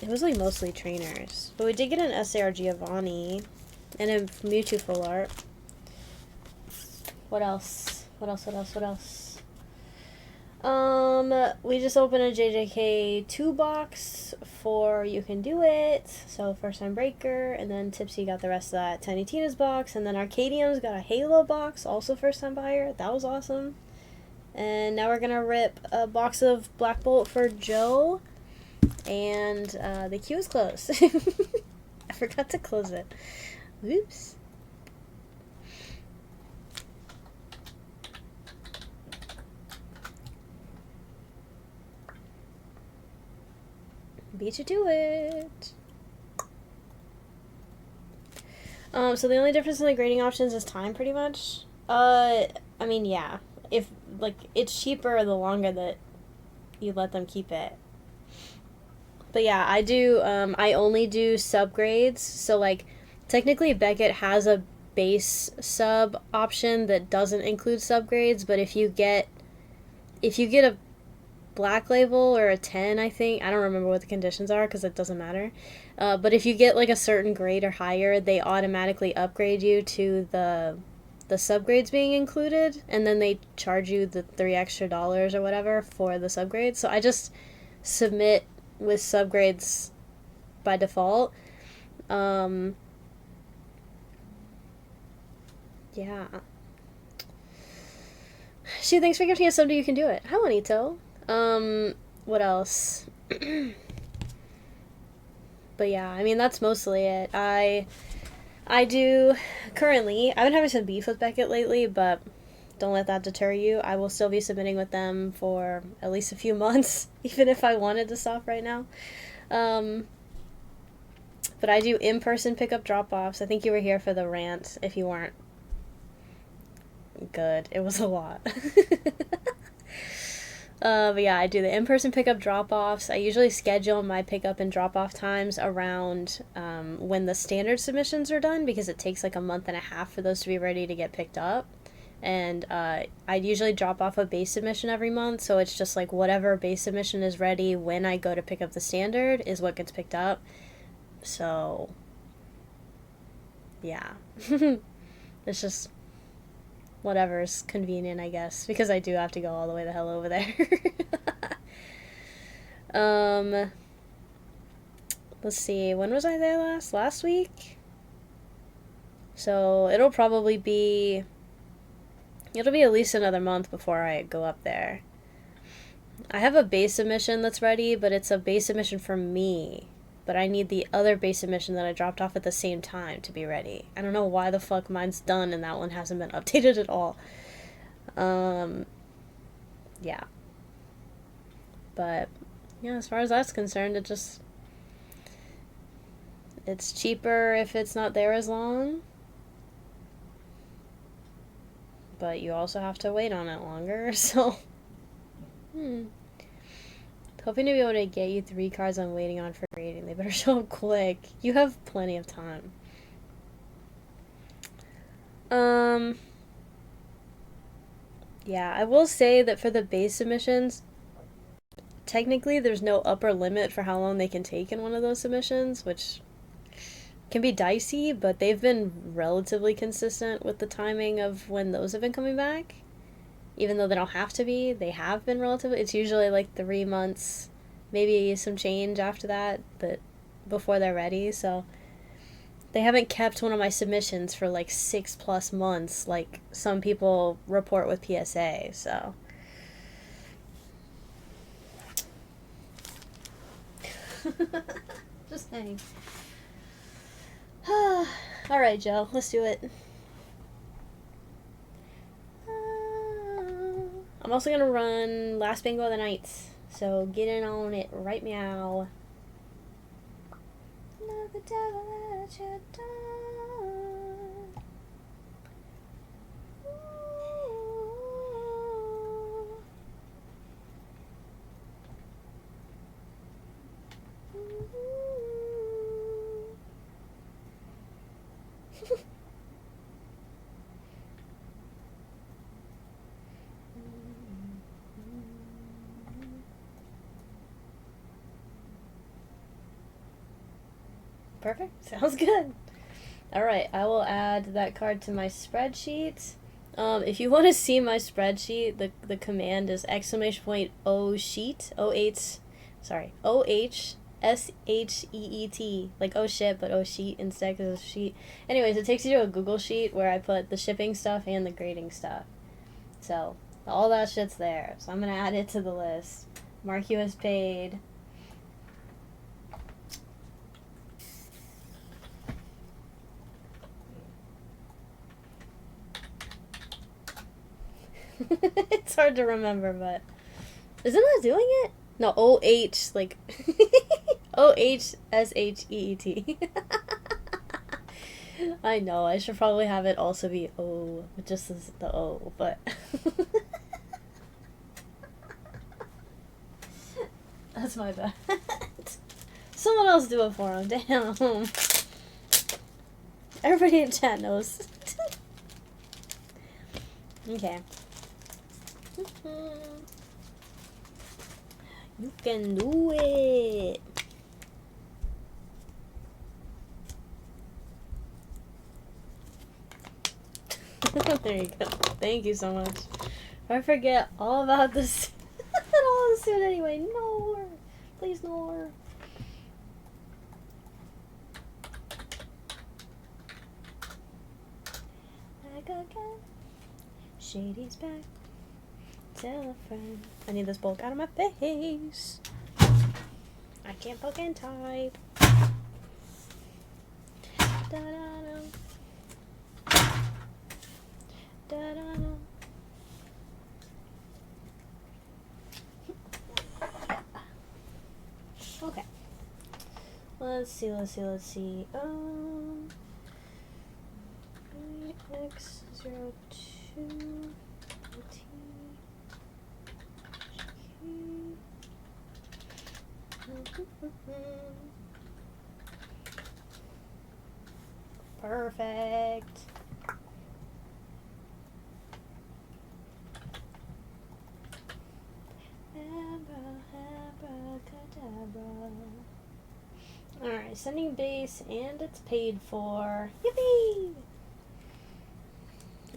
S1: It was like mostly trainers. But we did get an SAR Giovanni and a Mewtwo full art. What else? What else? We just opened a JJK 2 box for You Can Do It, so first time breaker, and then Tipsy got the rest of that Tiny Tina's box, and then Arcadium's got a Halo box, also first time buyer. That was awesome. And now we're gonna rip a box of Black Bolt for Joe, and the queue is closed. I forgot to close it. Oops. Beat you to it. So the only difference in the grading options is time, pretty much. I mean, yeah. If, like, it's cheaper the longer that you let them keep it. But yeah, I only do subgrades, so, like, technically Beckett has a base sub option that doesn't include subgrades, but if you get a black label or a 10, I think, I don't remember what the conditions are because it doesn't matter, but if you get like a certain grade or higher, they automatically upgrade you to the subgrades being included, and then they charge you the $3 extra or whatever for the subgrades. So I just submit with subgrades by default. Yeah. Shoot, thanks for gifting us somebody You Can Do It. Hi, Juanito. What else? But yeah, I mean, that's mostly it. I do, currently, I've been having some beef with Beckett lately, but don't let that deter you. I will still be submitting with them for at least a few months, even if I wanted to stop right now. But I do in-person pickup drop-offs. I think you were here for the rant. If you weren't, good. It was a lot. But yeah, I do the in-person pickup drop-offs. I usually schedule my pickup and drop-off times around when the standard submissions are done, because it takes like a month and a half for those to be ready to get picked up. And I usually drop off a base submission every month, so it's just like whatever base submission is ready when I go to pick up the standard is what gets picked up. So, yeah. It's just whatever's convenient, I guess, because I do have to go all the way the hell over there. Let's see, when was I there last week? So it'll be at least another month before I go up there. I have a base submission that's ready, but it's a base submission for me, but I need the other base submission that I dropped off at the same time to be ready. I don't know why the fuck mine's done and that one hasn't been updated at all. Yeah. But, yeah, as far as that's concerned, it's cheaper if it's not there as long. But you also have to wait on it longer, so... Hoping to be able to get you 3 cards I'm waiting on for grading. They better show up quick. You have plenty of time. Yeah, I will say that for the base submissions, technically there's no upper limit for how long they can take in one of those submissions, which can be dicey, but they've been relatively consistent with the timing of when those have been coming back. Even though they don't have to be, they have been relatively. It's usually like 3 months, maybe some change after that, but before they're ready. So they haven't kept one of my submissions for like 6+ months, like some people report with PSA. So just saying. All right, Joe, let's do it. I'm also going to run last bingo of the night, so get in on it right meow. Love the devil at your door. Perfect. Sounds good. Alright, I will add that card to my spreadsheet. If you want to see my spreadsheet, the command is !o sheet, OHSHEET, like oh shit, but oh sheet instead because it's sheet. Anyways, it takes you to a Google sheet where I put the shipping stuff and the grading stuff. So all that shit's there. So I'm gonna add it to the list. Mark you as paid. It's hard to remember, but isn't that doing it? No, OH, like OHSHEET. I know, I should probably have it also be O, just as the O, but that's my bad. Someone else do it for him, damn. Everybody in chat knows. Okay. You can do it. There you go. Thank you so much. I forget all about this. All this soon anyway. No more. Please no more. Back again. Shady's back. Tell a friend. I need this bulk out of my face. I can't fucking type. Da-da-da. Da-da-da. Okay. Let's see. X02 T. Perfect. Alright, sending base, and it's paid for. Yippee!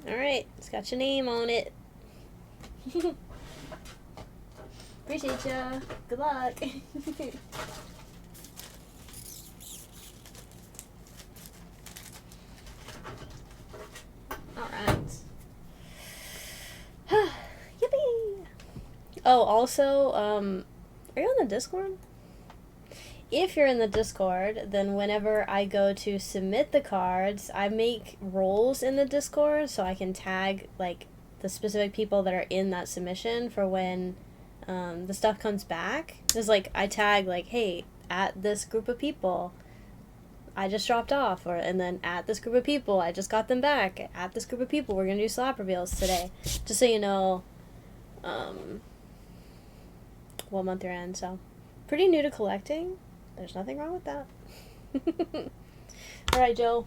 S1: Alright, it's got your name on it. Appreciate ya. Good luck. Alright. Yippee! Oh, also, are you on the Discord? If you're in the Discord, then whenever I go to submit the cards, I make roles in the Discord so I can tag, like, the specific people that are in that submission for when the stuff comes back. It's like, I tag, like, hey, at this group of people, I just dropped off, and then at this group of people, I just got them back. At this group of people, we're going to do slap reveals today. Just so you know what month you're in, so. Pretty new to collecting. There's nothing wrong with that. Alright, Joe.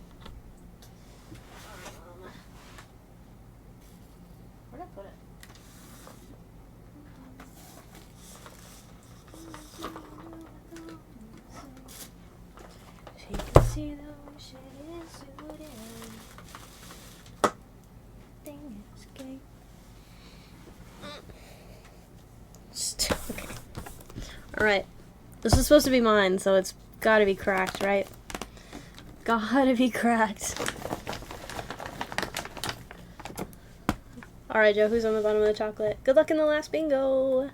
S1: Where'd I put it? She can see the ocean is suited. Thing is gay. Okay. Alright. This is supposed to be mine, so it's gotta be cracked, right? Gotta be cracked. Alright, Joe, who's on the bottom of the chocolate? Good luck in the last bingo!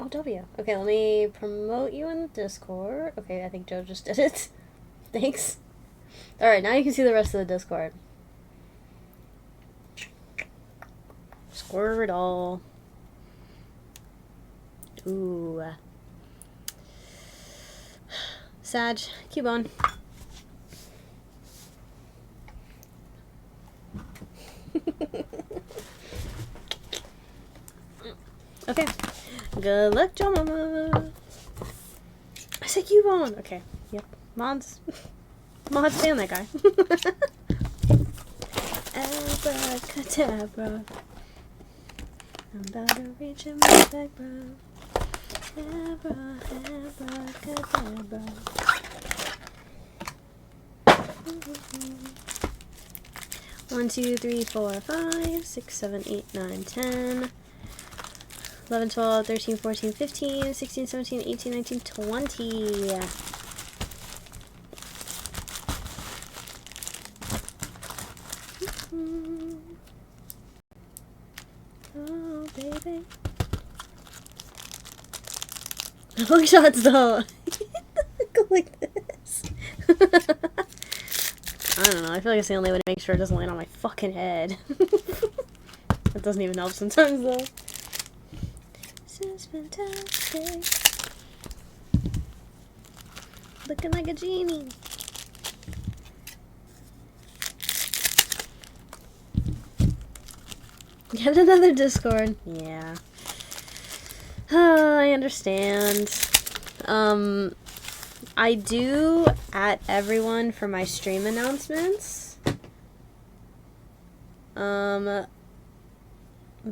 S1: Oh, W. Okay, let me promote you in the Discord. Okay, I think Joe just did it. Thanks. Alright, now you can see the rest of the Discord. Squirtle. Ooh. Sag, Cubone. Okay. Good luck, Joe Mama. I said Cubone. Okay. Yep. Mods. Mods, stay on that guy. Abracadabra. I'm about to reach in my back, bro. Abracadabra. 1, 2, 3, 4, 5, 6, 7, 8, 9, 10, 11, 12, 13, 14, 15, 16, 17, 18, 19, 20. Oh, baby. Hook shots, though. Go like this. I don't know. I feel like it's the only way to make sure it doesn't land on my fucking head. That doesn't even help sometimes, though. This is fantastic. Looking like a genie. Get another Discord. Yeah. I understand. I do at everyone for my stream announcements. But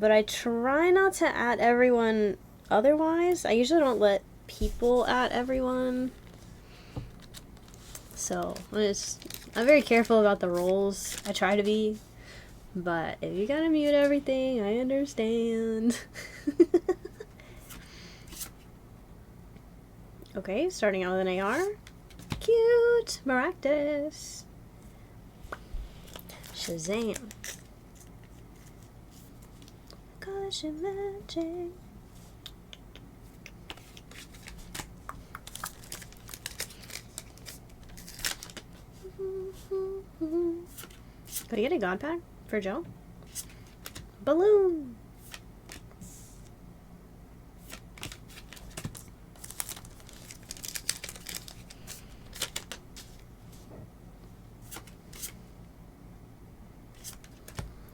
S1: I try not to at everyone otherwise. I usually don't let people at everyone. So, I'm very careful about the rules. I try to be. But if you gotta mute everything, I understand. Okay, starting out with an AR. Cute! Maractus. Shazam. Cause you're magic. Could I get a god pack for Joe? Balloon!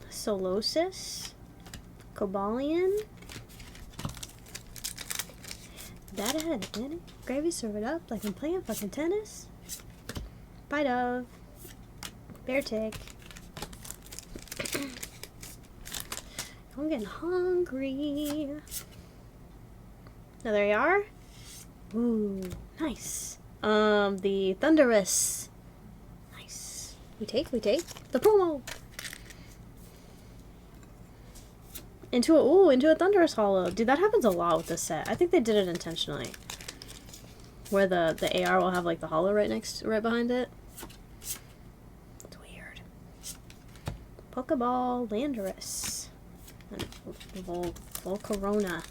S1: Solosis, Cobalion, Dad ahead, Danny. Gravy, serve it up like I'm playing fucking tennis. Bite of Bear Tick. I'm getting hungry. Another AR. Ooh, nice. The Thunderous. Nice. We take the promo. Into a Thunderous Hollow. Dude, that happens a lot with this set. I think they did it intentionally. Where the AR will have like the hollow right behind it. It's weird. Pokeball Landorus. And Volcarona.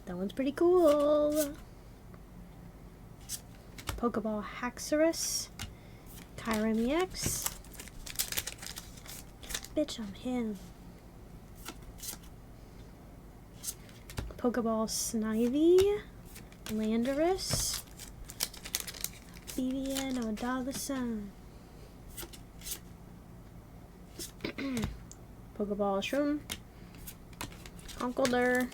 S1: That one's pretty cool. Pokeball Haxorus. Kyurem EX. Bitch, I'm him. Pokeball Snivy. Landorus. BBN or Dollar Sign. Pokeball Shroom. Conkeldurr.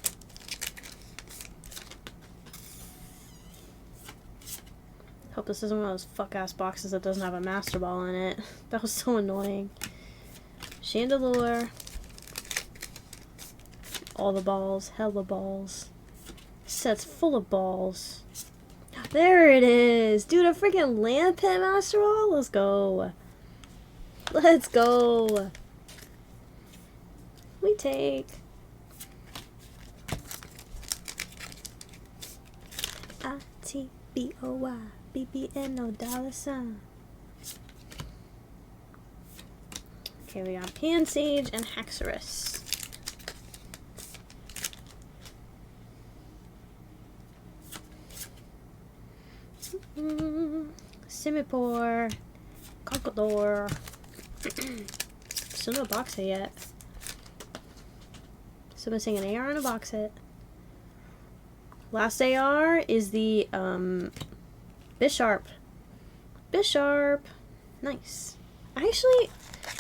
S1: Hope this isn't one of those fuck-ass boxes that doesn't have a Master Ball in it. That was so annoying. Chandelure. All the balls. Hella balls. Set's full of balls. There it is! Dude, a freaking Lampent Master Ball? Let's go. Let's go. We take. ITBOY. BBNO dollar sign. Okay, we got Pansage and Haxorus. Simipour. Conkeldurr. Still no box hit yet. Still missing an AR and a box hit. Last AR is the Bisharp. Bisharp. Nice. I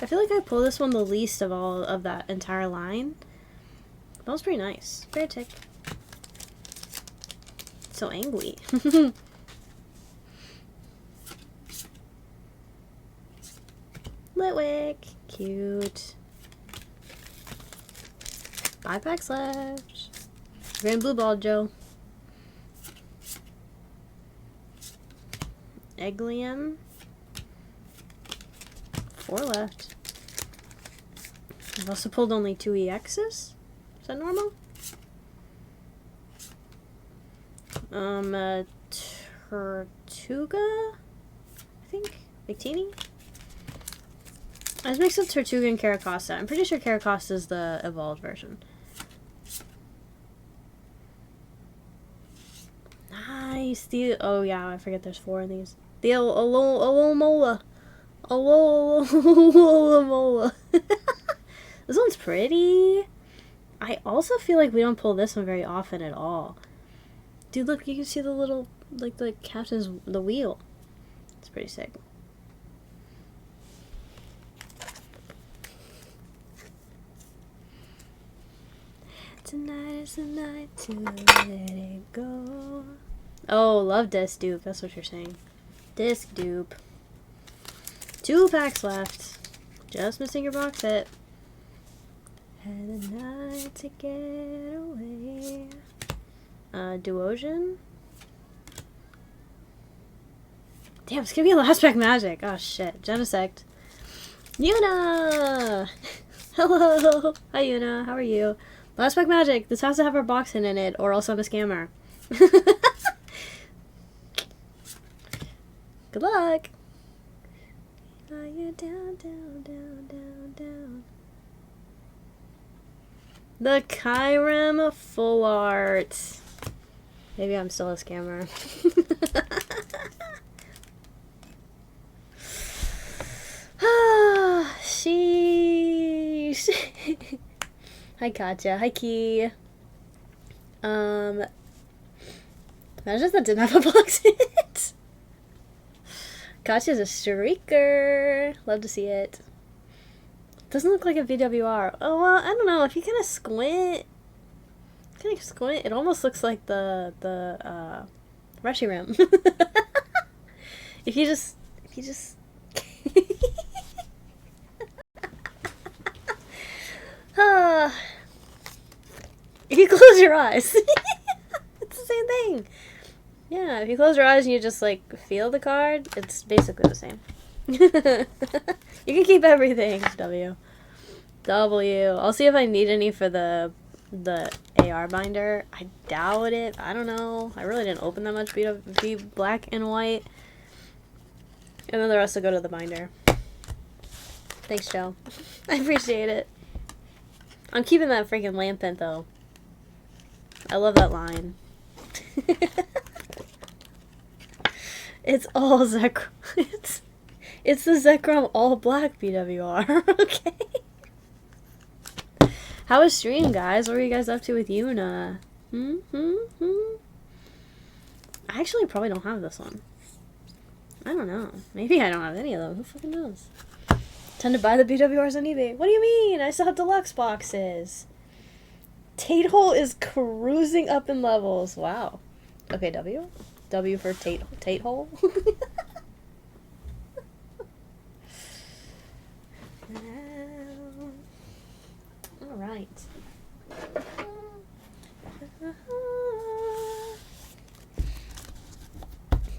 S1: feel like I pulled this one the least of all of that entire line. That was pretty nice. Bear Tick. So angry. Litwick. Cute. 5 packs left. Green blue ball, Joe. Eglium. 4 left. I've also pulled only 2 EXs. Is that normal? Tortuga? I think? Victini? I just mixed up Tortuga and Caracosta. I'm pretty sure Caracosta is the evolved version. Nice. Oh yeah, I forget there's 4 of these. The Alomola. Alomola. This one's pretty. I also feel like we don't pull this one very often at all. Dude, look, you can see the little, like, the captain's, the wheel. It's pretty sick. Tonight is the night to let it go. Oh, love disc dupe. That's what you're saying. Disc dupe. 2 packs left. Just missing your box hit. Had a night to get away. Duosion. Damn, it's gonna be a last pack magic. Oh shit. Genesect. Yuna! Hello! Hi Yuna, how are you? Last pack magic. This has to have our box hit in it, or else I'm a scammer. Good luck! Are you down, down, down, down, down? The Kyurem full art. Maybe I'm still a scammer. Sheesh. Hi Katya. Hi Key. Imagine if that didn't have a box hit. Katya's a streaker. Love to see it. Doesn't look like a VWR. Oh well, I don't know. If you kind of squint, it almost looks like the Reshiram. if you just if you close your eyes, it's the same thing. Yeah, if you close your eyes and you just like feel the card, it's basically the same. You can keep everything. W. I'll see if I need any for the AR binder. I doubt it. I don't know. I really didn't open that much B black and white. And then the rest will go to the binder. Thanks, Joe. I appreciate it. I'm keeping that freaking lampent though. I love that line. It's all Zekrom. It's the Zekrom all black BWR. Okay. How was stream, guys? What were you guys up to with Yuna? I actually probably don't have this one. I don't know. Maybe I don't have any of them. Who fucking knows? Tend to buy the BWRs on eBay. What do you mean? I still have deluxe boxes. Tate Hole is cruising up in levels. Wow. Okay, W. W for Tate Hole. All right.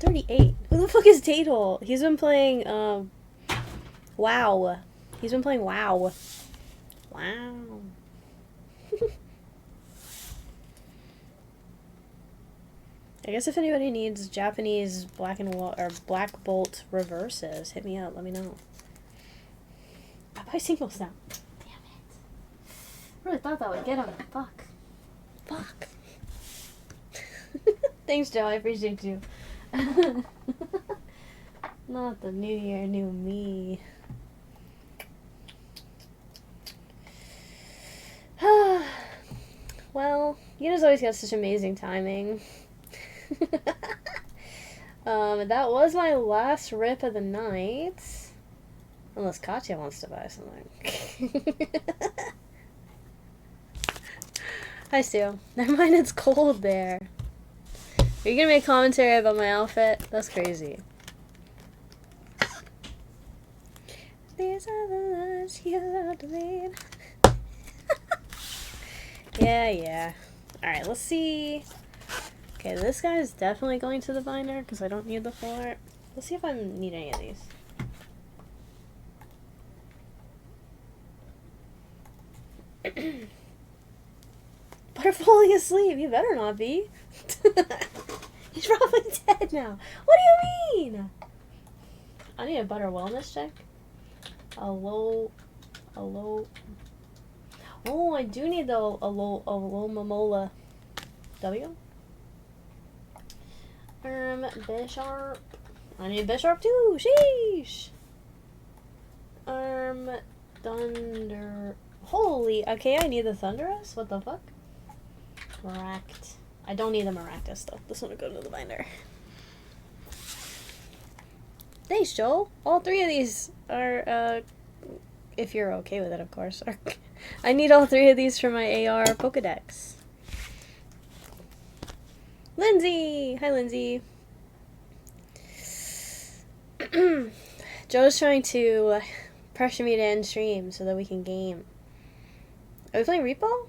S1: 38. Who the fuck is Tate Hole? He's been playing WoW. He's been playing WoW. Wow. I guess if anybody needs Japanese black bolt reverses, hit me up. Let me know. I buy singles now. Damn it! I really thought that would get him. Fuck. Fuck. Thanks, Joe. I appreciate you. Not the new year, new me. Well, you guys always got such amazing timing. That was my last rip of the night. Unless Katya wants to buy something. Hi, Stu. Never mind, it's cold there. Are you gonna make commentary about my outfit? That's crazy. These are the lives you have to lead. Yeah. Alright, let's see. Okay, this guy is definitely going to the binder because I don't need the floor. Let's see if I need any of these. Butter falling asleep. You better not be. He's probably dead now. What do you mean? I need a butter wellness check. A low. Oh, I do need the a low Momola. W. Bisharp. I need Bisharp too. Sheesh. Thunder. Holy. Okay, I need the Thunderous. What the fuck? Miract. I don't need the Maractus though. This one will go to the binder. Thanks, Joel. All three of these are, if you're okay with it, of course. I need all three of these for my AR Pokedex. Lindsay! Hi, Lindsay. Joe's trying to pressure me to end stream so that we can game. Are we playing Repo?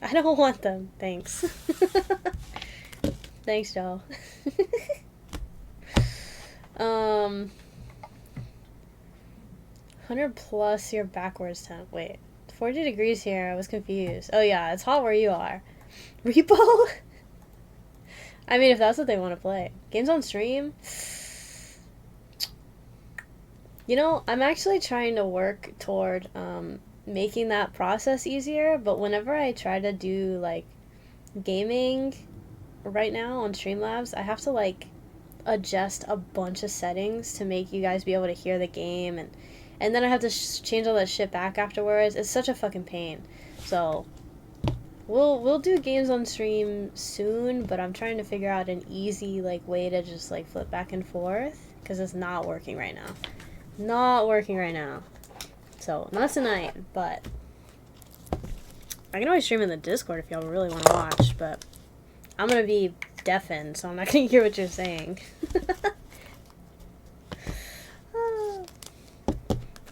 S1: I don't want them. Thanks. Thanks, Joe. 100 plus your backwards temp. Wait. 40 degrees here. I was confused. Oh, yeah. It's hot where you are. Repo? I mean, if that's what they want to play. Games on stream? You know, I'm actually trying to work toward, making that process easier, but whenever I try to do like gaming right now on Streamlabs, I have to like adjust a bunch of settings to make you guys be able to hear the game, and then I have to change all that shit back afterwards. It's such a fucking pain. So we'll do games on stream soon, but I'm trying to figure out an easy like way to just like flip back and forth because it's not working right now. So, not tonight, but I can always stream in the Discord if y'all really want to watch, but I'm going to be deafened, so I'm not going to hear what you're saying.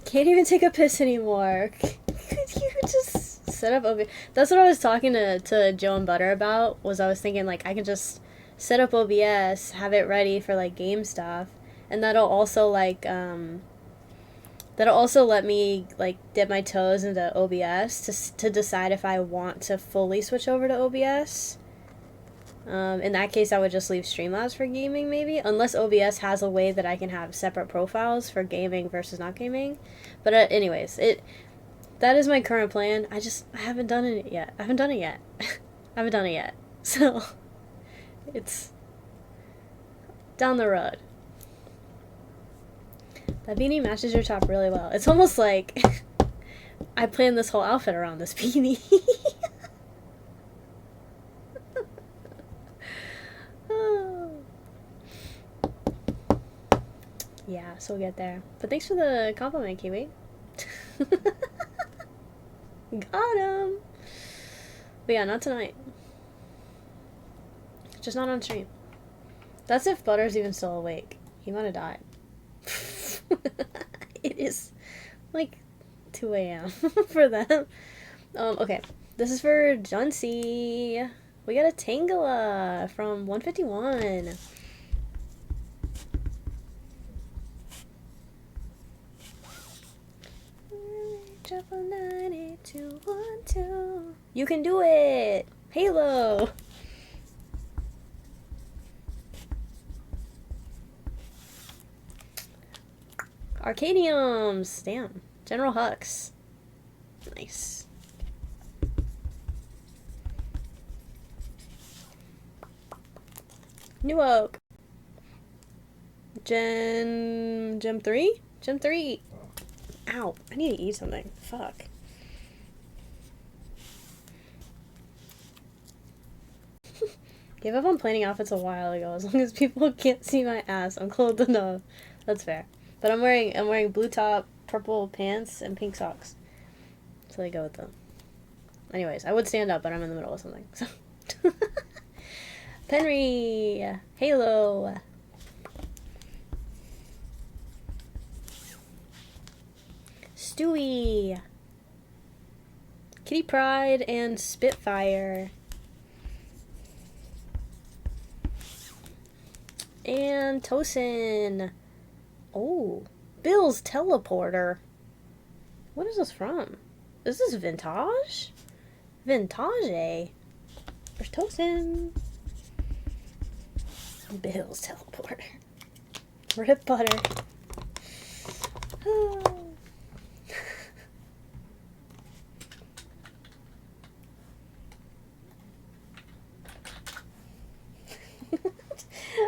S1: Can't even take a piss anymore. Could you just set up OBS? That's what I was talking to Joe and Butter about, was I was thinking, like, I can just set up OBS, have it ready for, like, game stuff, and that'll also, like, that'll also let me, like, dip my toes into OBS to decide if I want to fully switch over to OBS. In that case, I would just leave Streamlabs for gaming, maybe. Unless OBS has a way that I can have separate profiles for gaming versus not gaming. But anyways, that is my current plan. I haven't done it yet. I haven't done it yet. So, it's down the road. That beanie matches your top really well. It's almost like I planned this whole outfit around this beanie. Yeah, so we'll get there. But thanks for the compliment, Kiwi. Got him! But yeah, not tonight. Just not on stream. That's if Butter's even still awake. He might have died. It is like 2 a.m. for them. Okay. This is for Junsey. We got a Tangela from 151. Triple 98212. You can do it! Halo! Arcadiums! Damn. General Hux. Nice. New Oak. Gem 3? Gem 3. Ow. I need to eat something. Fuck. Gave up on planning outfits a while ago. As long as people can't see my ass, I'm clothed enough. That's fair. But I'm wearing blue top, purple pants, and pink socks. So they go with them. Anyways, I would stand up, but I'm in the middle of something. So. Penry! Halo! Stewie. Kitty Pryde and Spitfire. And Tosin. Oh, Bill's teleporter. What is this from? Is this vintage? Vintage. Where's Tosin? Bill's teleporter. Rip butter.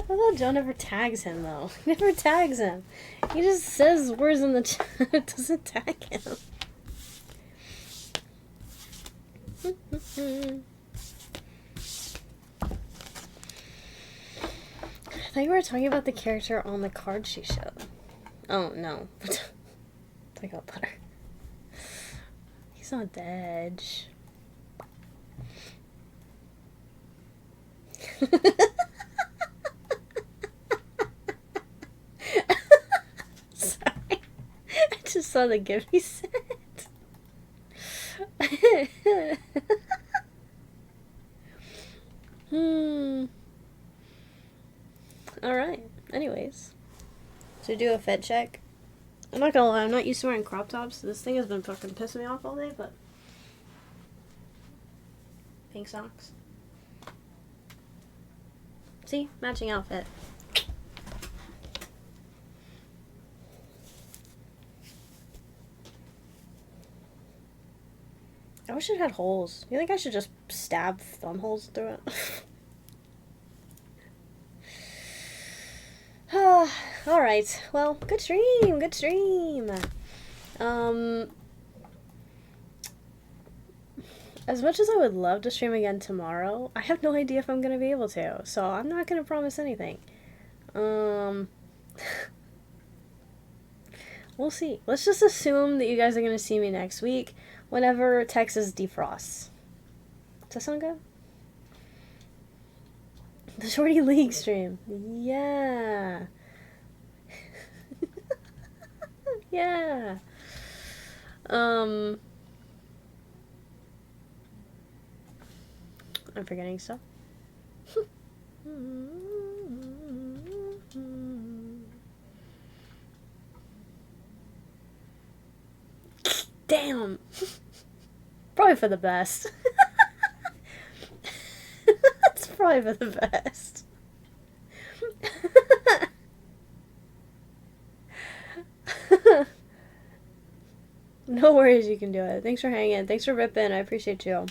S1: I thought Joe never tags him, though. He never tags him. He just says words in the chat. Doesn't tag him. I thought you were talking about the character on the card she showed. Oh, no. Talking about Butter. He's not dead. Sorry. I just saw the gift he sent. Alright. Anyways. So do a fit check. I'm not gonna lie, I'm not used to wearing crop tops. This thing has been fucking pissing me off all day, but... Pink socks. See? Matching outfit. I wish it had holes. You think I should just stab thumb holes through it? Alright. Well, good stream. Good stream. As much as I would love to stream again tomorrow, I have no idea if I'm going to be able to. So I'm not going to promise anything. We'll see. Let's just assume that you guys are going to see me next week whenever Texas defrosts. Does that sound good? The Shorty League stream. Yeah. Yeah. I'm forgetting stuff. Damn. Probably for the best. It's probably for the best. No worries, you can do it. Thanks for hanging. Thanks for ripping. I appreciate you.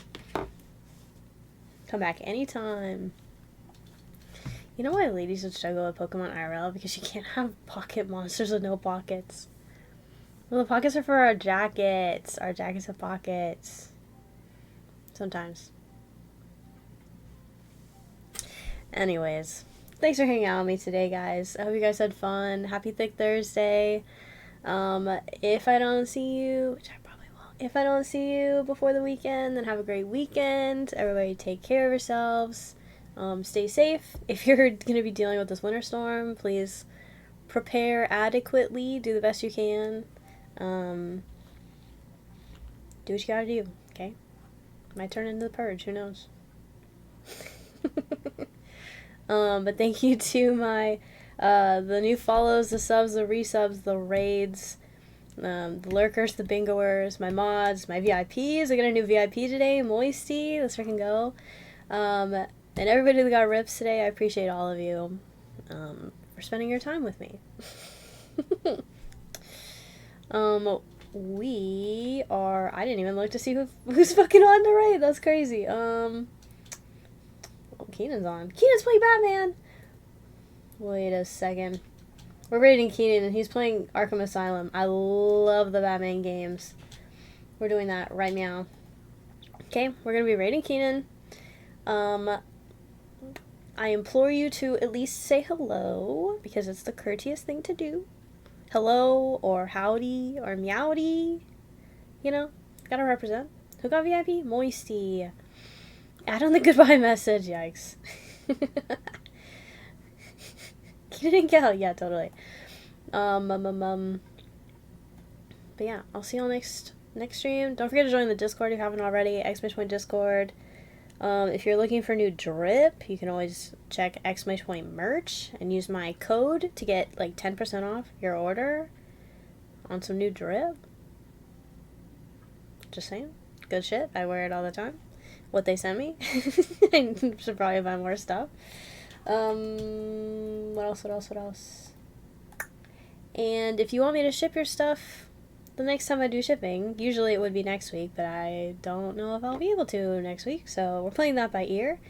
S1: Come back anytime. You know why ladies would struggle with Pokemon IRL? Because you can't have pocket monsters with no pockets. Well, the pockets are for our jackets. Our jackets have pockets. Sometimes. Anyways. Thanks for hanging out with me today, guys. I hope you guys had fun. Happy Thicc Thursday. If I don't see you, which I probably will, if I don't see you before the weekend, then have a great weekend. Everybody take care of yourselves. Stay safe. If you're going to be dealing with this winter storm, please prepare adequately. Do the best you can. Do what you gotta do, okay? Might turn into the purge, who knows? But thank you to my, the new follows, the subs, the resubs, the raids, the lurkers, the bingoers, my mods, my VIPs. I got a new VIP today, Moisty. Let's freaking go. And everybody that got rips today, I appreciate all of you, for spending your time with me. We are, I didn't even look to see who's fucking on the raid. That's crazy. Oh, Keenan's on. Keenan's playing Batman. Wait a second. We're raiding Keenan and he's playing Arkham Asylum. I love the Batman games. We're doing that right now. Okay, we're gonna be raiding Keenan. I implore you to at least say hello, because it's the courteous thing to do. Hello, or howdy, or meowdy. You know, gotta represent. Who got VIP? Moisty. Add on the goodbye message. Yikes. Keenan and Gal, yeah, totally. But yeah, I'll see you all next stream. Don't forget to join the Discord if you haven't already. Exclamation point Discord. If you're looking for new drip, you can always check exclamation point merch and use my code to get like 10% off your order on some new drip. Just saying. Good shit. I wear it all the time. What they send me. I should probably buy more stuff. What else? And if you want me to ship your stuff the next time I do shipping, usually it would be next week, but I don't know if I'll be able to next week, so we're playing that by ear.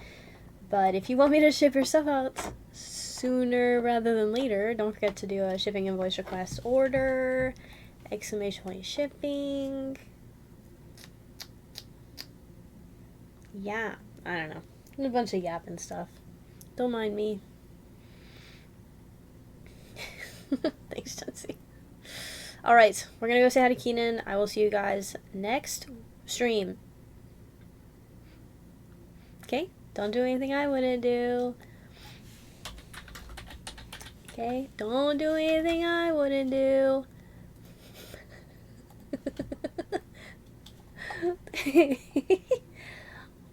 S1: But if you want me to ship your stuff out sooner rather than later, don't forget to do a shipping invoice request order, exclamation point shipping. Yeah, I don't know. A bunch of yapping stuff. Don't mind me. Thanks, Chelsea. Alright, we're gonna go say hi to Keenan. I will see you guys next stream. Okay? Don't do anything I wouldn't do. Okay? Don't do anything I wouldn't do.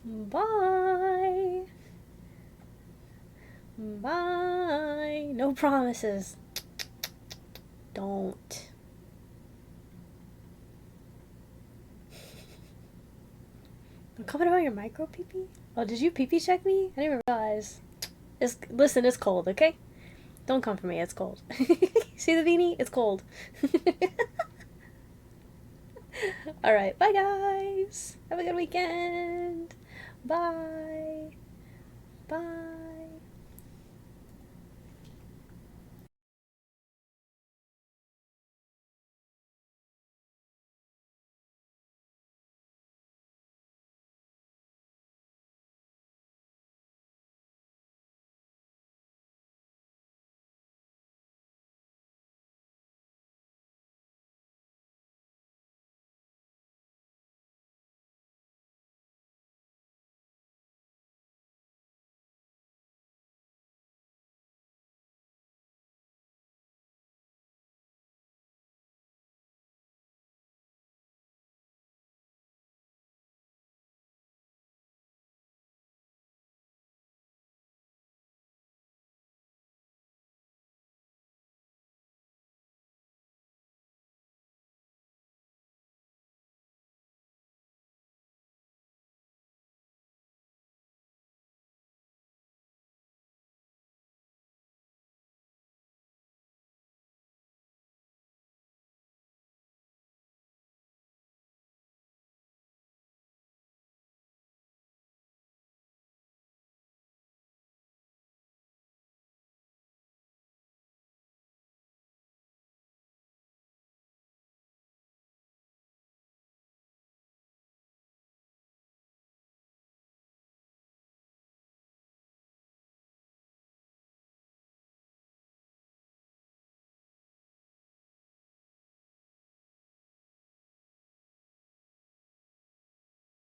S1: Bye. Bye. No promises. Don't. I'm coming about your micro pee-pee? Oh, did you pee-pee check me? I didn't even realize. Listen, it's cold, okay? Don't come for me, it's cold. See the beanie? It's cold. Alright, bye guys. Have a good weekend. Bye. Bye.